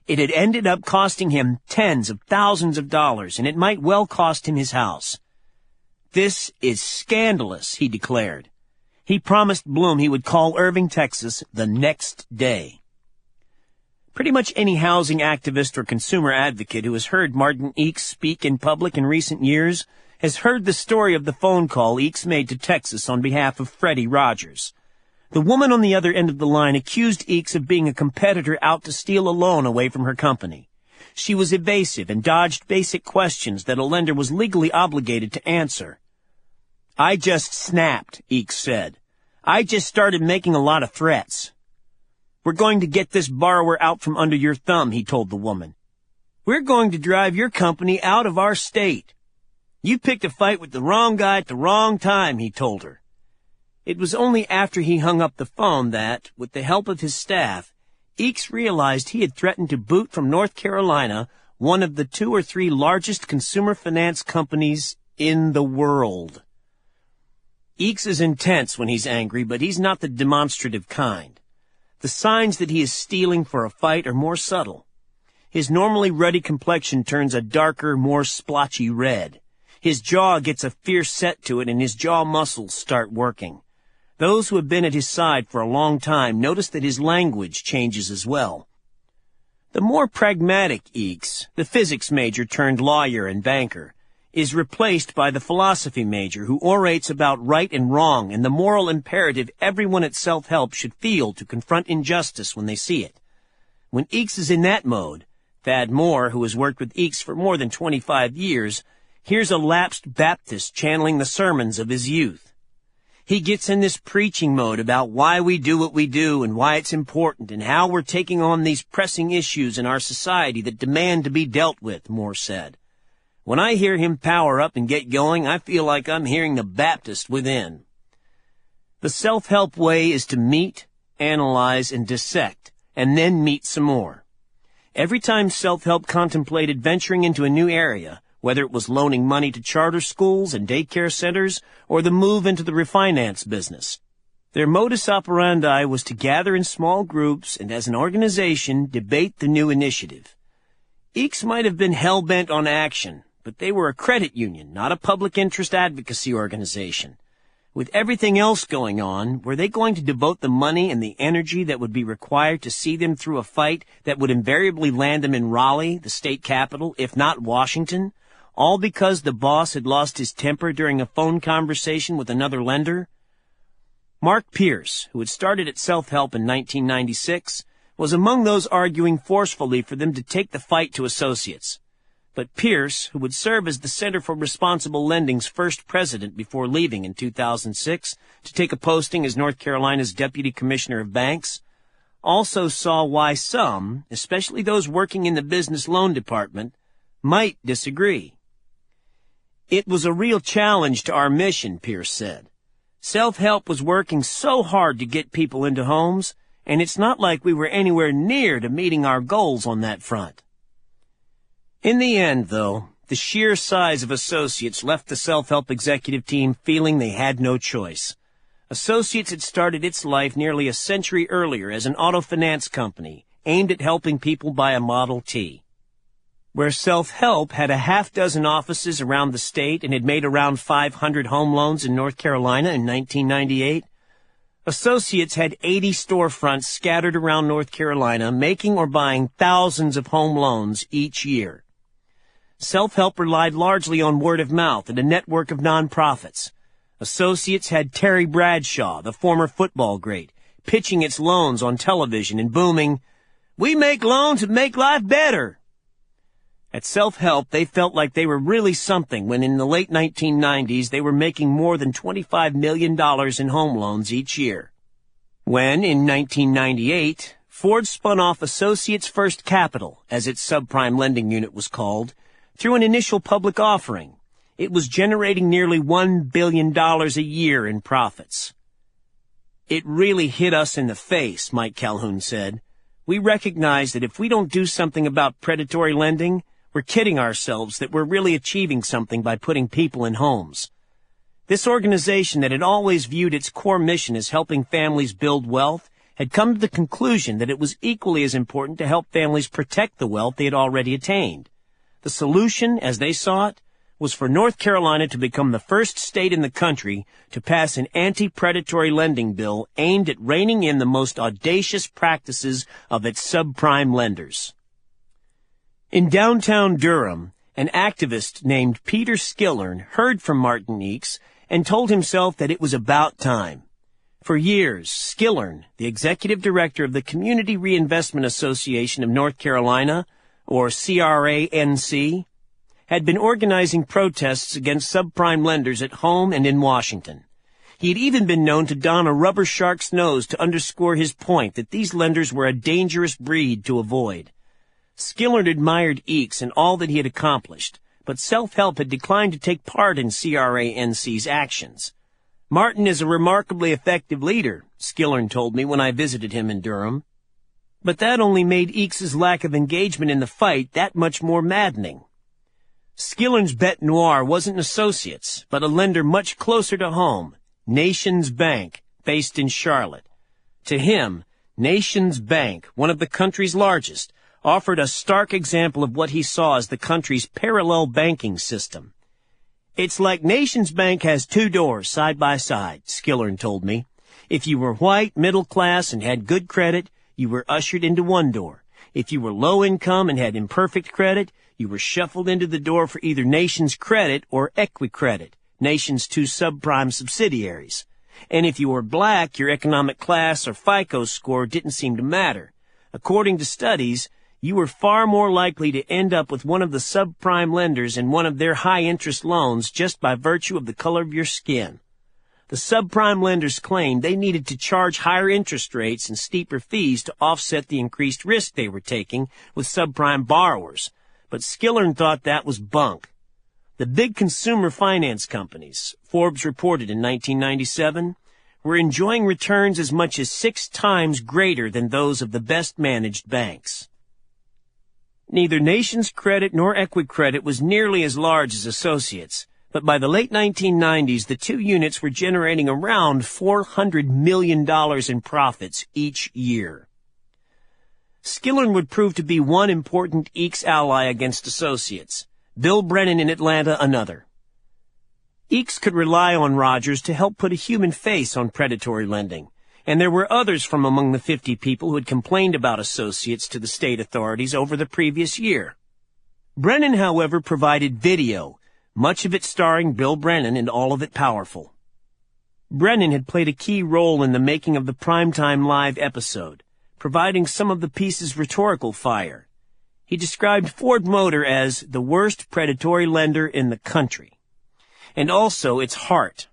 It had ended up costing him tens of thousands of dollars, and it might well cost him his house. "This is scandalous," he declared. He promised Bloom he would call Irving, Texas, the next day. Pretty much any housing activist or consumer advocate who has heard Martin Eakes speak in public in recent years has heard the story of the phone call Eakes made to Texas on behalf of Freddie Rogers. The woman on the other end of the line accused Eakes of being a competitor out to steal a loan away from her company. She was evasive and dodged basic questions that a lender was legally obligated to answer. "I just snapped," Eakes said. "I just started making a lot of threats." "We're going to get this borrower out from under your thumb," he told the woman. "We're going to drive your company out of our state." "You picked a fight with the wrong guy at the wrong time," he told her. It was only after he hung up the phone that, with the help of his staff, Eakes realized he had threatened to boot from North Carolina one of the 2 or 3 largest consumer finance companies in the world. Eakes is intense when he's angry, but he's not the demonstrative kind. The signs that he is stealing for a fight are more subtle. His normally ruddy complexion turns a darker, more splotchy red. His jaw gets a fierce set to it, and his jaw muscles start working. Those who have been at his side for a long time notice that his language changes as well. The more pragmatic Eakes, the physics major turned lawyer and banker, is replaced by the philosophy major who orates about right and wrong and the moral imperative everyone at Self-Help should feel to confront injustice when they see it. When Eakes is in that mode, Thad Moore, who has worked with Eakes for more than 25 years, hears a lapsed Baptist channeling the sermons of his youth. He gets in this preaching mode about why we do what we do and why it's important and how we're taking on these pressing issues in our society that demand to be dealt with, Moore said. When I hear him power up and get going, I feel like I'm hearing the Baptist within. The self-help way is to meet, analyze, and dissect, and then meet some more. Every time self-help contemplated venturing into a new area, whether it was loaning money to charter schools and daycare centers or the move into the refinance business, their modus operandi was to gather in small groups and as an organization debate the new initiative. Eeks might have been hell-bent on action, but they were a credit union, not a public interest advocacy organization. With everything else going on, were they going to devote the money and the energy that would be required to see them through a fight that would invariably land them in Raleigh, the state capital, if not Washington, all because the boss had lost his temper during a phone conversation with another lender? Mark Pierce, who had started at Self-Help in 1996, was among those arguing forcefully for them to take the fight to associates. But Pierce, who would serve as the Center for Responsible Lending's first president before leaving in 2006 to take a posting as North Carolina's Deputy Commissioner of Banks, also saw why some, especially those working in the business loan department, might disagree. It was a real challenge to our mission, Pierce said. Self-Help was working so hard to get people into homes, and it's not like we were anywhere near to meeting our goals on that front. In the end, though, the sheer size of Associates left the Self-Help executive team feeling they had no choice. Associates had started its life nearly a century earlier as an auto finance company aimed at helping people buy a Model T. Where Self-Help had a half-dozen offices around the state and had made around 500 home loans in North Carolina in 1998, Associates had 80 storefronts scattered around North Carolina, making or buying thousands of home loans each year. Self-Help relied largely on word of mouth and a network of nonprofits. Associates had Terry Bradshaw, the former football great, pitching its loans on television and booming, "We make loans that make life better." At Self-Help, they felt like they were really something when in the late 1990s they were making more than $25 million in home loans each year. When, in 1998, Ford spun off Associates First Capital, as its subprime lending unit was called, through an initial public offering, it was generating nearly $1 billion a year in profits. "It really hit us in the face," Mike Calhoun said. "We recognize that if we don't do something about predatory lending, we're kidding ourselves that we're really achieving something by putting people in homes." This organization that had always viewed its core mission as helping families build wealth had come to the conclusion that it was equally as important to help families protect the wealth they had already attained. The solution, as they saw it, was for North Carolina to become the first state in the country to pass an anti-predatory lending bill aimed at reining in the most audacious practices of its subprime lenders. In downtown Durham, an activist named Peter Skillern heard from Martin Eeks and told himself that it was about time. For years, Skillern, the executive director of the Community Reinvestment Association of North Carolina, or CRANC, had been organizing protests against subprime lenders at home and in Washington. He had even been known to don a rubber shark's nose to underscore his point that these lenders were a dangerous breed to avoid. Skillern admired Eeks and all that he had accomplished, but Self-Help had declined to take part in CRANC's actions. "Martin is a remarkably effective leader," Skillern told me when I visited him in Durham. But that only made Eaks's lack of engagement in the fight that much more maddening. Skillern's bête noire wasn't Associates, but a lender much closer to home, Nations Bank, based in Charlotte. To him, Nations Bank, one of the country's largest, offered a stark example of what he saw as the country's parallel banking system. "It's like Nations Bank has two doors side by side," Skillern told me. "If you were white, middle class, and had good credit, you were ushered into one door. If you were low income and had imperfect credit, you were shuffled into the door for either Nations Credit or Equicredit, Nation's two subprime subsidiaries. And if you were black, your economic class or FICO score didn't seem to matter. According to studies, you were far more likely to end up with one of the subprime lenders in one of their high-interest loans just by virtue of the color of your skin. The subprime lenders claimed they needed to charge higher interest rates and steeper fees to offset the increased risk they were taking with subprime borrowers, but Skillern thought that was bunk. The big consumer finance companies, Forbes reported in 1997, were enjoying returns as much as 6 times greater than those of the best-managed banks. Neither Nations Credit nor Equicredit was nearly as large as Associates, but by the late 1990s, the two units were generating around $400 million in profits each year. Skillern would prove to be one important EECS ally against Associates, Bill Brennan in Atlanta another. EECS could rely on Rogers to help put a human face on predatory lending, and there were others from among the 50 people who had complained about Associates to the state authorities over the previous year. Brennan, however, provided video, much of it starring Bill Brennan and all of it powerful. Brennan had played a key role in the making of the Primetime Live episode, providing some of the piece's rhetorical fire. He described Ford Motor as the worst predatory lender in the country, and also its heart.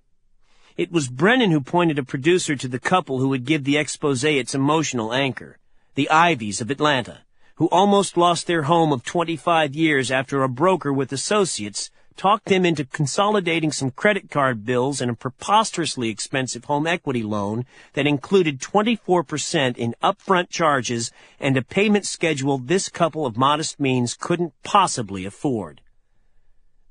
It was Brennan who pointed a producer to the couple who would give the expose its emotional anchor, the Ivies of Atlanta, who almost lost their home of 25 years after a broker with Associates talked them into consolidating some credit card bills and a preposterously expensive home equity loan that included 24% in upfront charges and a payment schedule this couple of modest means couldn't possibly afford.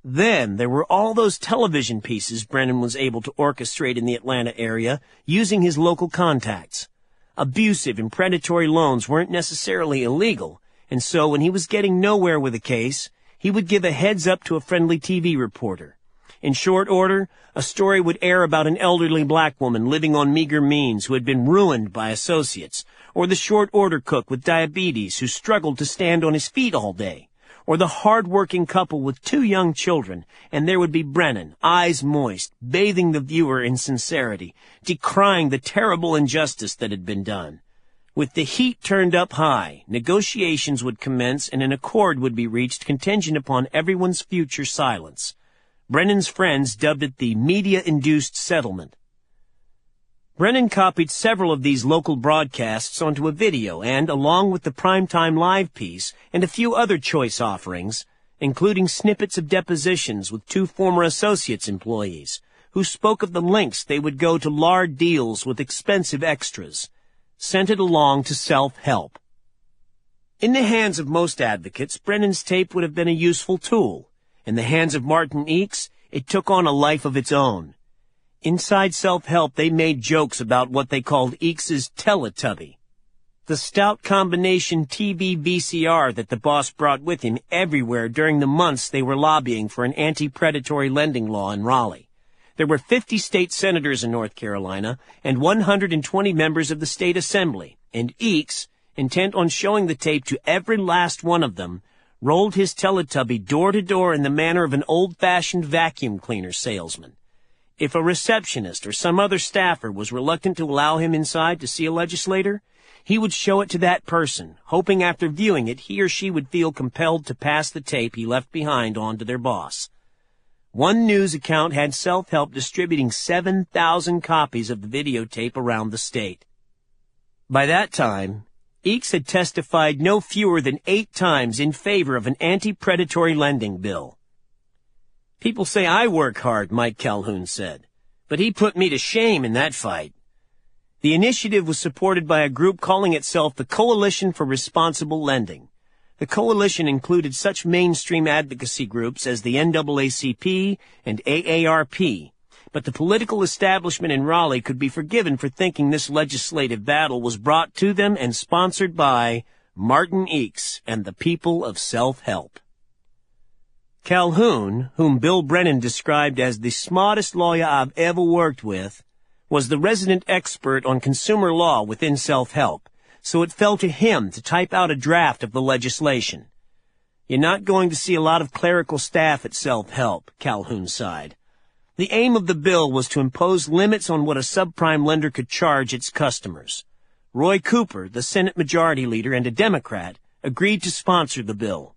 Then there were all those television pieces Brennan was able to orchestrate in the Atlanta area using his local contacts. Abusive and predatory loans weren't necessarily illegal, and so when he was getting nowhere with a case, he would give a heads-up to a friendly TV reporter. In short order, a story would air about an elderly black woman living on meager means who had been ruined by Associates, or the short-order cook with diabetes who struggled to stand on his feet all day, or the hard-working couple with 2 young children, and there would be Brennan, eyes moist, bathing the viewer in sincerity, decrying the terrible injustice that had been done. With the heat turned up high, negotiations would commence and an accord would be reached contingent upon everyone's future silence. Brennan's friends dubbed it the media-induced settlement. Brennan copied several of these local broadcasts onto a video and, along with the Primetime Live piece and a few other choice offerings, including snippets of depositions with 2 former Associates employees, who spoke of the lengths they would go to lard deals with expensive extras, sent it along to self-help. In the hands of most advocates, Brennan's tape would have been a useful tool. In the hands of Martin EECS, it took on a life of its own. Inside self-help, they made jokes about what they called EECS's Teletubby, the stout combination TV VCR that the boss brought with him everywhere during the months they were lobbying for an anti-predatory lending law in Raleigh. There were 50 state senators in North Carolina and 120 members of the state assembly, and EECS, intent on showing the tape to every last one of them, rolled his Teletubby door to door in the manner of an old-fashioned vacuum cleaner salesman. If a receptionist or some other staffer was reluctant to allow him inside to see a legislator, he would show it to that person, hoping after viewing it he or she would feel compelled to pass the tape he left behind on to their boss. One news account had self-help distributing 7,000 copies of the videotape around the state. By that time, EECS had testified no fewer than 8 times in favor of an anti-predatory lending bill. "People say I work hard," Mike Calhoun said, "but he put me to shame in that fight." The initiative was supported by a group calling itself the Coalition for Responsible Lending. The coalition included such mainstream advocacy groups as the NAACP and AARP, but the political establishment in Raleigh could be forgiven for thinking this legislative battle was brought to them and sponsored by Martin EECS and the people of self-help. Calhoun, whom Bill Brennan described as the smartest lawyer I've ever worked with, was the resident expert on consumer law within self-help, so it fell to him to type out a draft of the legislation. "You're not going to see a lot of clerical staff at self-help," Calhoun sighed. The aim of the bill was to impose limits on what a subprime lender could charge its customers. Roy Cooper, the Senate Majority Leader and a Democrat, agreed to sponsor the bill.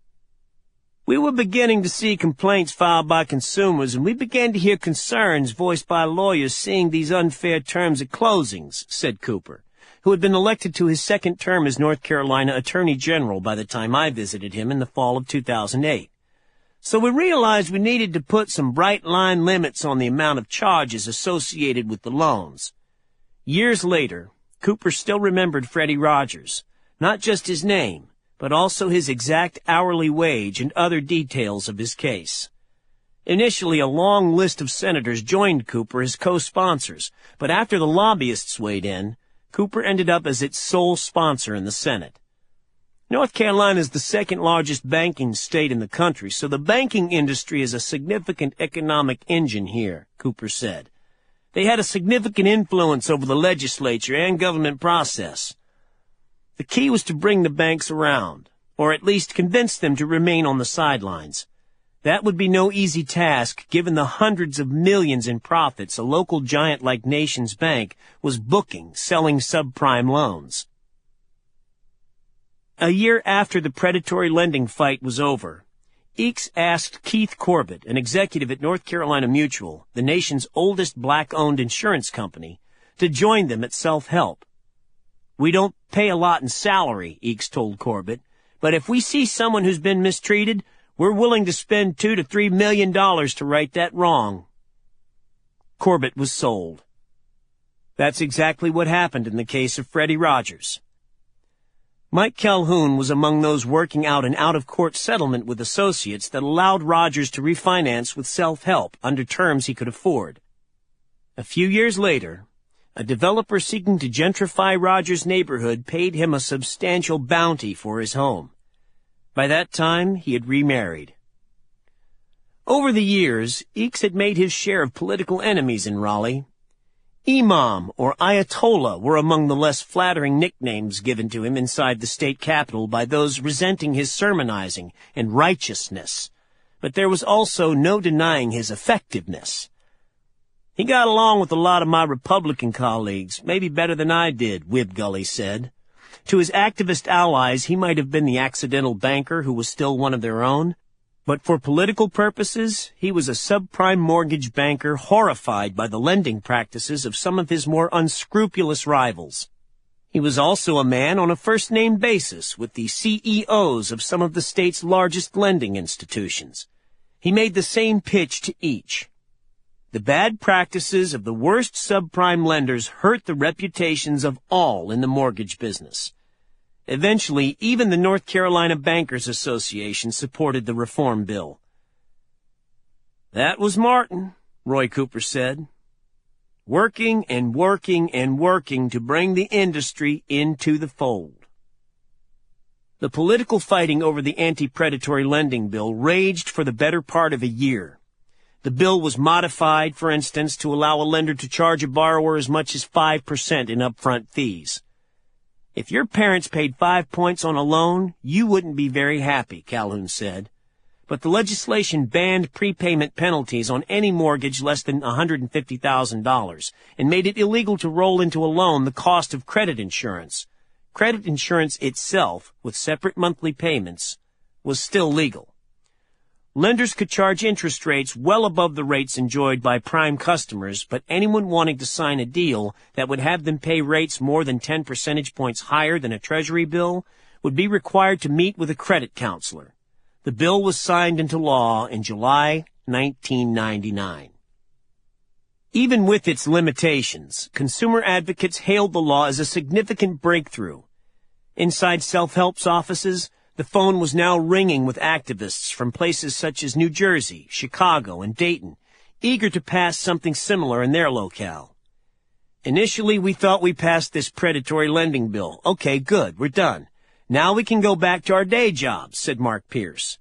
We were beginning to see complaints filed by consumers, and we began to hear concerns voiced by lawyers seeing these unfair terms at closings, said Cooper, who had been elected to his second term as North Carolina Attorney General by the time I visited him in the fall of 2008. So we realized we needed to put some bright-line limits on the amount of charges associated with the loans. Years later, Cooper still remembered Freddie Rogers, not just his name, but also his exact hourly wage and other details of his case. Initially, a long list of senators joined Cooper as co-sponsors, but after the lobbyists weighed in, Cooper ended up as its sole sponsor in the Senate. North Carolina is the second-largest banking state in the country, so the banking industry is a significant economic engine here, Cooper said. They had a significant influence over the legislature and government process. The key was to bring the banks around, or at least convince them to remain on the sidelines. That would be no easy task, given the hundreds of millions in profits a local giant like Nations Bank was booking selling subprime loans. A year after the predatory lending fight was over, Eakes asked Keith Corbett, an executive at North Carolina Mutual, the nation's oldest black-owned insurance company, to join them at Self-Help. "We don't pay a lot in salary," Eakes told Corbett, "but if we see someone who's been mistreated, we're willing to spend $2 to $3 million to right that wrong." Corbett was sold. That's exactly what happened in the case of Freddie Rogers. Mike Calhoun was among those working out an out-of-court settlement with associates that allowed Rogers to refinance with Self-Help under terms he could afford. A few years later, a developer seeking to gentrify Rogers' neighborhood paid him a substantial bounty for his home. By that time, he had remarried. Over the years, Eakes had made his share of political enemies in Raleigh. Imam or Ayatollah were among the less flattering nicknames given to him inside the state capitol by those resenting his sermonizing and righteousness. But there was also no denying his effectiveness. He got along with a lot of my Republican colleagues, maybe better than I did, Wibgully said. To his activist allies, he might have been the accidental banker who was still one of their own. But for political purposes, he was a subprime mortgage banker horrified by the lending practices of some of his more unscrupulous rivals. He was also a man on a first-name basis with the CEOs of some of the state's largest lending institutions. He made the same pitch to each. The bad practices of the worst subprime lenders hurt the reputations of all in the mortgage business. Eventually, even the North Carolina Bankers Association supported the reform bill. "That was Martin," Roy Cooper said. "Working and working and working to bring the industry into the fold." The political fighting over the anti-predatory lending bill raged for the better part of a year. The bill was modified, for instance, to allow a lender to charge a borrower as much as 5% in upfront fees. "If your parents paid 5 points on a loan, you wouldn't be very happy," Calhoun said. But the legislation banned prepayment penalties on any mortgage less than $150,000 and made it illegal to roll into a loan the cost of credit insurance. Credit insurance itself, with separate monthly payments, was still legal. Lenders could charge interest rates well above the rates enjoyed by prime customers, but anyone wanting to sign a deal that would have them pay rates more than 10 percentage points higher than a Treasury bill would be required to meet with a credit counselor. The bill was signed into law in July 1999. Even with its limitations, consumer advocates hailed the law as a significant breakthrough. Inside Self-Help's offices, the phone was now ringing with activists from places such as New Jersey, Chicago, and Dayton, eager to pass something similar in their locale. "Initially, we thought we passed this predatory lending bill. Okay, good, we're done. Now we can go back to our day jobs," said Mark Pierce.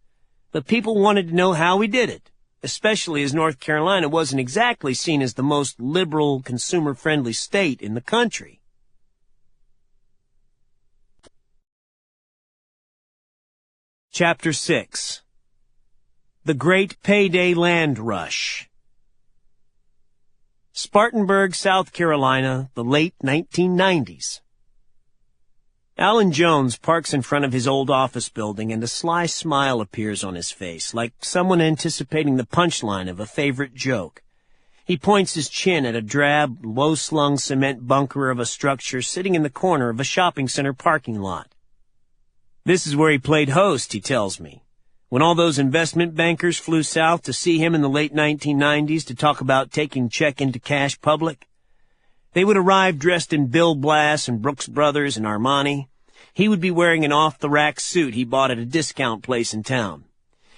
But people wanted to know how we did it, especially as North Carolina wasn't exactly seen as the most liberal, consumer-friendly state in the country. Chapter 6. The Great Payday Land Rush. Spartanburg, South Carolina, the late 1990s. Alan Jones parks in front of his old office building, and a sly smile appears on his face, like someone anticipating the punchline of a favorite joke. He points his chin at a drab, low-slung cement bunker of a structure sitting in the corner of a shopping center parking lot. This is where he played host, he tells me, when all those investment bankers flew south to see him in the late 1990s to talk about taking check into cash public. They would arrive dressed in Bill Blass and Brooks Brothers and Armani. He would be wearing an off-the-rack suit he bought at a discount place in town.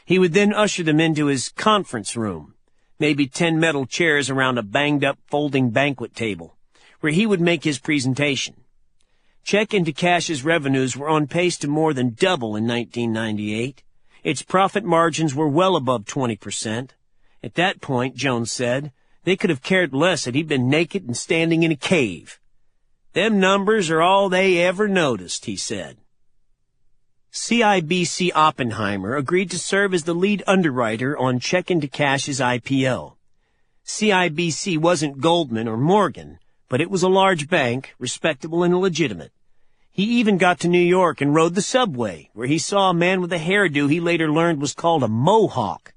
He would then usher them into his conference room, maybe 10 metal chairs around a banged-up folding banquet table, where he would make his presentation. Check into Cash's revenues were on pace to more than double in 1998. Its profit margins were well above 20%. At that point, Jones said, they could have cared less had he been naked and standing in a cave. Them numbers are all they ever noticed, he said. CIBC Oppenheimer agreed to serve as the lead underwriter on Check into Cash's IPO. CIBC wasn't Goldman or Morgan, but it was a large bank, respectable and legitimate. He even got to New York and rode the subway, where he saw a man with a hairdo he later learned was called a mohawk.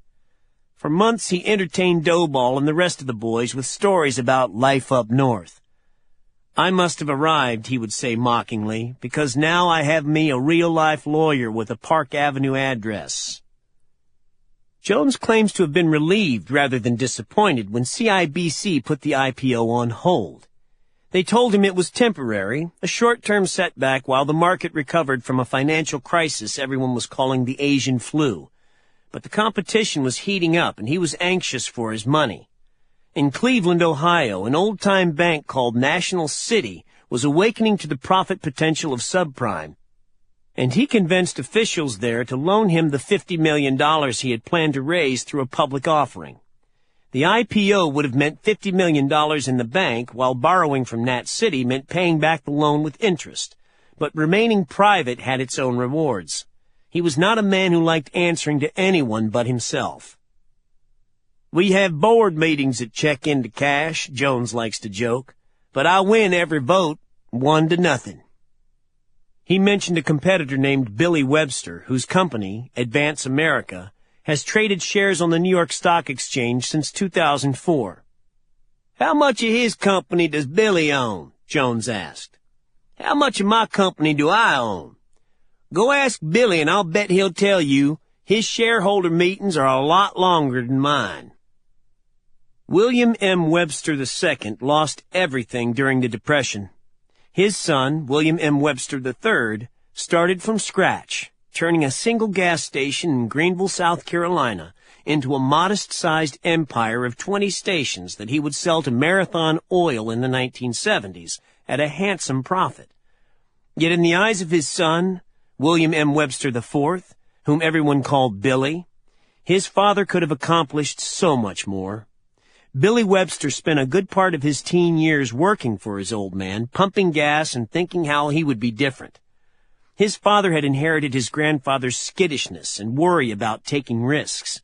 For months he entertained Doughball and the rest of the boys with stories about life up north. I must have arrived, he would say mockingly, because now I have me a real-life lawyer with a Park Avenue address. Jones claims to have been relieved rather than disappointed when CIBC put the IPO on hold. They told him it was temporary, a short-term setback while the market recovered from a financial crisis everyone was calling the Asian flu. But the competition was heating up, and he was anxious for his money. In Cleveland, Ohio, an old-time bank called National City was awakening to the profit potential of subprime, and he convinced officials there to loan him the $50 million he had planned to raise through a public offering. The IPO would have meant $50 million in the bank, while borrowing from Nat City meant paying back the loan with interest. But remaining private had its own rewards. He was not a man who liked answering to anyone but himself. We have board meetings at Check into Cash, Jones likes to joke, but I win every vote, 1-0. He mentioned a competitor named Billy Webster, whose company, Advance America, has traded shares on the New York Stock Exchange since 2004. How much of his company does Billy own? Jones asked. How much of my company do I own? Go ask Billy and I'll bet he'll tell you his shareholder meetings are a lot longer than mine. William M. Webster II lost everything during the Depression. His son, William M. Webster III, started from scratch, turning a single gas station in Greenville, South Carolina, into a modest-sized empire of 20 stations that he would sell to Marathon Oil in the 1970s at a handsome profit. Yet in the eyes of his son, William M. Webster IV, whom everyone called Billy, his father could have accomplished so much more. Billy Webster spent a good part of his teen years working for his old man, pumping gas and thinking how he would be different. His father had inherited his grandfather's skittishness and worry about taking risks.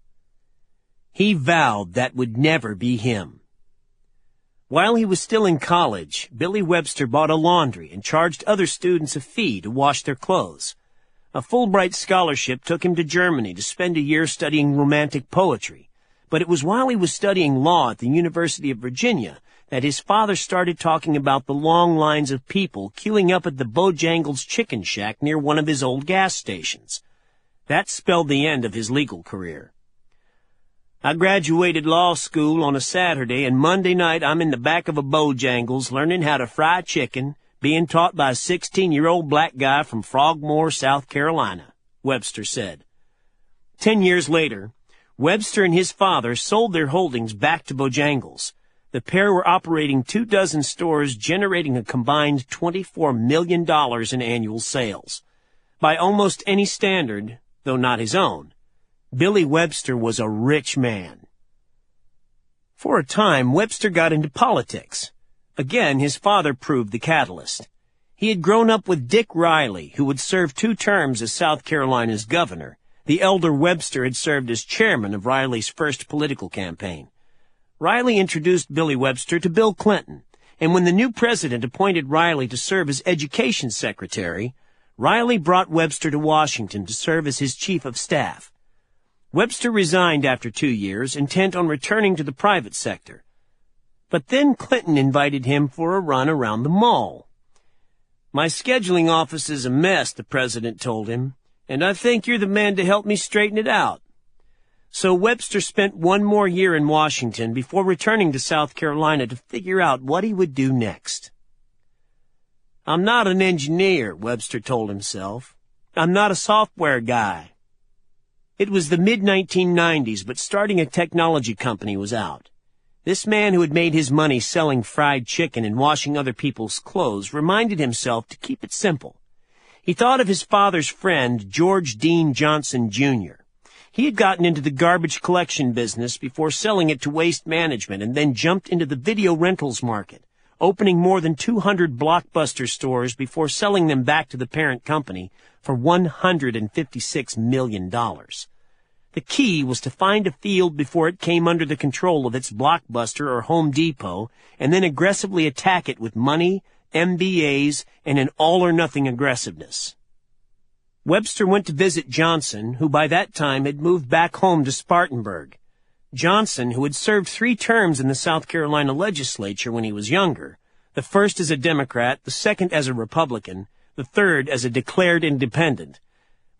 He vowed that would never be him. While he was still in college, Billy Webster bought a laundry and charged other students a fee to wash their clothes. A Fulbright scholarship took him to Germany to spend a year studying romantic poetry. But it was while he was studying law at the University of Virginia that his father started talking about the long lines of people queuing up at the Bojangles Chicken Shack near one of his old gas stations. That spelled the end of his legal career. I graduated law school on a Saturday, and Monday night I'm in the back of a Bojangles learning how to fry chicken, being taught by a 16-year-old black guy from Frogmore, South Carolina, Webster said. 10 years later, Webster and his father sold their holdings back to Bojangles. The pair were operating 24 stores, generating a combined $24 million in annual sales. By almost any standard, though not his own, Billy Webster was a rich man. For a time, Webster got into politics. Again, his father proved the catalyst. He had grown up with Dick Riley, who would serve 2 terms as South Carolina's governor. The elder Webster had served as chairman of Riley's first political campaign. Riley introduced Billy Webster to Bill Clinton, and when the new president appointed Riley to serve as education secretary, Riley brought Webster to Washington to serve as his chief of staff. Webster resigned after 2 years, intent on returning to the private sector. But then Clinton invited him for a run around the mall. "My scheduling office is a mess," the president told him, "and I think you're the man to help me straighten it out." So Webster spent 1 more year in Washington before returning to South Carolina to figure out what he would do next. "I'm not an engineer," Webster told himself. "I'm not a software guy." It was the mid-1990s, but starting a technology company was out. This man who had made his money selling fried chicken and washing other people's clothes reminded himself to keep it simple. He thought of his father's friend, George Dean Johnson, Jr. He had gotten into the garbage collection business before selling it to Waste Management and then jumped into the video rentals market, opening more than 200 Blockbuster stores before selling them back to the parent company for $156 million. The key was to find a field before it came under the control of its Blockbuster or Home Depot and then aggressively attack it with money, MBAs, and an all-or-nothing aggressiveness. Webster went to visit Johnson, who by that time had moved back home to Spartanburg. Johnson, who had served 3 terms in the South Carolina legislature when he was younger, the first as a Democrat, the second as a Republican, the third as a declared independent,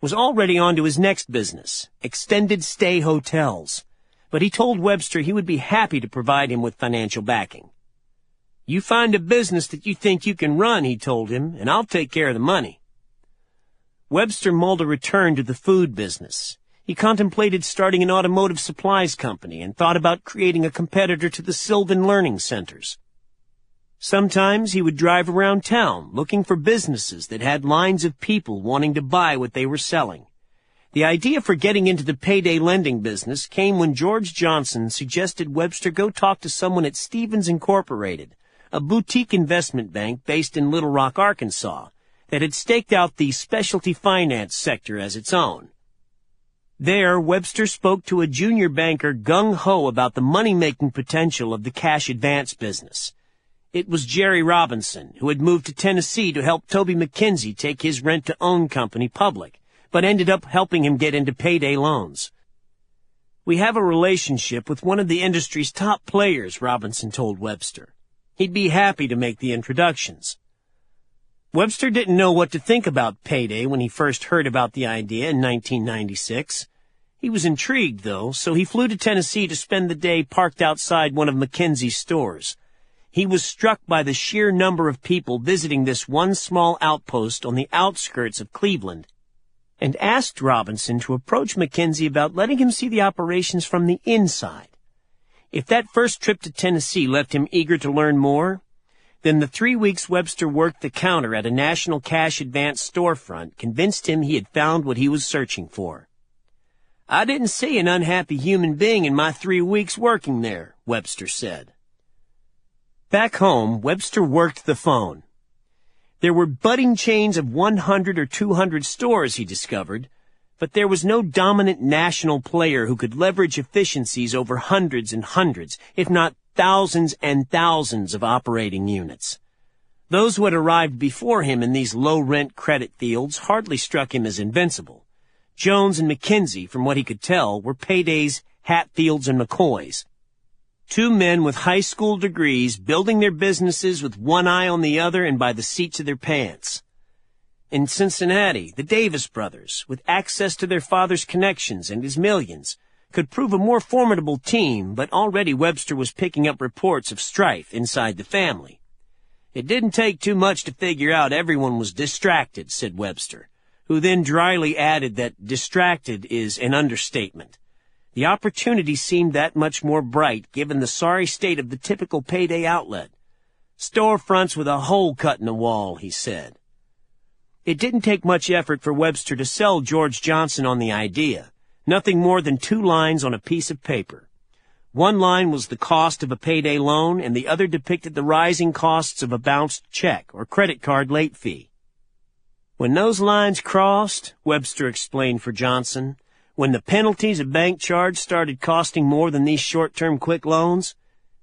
was already on to his next business, extended stay hotels. But he told Webster he would be happy to provide him with financial backing. "You find a business that you think you can run," he told him, "and I'll take care of the money." Webster mulled a return to the food business. He contemplated starting an automotive supplies company and thought about creating a competitor to the Sylvan Learning Centers. Sometimes he would drive around town looking for businesses that had lines of people wanting to buy what they were selling. The idea for getting into the payday lending business came when George Johnson suggested Webster go talk to someone at Stevens Incorporated, a boutique investment bank based in Little Rock, Arkansas, that had staked out the specialty finance sector as its own. There, Webster spoke to a junior banker gung-ho about the money-making potential of the cash advance business. It was Jerry Robinson, who had moved to Tennessee to help Toby McKenzie take his rent-to-own company public, but ended up helping him get into payday loans. "We have a relationship with one of the industry's top players," Robinson told Webster. "He'd be happy to make the introductions." Webster didn't know what to think about payday when he first heard about the idea in 1996. He was intrigued, though, so he flew to Tennessee to spend the day parked outside one of McKenzie's stores. He was struck by the sheer number of people visiting this one small outpost on the outskirts of Cleveland, and asked Robinson to approach McKenzie about letting him see the operations from the inside. If that first trip to Tennessee left him eager to learn more, then the 3 weeks Webster worked the counter at a national cash advance storefront convinced him he had found what he was searching for. "I didn't see an unhappy human being in my 3 weeks working there," Webster said. Back home, Webster worked the phone. There were budding chains of 100 or 200 stores, he discovered, but there was no dominant national player who could leverage efficiencies over hundreds and hundreds, if not thousands and thousands of operating units. Those who had arrived before him in these low-rent credit fields hardly struck him as invincible. Jones and McKenzie, from what he could tell, were Payday's, Hatfields, and McCoys. 2 men with high school degrees building their businesses with one eye on the other and by the seats of their pants. In Cincinnati, the Davis brothers, with access to their father's connections and his millions, could prove a more formidable team, but already Webster was picking up reports of strife inside the family. "It didn't take too much to figure out everyone was distracted," said Webster, who then dryly added that distracted is an understatement. The opportunity seemed that much more bright given the sorry state of the typical payday outlet. "Storefronts with a hole cut in the wall," he said. It didn't take much effort for Webster to sell George Johnson on the idea, nothing more than 2 lines on a piece of paper. One line was the cost of a payday loan, and the other depicted the rising costs of a bounced check or credit card late fee. "When those lines crossed," Webster explained for Johnson, "when the penalties a bank charged started costing more than these short-term quick loans,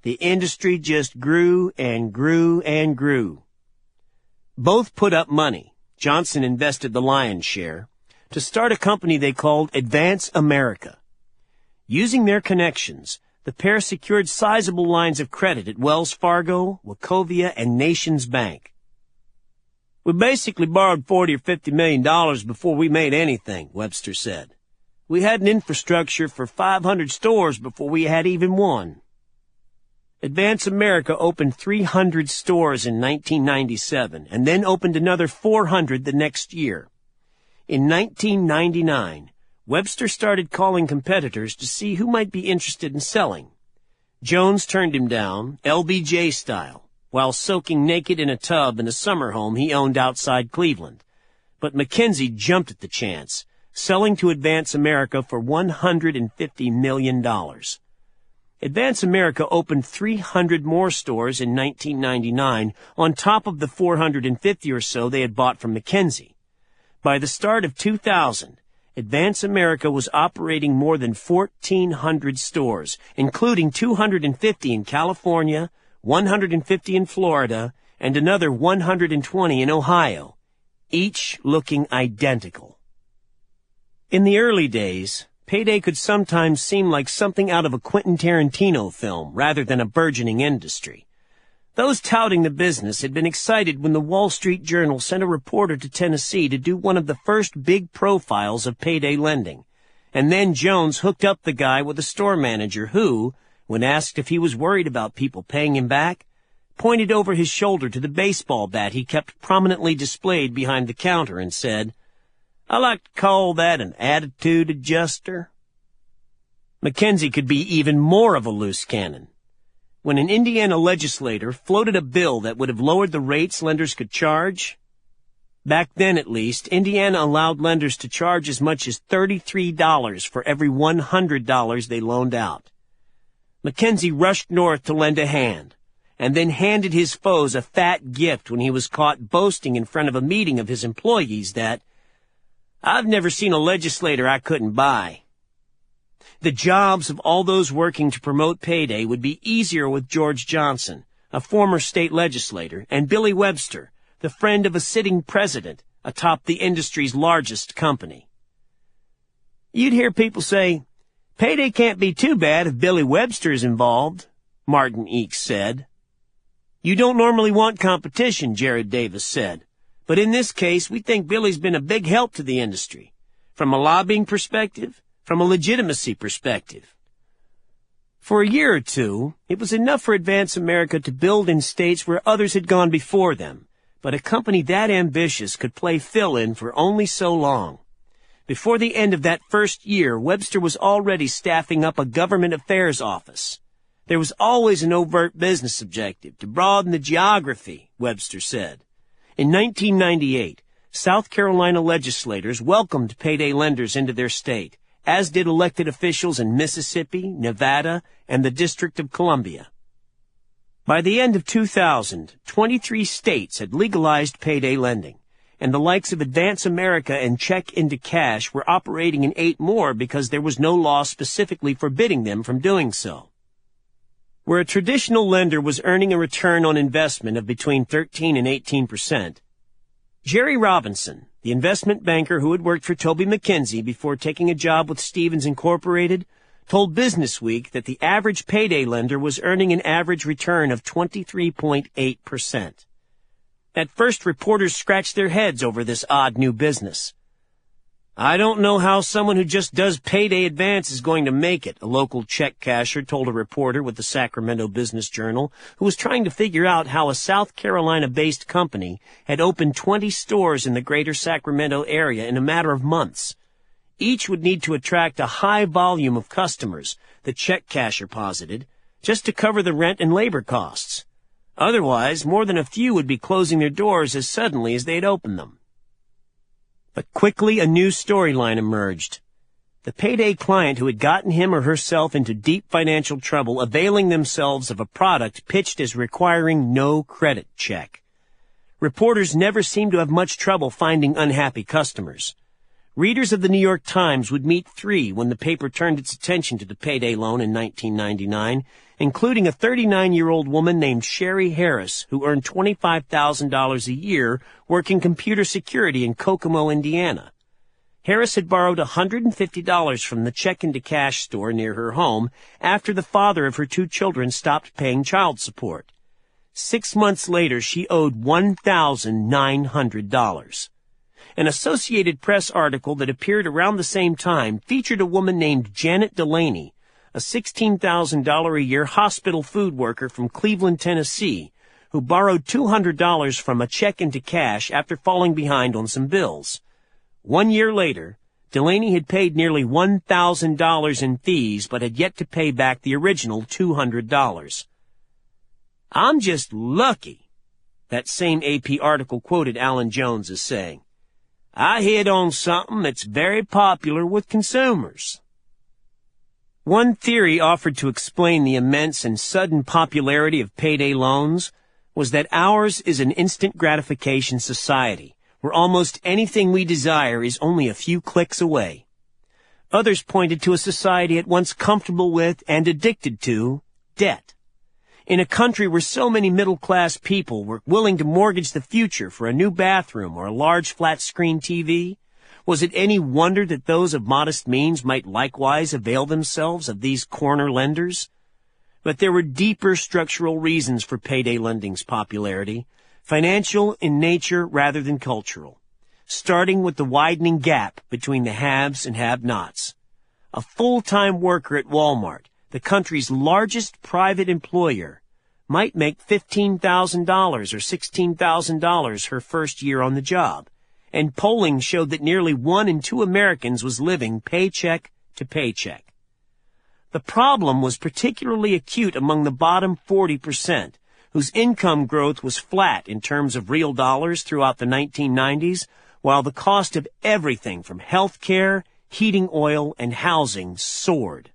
the industry just grew and grew and grew." Both put up money. Johnson invested the lion's share, to start a company they called Advance America. Using their connections, the pair secured sizable lines of credit at Wells Fargo, Wachovia, and Nations Bank. "We basically borrowed $40 or $50 million before we made anything," Webster said. "We had an infrastructure for 500 stores before we had even one." Advance America opened 300 stores in 1997 and then opened another 400 the next year. In 1999, Webster started calling competitors to see who might be interested in selling. Jones turned him down, LBJ style, while soaking naked in a tub in a summer home he owned outside Cleveland. But McKinsey jumped at the chance, selling to Advance America for $150 million. Advance America opened 300 more stores in 1999 on top of the 450 or so they had bought from McKinsey. By the start of 2000, Advance America was operating more than 1,400 stores, including 250 in California, 150 in Florida, and another 120 in Ohio, each looking identical. In the early days, Payday could sometimes seem like something out of a Quentin Tarantino film rather than a burgeoning industry. Those touting the business had been excited when the Wall Street Journal sent a reporter to Tennessee to do one of the first big profiles of payday lending. And then Jones hooked up the guy with a store manager who, when asked if he was worried about people paying him back, pointed over his shoulder to the baseball bat he kept prominently displayed behind the counter and said, "I like to call that an attitude adjuster." McKinsey could be even more of a loose cannon. When an Indiana legislator floated a bill that would have lowered the rates lenders could charge, back then at least, Indiana allowed lenders to charge as much as $33 for every $100 they loaned out. McKinsey rushed north to lend a hand, and then handed his foes a fat gift when he was caught boasting in front of a meeting of his employees that, "I've never seen a legislator I couldn't buy." The jobs of all those working to promote payday would be easier with George Johnson, a former state legislator, and Billy Webster, the friend of a sitting president atop the industry's largest company. "You'd hear people say, 'Payday can't be too bad if Billy Webster is involved,'" Martin Eakes said. "You don't normally want competition," Jared Davis said. "But in this case, we think Billy's been a big help to the industry, from a lobbying perspective, from a legitimacy perspective." For a year or two, it was enough for Advance America to build in states where others had gone before them, but a company that ambitious could play fill-in for only so long. Before the end of that first year, Webster was already staffing up a government affairs office. There was always an overt business objective, to broaden the geography, Webster said. In 1998, South Carolina legislators welcomed payday lenders into their state, as did elected officials in Mississippi, Nevada, and the District of Columbia. By the end of 2000, 23 states had legalized payday lending, and the likes of Advance America and Check into Cash were operating in 8 more because there was no law specifically forbidding them from doing so. Where a traditional lender was earning a return on investment of between 13 and 18%, Jerry Robinson, the investment banker who had worked for Toby McKenzie before taking a job with Stevens Incorporated, told Businessweek that the average payday lender was earning an average return of 23.8%. At first, reporters scratched their heads over this odd new business. "I don't know how someone who just does payday advance is going to make it," a local check casher told a reporter with the Sacramento Business Journal, who was trying to figure out how a South Carolina-based company had opened 20 stores in the greater Sacramento area in a matter of months. Each would need to attract a high volume of customers, the check casher posited, just to cover the rent and labor costs. Otherwise, more than a few would be closing their doors as suddenly as they'd opened them. But quickly a new storyline emerged. The payday client who had gotten him or herself into deep financial trouble availing themselves of a product pitched as requiring no credit check. Reporters never seemed to have much trouble finding unhappy customers. Readers of the New York Times would meet three when the paper turned its attention to the payday loan in 1999, including a 39-year-old woman named Sherry Harris, who earned $25,000 a year working computer security in Kokomo, Indiana. Harris had borrowed $150 from the check-into-cash store near her home after the father of her two children stopped paying child support. 6 months later, she owed $1,900. An Associated Press article that appeared around the same time featured a woman named Janet Delaney, a $16,000 a year hospital food worker from Cleveland, Tennessee, who borrowed $200 from a check-into-cash after falling behind on some bills. 1 year later, Delaney had paid nearly $1,000 in fees but had yet to pay back the original $200. "I'm just lucky," that same AP article quoted Alan Jones as saying. "I hit on something that's very popular with consumers." One theory offered to explain the immense and sudden popularity of payday loans was that ours is an instant gratification society, where almost anything we desire is only a few clicks away. Others pointed to a society at once comfortable with and addicted to debt. In a country where so many middle-class people were willing to mortgage the future for a new bathroom or a large flat-screen TV, was it any wonder that those of modest means might likewise avail themselves of these corner lenders? But there were deeper structural reasons for payday lending's popularity, financial in nature rather than cultural, starting with the widening gap between the haves and have-nots. A full-time worker at Walmart, the country's largest private employer, might make $15,000 or $16,000 her first year on the job, and polling showed that nearly 1 in 2 Americans was living paycheck to paycheck. The problem was particularly acute among the bottom 40%, whose income growth was flat in terms of real dollars throughout the 1990s, while the cost of everything from health care, heating oil, and housing soared.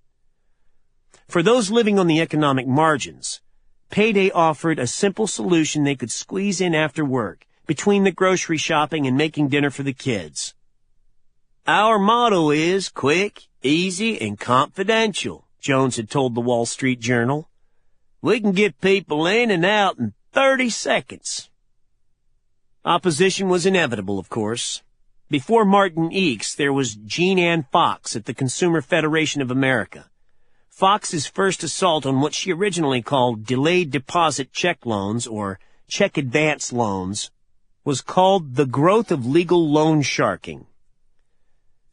For those living on the economic margins, payday offered a simple solution they could squeeze in after work, between the grocery shopping and making dinner for the kids. "Our motto is quick, easy, and confidential," Jones had told the Wall Street Journal. "We can get people in and out in 30 seconds. Opposition was inevitable, of course. Before Martin Eakes, there was Jean Ann Fox at the Consumer Federation of America. Fox's first assault on what she originally called delayed deposit check loans, or check advance loans, was called The Growth of Legal Loan Sharking.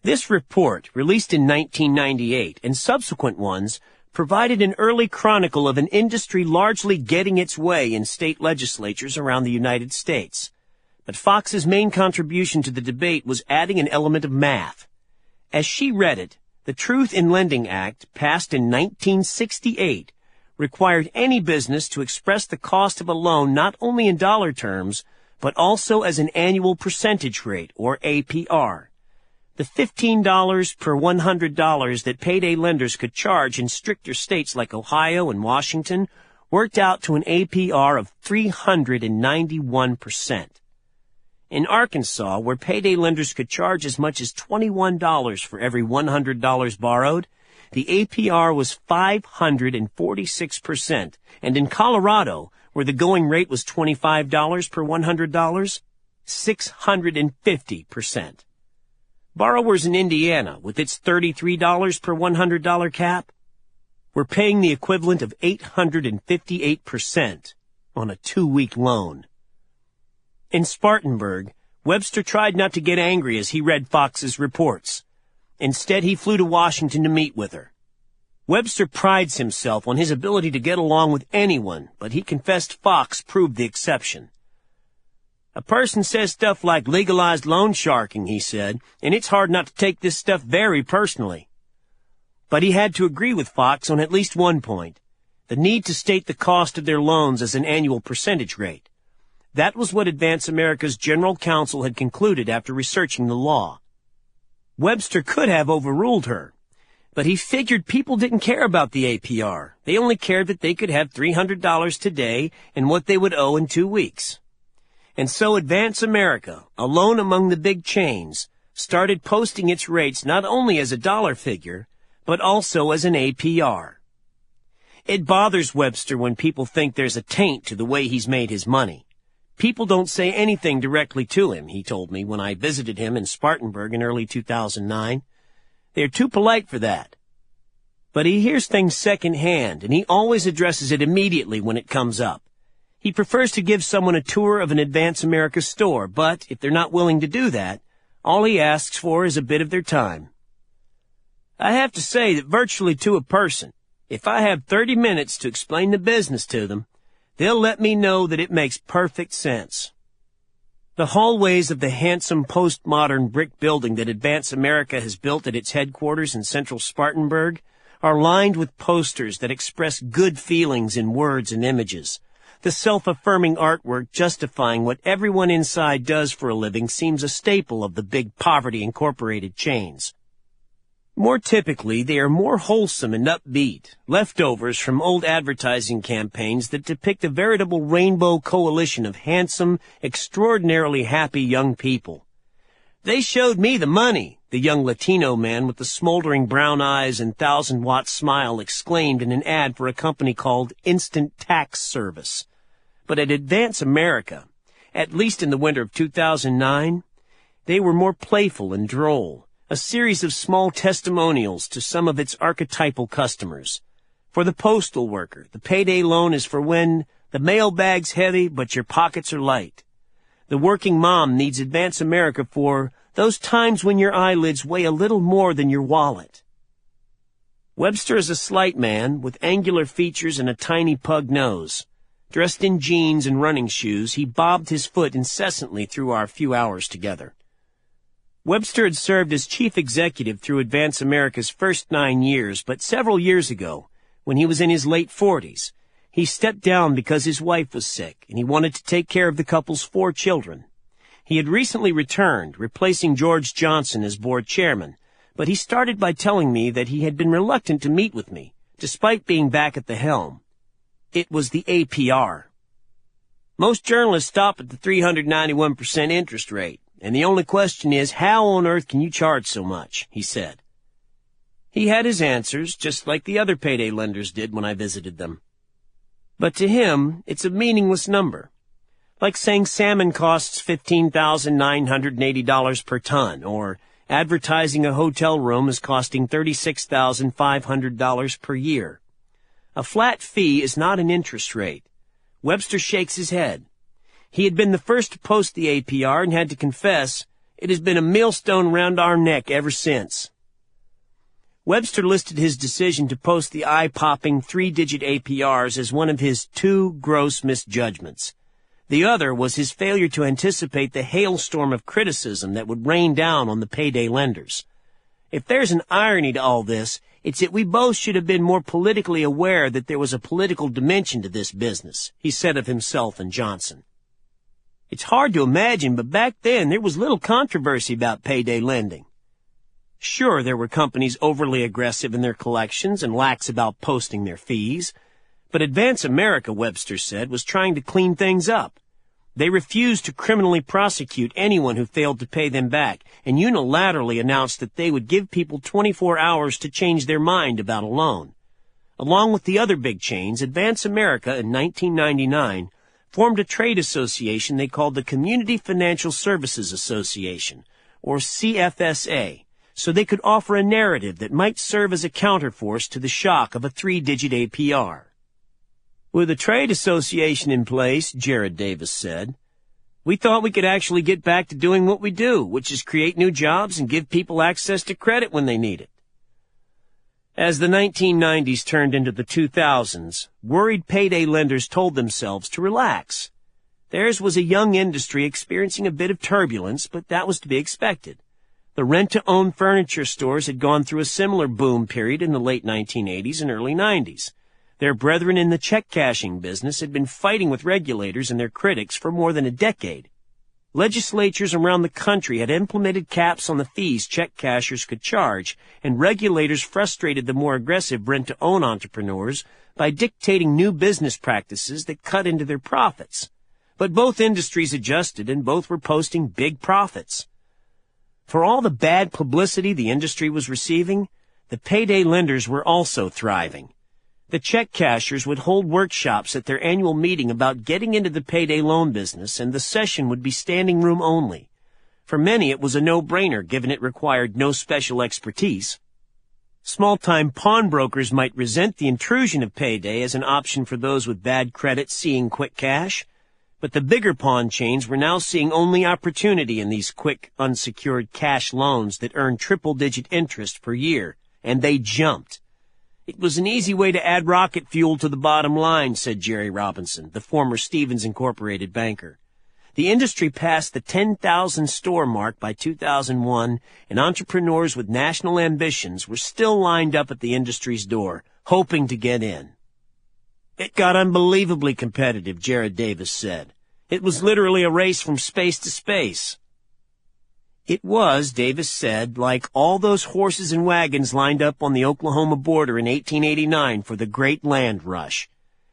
This report, released in 1998, and subsequent ones, provided an early chronicle of an industry largely getting its way in state legislatures around the United States. But Fox's main contribution to the debate was adding an element of math. As she read it, the Truth in Lending Act, passed in 1968, required any business to express the cost of a loan not only in dollar terms, but also as an annual percentage rate, or APR. The $15 per $100 that payday lenders could charge in stricter states like Ohio and Washington worked out to an APR of 391%. In Arkansas, where payday lenders could charge as much as $21 for every $100 borrowed, the APR was 546%, and in Colorado, where the going rate was $25 per $100, 650%. Borrowers in Indiana, with its $33 per $100 cap, were paying the equivalent of 858% on a 2-week loan. In Spartanburg, Webster tried not to get angry as he read Fox's reports. Instead, he flew to Washington to meet with her. Webster prides himself on his ability to get along with anyone, but he confessed Fox proved the exception. "A person says stuff like legalized loan sharking," he said, "and it's hard not to take this stuff very personally." But he had to agree with Fox on at least one point: the need to state the cost of their loans as an annual percentage rate. That was what Advance America's General Counsel had concluded after researching the law. Webster could have overruled her, but he figured people didn't care about the APR. They only cared that they could have $300 today and what they would owe in 2 weeks. And so Advance America, alone among the big chains, started posting its rates not only as a dollar figure, but also as an APR. It bothers Webster when people think there's a taint to the way he's made his money. People don't say anything directly to him, he told me when I visited him in Spartanburg in early 2009. They're too polite for that. But he hears things secondhand, and he always addresses it immediately when it comes up. He prefers to give someone a tour of an Advance America store, but if they're not willing to do that, all he asks for is a bit of their time. I have to say that virtually to a person, if I have 30 minutes to explain the business to them, they'll let me know that it makes perfect sense. The hallways of the handsome postmodern brick building that Advance America has built at its headquarters in central Spartanburg are lined with posters that express good feelings in words and images. The self-affirming artwork justifying what everyone inside does for a living seems a staple of the big Poverty Incorporated chains. More typically, they are more wholesome and upbeat, leftovers from old advertising campaigns that depict a veritable rainbow coalition of handsome, extraordinarily happy young people. They showed me the money, the young Latino man with the smoldering brown eyes and 1,000-watt smile exclaimed in an ad for a company called Instant Tax Service. But at Advance America, at least in the winter of 2009, they were more playful and droll. A series of small testimonials to some of its archetypal customers. For the postal worker, the payday loan is for when the mailbag's heavy but your pockets are light. The working mom needs Advance America for those times when your eyelids weigh a little more than your wallet. Webster is a slight man with angular features and a tiny pug nose. Dressed in jeans and running shoes, he bobbed his foot incessantly through our few hours together. Webster had served as chief executive through Advance America's first 9 years, but several years ago, when he was in his late 40s, he stepped down because his wife was sick, and he wanted to take care of the couple's 4 children. He had recently returned, replacing George Johnson as board chairman, but he started by telling me that he had been reluctant to meet with me, despite being back at the helm. It was the APR. Most journalists stop at the 391% interest rate. And the only question is, how on earth can you charge so much? He said. He had his answers, just like the other payday lenders did when I visited them. But to him, it's a meaningless number. Like saying salmon costs $15,980 per ton, or advertising a hotel room is costing $36,500 per year. A flat fee is not an interest rate. Webster shakes his head. He had been the first to post the APR and had to confess, it has been a millstone round our neck ever since. Webster listed his decision to post the eye-popping 3-digit APRs as one of his 2 gross misjudgments. The other was his failure to anticipate the hailstorm of criticism that would rain down on the payday lenders. If there's an irony to all this, it's that we both should have been more politically aware that there was a political dimension to this business, he said of himself and Johnson. It's hard to imagine, but back then there was little controversy about payday lending. Sure, there were companies overly aggressive in their collections and lax about posting their fees, but Advance America, Webster said, was trying to clean things up. They refused to criminally prosecute anyone who failed to pay them back, and unilaterally announced that they would give people 24 hours to change their mind about a loan. Along with the other big chains, Advance America in 1999 formed a trade association they called the Community Financial Services Association, or CFSA, so they could offer a narrative that might serve as a counterforce to the shock of a 3-digit APR. With a trade association in place, Jared Davis said, we thought we could actually get back to doing what we do, which is create new jobs and give people access to credit when they need it. As the 1990s turned into the 2000s, worried payday lenders told themselves to relax. Theirs was a young industry experiencing a bit of turbulence, but that was to be expected. The rent-to-own furniture stores had gone through a similar boom period in the late 1980s and early 90s. Their brethren in the check-cashing business had been fighting with regulators and their critics for more than a decade. Legislatures around the country had implemented caps on the fees check cashers could charge, and regulators frustrated the more aggressive rent-to-own entrepreneurs by dictating new business practices that cut into their profits. But both industries adjusted, and both were posting big profits. For all the bad publicity the industry was receiving, the payday lenders were also thriving. The check cashers would hold workshops at their annual meeting about getting into the payday loan business, and the session would be standing room only. For many, it was a no-brainer, given it required no special expertise. Small-time pawnbrokers might resent the intrusion of payday as an option for those with bad credit seeking quick cash, but the bigger pawn chains were now seeing only opportunity in these quick, unsecured cash loans that earned triple-digit interest per year, and they jumped. It was an easy way to add rocket fuel to the bottom line, said Jerry Robinson, the former Stevens Incorporated banker. The industry passed the 10,000 store mark by 2001, and entrepreneurs with national ambitions were still lined up at the industry's door, hoping to get in. It got unbelievably competitive, Jared Davis said. It was literally a race from space to space. It was, Davis said, like all those horses and wagons lined up on the Oklahoma border in 1889 for the Great Land Rush.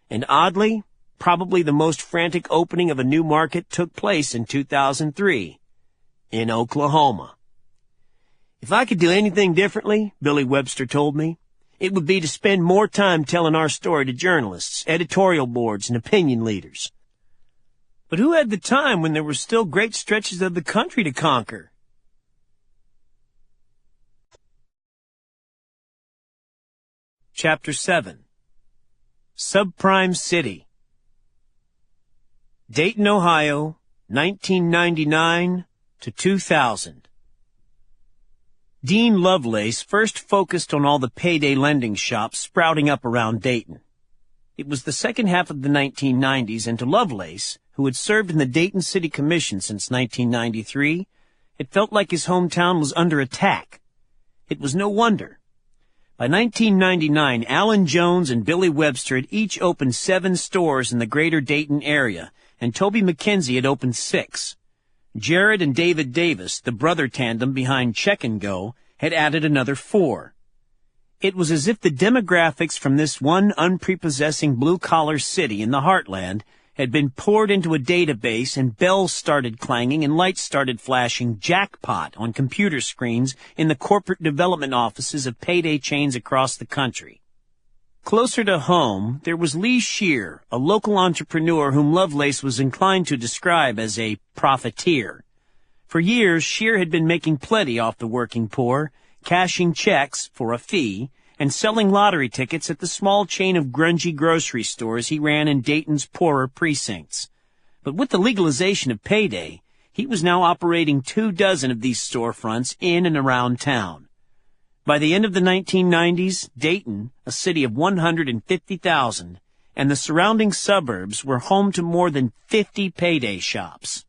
And oddly, probably the most frantic opening of a new market took place in 2003, in Oklahoma. If I could do anything differently, Billy Webster told me, it would be to spend more time telling our story to journalists, editorial boards, and opinion leaders. But who had the time when there were still great stretches of the country to conquer? Chapter 7. Subprime City. Dayton, Ohio, 1999 to 2000. Dean Lovelace first focused on all the payday lending shops sprouting up around Dayton. It was the second half of the 1990s, and to Lovelace, who had served in the Dayton City Commission since 1993, it felt like his hometown was under attack. It was no wonder. By 1999, Alan Jones and Billy Webster had each opened 7 stores in the greater Dayton area, and Toby McKenzie had opened 6. Jared and David Davis, the brother tandem behind Check and Go, had added another 4. It was as if the demographics from this one unprepossessing blue-collar city in the heartland had been poured into a database, and bells started clanging and lights started flashing jackpot on computer screens in the corporate development offices of payday chains across the country. Closer to home, there was Lee Shear, a local entrepreneur whom Lovelace was inclined to describe as a profiteer. For years, Shear had been making plenty off the working poor, cashing checks for a fee, and selling lottery tickets at the small chain of grungy grocery stores he ran in Dayton's poorer precincts. But with the legalization of payday, he was now operating 24 of these storefronts in and around town. By the end of the 1990s, Dayton, a city of 150,000, and the surrounding suburbs were home to more than 50 payday shops.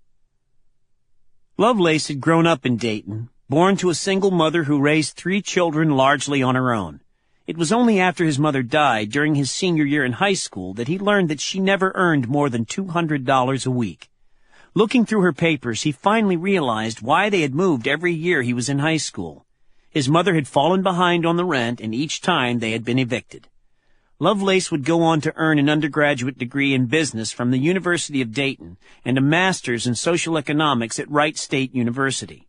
Lovelace had grown up in Dayton, born to a single mother who raised 3 children largely on her own. It was only after his mother died during his senior year in high school that he learned that she never earned more than $200 a week. Looking through her papers, he finally realized why they had moved every year he was in high school. His mother had fallen behind on the rent, and each time they had been evicted. Lovelace would go on to earn an undergraduate degree in business from the University of Dayton and a master's in social economics at Wright State University.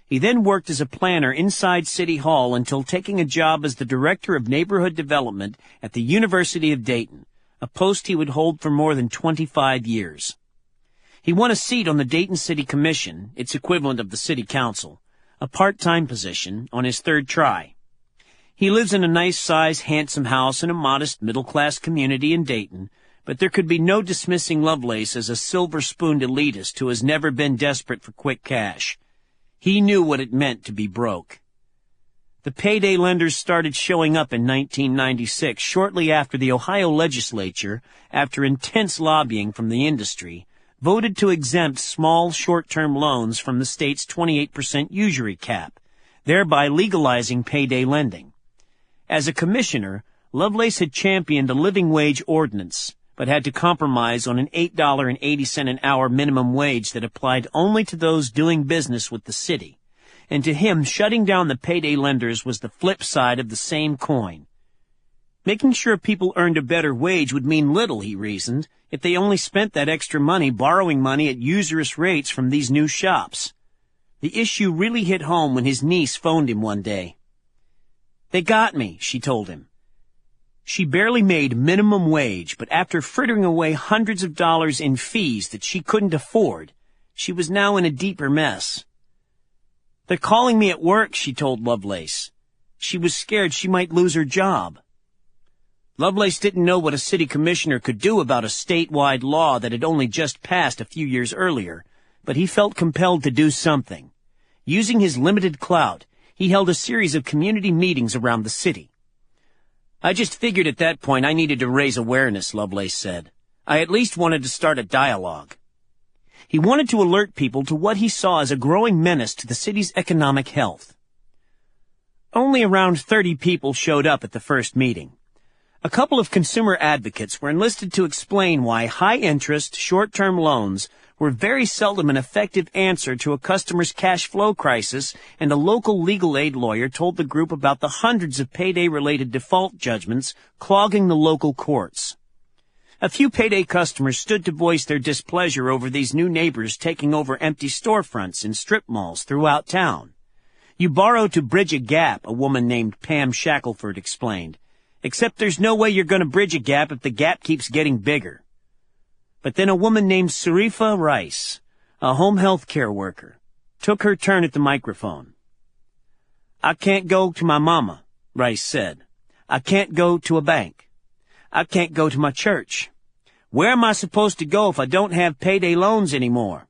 He then worked as a planner inside City Hall until taking a job as the Director of Neighborhood Development at the University of Dayton, a post he would hold for more than 25 years. He won a seat on the Dayton City Commission, its equivalent of the City Council, a part-time position, on his 3rd try. He lives in a nice-sized, handsome house in a modest middle-class community in Dayton, but there could be no dismissing Lovelace as a silver-spooned elitist who has never been desperate for quick cash. He knew what it meant to be broke. The payday lenders started showing up in 1996, shortly after the Ohio legislature, after intense lobbying from the industry, voted to exempt small short-term loans from the state's 28% usury cap, thereby legalizing payday lending. As a commissioner, Lovelace had championed a living wage ordinance, but had to compromise on an $8.80 an hour minimum wage that applied only to those doing business with the city. And to him, shutting down the payday lenders was the flip side of the same coin. Making sure people earned a better wage would mean little, he reasoned, if they only spent that extra money borrowing money at usurious rates from these new shops. The issue really hit home when his niece phoned him one day. "They got me," she told him. She barely made minimum wage, but after frittering away hundreds of dollars in fees that she couldn't afford, she was now in a deeper mess. "They're calling me at work," she told Lovelace. She was scared she might lose her job. Lovelace didn't know what a city commissioner could do about a statewide law that had only just passed a few years earlier, but he felt compelled to do something. Using his limited clout, he held a series of community meetings around the city. "I just figured at that point I needed to raise awareness," Lovelace said. "I at least wanted to start a dialogue." He wanted to alert people to what he saw as a growing menace to the city's economic health. Only around 30 people showed up at the first meeting. A couple of consumer advocates were enlisted to explain why high-interest, short-term loans were very seldom an effective answer to a customer's cash flow crisis, and a local legal aid lawyer told the group about the hundreds of payday-related default judgments clogging the local courts. A few payday customers stood to voice their displeasure over these new neighbors taking over empty storefronts in strip malls throughout town. "You borrow to bridge a gap," a woman named Pam Shackelford explained. "Except there's no way you're going to bridge a gap if the gap keeps getting bigger." But then a woman named Sarifa Rice, a home health care worker, took her turn at the microphone. "I can't go to my mama," Rice said. "I can't go to a bank. I can't go to my church. Where am I supposed to go if I don't have payday loans anymore?"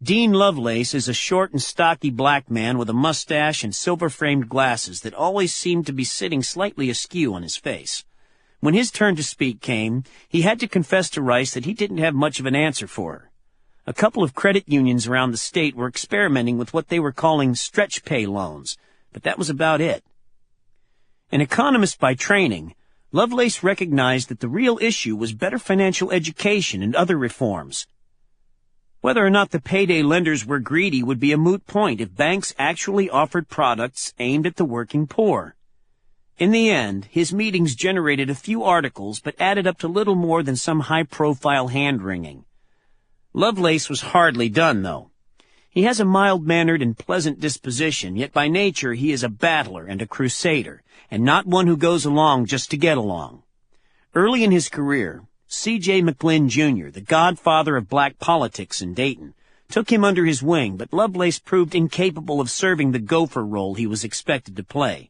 Dean Lovelace is a short and stocky black man with a mustache and silver-framed glasses that always seemed to be sitting slightly askew on his face. When his turn to speak came, he had to confess to Rice that he didn't have much of an answer for her. A couple of credit unions around the state were experimenting with what they were calling stretch pay loans, but that was about it. An economist by training, Lovelace recognized that the real issue was better financial education and other reforms. Whether or not the payday lenders were greedy would be a moot point if banks actually offered products aimed at the working poor. In the end, his meetings generated a few articles but added up to little more than some high-profile hand-wringing. Lovelace was hardly done, though. He has a mild-mannered and pleasant disposition, yet by nature he is a battler and a crusader, and not one who goes along just to get along. Early in his career, C.J. McLean, Jr., the godfather of black politics in Dayton, took him under his wing, but Lovelace proved incapable of serving the gopher role he was expected to play.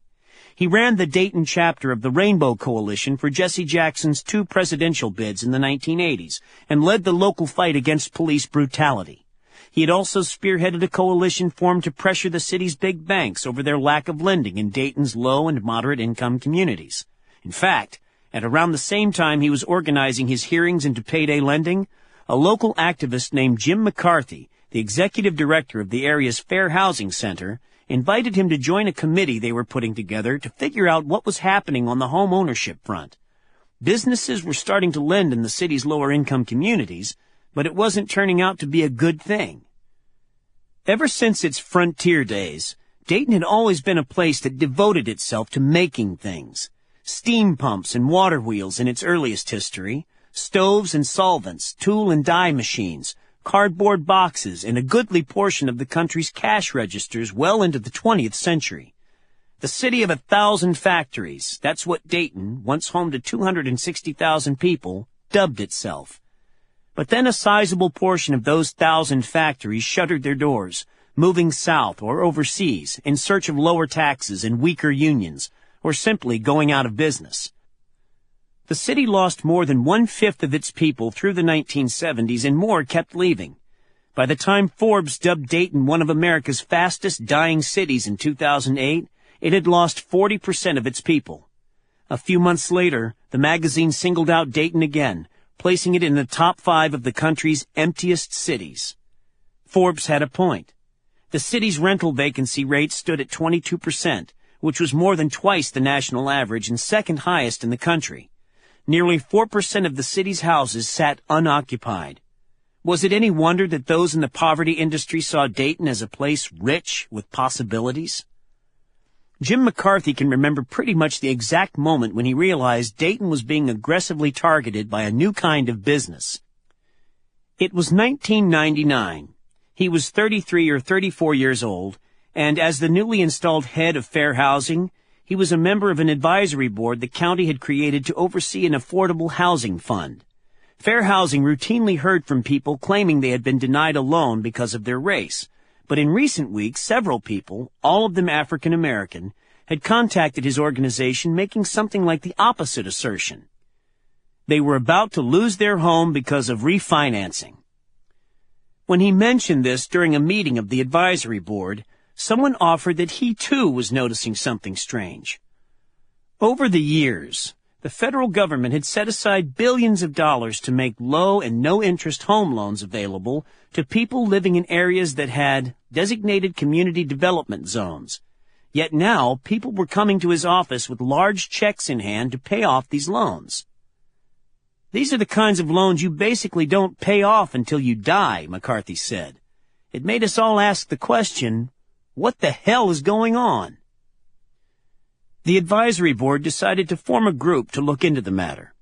He ran the Dayton chapter of the Rainbow Coalition for Jesse Jackson's 2 presidential bids in the 1980s and led the local fight against police brutality. He had also spearheaded a coalition formed to pressure the city's big banks over their lack of lending in Dayton's low and moderate income communities. In fact, at around the same time he was organizing his hearings into payday lending, a local activist named Jim McCarthy, the executive director of the area's Fair Housing Center, invited him to join a committee they were putting together to figure out what was happening on the home ownership front. Businesses were starting to lend in the city's lower-income communities, but it wasn't turning out to be a good thing. Ever since its frontier days, Dayton had always been a place that devoted itself to making things. Steam pumps and water wheels in its earliest history, stoves and solvents, tool and die machines, cardboard boxes, and a goodly portion of the country's cash registers well into the 20th century. The city of 1,000 factories, that's what Dayton, once home to 260,000 people, dubbed itself. But then a sizable portion of those 1,000 factories shuttered their doors, moving south or overseas in search of lower taxes and weaker unions, or simply going out of business. The city lost more than 1/5 of its people through the 1970s, and more kept leaving. By the time Forbes dubbed Dayton one of America's fastest dying cities in 2008, it had lost 40% of its people. A few months later, the magazine singled out Dayton again, placing it in the top 5 of the country's emptiest cities. Forbes had a point. The city's rental vacancy rate stood at 22%, which was more than twice the national average and second highest in the country. Nearly 4% of the city's houses sat unoccupied. Was it any wonder that those in the poverty industry saw Dayton as a place rich with possibilities? Jim McCarthy can remember pretty much the exact moment when he realized Dayton was being aggressively targeted by a new kind of business. It was 1999. He was 33 or 34 years old, and as the newly installed head of fair housing, he was a member of an advisory board the county had created to oversee an affordable housing fund. Fair housing routinely heard from people claiming they had been denied a loan because of their race, but in recent weeks, several people, all of them African American, had contacted his organization making something like the opposite assertion. They were about to lose their home because of refinancing. When he mentioned this during a meeting of the advisory board, someone offered that he too was noticing something strange. Over the years, the federal government had set aside billions of dollars to make low and no-interest home loans available to people living in areas that had designated community development zones. Yet now, people were coming to his office with large checks in hand to pay off these loans. These are the kinds of loans you basically don't pay off until you die, McCarthy said. It made us all ask the question, what the hell is going on? The advisory board decided to form a group to look into the matter.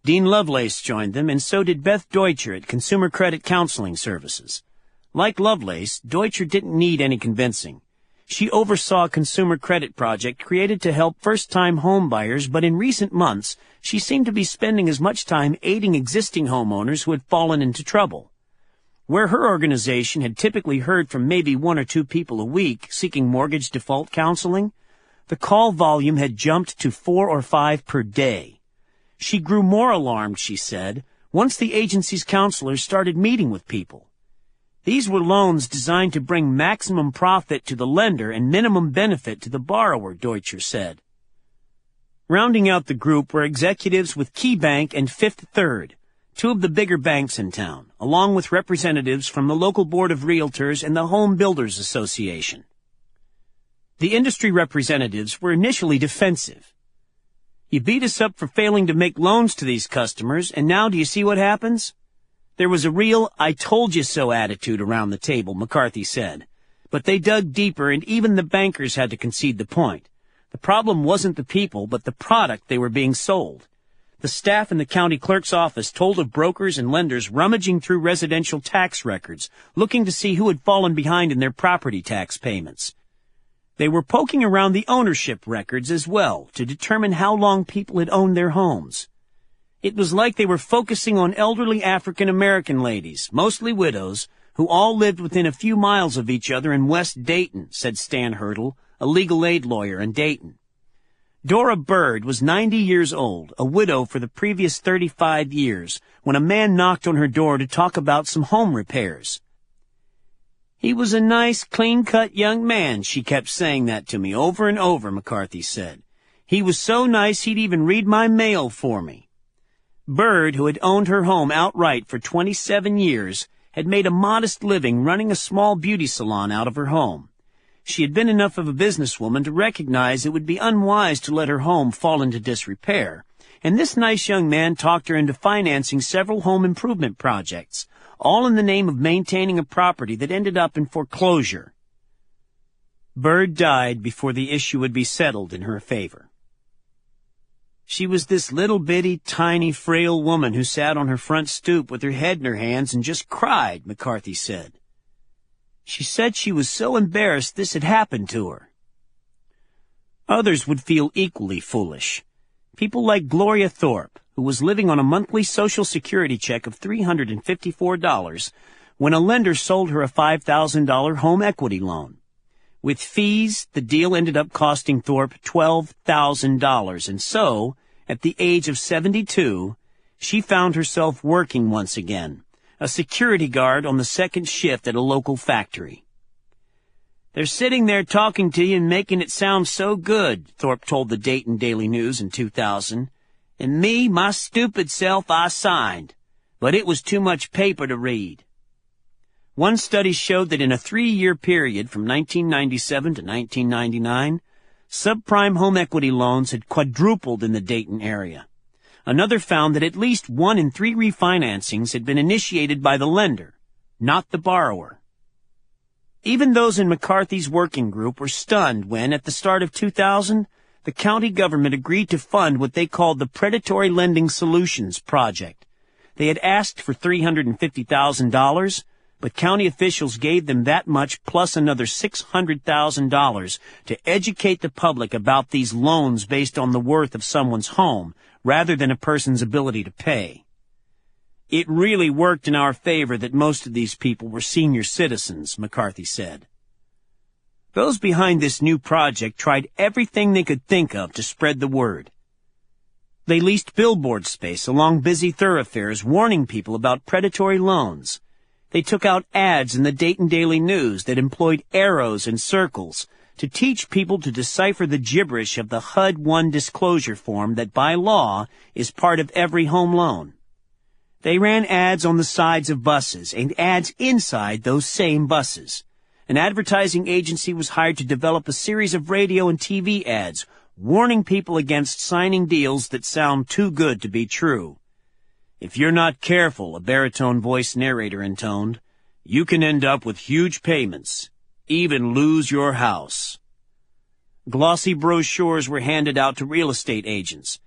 Dean Lovelace joined them, and so did Beth Deutscher at Consumer Credit Counseling Services. Like Lovelace, Deutscher didn't need any convincing. She oversaw a consumer credit project created to help first-time home buyers, but in recent months, she seemed to be spending as much time aiding existing homeowners who had fallen into trouble. Where her organization had typically heard from maybe 1 or 2 people a week seeking mortgage default counseling, the call volume had jumped to 4 or 5 per day. She grew more alarmed, she said, once the agency's counselors started meeting with people. These were loans designed to bring maximum profit to the lender and minimum benefit to the borrower, Deutscher said. Rounding out the group were executives with KeyBank and Fifth Third, 2 of the bigger banks in town, along with representatives from the local board of realtors and the Home Builders Association. The industry representatives were initially defensive. You beat us up for failing to make loans to these customers, and now do you see what happens? There was a real I told you so attitude around the table, McCarthy said. But they dug deeper, and even the bankers had to concede the point. The problem wasn't the people, but the product they were being sold. The staff in the county clerk's office told of brokers and lenders rummaging through residential tax records, looking to see who had fallen behind in their property tax payments. They were poking around the ownership records as well to determine how long people had owned their homes. It was like they were focusing on elderly African-American ladies, mostly widows, who all lived within a few miles of each other in West Dayton, said Stan Hurdle, a legal aid lawyer in Dayton. Dora Bird was 90 years old, a widow for the previous 35 years, when a man knocked on her door to talk about some home repairs. He was a nice, clean-cut young man, she kept saying that to me over and over, McCarthy said. He was so nice he'd even read my mail for me. Bird, who had owned her home outright for 27 years, had made a modest living running a small beauty salon out of her home. She had been enough of a businesswoman to recognize it would be unwise to let her home fall into disrepair, and this nice young man talked her into financing several home improvement projects, all in the name of maintaining a property that ended up in foreclosure. Bird died before the issue would be settled in her favor. She was this little bitty, tiny, frail woman who sat on her front stoop with her head in her hands and just cried, McCarthy said. She said she was so embarrassed this had happened to her. Others would feel equally foolish. People like Gloria Thorpe, who was living on a monthly Social Security check of $354 when a lender sold her a $5,000 home equity loan. With fees, the deal ended up costing Thorpe $12,000, and so, at the age of 72, she found herself working once again, a security guard on the second shift at a local factory. They're sitting there talking to you and making it sound so good, Thorpe told the Dayton Daily News in 2000. And me, my stupid self, I signed. But it was too much paper to read. One study showed that in a 3-year period from 1997 to 1999, subprime home equity loans had quadrupled in the Dayton area. Another found that at least 1 in 3 refinancings had been initiated by the lender, not the borrower. Even those in McCarthy's working group were stunned when, at the start of 2000, the county government agreed to fund what they called the Predatory Lending Solutions Project. They had asked for $350,000, but county officials gave them that much plus another $600,000 to educate the public about these loans based on the worth of someone's home rather than a person's ability to pay. It really worked in our favor that most of these people were senior citizens, McCarthy said. Those behind this new project tried everything they could think of to spread the word. They leased billboard space along busy thoroughfares warning people about predatory loans. They took out ads in the Dayton Daily News that employed arrows and circles to teach people to decipher the gibberish of the HUD-1 disclosure form that by law is part of every home loan. They ran ads on the sides of buses and ads inside those same buses. An advertising agency was hired to develop a series of radio and TV ads warning people against signing deals that sound too good to be true. If you're not careful, a baritone voice narrator intoned, you can end up with huge payments, even lose your house. Glossy brochures were handed out to real estate agents.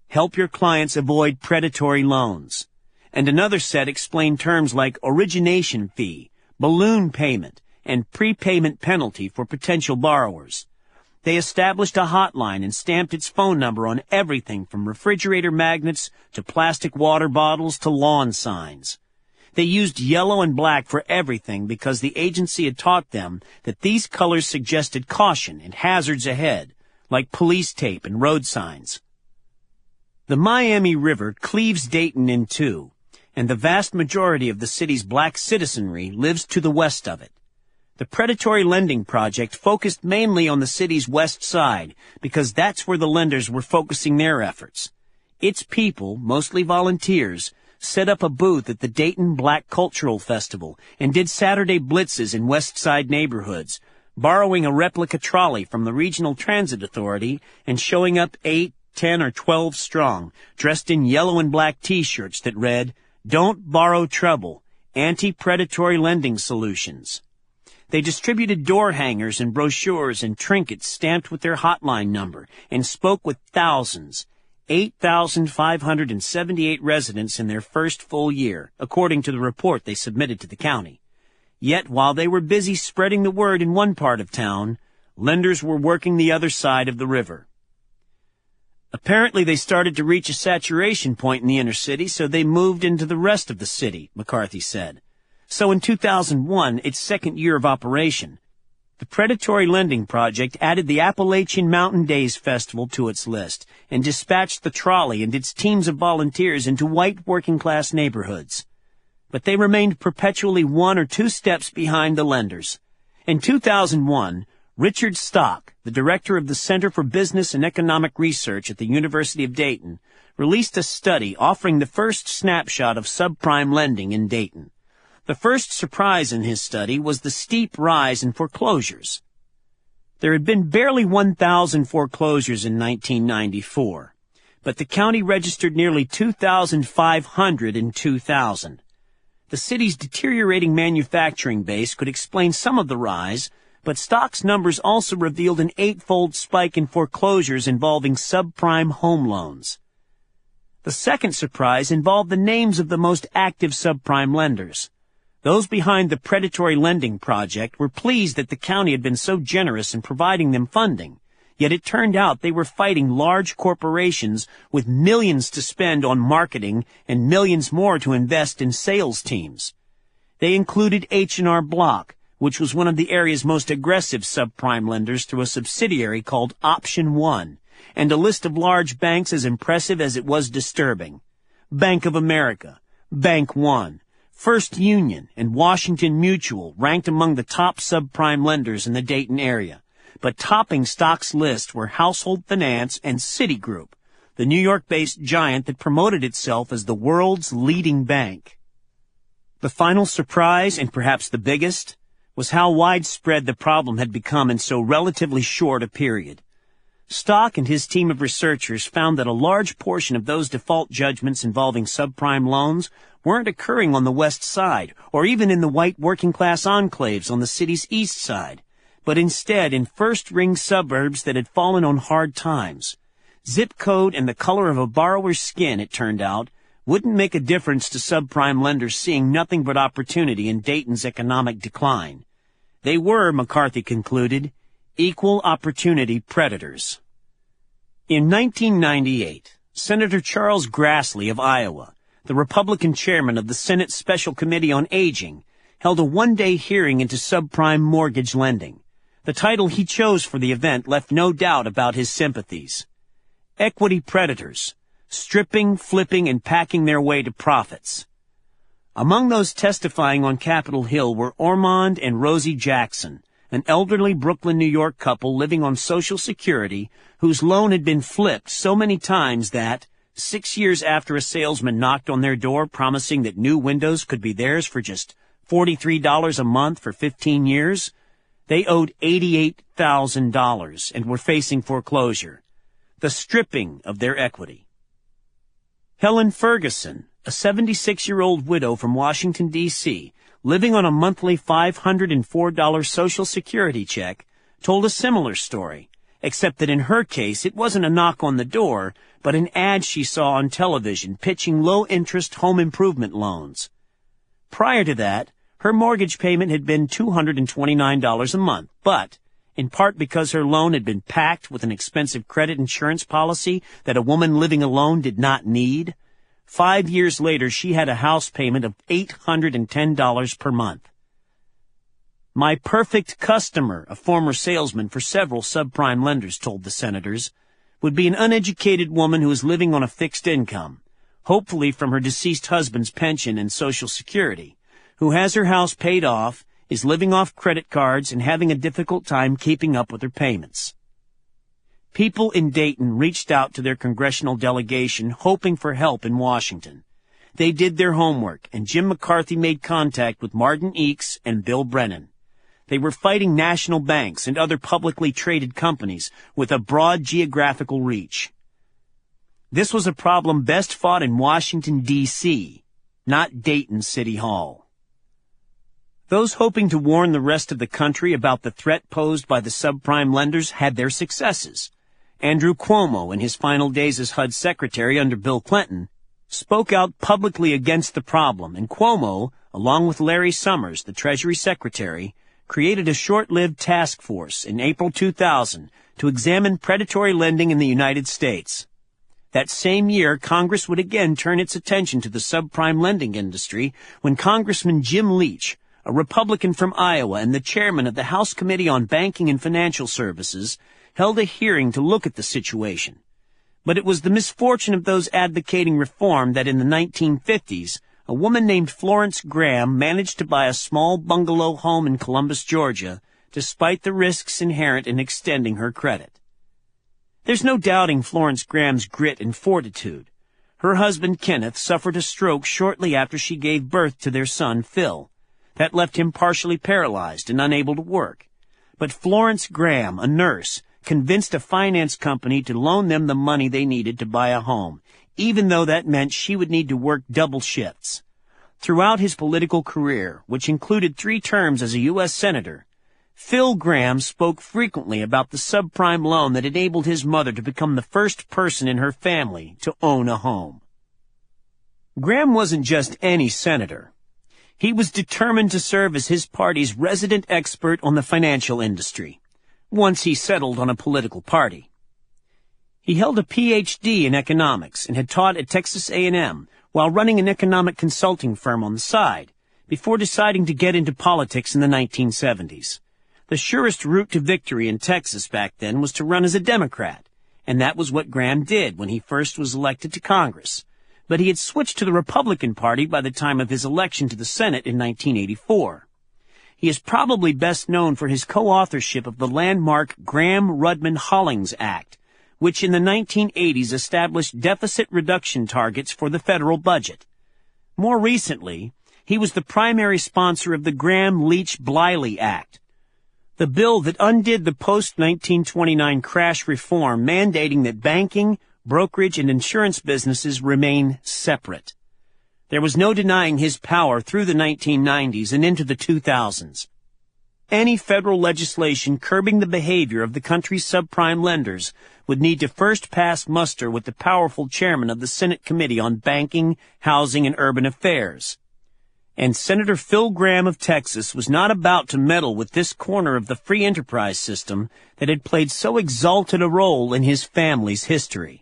Help your clients avoid predatory loans. And another set explained terms like origination fee, balloon payment, and prepayment penalty for potential borrowers. They established a hotline and stamped its phone number on everything from refrigerator magnets to plastic water bottles to lawn signs. They used yellow and black for everything because the agency had taught them that these colors suggested caution and hazards ahead, like police tape and road signs. The Miami River cleaves Dayton in two, and the vast majority of the city's black citizenry lives to the west of it. The predatory lending project focused mainly on the city's west side because that's where the lenders were focusing their efforts. Its people, mostly volunteers, set up a booth at the Dayton Black Cultural Festival and did Saturday blitzes in West Side neighborhoods, borrowing a replica trolley from the Regional Transit Authority and showing up 8, 10, or 12 strong, dressed in yellow and black T-shirts that read, "Don't borrow trouble, anti-predatory lending solutions." They distributed door hangers and brochures and trinkets stamped with their hotline number and spoke with thousands, 8,578 residents in their first full year, according to the report they submitted to the county. Yet while they were busy spreading the word in one part of town, lenders were working the other side of the river. Apparently they started to reach a saturation point in the inner city, so they moved into the rest of the city, McCarthy said. So in 2001, its second year of operation, the predatory lending project added the Appalachian Mountain Days Festival to its list and dispatched the trolley and its teams of volunteers into white working-class neighborhoods. But they remained perpetually 1 or 2 steps behind the lenders. In 2001, Richard Stock, the director of the Center for Business and Economic Research at the University of Dayton, released a study offering the first snapshot of subprime lending in Dayton. The first surprise in his study was the steep rise in foreclosures. There had been barely 1,000 foreclosures in 1994, but the county registered nearly 2,500 in 2000. The city's deteriorating manufacturing base could explain some of the rise, but Stock's numbers also revealed an 8-fold spike in foreclosures involving subprime home loans. The second surprise involved the names of the most active subprime lenders. Those behind the predatory lending project were pleased that the county had been so generous in providing them funding, yet it turned out they were fighting large corporations with millions to spend on marketing and millions more to invest in sales teams. They included H&R Block, which was one of the area's most aggressive subprime lenders through a subsidiary called Option One, and a list of large banks as impressive as it was disturbing. Bank of America, Bank One, First Union, and Washington Mutual ranked among the top subprime lenders in the Dayton area. But topping Stock's list were Household Finance and Citigroup, the New York-based giant that promoted itself as the world's leading bank. The final surprise, and perhaps the biggest, was how widespread the problem had become in so relatively short a period. Stock and his team of researchers found that a large portion of those default judgments involving subprime loans weren't occurring on the west side or even in the white working-class enclaves on the city's east side, but instead in first-ring suburbs that had fallen on hard times. Zip code and the color of a borrower's skin, it turned out, wouldn't make a difference to subprime lenders seeing nothing but opportunity in Dayton's economic decline. They were, McCarthy concluded, equal opportunity predators. In 1998, Senator Charles Grassley of Iowa, the Republican chairman of the Senate Special Committee on Aging, held a one-day hearing into subprime mortgage lending. The title he chose for the event left no doubt about his sympathies. Equity predators, stripping, flipping, and packing their way to profits. Among those testifying on Capitol Hill were Ormond and Rosie Jackson, an elderly Brooklyn, New York couple living on Social Security whose loan had been flipped so many times that, 6 years after a salesman knocked on their door promising that new windows could be theirs for just $43 a month for 15 years, they owed $88,000 and were facing foreclosure. The stripping of their equity. Helen Ferguson, a 76-year-old widow from Washington, D.C., living on a monthly $504 Social Security check, told a similar story, except that in her case it wasn't a knock on the door, but an ad she saw on television pitching low-interest home improvement loans. Prior to that, her mortgage payment had been $229 a month, but, in part because her loan had been packed with an expensive credit insurance policy that a woman living alone did not need, 5 years later she had a house payment of $810 per month. My perfect customer, a former salesman for several subprime lenders told the senators, would be an uneducated woman who is living on a fixed income, hopefully from her deceased husband's pension and Social Security, who has her house paid off, is living off credit cards, and having a difficult time keeping up with her payments. People in Dayton reached out to their congressional delegation hoping for help in Washington. They did their homework, and Jim McCarthy made contact with Martin Eakes and Bill Brennan. They were fighting national banks and other publicly traded companies with a broad geographical reach. This was a problem best fought in Washington, D.C., not Dayton City Hall. Those hoping to warn the rest of the country about the threat posed by the subprime lenders had their successes. Andrew Cuomo, in his final days as HUD secretary under Bill Clinton, spoke out publicly against the problem, and Cuomo, along with Larry Summers, the Treasury Secretary, created a short-lived task force in April 2000 to examine predatory lending in the United States. That same year, Congress would again turn its attention to the subprime lending industry when Congressman Jim Leach, a Republican from Iowa and the chairman of the House Committee on Banking and Financial Services, held a hearing to look at the situation. But it was the misfortune of those advocating reform that in the 1950s, a woman named Florence Graham managed to buy a small bungalow home in Columbus, Georgia, despite the risks inherent in extending her credit. There's no doubting Florence Graham's grit and fortitude. Her husband, Kenneth, suffered a stroke shortly after she gave birth to their son, Phil. That left him partially paralyzed and unable to work. But Florence Graham, a nurse, convinced a finance company to loan them the money they needed to buy a home, even though that meant she would need to work double shifts. Throughout his political career, which included 3 terms as a U.S. Senator, Phil Graham spoke frequently about the subprime loan that enabled his mother to become the first person in her family to own a home. Graham wasn't just any senator. He was determined to serve as his party's resident expert on the financial industry, once he settled on a political party. He held a Ph.D. in economics and had taught at Texas A&M while running an economic consulting firm on the side, before deciding to get into politics in the 1970s. The surest route to victory in Texas back then was to run as a Democrat, and that was what Graham did when he first was elected to Congress. But he had switched to the Republican Party by the time of his election to the Senate in 1984. He is probably best known for his co-authorship of the landmark Graham-Rudman-Hollings Act, which in the 1980s established deficit reduction targets for the federal budget. More recently, he was the primary sponsor of the Graham-Leach-Bliley Act, the bill that undid the post-1929 crash reform mandating that banking, brokerage, and insurance businesses remain separate. There was no denying his power through the 1990s and into the 2000s. any federal legislation curbing the behavior of the country's subprime lenders would need to first pass muster with the powerful chairman of the Senate Committee on Banking, Housing, and Urban Affairs. And Senator Phil Gramm of Texas was not about to meddle with this corner of the free enterprise system that had played so exalted a role in his family's history.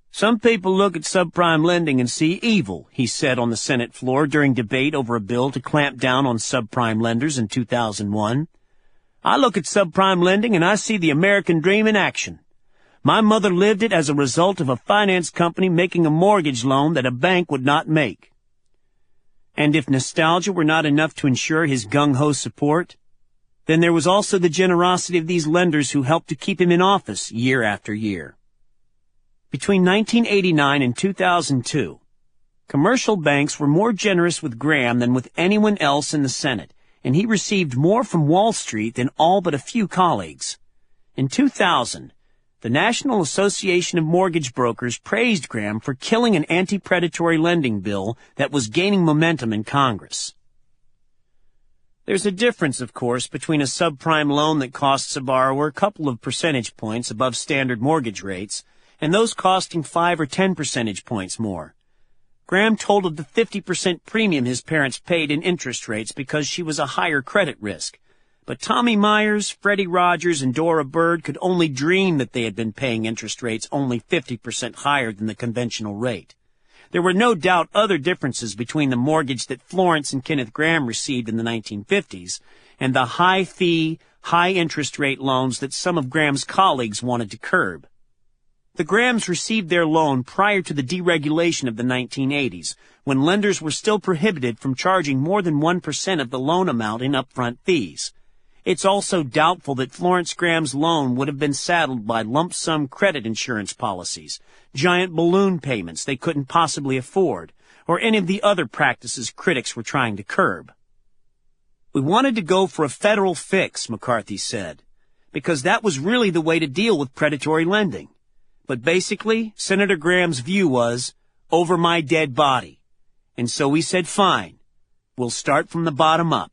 Some people look at subprime lending and see evil, he said on the Senate floor during debate over a bill to clamp down on subprime lenders in 2001. I look at subprime lending and I see the American dream in action. My mother lived it as a result of a finance company making a mortgage loan that a bank would not make. And if nostalgia were not enough to ensure his gung-ho support, then there was also the generosity of these lenders who helped to keep him in office year after year. Between 1989 and 2002, commercial banks were more generous with Gramm than with anyone else in the Senate, and he received more from Wall Street than all but a few colleagues. In 2000, the National Association of Mortgage Brokers praised Gramm for killing an anti-predatory lending bill that was gaining momentum in Congress. There's a difference, of course, between a subprime loan that costs a borrower a couple of percentage points above standard mortgage rates and those costing 5 or 10 percentage points more. Gramm told of the 50% premium his parents paid in interest rates because she was a higher credit risk. But Tommy Myers, Freddie Rogers, and Dora Bird could only dream that they had been paying interest rates only 50% higher than the conventional rate. There were no doubt other differences between the mortgage that Florence and Kenneth Gramm received in the 1950s and the high-fee, high-interest rate loans that some of Graham's colleagues wanted to curb. The Grahams received their loan prior to the deregulation of the 1980s, when lenders were still prohibited from charging more than 1% of the loan amount in upfront fees. It's also doubtful that Florence Graham's loan would have been saddled by lump-sum credit insurance policies, giant balloon payments they couldn't possibly afford, or any of the other practices critics were trying to curb. We wanted to go for a federal fix, McCarthy said, because that was really the way to deal with predatory lending. But basically, Senator Graham's view was, over my dead body. And so we said, fine, we'll start from the bottom up.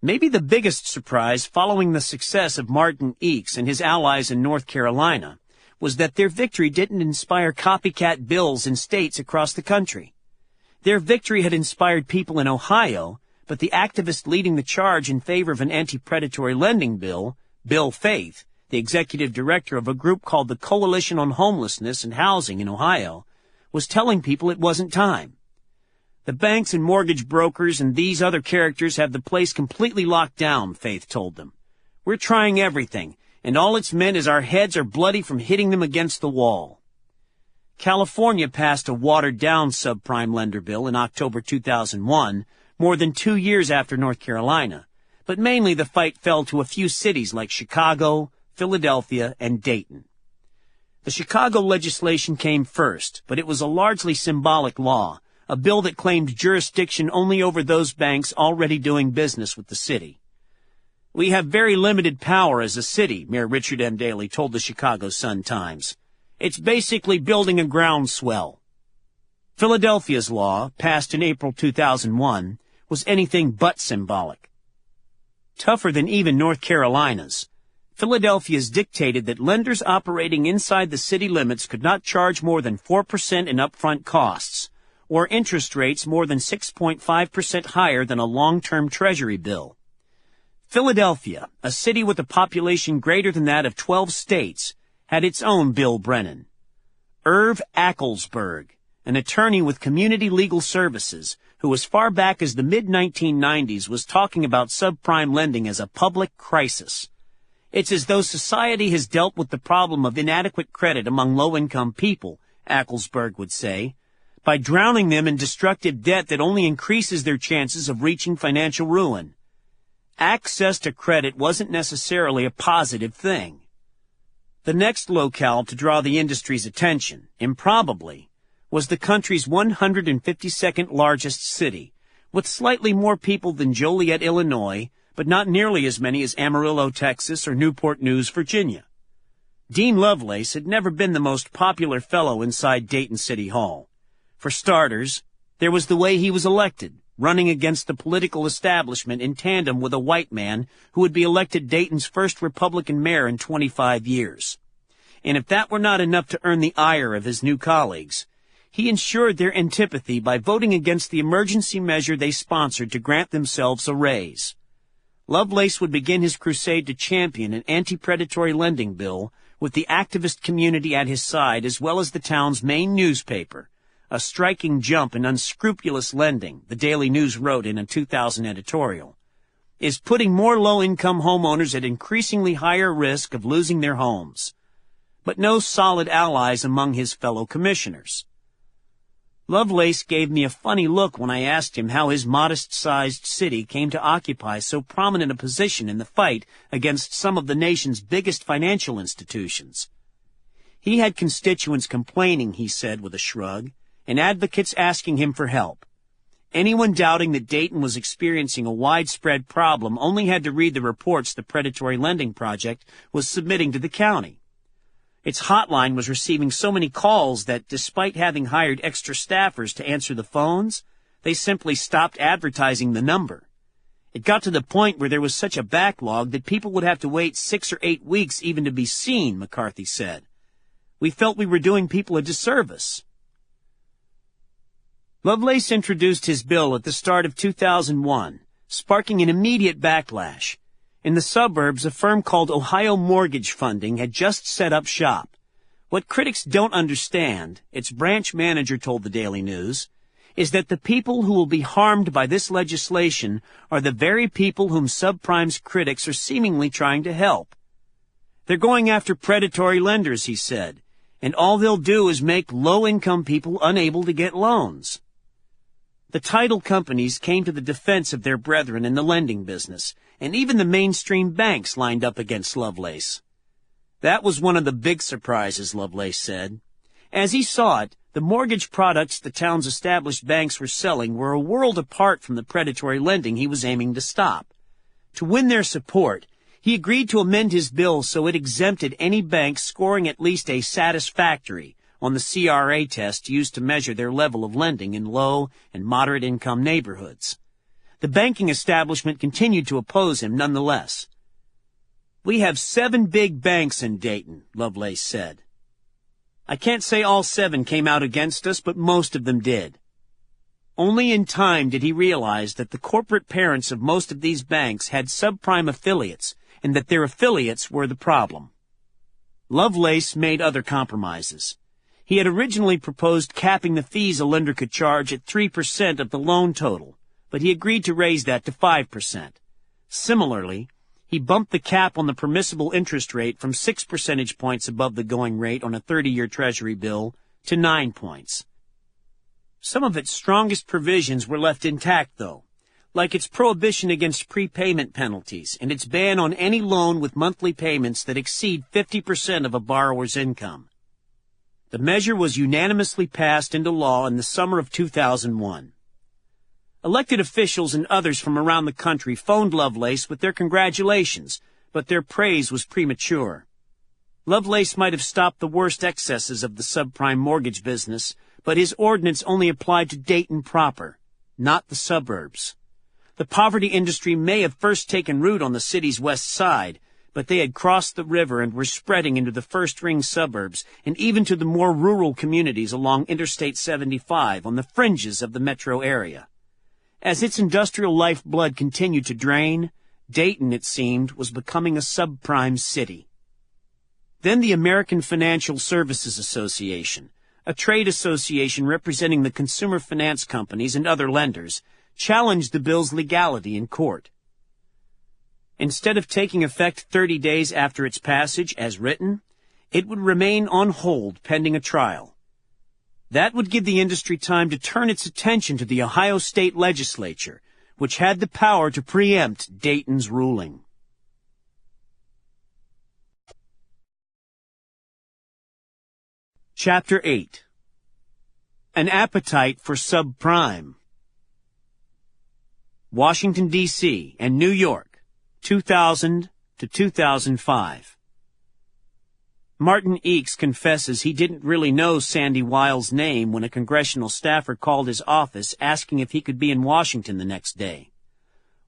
Maybe the biggest surprise following the success of Martin Eakes and his allies in North Carolina was that their victory didn't inspire copycat bills in states across the country. Their victory had inspired people in Ohio, but the activist leading the charge in favor of an anti-predatory lending bill, Bill Faith, the executive director of a group called the Coalition on Homelessness and Housing in Ohio, was telling people it wasn't time. The banks and mortgage brokers and these other characters have the place completely locked down, Faith told them. We're trying everything, and all it's meant is our heads are bloody from hitting them against the wall. California passed a watered-down subprime lender bill in October 2001, more than 2 years after North Carolina, but mainly the fight fell to a few cities like Chicago, Philadelphia, and Dayton. The Chicago legislation came first, but it was a largely symbolic law, a bill that claimed jurisdiction only over those banks already doing business with the city. We have very limited power as a city, Mayor Richard M. Daley told the Chicago Sun-Times. It's basically building a groundswell. Philadelphia's law, passed in April 2001, was anything but symbolic. Tougher than even North Carolina's, Philadelphia's dictated that lenders operating inside the city limits could not charge more than 4% in upfront costs, or interest rates more than 6.5% higher than a long-term Treasury bill. Philadelphia, a city with a population greater than that of 12 states, had its own Bill Brennan. Irv Acklesberg, an attorney with Community Legal Services, who as far back as the mid-1990s was talking about subprime lending as a public crisis. It's as though society has dealt with the problem of inadequate credit among low-income people, Acklesberg would say, by drowning them in destructive debt that only increases their chances of reaching financial ruin. Access to credit wasn't necessarily a positive thing. The next locale to draw the industry's attention, improbably, was the country's 152nd largest city, with slightly more people than Joliet, Illinois, but not nearly as many as Amarillo, Texas, or Newport News, Virginia. Dean Lovelace had never been the most popular fellow inside Dayton City Hall. For starters, there was the way he was elected. running against the political establishment in tandem with a white man who would be elected Dayton's first Republican mayor in 25 years. And if that were not enough to earn the ire of his new colleagues, he ensured their antipathy by voting against the emergency measure they sponsored to grant themselves a raise. Lovelace would begin his crusade to champion an anti-predatory lending bill with the activist community at his side as well as the town's main newspaper. A striking jump in unscrupulous lending, the Daily News wrote in a 2000 editorial, is putting more low-income homeowners at increasingly higher risk of losing their homes. But no solid allies among his fellow commissioners. Lovelace gave me a funny look when I asked him how his modest-sized city came to occupy so prominent a position in the fight against some of the nation's biggest financial institutions. He had constituents complaining, he said with a shrug, and advocates asking him for help. Anyone doubting that Dayton was experiencing a widespread problem only had to read the reports the Predatory Lending Project was submitting to the county. Its hotline was receiving so many calls that, despite having hired extra staffers to answer the phones, they simply stopped advertising the number. It got to the point where there was such a backlog that people would have to wait 6 or 8 weeks even to be seen, McCarthy said. We felt we were doing people a disservice. Lovelace introduced his bill at the start of 2001, sparking an immediate backlash. In the suburbs, a firm called Ohio Mortgage Funding had just set up shop. What critics don't understand, its branch manager told the Daily News, is that the people who will be harmed by this legislation are the very people whom subprime's critics are seemingly trying to help. They're going after predatory lenders, he said, and all they'll do is make low-income people unable to get loans. The title companies came to the defense of their brethren in the lending business, and even the mainstream banks lined up against Lovelace. That was one of the big surprises, Lovelace said. As he saw it, the mortgage products the town's established banks were selling were a world apart from the predatory lending he was aiming to stop. To win their support, he agreed to amend his bill so it exempted any bank scoring at least a satisfactory on the CRA test used to measure their level of lending in low and moderate income neighborhoods. The banking establishment continued to oppose him nonetheless. We have 7 big banks in Dayton, Lovelace said. I can't say all 7 came out against us, but most of them did. Only in time did he realize that the corporate parents of most of these banks had subprime affiliates and that their affiliates were the problem. Lovelace made other compromises. He had originally proposed capping the fees a lender could charge at 3% of the loan total, but he agreed to raise that to 5%. Similarly, he bumped the cap on the permissible interest rate from 6 percentage points above the going rate on a 30-year Treasury bill to 9 points. Some of its strongest provisions were left intact, though, like its prohibition against prepayment penalties and its ban on any loan with monthly payments that exceed 50% of a borrower's income. The measure was unanimously passed into law in the summer of 2001. Elected officials and others from around the country phoned Lovelace with their congratulations, but their praise was premature. Lovelace might have stopped the worst excesses of the subprime mortgage business, but his ordinance only applied to Dayton proper, not the suburbs. The poverty industry may have first taken root on the city's west side, but they had crossed the river and were spreading into the first-ring suburbs and even to the more rural communities along Interstate 75 on the fringes of the metro area. As its industrial lifeblood continued to drain, Dayton, it seemed, was becoming a subprime city. Then the American Financial Services Association, a trade association representing the consumer finance companies and other lenders, challenged the bill's legality in court. Instead of taking effect 30 days after its passage as written, it would remain on hold pending a trial. That would give the industry time to turn its attention to the Ohio State Legislature, which had the power to preempt Dayton's ruling. Chapter 8. An Appetite for Subprime. Washington, D.C. and New York, 2000 to 2005. Martin Eakes confesses he didn't really know Sandy Weil's name when a congressional staffer called his office asking if he could be in Washington the next day.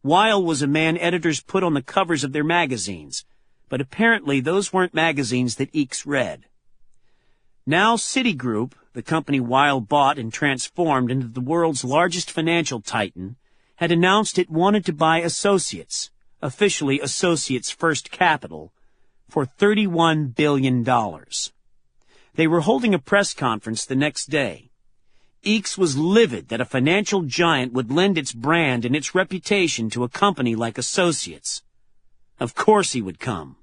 Weil was a man editors put on the covers of their magazines, but apparently those weren't magazines that Eakes read. Now Citigroup, the company Weil bought and transformed into the world's largest financial titan, had announced it wanted to buy Associates, officially Associates First Capital, for $31 billion. They were holding a press conference the next day. Eakes was livid that a financial giant would lend its brand and its reputation to a company like Associates. Of course he would come.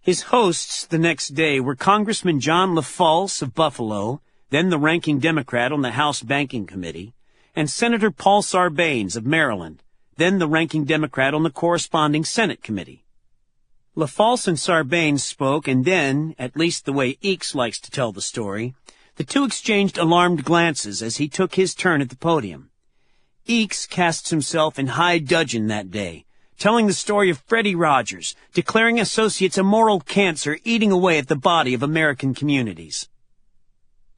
His hosts the next day were Congressman John LaFalce of Buffalo, then the ranking Democrat on the House Banking Committee, and Senator Paul Sarbanes of Maryland, then the ranking Democrat on the corresponding Senate Committee. LaFalce and Sarbanes spoke, and then, at least the way Eakes likes to tell the story, the two exchanged alarmed glances as he took his turn at the podium. Eakes casts himself in high dudgeon that day, telling the story of Freddie Rogers, declaring Associates a moral cancer eating away at the body of American communities.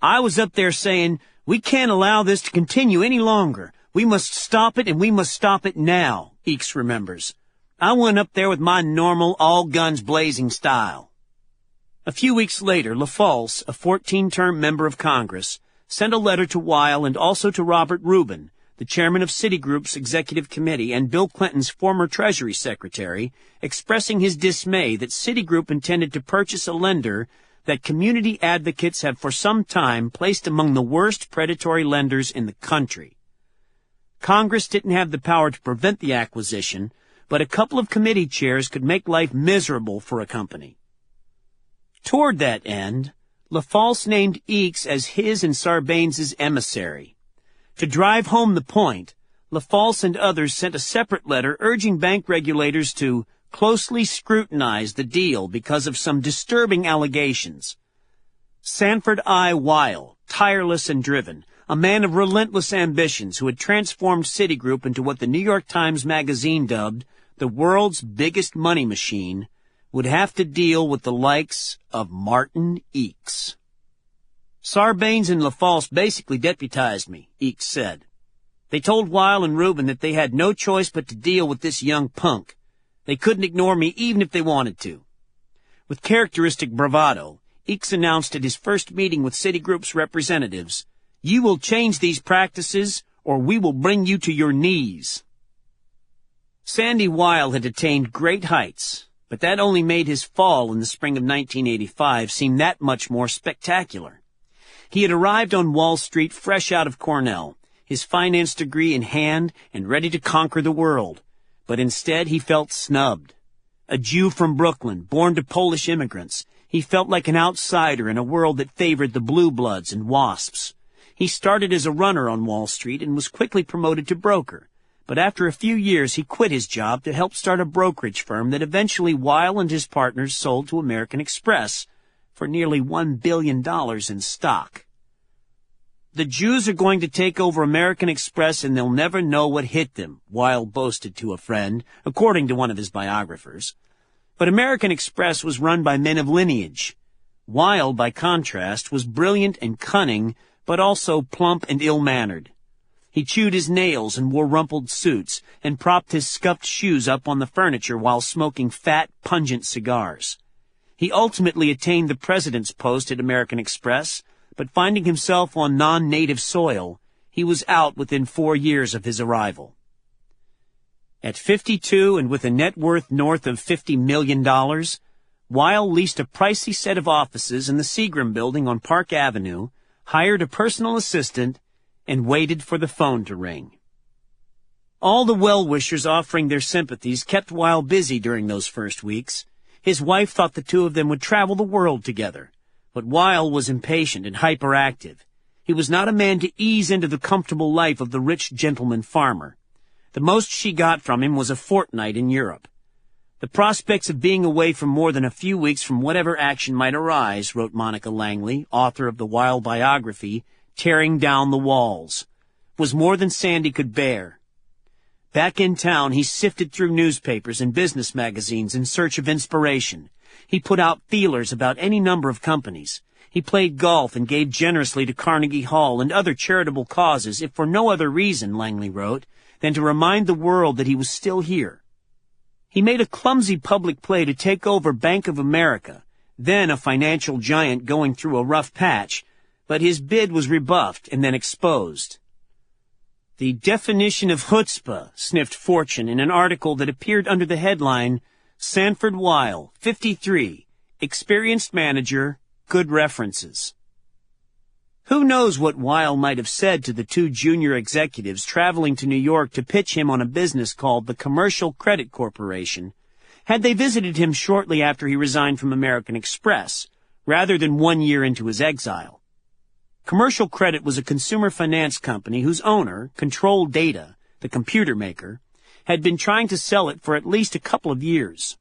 I was up there saying, we can't allow this to continue any longer. We must stop it, and we must stop it now, Eakes remembers. I went up there with my normal all-guns-blazing style. A few weeks later, LaFalce, a 14-term member of Congress, sent a letter to Weil and also to Robert Rubin, the chairman of Citigroup's executive committee and Bill Clinton's former Treasury Secretary, expressing his dismay that Citigroup intended to purchase a lender that community advocates have for some time placed among the worst predatory lenders in the country. Congress didn't have the power to prevent the acquisition, but a couple of committee chairs could make life miserable for a company. Toward that end, LaFalce named Eakes as his and Sarbanes' emissary. To drive home the point, LaFalce and others sent a separate letter urging bank regulators to closely scrutinize the deal because of some disturbing allegations. Sanford I. Weil, tireless and driven, a man of relentless ambitions who had transformed Citigroup into what the New York Times Magazine dubbed the world's biggest money machine, would have to deal with the likes of Martin Eakes. Sarbanes and LaFalce basically deputized me, Eakes said. They told Weil and Rubin that they had no choice but to deal with this young punk. They couldn't ignore me even if they wanted to. With characteristic bravado, Eakes announced at his first meeting with Citigroup's representatives, "You will change these practices, or we will bring you to your knees." Sandy Weil had attained great heights, but that only made his fall in the spring of 1985 seem that much more spectacular. He had arrived on Wall Street fresh out of Cornell, his finance degree in hand and ready to conquer the world, but instead he felt snubbed. A Jew from Brooklyn, born to Polish immigrants, he felt like an outsider in a world that favored the blue bloods and wasps. He started as a runner on Wall Street and was quickly promoted to broker. But after a few years, he quit his job to help start a brokerage firm that eventually Weil and his partners sold to American Express for nearly $1 billion in stock. The Jews are going to take over American Express and they'll never know what hit them, Weil boasted to a friend, according to one of his biographers. But American Express was run by men of lineage. Weil, by contrast, was brilliant and cunning, but also plump and ill-mannered. He chewed his nails and wore rumpled suits and propped his scuffed shoes up on the furniture while smoking fat, pungent cigars. He ultimately attained the president's post at American Express, but finding himself on non-native soil, he was out within 4 years of his arrival. At 52 and with a net worth north of $50 million, Weil leased a pricey set of offices in the Seagram building on Park Avenue, hired a personal assistant, and waited for the phone to ring. All the well-wishers offering their sympathies kept Weil busy during those first weeks. His wife thought the two of them would travel the world together, but Weil was impatient and hyperactive. He was not a man to ease into the comfortable life of the rich gentleman farmer. The most she got from him was a fortnight in Europe. The prospects of being away for more than a few weeks from whatever action might arise, wrote Monica Langley, author of the Weil biography, Tearing Down the Walls, was more than Sandy could bear. Back in town, he sifted through newspapers and business magazines in search of inspiration. He put out feelers about any number of companies. He played golf and gave generously to Carnegie Hall and other charitable causes, if for no other reason, Langley wrote, than to remind the world that he was still here. He made a clumsy public play to take over Bank of America, then a financial giant going through a rough patch, but his bid was rebuffed and then exposed. The definition of chutzpah, sniffed Fortune in an article that appeared under the headline, Sanford Weill, 53, experienced manager, good references. Who knows what Weill might have said to the two junior executives traveling to New York to pitch him on a business called the Commercial Credit Corporation, had they visited him shortly after he resigned from American Express, rather than 1 year into his exile. Commercial Credit was a consumer finance company whose owner, Control Data, the computer maker, had been trying to sell it for at least a couple of years.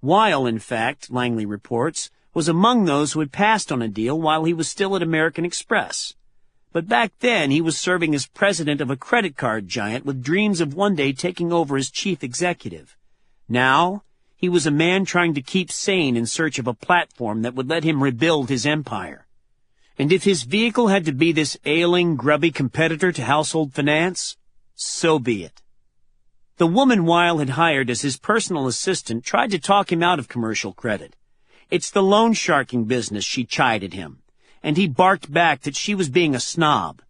Weill, in fact, Langley reports, was among those who had passed on a deal while he was still at American Express. But back then he was serving as president of a credit card giant with dreams of one day taking over as chief executive. Now, he was a man trying to keep sane in search of a platform that would let him rebuild his empire. And if his vehicle had to be this ailing, grubby competitor to household finance, so be it. The woman Weill had hired as his personal assistant tried to talk him out of Commercial Credit. It's the loan sharking business, she chided him, and he barked back that she was being a snob.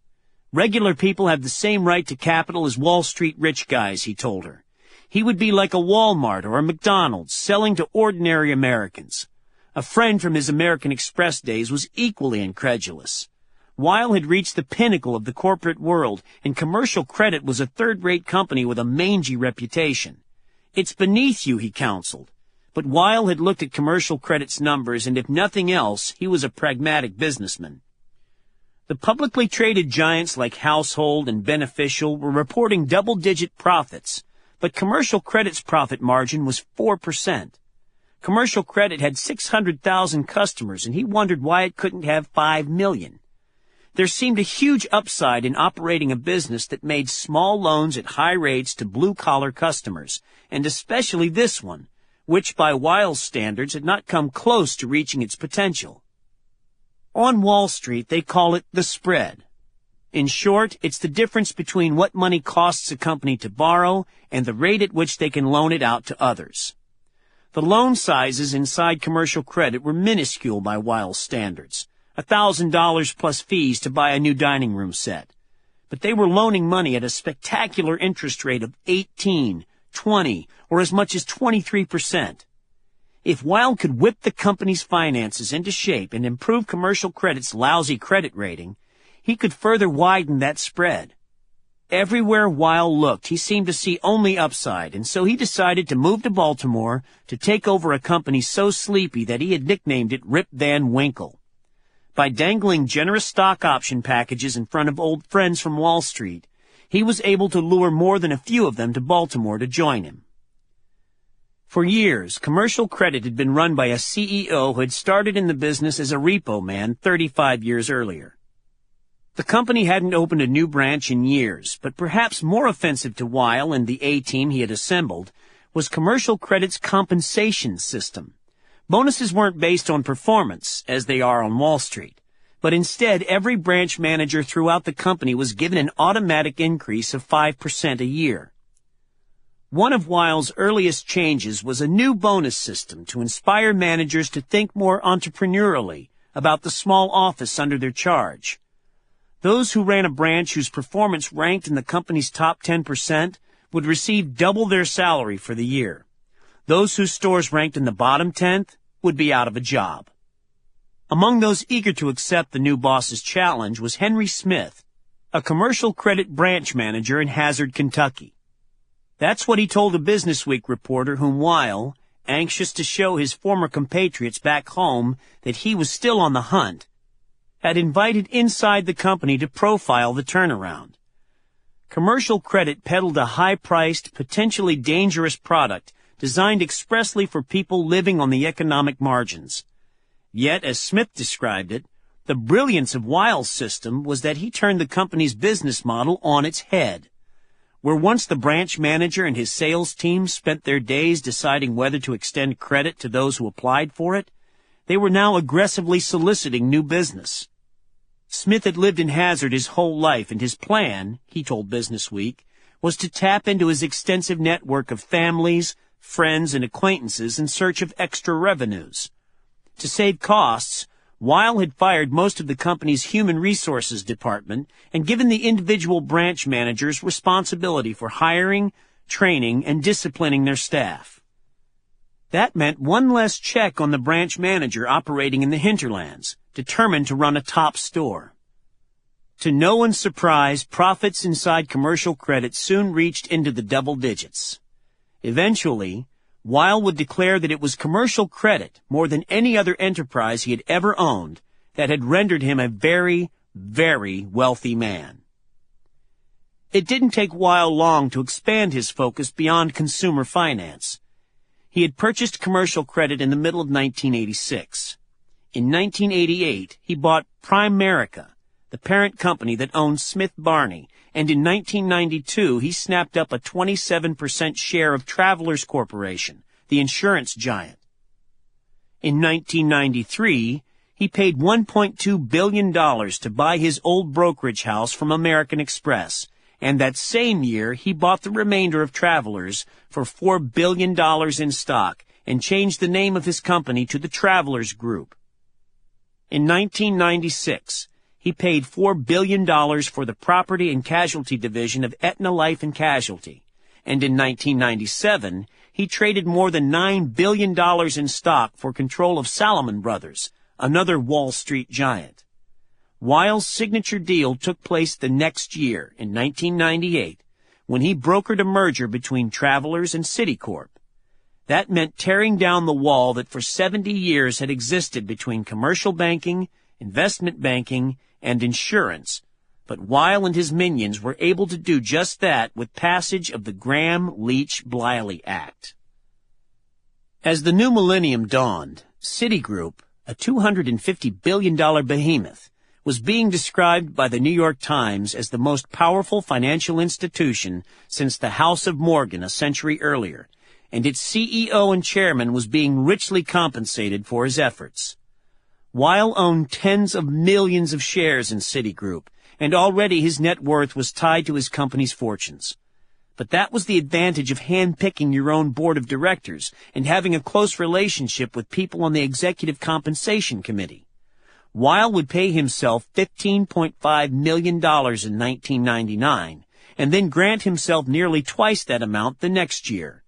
Regular people have the same right to capital as Wall Street rich guys, he told her. He would be like a Walmart or a McDonald's selling to ordinary Americans. A friend from his American Express days was equally incredulous. Weill had reached the pinnacle of the corporate world, and Commercial Credit was a third-rate company with a mangy reputation. It's beneath you, he counseled. But Weill had looked at Commercial Credit's numbers, and if nothing else, he was a pragmatic businessman. The publicly traded giants like Household and Beneficial were reporting double-digit profits, but Commercial Credit's profit margin was 4%. Commercial Credit had 600,000 customers, and he wondered why it couldn't have 5 million. There seemed a huge upside in operating a business that made small loans at high rates to blue-collar customers, and especially this one, which by Weill's standards had not come close to reaching its potential. On Wall Street, they call it the spread. In short, it's the difference between what money costs a company to borrow and the rate at which they can loan it out to others. The loan sizes inside Commercial Credit were minuscule by Weill's standards, $1,000 plus fees to buy a new dining room set. But they were loaning money at a spectacular interest rate of 18, 20, or as much as 23%. If Weill could whip the company's finances into shape and improve Commercial Credit's lousy credit rating, he could further widen that spread. Everywhere Weill looked, he seemed to see only upside, and so he decided to move to Baltimore to take over a company so sleepy that he had nicknamed it Rip Van Winkle. By dangling generous stock option packages in front of old friends from Wall Street, he was able to lure more than a few of them to Baltimore to join him. For years, Commercial Credit had been run by a CEO who had started in the business as a repo man 35 years earlier. The company hadn't opened a new branch in years, but perhaps more offensive to Weill and the A-team he had assembled was Commercial Credit's compensation system. Bonuses weren't based on performance, as they are on Wall Street, but instead every branch manager throughout the company was given an automatic increase of 5% a year. One of Weill's earliest changes was a new bonus system to inspire managers to think more entrepreneurially about the small office under their charge. Those who ran a branch whose performance ranked in the company's top 10% would receive double their salary for the year. Those whose stores ranked in the bottom 10th would be out of a job. Among those eager to accept the new boss's challenge was Henry Smith, a Commercial Credit branch manager in Hazard, Kentucky. That's what he told a Businessweek reporter whom Weill, anxious to show his former compatriots back home that he was still on the hunt, had invited inside the company to profile the turnaround. Commercial Credit peddled a high-priced, potentially dangerous product designed expressly for people living on the economic margins. Yet, as Smith described it, the brilliance of Weill's system was that he turned the company's business model on its head. Where once the branch manager and his sales team spent their days deciding whether to extend credit to those who applied for it, they were now aggressively soliciting new business. Smith had lived in Hazard his whole life, and his plan, he told Businessweek, was to tap into his extensive network of families, friends, and acquaintances in search of extra revenues. To save costs, Weil had fired most of the company's human resources department and given the individual branch managers responsibility for hiring, training, and disciplining their staff. That meant one less check on the branch manager operating in the hinterlands, determined to run a top store. To no one's surprise, profits inside commercial credit soon reached into the double digits. Eventually, Weil would declare that it was commercial credit, more than any other enterprise he had ever owned, that had rendered him a very, very wealthy man. It didn't take Weil long to expand his focus beyond consumer finance. He had purchased commercial credit in the middle of 1986. In 1988, he bought Primerica, the parent company that owned Smith Barney, and in 1992 he snapped up a 27% share of Travelers Corporation, the insurance giant. In 1993, he paid $1.2 billion to buy his old brokerage house from American Express, and that same year he bought the remainder of Travelers for $4 billion in stock and changed the name of his company to the Travelers Group. In 1996, he paid $4 billion for the property and casualty division of Aetna Life and Casualty, and in 1997, he traded more than $9 billion in stock for control of Salomon Brothers, another Wall Street giant. Weil's signature deal took place the next year, in 1998, when he brokered a merger between Travelers and Citicorp. That meant tearing down the wall that for 70 years had existed between commercial banking, investment banking, and insurance, but Weil and his minions were able to do just that with passage of the Graham-Leach-Bliley Act. As the new millennium dawned, Citigroup, a $250 billion behemoth, was being described by the New York Times as the most powerful financial institution since the House of Morgan a century earlier, and its CEO and chairman was being richly compensated for his efforts. Weil owned tens of millions of shares in Citigroup, and already his net worth was tied to his company's fortunes. But that was the advantage of hand-picking your own board of directors and having a close relationship with people on the executive compensation committee. Weil would pay himself $15.5 million in 1999, and then grant himself nearly twice that amount the next year.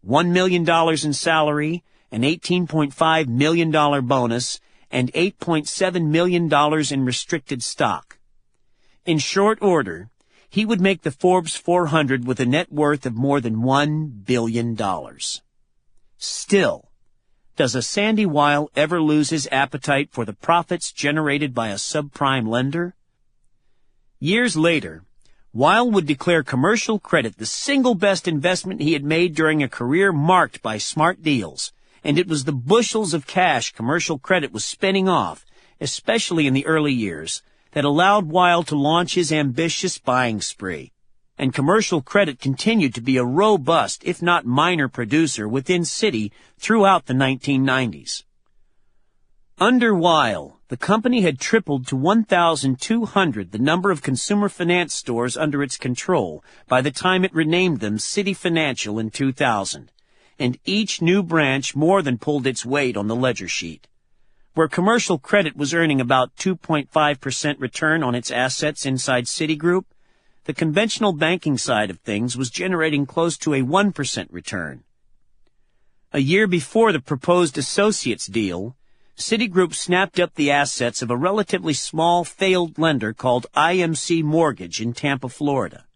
$1 million in salary, an $18.5 million bonus, and $8.7 million in restricted stock. In short order, he would make the Forbes 400 with a net worth of more than $1 billion. Still, does a Sandy Weil ever lose his appetite for the profits generated by a subprime lender? Years later, Weil would declare commercial credit the single best investment he had made during a career marked by smart deals, and it was the bushels of cash commercial credit was spinning off, especially in the early years, that allowed Weil to launch his ambitious buying spree, and commercial credit continued to be a robust, if not minor producer within Citi throughout the 1990s. Under Weil, the company had tripled to 1,200 the number of consumer finance stores under its control by the time it renamed them Citi Financial in 2000, and each new branch more than pulled its weight on the ledger sheet. Where commercial credit was earning about 2.5% return on its assets inside Citigroup, the conventional banking side of things was generating close to a 1% return. A year before the proposed associates deal, Citigroup snapped up the assets of a relatively small failed lender called IMC Mortgage in Tampa, Florida.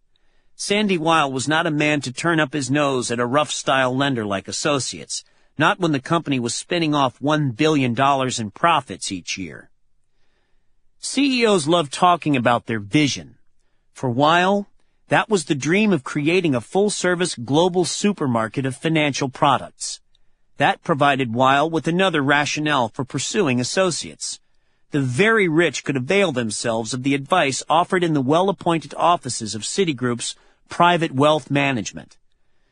Sandy Weil was not a man to turn up his nose at a rough-style lender like Associates, not when the company was spinning off $1 billion in profits each year. CEOs love talking about their vision. For Weil, that was the dream of creating a full-service global supermarket of financial products. That provided Weil with another rationale for pursuing Associates. The very rich could avail themselves of the advice offered in the well-appointed offices of Citigroup's private wealth management.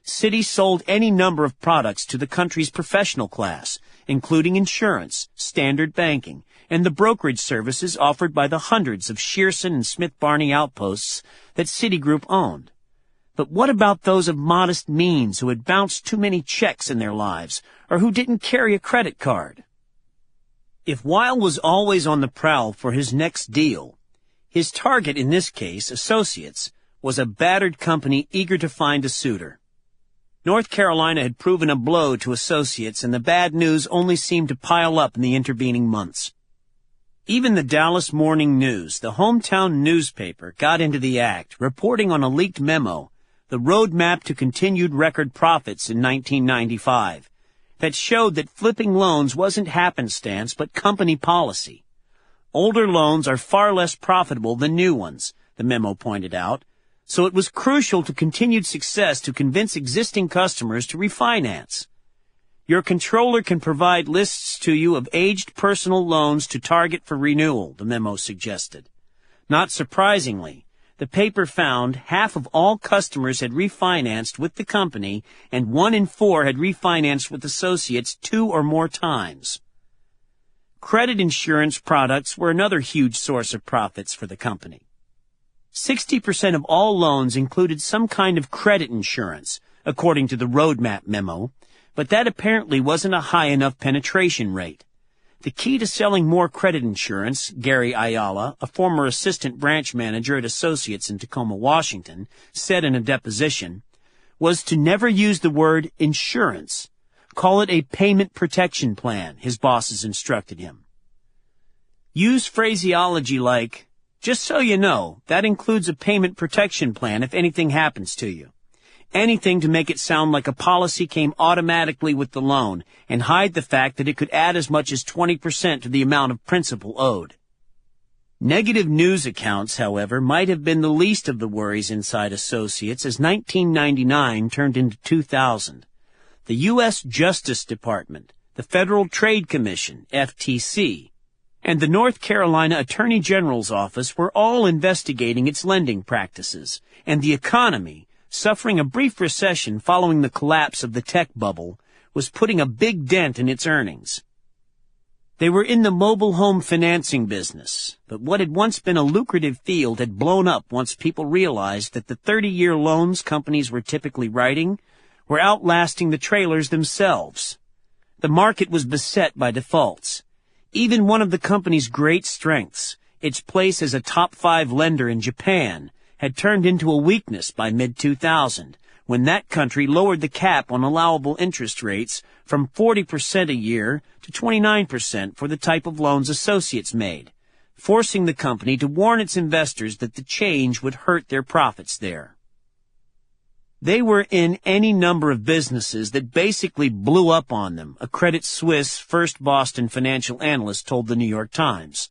Citi sold any number of products to the country's professional class, including insurance, standard banking, and the brokerage services offered by the hundreds of Shearson and Smith Barney outposts that Citigroup owned. But what about those of modest means who had bounced too many checks in their lives, or who didn't carry a credit card? If Weil was always on the prowl for his next deal, his target in this case, Associates, was a battered company eager to find a suitor. North Carolina had proven a blow to Associates, and the bad news only seemed to pile up in the intervening months. Even the Dallas Morning News, the hometown newspaper, got into the act, reporting on a leaked memo, the roadmap to continued record profits in 1995, that showed that flipping loans wasn't happenstance but company policy. Older loans are far less profitable than new ones, the memo pointed out, so it was crucial to continued success to convince existing customers to refinance. Your controller can provide lists to you of aged personal loans to target for renewal, the memo suggested. Not surprisingly, the paper found half of all customers had refinanced with the company and 1 in 4 had refinanced with Associates 2 or more times. Credit insurance products were another huge source of profits for the company. 60% of all loans included some kind of credit insurance, according to the roadmap memo, but that apparently wasn't a high enough penetration rate. The key to selling more credit insurance, Gary Ayala, a former assistant branch manager at Associates in Tacoma, Washington, said in a deposition, was to never use the word insurance. Call it a payment protection plan, his bosses instructed him. Use phraseology like, just so you know, that includes a payment protection plan if anything happens to you. Anything to make it sound like a policy came automatically with the loan and hide the fact that it could add as much as 20% to the amount of principal owed. Negative news accounts, however, might have been the least of the worries inside Associates as 1999 turned into 2000. The U.S. Justice Department, the Federal Trade Commission, FTC, and the North Carolina Attorney General's office were all investigating its lending practices, and the economy, suffering a brief recession following the collapse of the tech bubble, was putting a big dent in its earnings. They were in the mobile home financing business, but what had once been a lucrative field had blown up once people realized that the 30-year loans companies were typically writing were outlasting the trailers themselves. The market was beset by defaults. Even one of the company's great strengths, its place as a top 5 lender in Japan, had turned into a weakness by mid-2000, when that country lowered the cap on allowable interest rates from 40% a year to 29% for the type of loans Associates made, forcing the company to warn its investors that the change would hurt their profits there. They were in any number of businesses that basically blew up on them, a Credit Suisse First Boston financial analyst told the New York Times.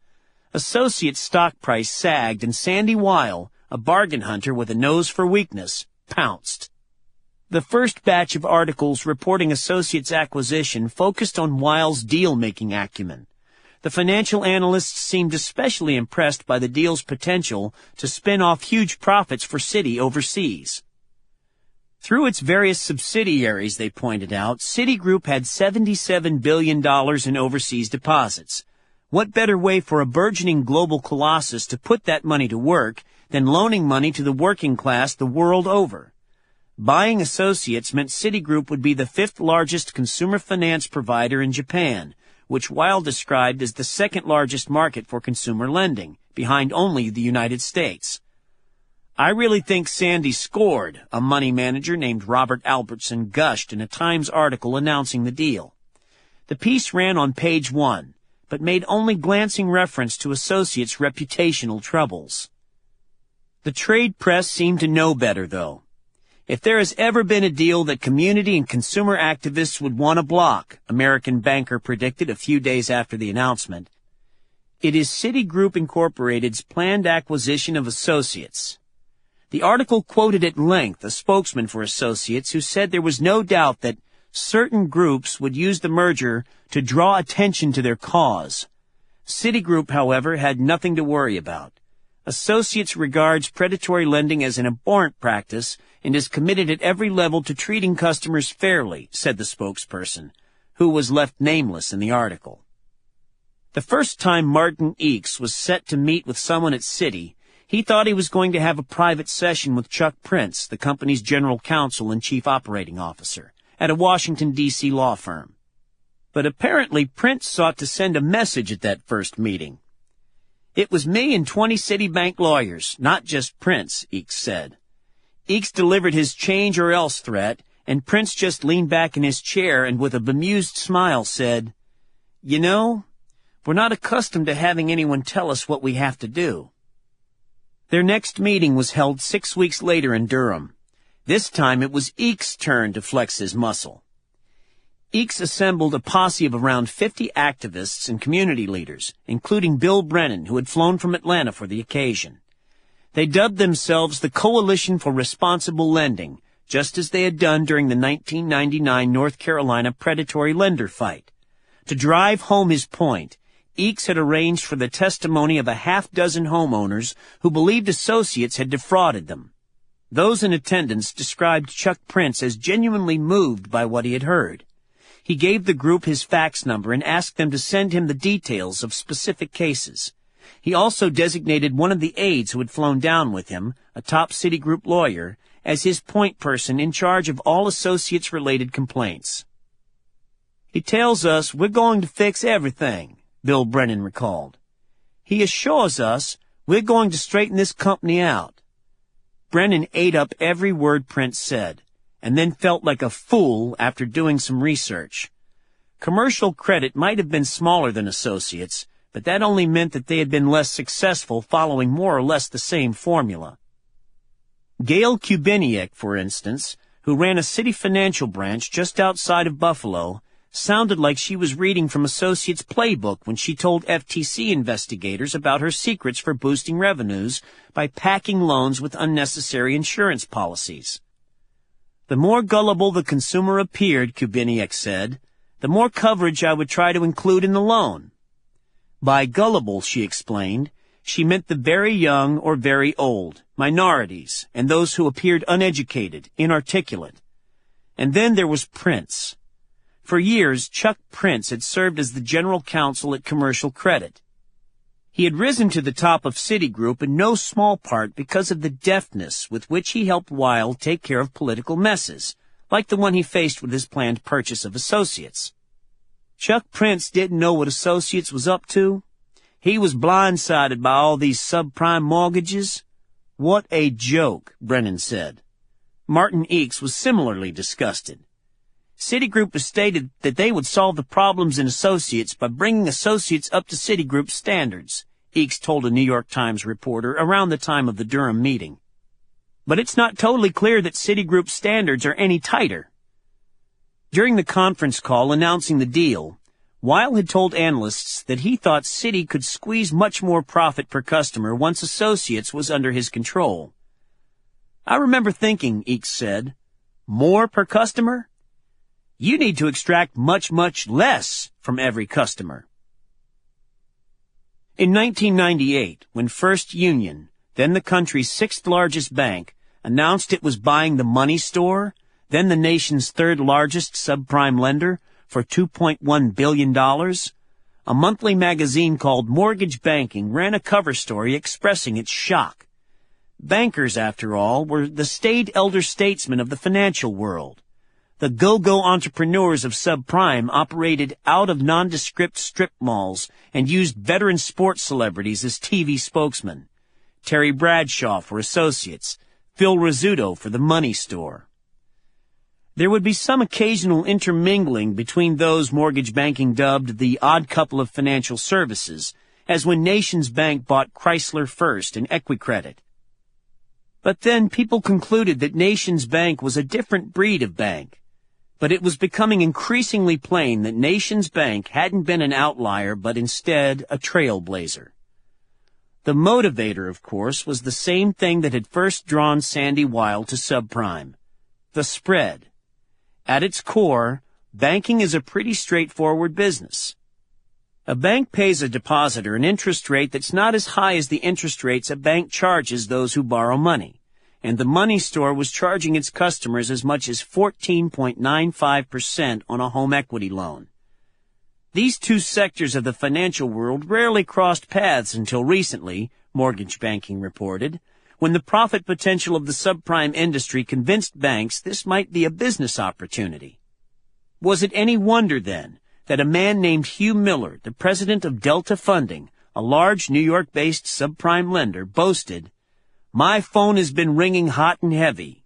Associates' stock price sagged and Sandy Weil, a bargain hunter with a nose for weakness, pounced. The first batch of articles reporting Associates' acquisition focused on Weil's deal-making acumen. The financial analysts seemed especially impressed by the deal's potential to spin off huge profits for Citi overseas. Through its various subsidiaries, they pointed out, Citigroup had $77 billion in overseas deposits. What better way for a burgeoning global colossus to put that money to work than loaning money to the working class the world over? Buying Associates meant Citigroup would be the 5th largest consumer finance provider in Japan, which Weil described as the 2nd largest market for consumer lending, behind only the United States. I really think Sandy scored, a money manager named Robert Albertson gushed in a Times article announcing the deal. The piece ran on page 1, but made only glancing reference to Associates' reputational troubles. The trade press seemed to know better, though. If there has ever been a deal that community and consumer activists would want to block, American Banker predicted a few days after the announcement, it is Citigroup Incorporated's planned acquisition of Associates. The article quoted at length a spokesman for Associates who said there was no doubt that certain groups would use the merger to draw attention to their cause. Citigroup, however, had nothing to worry about. Associates regards predatory lending as an abhorrent practice and is committed at every level to treating customers fairly, said the spokesperson, who was left nameless in the article. The first time Martin Eakes was set to meet with someone at Citi, he thought he was going to have a private session with Chuck Prince, the company's general counsel and chief operating officer, at a Washington, D.C. law firm. But apparently Prince sought to send a message at that first meeting. It was me and 20 Citibank lawyers, not just Prince, Eakes said. Eakes delivered his change or else threat, and Prince just leaned back in his chair and with a bemused smile said, "You know, we're not accustomed to having anyone tell us what we have to do." Their next meeting was held 6 weeks later in Durham. This time it was Eakes' turn to flex his muscle. Eakes assembled a posse of around 50 activists and community leaders, including Bill Brennan, who had flown from Atlanta for the occasion. They dubbed themselves the Coalition for Responsible Lending, just as they had done during the 1999 North Carolina predatory lender fight. To drive home his point, Eakes had arranged for the testimony of a half-dozen homeowners who believed associates had defrauded them. Those in attendance described Chuck Prince as genuinely moved by what he had heard. He gave the group his fax number and asked them to send him the details of specific cases. He also designated one of the aides who had flown down with him, a top Citigroup lawyer, as his point person in charge of all associates-related complaints. "He tells us we're going to fix everything," Bill Brennan recalled. "He assures us we're going to straighten this company out." Brennan ate up every word Prince said, and then felt like a fool after doing some research. Commercial credit might have been smaller than associates, but that only meant that they had been less successful following more or less the same formula. Gail Kubiniak, for instance, who ran a Citi financial branch just outside of Buffalo, sounded like she was reading from Associates' playbook when she told FTC investigators about her secrets for boosting revenues by packing loans with unnecessary insurance policies. "The more gullible the consumer appeared," Kubiniak said, "the more coverage I would try to include in the loan." By gullible, she explained, she meant the very young or very old, minorities, and those who appeared uneducated, inarticulate. And then there was Prince. For years, Chuck Prince had served as the general counsel at Commercial Credit. He had risen to the top of Citigroup in no small part because of the deftness with which he helped Weil take care of political messes, like the one he faced with his planned purchase of Associates. Chuck Prince didn't know what Associates was up to. He was blindsided by all these subprime mortgages. "What a joke," Brennan said. Martin Eakes was similarly disgusted. Citigroup has stated that they would solve the problems in Associates by bringing Associates up to Citigroup standards, Eakes told a New York Times reporter around the time of the Durham meeting. But it's not totally clear that Citigroup standards are any tighter. During the conference call announcing the deal, Weil had told analysts that he thought Citi could squeeze much more profit per customer once Associates was under his control. "I remember thinking," Eakes said, "more per customer? You need to extract much, much less from every customer." In 1998, when First Union, then the country's sixth-largest bank, announced it was buying the Money Store, then the nation's third-largest subprime lender, for $2.1 billion, a monthly magazine called Mortgage Banking ran a cover story expressing its shock. Bankers, after all, were the staid elder statesmen of the financial world. The go-go entrepreneurs of subprime operated out of nondescript strip malls and used veteran sports celebrities as TV spokesmen. Terry Bradshaw for Associates, Phil Rizzuto for the Money Store. There would be some occasional intermingling between those mortgage banking dubbed the odd couple of financial services, as when Nations Bank bought Chrysler First and Equicredit. But then people concluded that Nations Bank was a different breed of bank. But it was becoming increasingly plain that Nations Bank hadn't been an outlier, but instead a trailblazer. The motivator, of course, was the same thing that had first drawn Sandy Weil to subprime: the spread. At its core, banking is a pretty straightforward business. A bank pays a depositor an interest rate that's not as high as the interest rates a bank charges those who borrow money, and the money store was charging its customers as much as 14.95% on a home equity loan. These two sectors of the financial world rarely crossed paths until recently, mortgage banking reported, when the profit potential of the subprime industry convinced banks this might be a business opportunity. Was it any wonder, then, that a man named Hugh Miller, the president of Delta Funding, a large New York-based subprime lender, boasted, "My phone has been ringing hot and heavy,"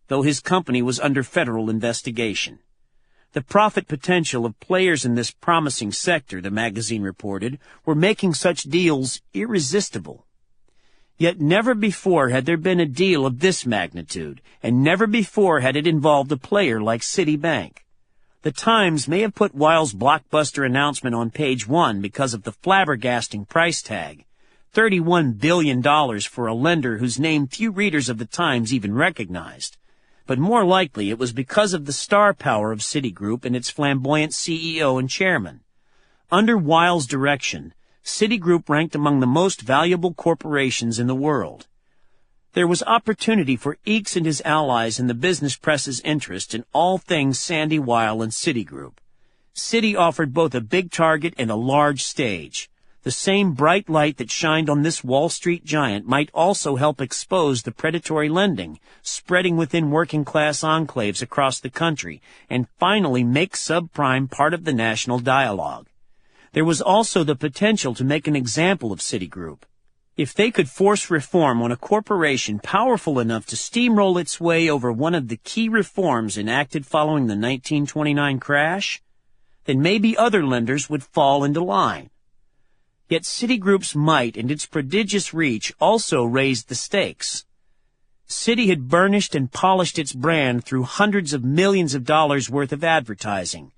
though his company was under federal investigation. The profit potential of players in this promising sector, the magazine reported, were making such deals irresistible. Yet never before had there been a deal of this magnitude, and never before had it involved a player like Citibank. The Times may have put Weil's blockbuster announcement on page 1 because of the flabbergasting price tag, $31 billion for a lender whose name few readers of the Times even recognized. But more likely it was because of the star power of Citigroup and its flamboyant CEO and chairman. Under Weil's direction, Citigroup ranked among the most valuable corporations in the world. There was opportunity for Eakes and his allies in the business press's interest in all things Sandy Weil and Citigroup. Citi offered both a big target and a large stage. The same bright light that shined on this Wall Street giant might also help expose the predatory lending spreading within working-class enclaves across the country and finally make subprime part of the national dialogue. There was also the potential to make an example of Citigroup. If they could force reform on a corporation powerful enough to steamroll its way over one of the key reforms enacted following the 1929 crash, then maybe other lenders would fall into line. Yet Citigroup's might and its prodigious reach also raised the stakes. Citi had burnished and polished its brand through hundreds of millions of dollars worth of advertising,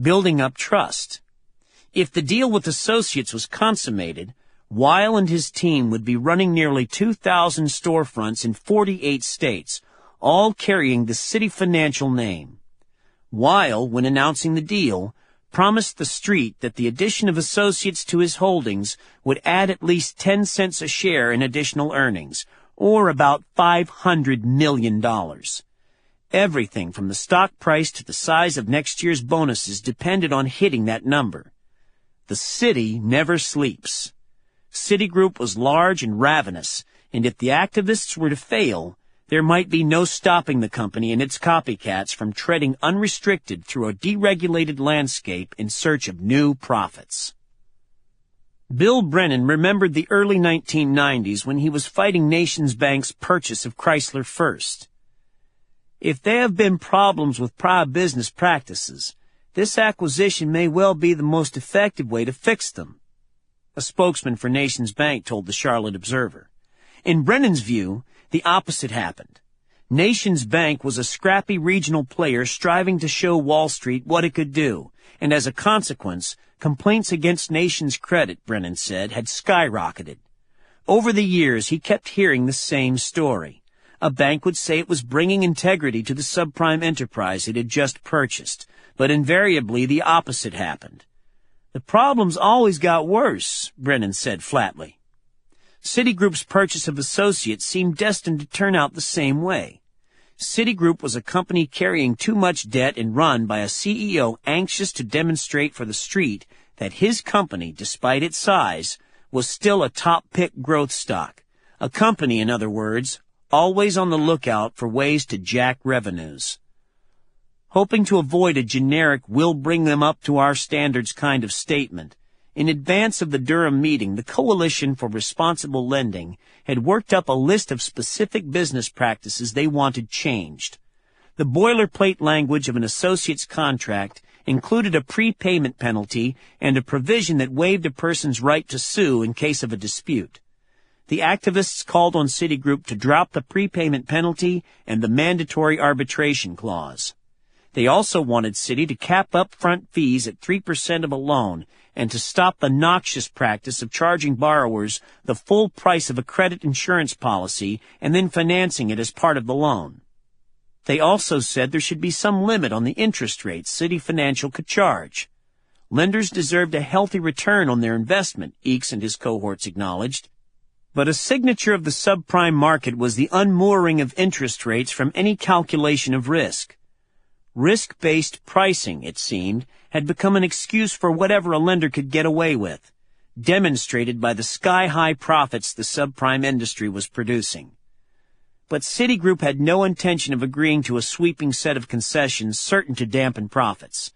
building up trust. If the deal with associates was consummated, Weil and his team would be running nearly 2,000 storefronts in 48 states, all carrying the Citi Financial name. Weil, when announcing the deal, promised the street that the addition of associates to his holdings would add at least 10 cents a share in additional earnings, or about $500 million. Everything from the stock price to the size of next year's bonuses depended on hitting that number. The Citi never sleeps. Citigroup was large and ravenous, and if the activists were to fail, there might be no stopping the company and its copycats from treading unrestricted through a deregulated landscape in search of new profits. Bill Brennan remembered the early 1990s when he was fighting Nations Bank's purchase of Chrysler First. If there have been problems with prior business practices, this acquisition may well be the most effective way to fix them, a spokesman for Nations Bank told the Charlotte Observer. In Brennan's view, the opposite happened. Nations Bank was a scrappy regional player striving to show Wall Street what it could do, and as a consequence, complaints against Nations credit, Brennan said, had skyrocketed. Over the years, he kept hearing the same story. A bank would say it was bringing integrity to the subprime enterprise it had just purchased, but invariably the opposite happened. The problems always got worse, Brennan said flatly. Citigroup's purchase of associates seemed destined to turn out the same way. Citigroup was a company carrying too much debt and run by a CEO anxious to demonstrate for the street that his company, despite its size, was still a top-pick growth stock. A company, in other words, always on the lookout for ways to jack revenues. Hoping to avoid a generic "we'll bring them up to our standards" kind of statement, in advance of the Durham meeting, the Coalition for Responsible Lending had worked up a list of specific business practices they wanted changed. The boilerplate language of an associate's contract included a prepayment penalty and a provision that waived a person's right to sue in case of a dispute. The activists called on Citigroup to drop the prepayment penalty and the mandatory arbitration clause. They also wanted Citi to cap upfront fees at 3% of a loan and to stop the noxious practice of charging borrowers the full price of a credit insurance policy and then financing it as part of the loan. They also said there should be some limit on the interest rates Citi Financial could charge. Lenders deserved a healthy return on their investment, Eakes and his cohorts acknowledged. But a signature of the subprime market was the unmooring of interest rates from any calculation of risk. Risk-based pricing, it seemed, had become an excuse for whatever a lender could get away with, demonstrated by the sky-high profits the subprime industry was producing. But Citigroup had no intention of agreeing to a sweeping set of concessions certain to dampen profits.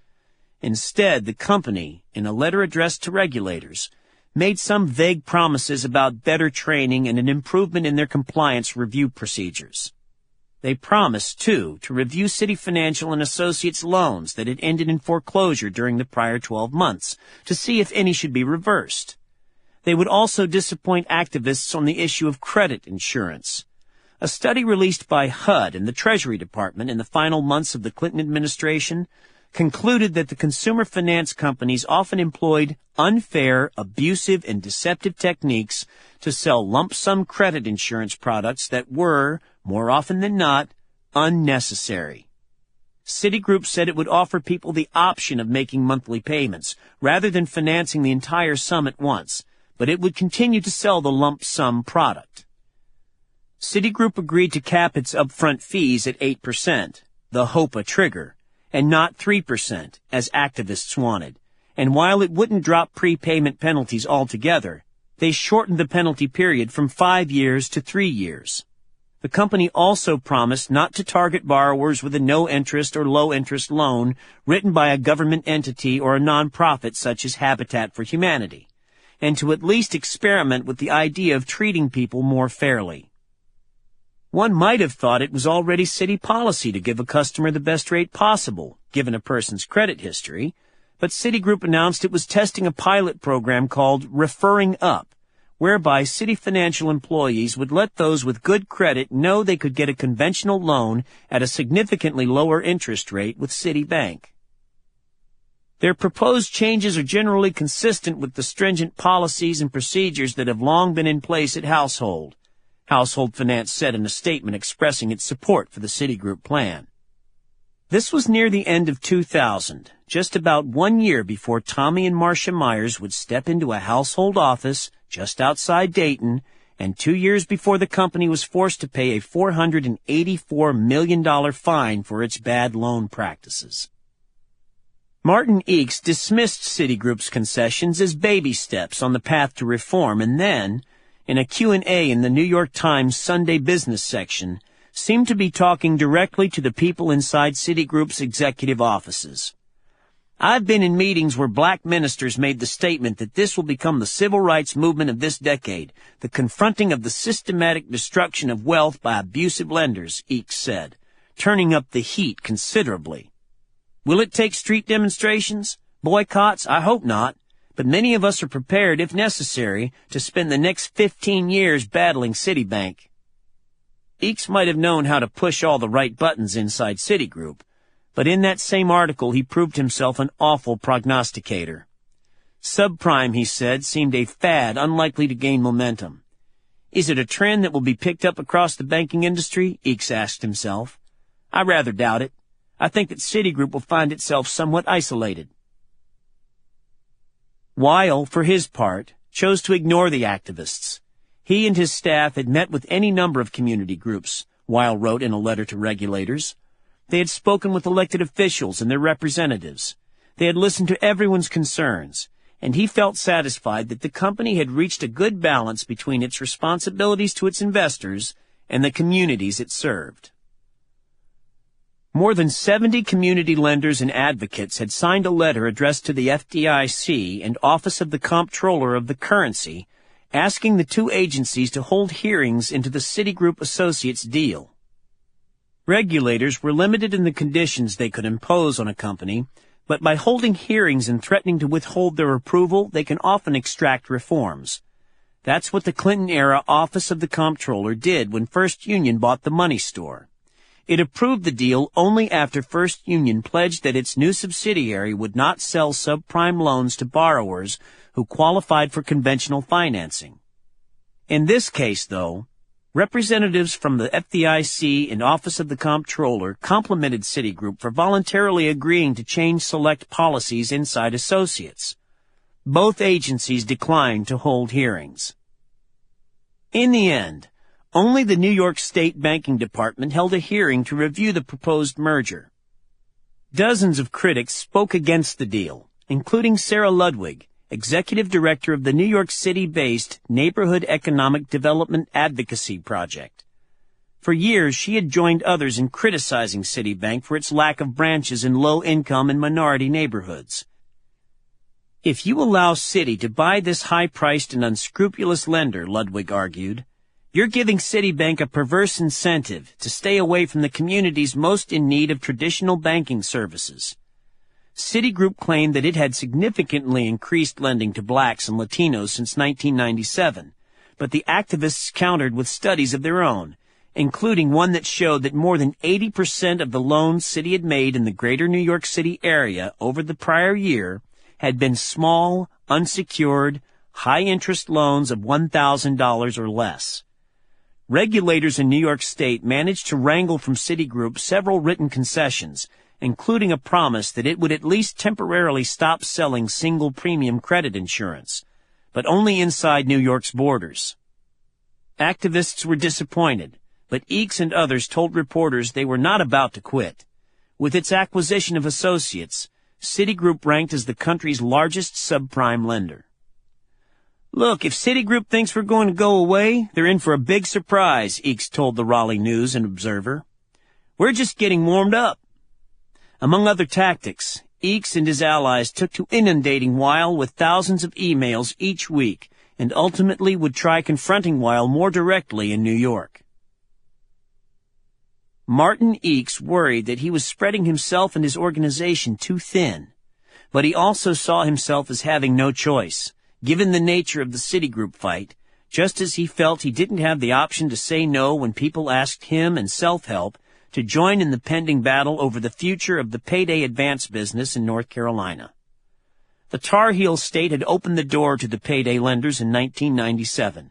Instead, the company, in a letter addressed to regulators, made some vague promises about better training and an improvement in their compliance review procedures. They promised, too, to review Citi Financial and Associates loans that had ended in foreclosure during the prior 12 months to see if any should be reversed. They would also disappoint activists on the issue of credit insurance. A study released by HUD and the Treasury Department in the final months of the Clinton administration concluded that the consumer finance companies often employed unfair, abusive, and deceptive techniques to sell lump-sum credit insurance products that were, more often than not, unnecessary. Citigroup said it would offer people the option of making monthly payments rather than financing the entire sum at once, but it would continue to sell the lump-sum product. Citigroup agreed to cap its upfront fees at 8%, the HOPA trigger, and not 3%, as activists wanted. And while it wouldn't drop prepayment penalties altogether, they shortened the penalty period from 5 years to 3 years. The company also promised not to target borrowers with a no-interest or low-interest loan written by a government entity or a nonprofit such as Habitat for Humanity, and to at least experiment with the idea of treating people more fairly. One might have thought it was already Citi policy to give a customer the best rate possible, given a person's credit history, but Citigroup announced it was testing a pilot program called Referring Up, whereby Citi Financial employees would let those with good credit know they could get a conventional loan at a significantly lower interest rate with Citibank. Their proposed changes are generally consistent with the stringent policies and procedures that have long been in place at Household Finance said in a statement expressing its support for the Citigroup plan. This was near the end of 2000, just about 1 year before Tommy and Marcia Myers would step into a household office just outside Dayton, and 2 years before the company was forced to pay a $484 million fine for its bad loan practices. Martin Eakes dismissed Citigroup's concessions as baby steps on the path to reform, and then, in a Q&A in the New York Times Sunday Business section, seemed to be talking directly to the people inside Citigroup's executive offices. I've been in meetings where black ministers made the statement that this will become the civil rights movement of this decade, the confronting of the systematic destruction of wealth by abusive lenders, Eakes said, turning up the heat considerably. Will it take street demonstrations? Boycotts? I hope not. But many of us are prepared, if necessary, to spend the next 15 years battling Citibank. Eakes might have known how to push all the right buttons inside Citigroup, but in that same article he proved himself an awful prognosticator. Subprime, he said, seemed a fad unlikely to gain momentum. Is it a trend that will be picked up across the banking industry? Eakes asked himself. I rather doubt it. I think that Citigroup will find itself somewhat isolated. Weil, for his part, chose to ignore the activists. He and his staff had met with any number of community groups, Weil wrote in a letter to regulators. They had spoken with elected officials and their representatives. They had listened to everyone's concerns, and he felt satisfied that the company had reached a good balance between its responsibilities to its investors and the communities it served. More than 70 community lenders and advocates had signed a letter addressed to the FDIC and Office of the Comptroller of the Currency, asking the two agencies to hold hearings into the Citigroup Associates deal. Regulators were limited in the conditions they could impose on a company, but by holding hearings and threatening to withhold their approval, they can often extract reforms. That's what the Clinton-era Office of the Comptroller did when First Union bought the money store. It approved the deal only after First Union pledged that its new subsidiary would not sell subprime loans to borrowers who qualified for conventional financing. In this case, though, Representatives from the FDIC and Office of the Comptroller complimented Citigroup for voluntarily agreeing to change select policies inside associates. Both agencies declined to hold hearings. In the end, only the New York State Banking Department held a hearing to review the proposed merger. Dozens of critics spoke against the deal, including Sarah Ludwig, executive director of the New York City-based Neighborhood Economic Development Advocacy Project. For years, she had joined others in criticizing Citibank for its lack of branches in low-income and minority neighborhoods. If you allow Citi to buy this high-priced and unscrupulous lender, Ludwig argued, you're giving Citibank a perverse incentive to stay away from the communities most in need of traditional banking services. Citigroup claimed that it had significantly increased lending to blacks and Latinos since 1997, but the activists countered with studies of their own, including one that showed that more than 80% of the loans Citi had made in the greater New York City area over the prior year had been small, unsecured, high-interest loans of $1,000 or less. Regulators in New York State managed to wrangle from Citigroup several written concessions, including a promise that it would at least temporarily stop selling single-premium credit insurance, but only inside New York's borders. Activists were disappointed, but Eakes and others told reporters they were not about to quit. With its acquisition of associates, Citigroup ranked as the country's largest subprime lender. Look, if Citigroup thinks we're going to go away, they're in for a big surprise, Eakes told the Raleigh News and Observer. We're just getting warmed up. Among other tactics, Eakes and his allies took to inundating Weil with thousands of emails each week and ultimately would try confronting Weil more directly in New York. Martin Eakes worried that he was spreading himself and his organization too thin, but he also saw himself as having no choice, given the nature of the Citigroup fight, just as he felt he didn't have the option to say no when people asked him and Self-Help to join in the pending battle over the future of the payday advance business in North Carolina. The Tar Heel state had opened the door to the payday lenders in 1997.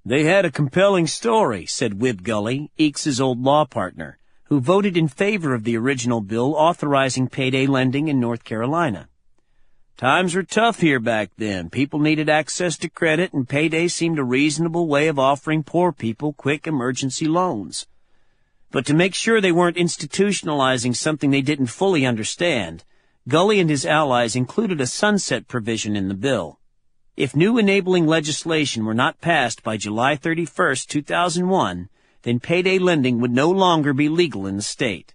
They had a compelling story, said Wib Gully, Eakes's old law partner, who voted in favor of the original bill authorizing payday lending in North Carolina. Times were tough here back then. People needed access to credit, and payday seemed a reasonable way of offering poor people quick emergency loans. But to make sure they weren't institutionalizing something they didn't fully understand, Gully and his allies included a sunset provision in the bill. If new enabling legislation were not passed by July 31, 2001, then payday lending would no longer be legal in the state.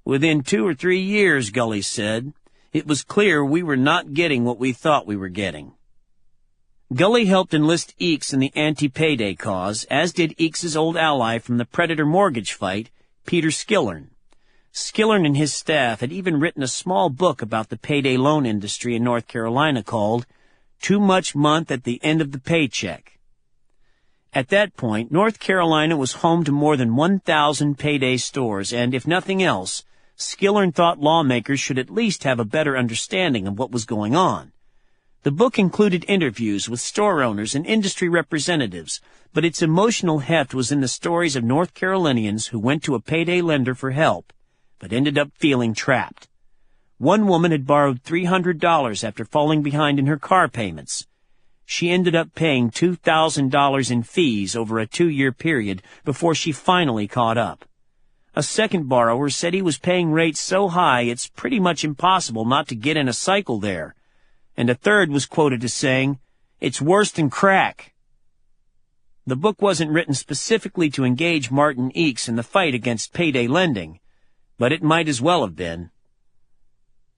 Within 2 or 3 years, Gully said, it was clear we were not getting what we thought we were getting. Gully helped enlist Eakes in the anti-payday cause, as did Eakes's old ally from the Predator mortgage fight, Peter Skillern. Skillern and his staff had even written a small book about the payday loan industry in North Carolina called Too Much Month at the End of the Paycheck. At that point, North Carolina was home to more than 1,000 payday stores, and if nothing else, Skillern thought lawmakers should at least have a better understanding of what was going on. The book included interviews with store owners and industry representatives, but its emotional heft was in the stories of North Carolinians who went to a payday lender for help, but ended up feeling trapped. One woman had borrowed $300 after falling behind in her car payments. She ended up paying $2,000 in fees over a 2-year period before she finally caught up. A second borrower said he was paying rates so high it's pretty much impossible not to get in a cycle there. And a third was quoted as saying, "It's worse than crack." The book wasn't written specifically to engage Martin Eakes in the fight against payday lending, but it might as well have been.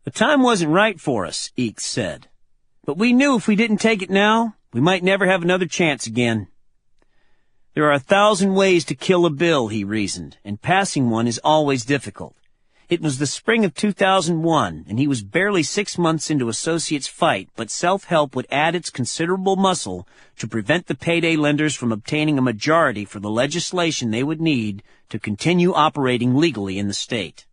The time wasn't right for us, Eakes said. But we knew if we didn't take it now, we might never have another chance again. There are 1,000 ways to kill a bill, he reasoned, and passing one is always difficult. It was the spring of 2001, and he was barely 6 months into Associates' fight, but Self-Help would add its considerable muscle to prevent the payday lenders from obtaining a majority for the legislation they would need to continue operating legally in the state.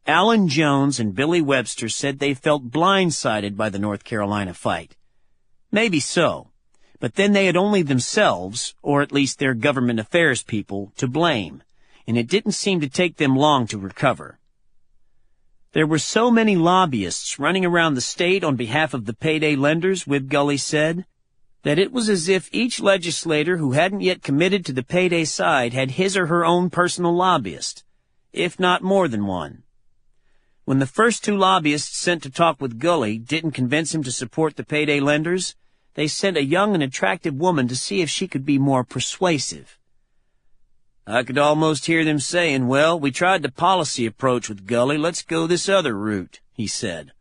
Alan Jones and Billy Webster said they felt blindsided by the North Carolina fight. Maybe so, But then they had only themselves, or at least their government affairs people, to blame, and it didn't seem to take them long to recover. There were so many lobbyists running around the state on behalf of the payday lenders, Wibgully said, that it was as if each legislator who hadn't yet committed to the payday side had his or her own personal lobbyist, if not more than one. When the first two lobbyists sent to talk with Gully didn't convince him to support the payday lenders, they sent a young and attractive woman to see if she could be more persuasive. I could almost hear them saying, "Well, we tried the policy approach with Gully, let's go this other route," he said.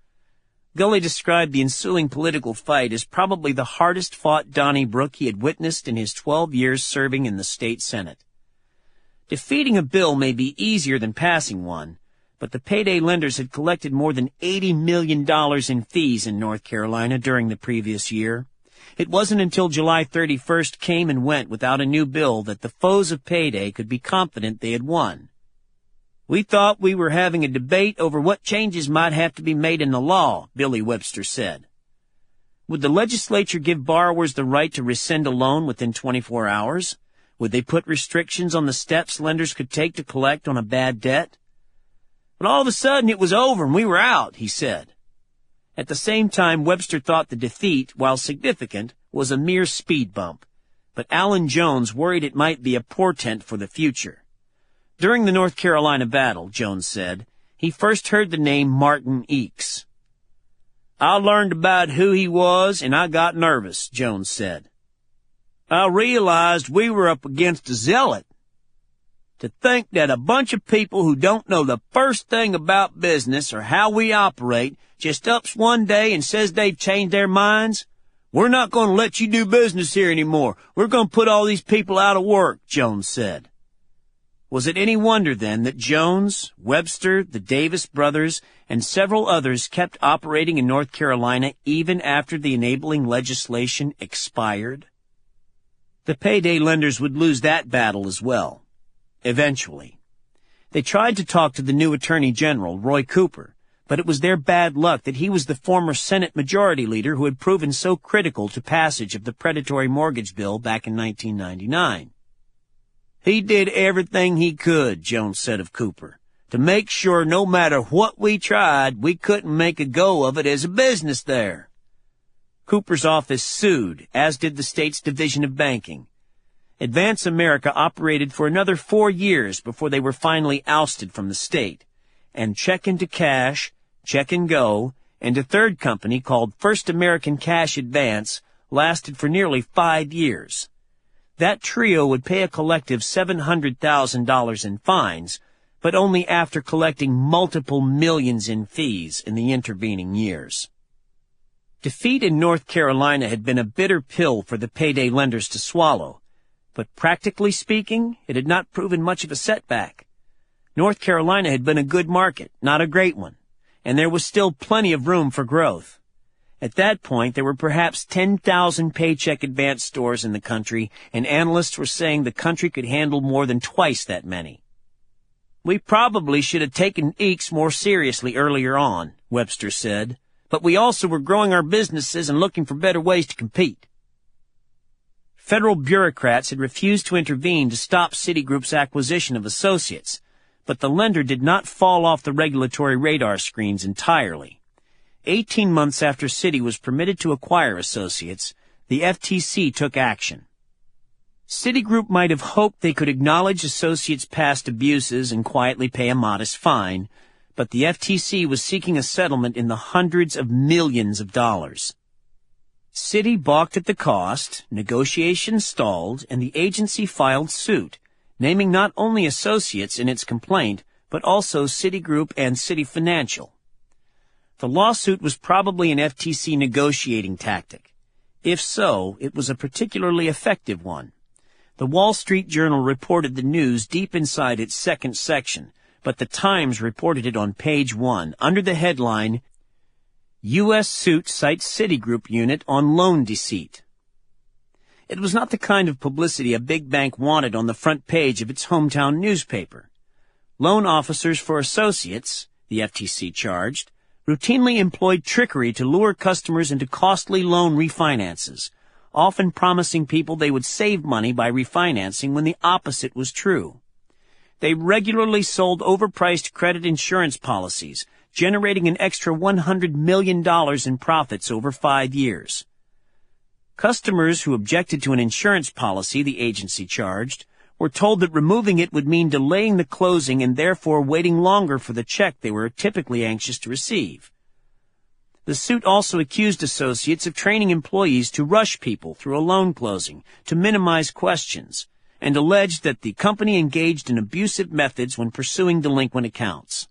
Gully described the ensuing political fight as probably the hardest-fought Donnybrook he had witnessed in his 12 years serving in the state Senate. Defeating a bill may be easier than passing one, but the payday lenders had collected more than $80 million in fees in North Carolina during the previous year. It wasn't until July 31st came and went without a new bill that the foes of payday could be confident they had won. "We thought we were having a debate over what changes might have to be made in the law," Billy Webster said. Would the legislature give borrowers the right to rescind a loan within 24 hours? Would they put restrictions on the steps lenders could take to collect on a bad debt? But all of a sudden it was over and we were out, he said. At the same time, Webster thought the defeat, while significant, was a mere speed bump, but Alan Jones worried it might be a portent for the future. During the North Carolina battle, Jones said, he first heard the name Martin Eakes. "I learned about who he was, and I got nervous," Jones said. "I realized we were up against a zealot. To think that a bunch of people who don't know the first thing about business or how we operate just ups one day and says they've changed their minds. We're not going to let you do business here anymore. We're going to put all these people out of work," Jones said. Was it any wonder, then, that Jones, Webster, the Davis brothers, and several others kept operating in North Carolina even after the enabling legislation expired? The payday lenders would lose that battle as well, eventually. They tried to talk to the new Attorney General, Roy Cooper, but it was their bad luck that he was the former Senate Majority Leader who had proven so critical to passage of the predatory mortgage bill back in 1999. "He did everything he could," Jones said of Cooper, "to make sure no matter what we tried, we couldn't make a go of it as a business there." Cooper's office sued, as did the state's Division of Banking. Advance America operated for another 4 years before they were finally ousted from the state, and Check into Cash, Check and Go, and a third company called First American Cash Advance lasted for nearly 5 years. That trio would pay a collective $700,000 in fines, but only after collecting multiple millions in fees in the intervening years. Defeat in North Carolina had been a bitter pill for the payday lenders to swallow, but practically speaking, it had not proven much of a setback. North Carolina had been a good market, not a great one, and there was still plenty of room for growth. At that point, there were perhaps 10,000 paycheck advance stores in the country, and analysts were saying the country could handle more than twice that many. "We probably should have taken Eakes more seriously earlier on," Webster said, "but we also were growing our businesses and looking for better ways to compete." Federal bureaucrats had refused to intervene to stop Citigroup's acquisition of associates, but the lender did not fall off the regulatory radar screens entirely. 18 months after Citi was permitted to acquire associates, the FTC took action. Citigroup might have hoped they could acknowledge associates' past abuses and quietly pay a modest fine, but the FTC was seeking a settlement in the hundreds of millions of dollars. Citi balked at the cost, negotiations stalled, and the agency filed suit, naming not only associates in its complaint, but also Citigroup and Citi Financial. The lawsuit was probably an FTC negotiating tactic. If so, it was a particularly effective one. The Wall Street Journal reported the news deep inside its second section, but the Times reported it on page 1 under the headline, "U.S. Suit Cites Citigroup Unit on Loan Deceit." It was not the kind of publicity a big bank wanted on the front page of its hometown newspaper. Loan officers for associates, the FTC charged, routinely employed trickery to lure customers into costly loan refinances, often promising people they would save money by refinancing when the opposite was true. They regularly sold overpriced credit insurance policies, generating an extra $100 million in profits over 5 years. Customers who objected to an insurance policy the agency charged were told that removing it would mean delaying the closing and therefore waiting longer for the check they were typically anxious to receive. The suit also accused associates of training employees to rush people through a loan closing to minimize questions, and alleged that the company engaged in abusive methods when pursuing delinquent accounts.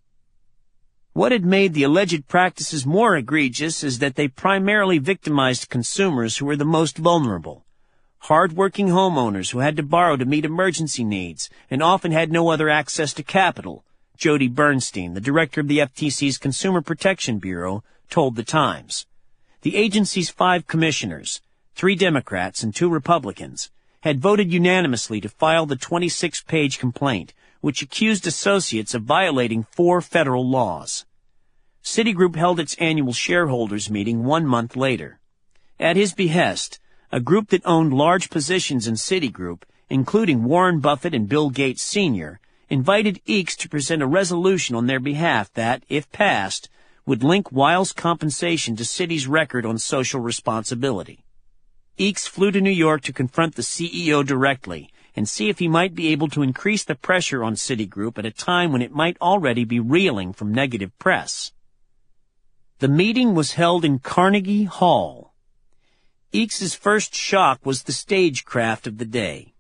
What had made the alleged practices more egregious is that they primarily victimized consumers who were the most vulnerable. Hard-working homeowners who had to borrow to meet emergency needs and often had no other access to capital, Jody Bernstein, the director of the FTC's Consumer Protection Bureau, told The Times. The agency's 5 commissioners, 3 Democrats and 2 Republicans, had voted unanimously to file the 26-page complaint, which accused associates of violating 4 federal laws. Citigroup held its annual shareholders meeting 1 month later. At his behest, a group that owned large positions in Citigroup, including Warren Buffett and Bill Gates Sr., invited Eakes to present a resolution on their behalf that, if passed, would link Weil's compensation to Citi's record on social responsibility. Eakes flew to New York to confront the CEO directly and see if he might be able to increase the pressure on Citigroup at a time when it might already be reeling from negative press. The meeting was held in Carnegie Hall. Eakes's first shock was the stagecraft of the day.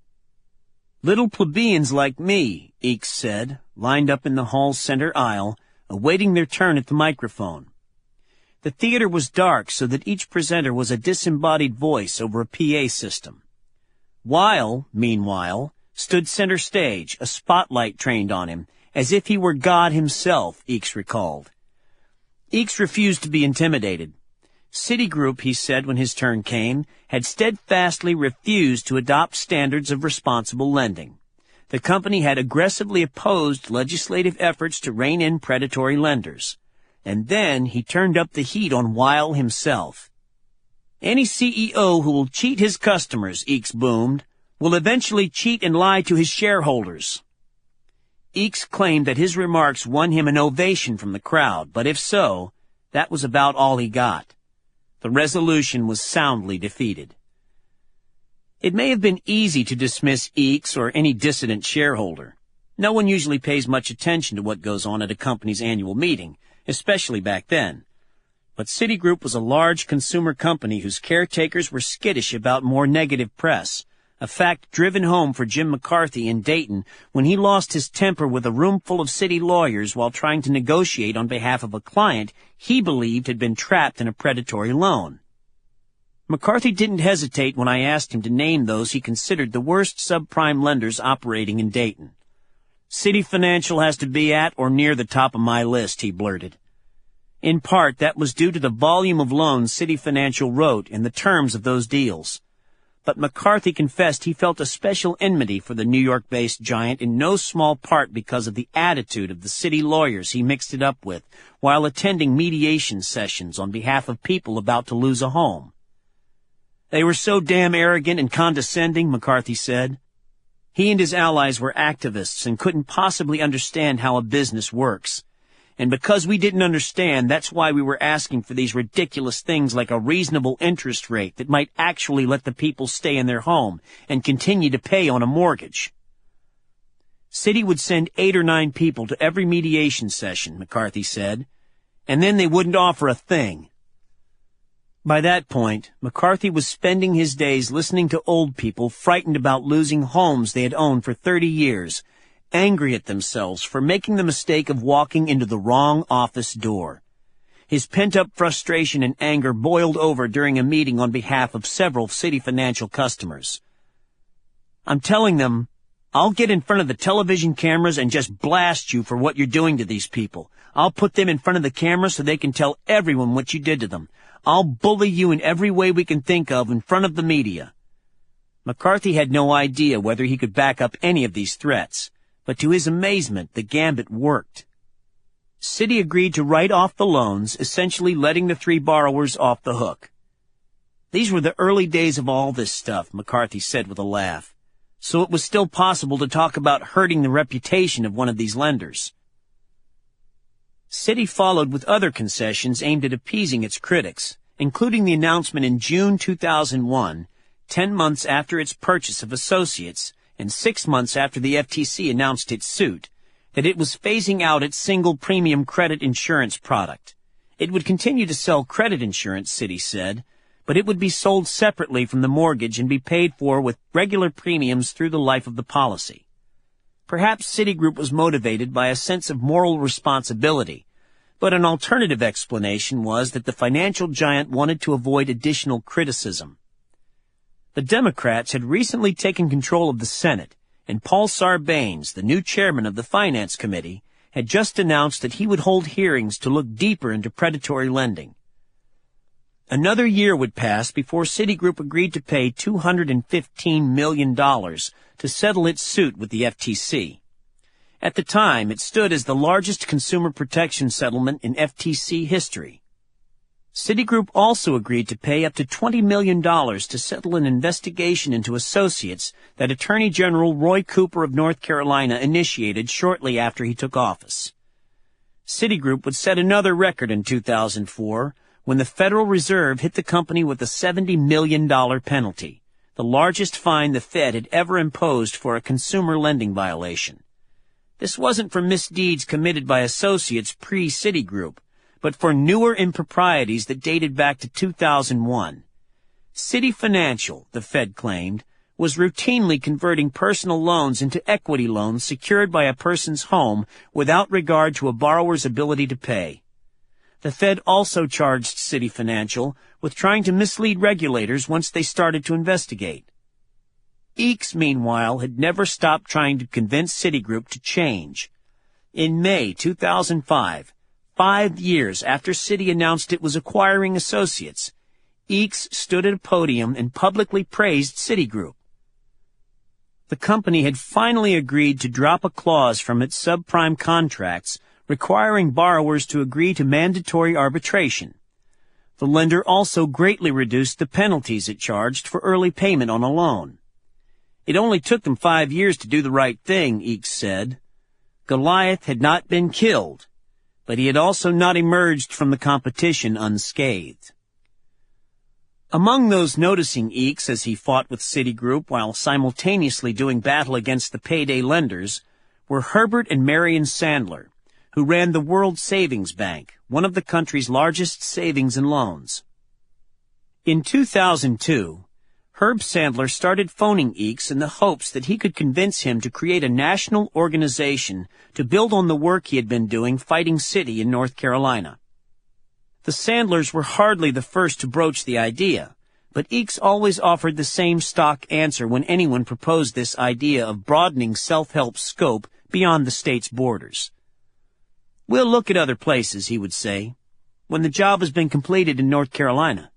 "Little plebeians like me," Eakes said, lined up in the hall's center aisle, awaiting their turn at the microphone. The theater was dark so that each presenter was a disembodied voice over a PA system. Weil, meanwhile, stood center stage, a spotlight trained on him, as if he were God himself, Eakes recalled. Eakes refused to be intimidated. Citigroup, he said when his turn came, had steadfastly refused to adopt standards of responsible lending. The company had aggressively opposed legislative efforts to rein in predatory lenders. And then he turned up the heat on Weil himself. "Any CEO who will cheat his customers," Eakes boomed, "will eventually cheat and lie to his shareholders." Eakes claimed that his remarks won him an ovation from the crowd, but if so, that was about all he got. The resolution was soundly defeated. It may have been easy to dismiss Eakes or any dissident shareholder. No one usually pays much attention to what goes on at a company's annual meeting, especially back then. But Citigroup was a large consumer company whose caretakers were skittish about more negative press, a fact driven home for Jim McCarthy in Dayton when he lost his temper with a room full of city lawyers while trying to negotiate on behalf of a client he believed had been trapped in a predatory loan. McCarthy didn't hesitate when I asked him to name those he considered the worst subprime lenders operating in Dayton. "City Financial has to be at or near the top of my list," he blurted. In part, that was due to the volume of loans City Financial wrote and the terms of those deals. But McCarthy confessed he felt a special enmity for the New York-based giant in no small part because of the attitude of the city lawyers he mixed it up with while attending mediation sessions on behalf of people about to lose a home. "They were so damn arrogant and condescending," McCarthy said. He and his allies were activists and couldn't possibly understand how a business works. And because we didn't understand, that's why we were asking for these ridiculous things like a reasonable interest rate that might actually let the people stay in their home and continue to pay on a mortgage. Citi would send 8 or 9 people to every mediation session, McCarthy said, and then they wouldn't offer a thing. By that point, McCarthy was spending his days listening to old people frightened about losing homes they had owned for 30 years, angry at themselves for making the mistake of walking into the wrong office door. His pent-up frustration and anger boiled over during a meeting on behalf of several City Financial customers. "I'm telling them, I'll get in front of the television cameras and just blast you for what you're doing to these people. I'll put them in front of the camera so they can tell everyone what you did to them. I'll bully you in every way we can think of in front of the media." McCarthy had no idea whether he could back up any of these threats, but to his amazement, the gambit worked. Citi agreed to write off the loans, essentially letting the 3 borrowers off the hook. These were the early days of all this stuff, McCarthy said with a laugh. So it was still possible to talk about hurting the reputation of one of these lenders. Citi followed with other concessions aimed at appeasing its critics, including the announcement in June 2001, 10 months after its purchase of Associates and 6 months after the FTC announced its suit, that it was phasing out its single premium credit insurance product. It would continue to sell credit insurance, Citi said, but it would be sold separately from the mortgage and be paid for with regular premiums through the life of the policy. Perhaps Citigroup was motivated by a sense of moral responsibility, but an alternative explanation was that the financial giant wanted to avoid additional criticism. The Democrats had recently taken control of the Senate, and Paul Sarbanes, the new chairman of the Finance Committee, had just announced that he would hold hearings to look deeper into predatory lending. Another year would pass before Citigroup agreed to pay $215 million to settle its suit with the FTC. At the time, it stood as the largest consumer protection settlement in FTC history. Citigroup also agreed to pay up to $20 million to settle an investigation into Associates that Attorney General Roy Cooper of North Carolina initiated shortly after he took office. Citigroup would set another record in 2004 when the Federal Reserve hit the company with a $70 million penalty, the largest fine the Fed had ever imposed for a consumer lending violation. This wasn't for misdeeds committed by Associates pre-Citigroup, but for newer improprieties that dated back to 2001. Citi Financial, the Fed claimed, was routinely converting personal loans into equity loans secured by a person's home without regard to a borrower's ability to pay. The Fed also charged Citi Financial with trying to mislead regulators once they started to investigate. Eakes, meanwhile, had never stopped trying to convince Citigroup to change. In May 2005, 5 years after Citi announced it was acquiring Associates, Eakes stood at a podium and publicly praised Citigroup. The company had finally agreed to drop a clause from its subprime contracts requiring borrowers to agree to mandatory arbitration. The lender also greatly reduced the penalties it charged for early payment on a loan. It only took them 5 years to do the right thing, Eakes said. Goliath had not been killed, but he had also not emerged from the competition unscathed. Among those noticing Eakes as he fought with Citigroup while simultaneously doing battle against the payday lenders were Herbert and Marion Sandler, who ran the World Savings Bank, one of the country's largest savings and loans. In 2002, Herb Sandler started phoning Eakes in the hopes that he could convince him to create a national organization to build on the work he had been doing fighting Citi in North Carolina. The Sandlers were hardly the first to broach the idea, but Eakes always offered the same stock answer when anyone proposed this idea of broadening self-help's scope beyond the state's borders. "We'll look at other places," he would say, "when the job has been completed in North Carolina."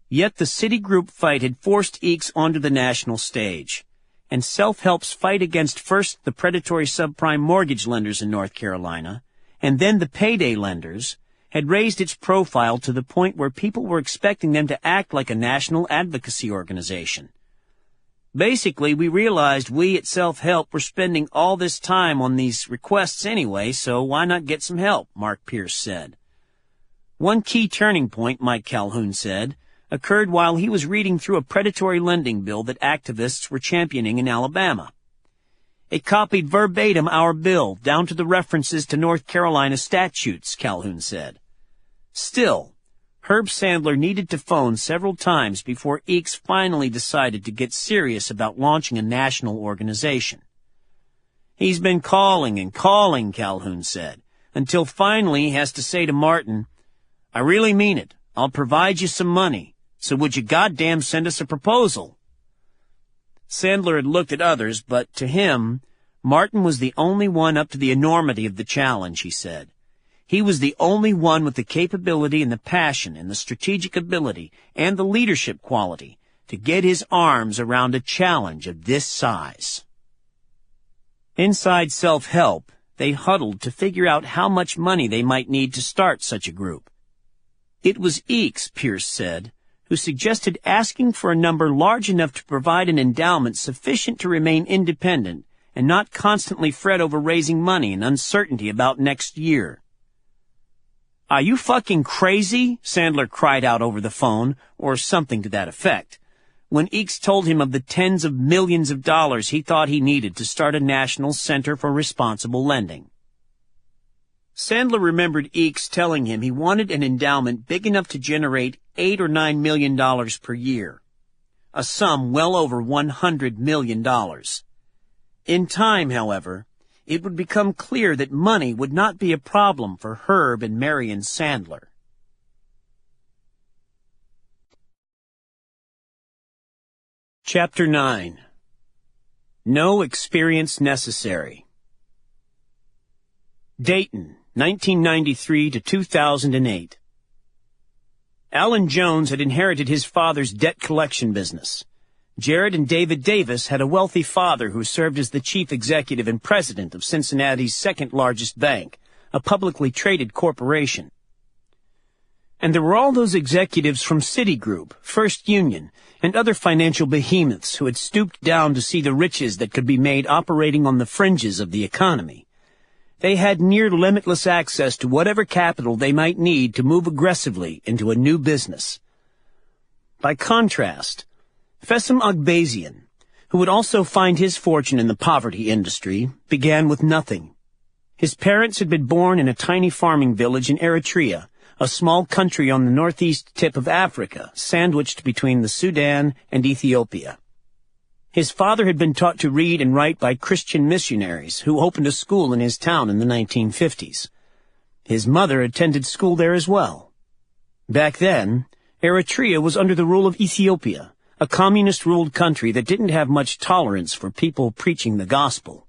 Yet the Citigroup fight had forced Eakes onto the national stage, and self-help's fight against first the predatory subprime mortgage lenders in North Carolina, and then the payday lenders, had raised its profile to the point where people were expecting them to act like a national advocacy organization. "Basically, we realized we at Self-Help were spending all this time on these requests anyway, so why not get some help?" Mark Pierce said. One key turning point, Mike Calhoun said, occurred while he was reading through a predatory lending bill that activists were championing in Alabama. "It copied verbatim our bill, down to the references to North Carolina statutes," Calhoun said. Still, Herb Sandler needed to phone several times before Eakes finally decided to get serious about launching a national organization. "He's been calling and calling," Calhoun said, "until finally he has to say to Martin, 'I really mean it. I'll provide you some money, so would you goddamn send us a proposal?'" Sandler had looked at others, but to him, Martin was the only one up to the enormity of the challenge, he said. He was the only one with the capability and the passion and the strategic ability and the leadership quality to get his arms around a challenge of this size. Inside Self-Help, they huddled to figure out how much money they might need to start such a group. It was Eakes, Pierce said, who suggested asking for a number large enough to provide an endowment sufficient to remain independent and not constantly fret over raising money and uncertainty about next year. "Are you fucking crazy?" Sandler cried out over the phone, or something to that effect, when Eakes told him of the tens of millions of dollars he thought he needed to start a national center for responsible lending. Sandler remembered Eakes telling him he wanted an endowment big enough to generate $8 or $9 million per year, a sum well over $100 million. In time, however, it would become clear that money would not be a problem for Herb and Marion Sandler. Chapter 9. No Experience Necessary. Dayton, 1993 to 2008. Alan Jones had inherited his father's debt collection business. Jared and David Davis had a wealthy father who served as the chief executive and president of Cincinnati's second-largest bank, a publicly traded corporation. And there were all those executives from Citigroup, First Union, and other financial behemoths who had stooped down to see the riches that could be made operating on the fringes of the economy. They had near-limitless access to whatever capital they might need to move aggressively into a new business. By contrast, Fessem Agbazian, who would also find his fortune in the poverty industry, began with nothing. His parents had been born in a tiny farming village in Eritrea, a small country on the northeast tip of Africa, sandwiched between the Sudan and Ethiopia. His father had been taught to read and write by Christian missionaries who opened a school in his town in the 1950s. His mother attended school there as well. Back then, Eritrea was under the rule of Ethiopia, a communist-ruled country that didn't have much tolerance for people preaching the gospel.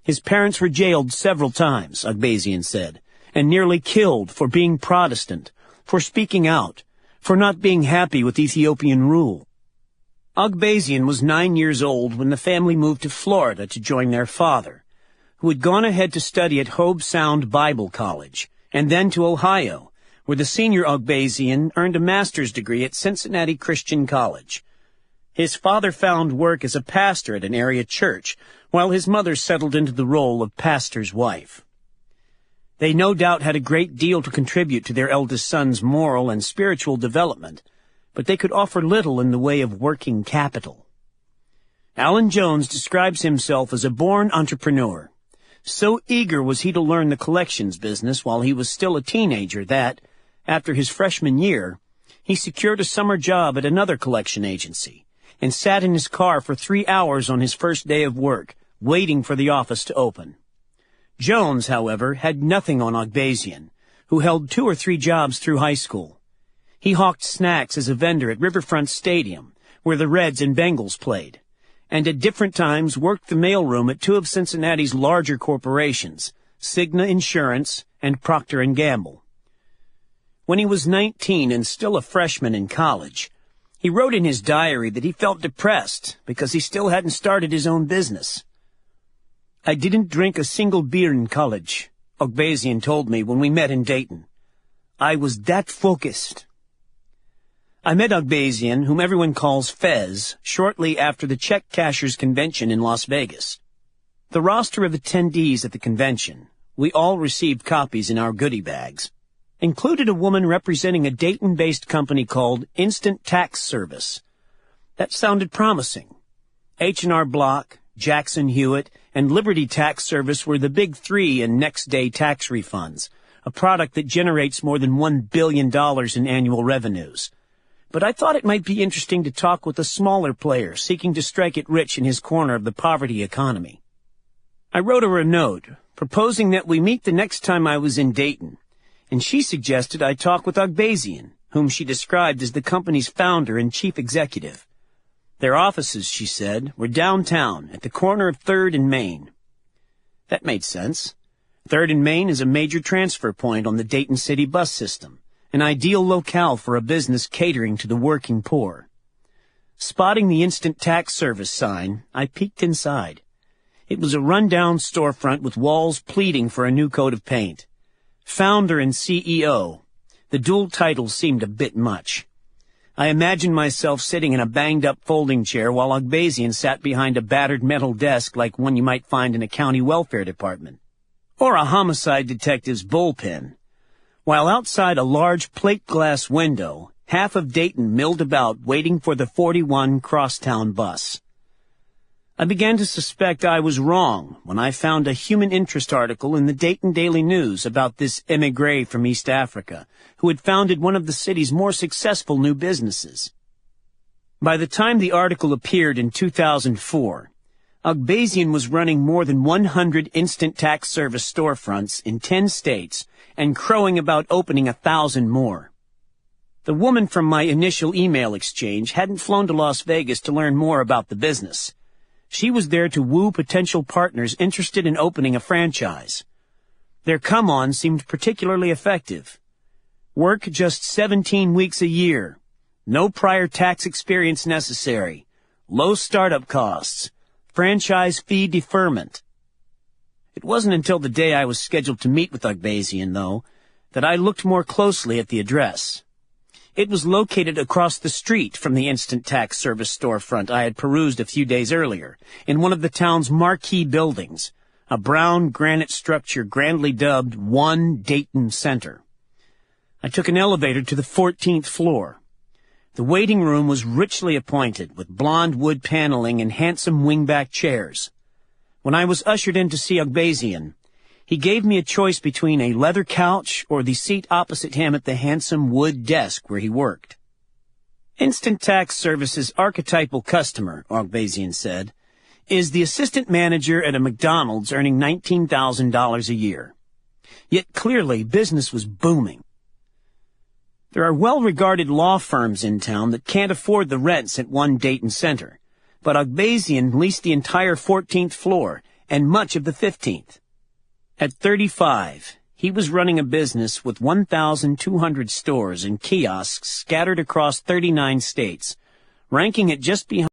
His parents were jailed several times, Agbazian said, and nearly killed for being Protestant, for speaking out, for not being happy with Ethiopian rule. Agbazian was 9 years old when the family moved to Florida to join their father, who had gone ahead to study at Hobe Sound Bible College, and then to Ohio, where the senior Agbazian earned a master's degree at Cincinnati Christian College. His father found work as a pastor at an area church, while his mother settled into the role of pastor's wife. They no doubt had a great deal to contribute to their eldest son's moral and spiritual development, but they could offer little in the way of working capital. Alan Jones describes himself as a born entrepreneur. So eager was he to learn the collections business while he was still a teenager that, after his freshman year, he secured a summer job at another collection agency and sat in his car for 3 hours on his first day of work, waiting for the office to open. Jones, however, had nothing on Agbazian, who held 2 or 3 jobs through high school. He hawked snacks as a vendor at Riverfront Stadium, where the Reds and Bengals played, and at different times worked the mailroom at 2 of Cincinnati's larger corporations, Cigna Insurance and Procter & Gamble. When he was 19 and still a freshman in college, he wrote in his diary that he felt depressed because he still hadn't started his own business. "I didn't drink a single beer in college," Agbazian told me when we met in Dayton. "I was that focused." I met Agbazian, whom everyone calls Fez, shortly after the check cashers convention in Las Vegas. The roster of attendees at the convention, we all received copies in our goodie bags, included a woman representing a Dayton-based company called Instant Tax Service. That sounded promising. H&R Block, Jackson Hewitt, and Liberty Tax Service were the big 3 in next-day tax refunds, a product that generates more than $1 billion in annual revenues. But I thought it might be interesting to talk with a smaller player seeking to strike it rich in his corner of the poverty economy. I wrote her a note, proposing that we meet the next time I was in Dayton, and she suggested I talk with Agbazian, whom she described as the company's founder and chief executive. Their offices, she said, were downtown at the corner of 3rd and Main. That made sense. 3rd and Main is a major transfer point on the Dayton City bus system, an ideal locale for a business catering to the working poor. Spotting the Instant Tax Service sign, I peeked inside. It was a run-down storefront with walls pleading for a new coat of paint. Founder and CEO. The dual titles seemed a bit much. I imagined myself sitting in a banged-up folding chair while Ogbasian sat behind a battered metal desk like one you might find in a county welfare department, or a homicide detective's bullpen, while outside a large plate-glass window, half of Dayton milled about waiting for the 41 crosstown bus. I began to suspect I was wrong when I found a human interest article in the Dayton Daily News about this émigré from East Africa who had founded one of the city's more successful new businesses. By the time the article appeared in 2004, Ogbasian was running more than 100 instant tax service storefronts in 10 states and crowing about opening 1,000 more. The woman from my initial email exchange hadn't flown to Las Vegas to learn more about the business. She was there to woo potential partners interested in opening a franchise. Their come-on seemed particularly effective. Work just 17 weeks a year. No prior tax experience necessary. Low startup costs. Franchise fee deferment. It wasn't until the day I was scheduled to meet with Ogbasian, though, that I looked more closely at the address. It was located across the street from the instant tax service storefront I had perused a few days earlier, in one of the town's marquee buildings, a brown granite structure grandly dubbed One Dayton Center. I took an elevator to the 14th floor. The waiting room was richly appointed, with blonde wood paneling and handsome wingback chairs. When I was ushered in to see Ogbasian, he gave me a choice between a leather couch or the seat opposite him at the handsome wood desk where he worked. Instant Tax Service's archetypal customer, Ogbasian said, is the assistant manager at a McDonald's earning $19,000 a year. Yet clearly business was booming. There are well-regarded law firms in town that can't afford the rents at One Dayton Center, but Ogbasian leased the entire 14th floor and much of the 15th. At 35, he was running a business with 1,200 stores and kiosks scattered across 39 states, ranking it just behind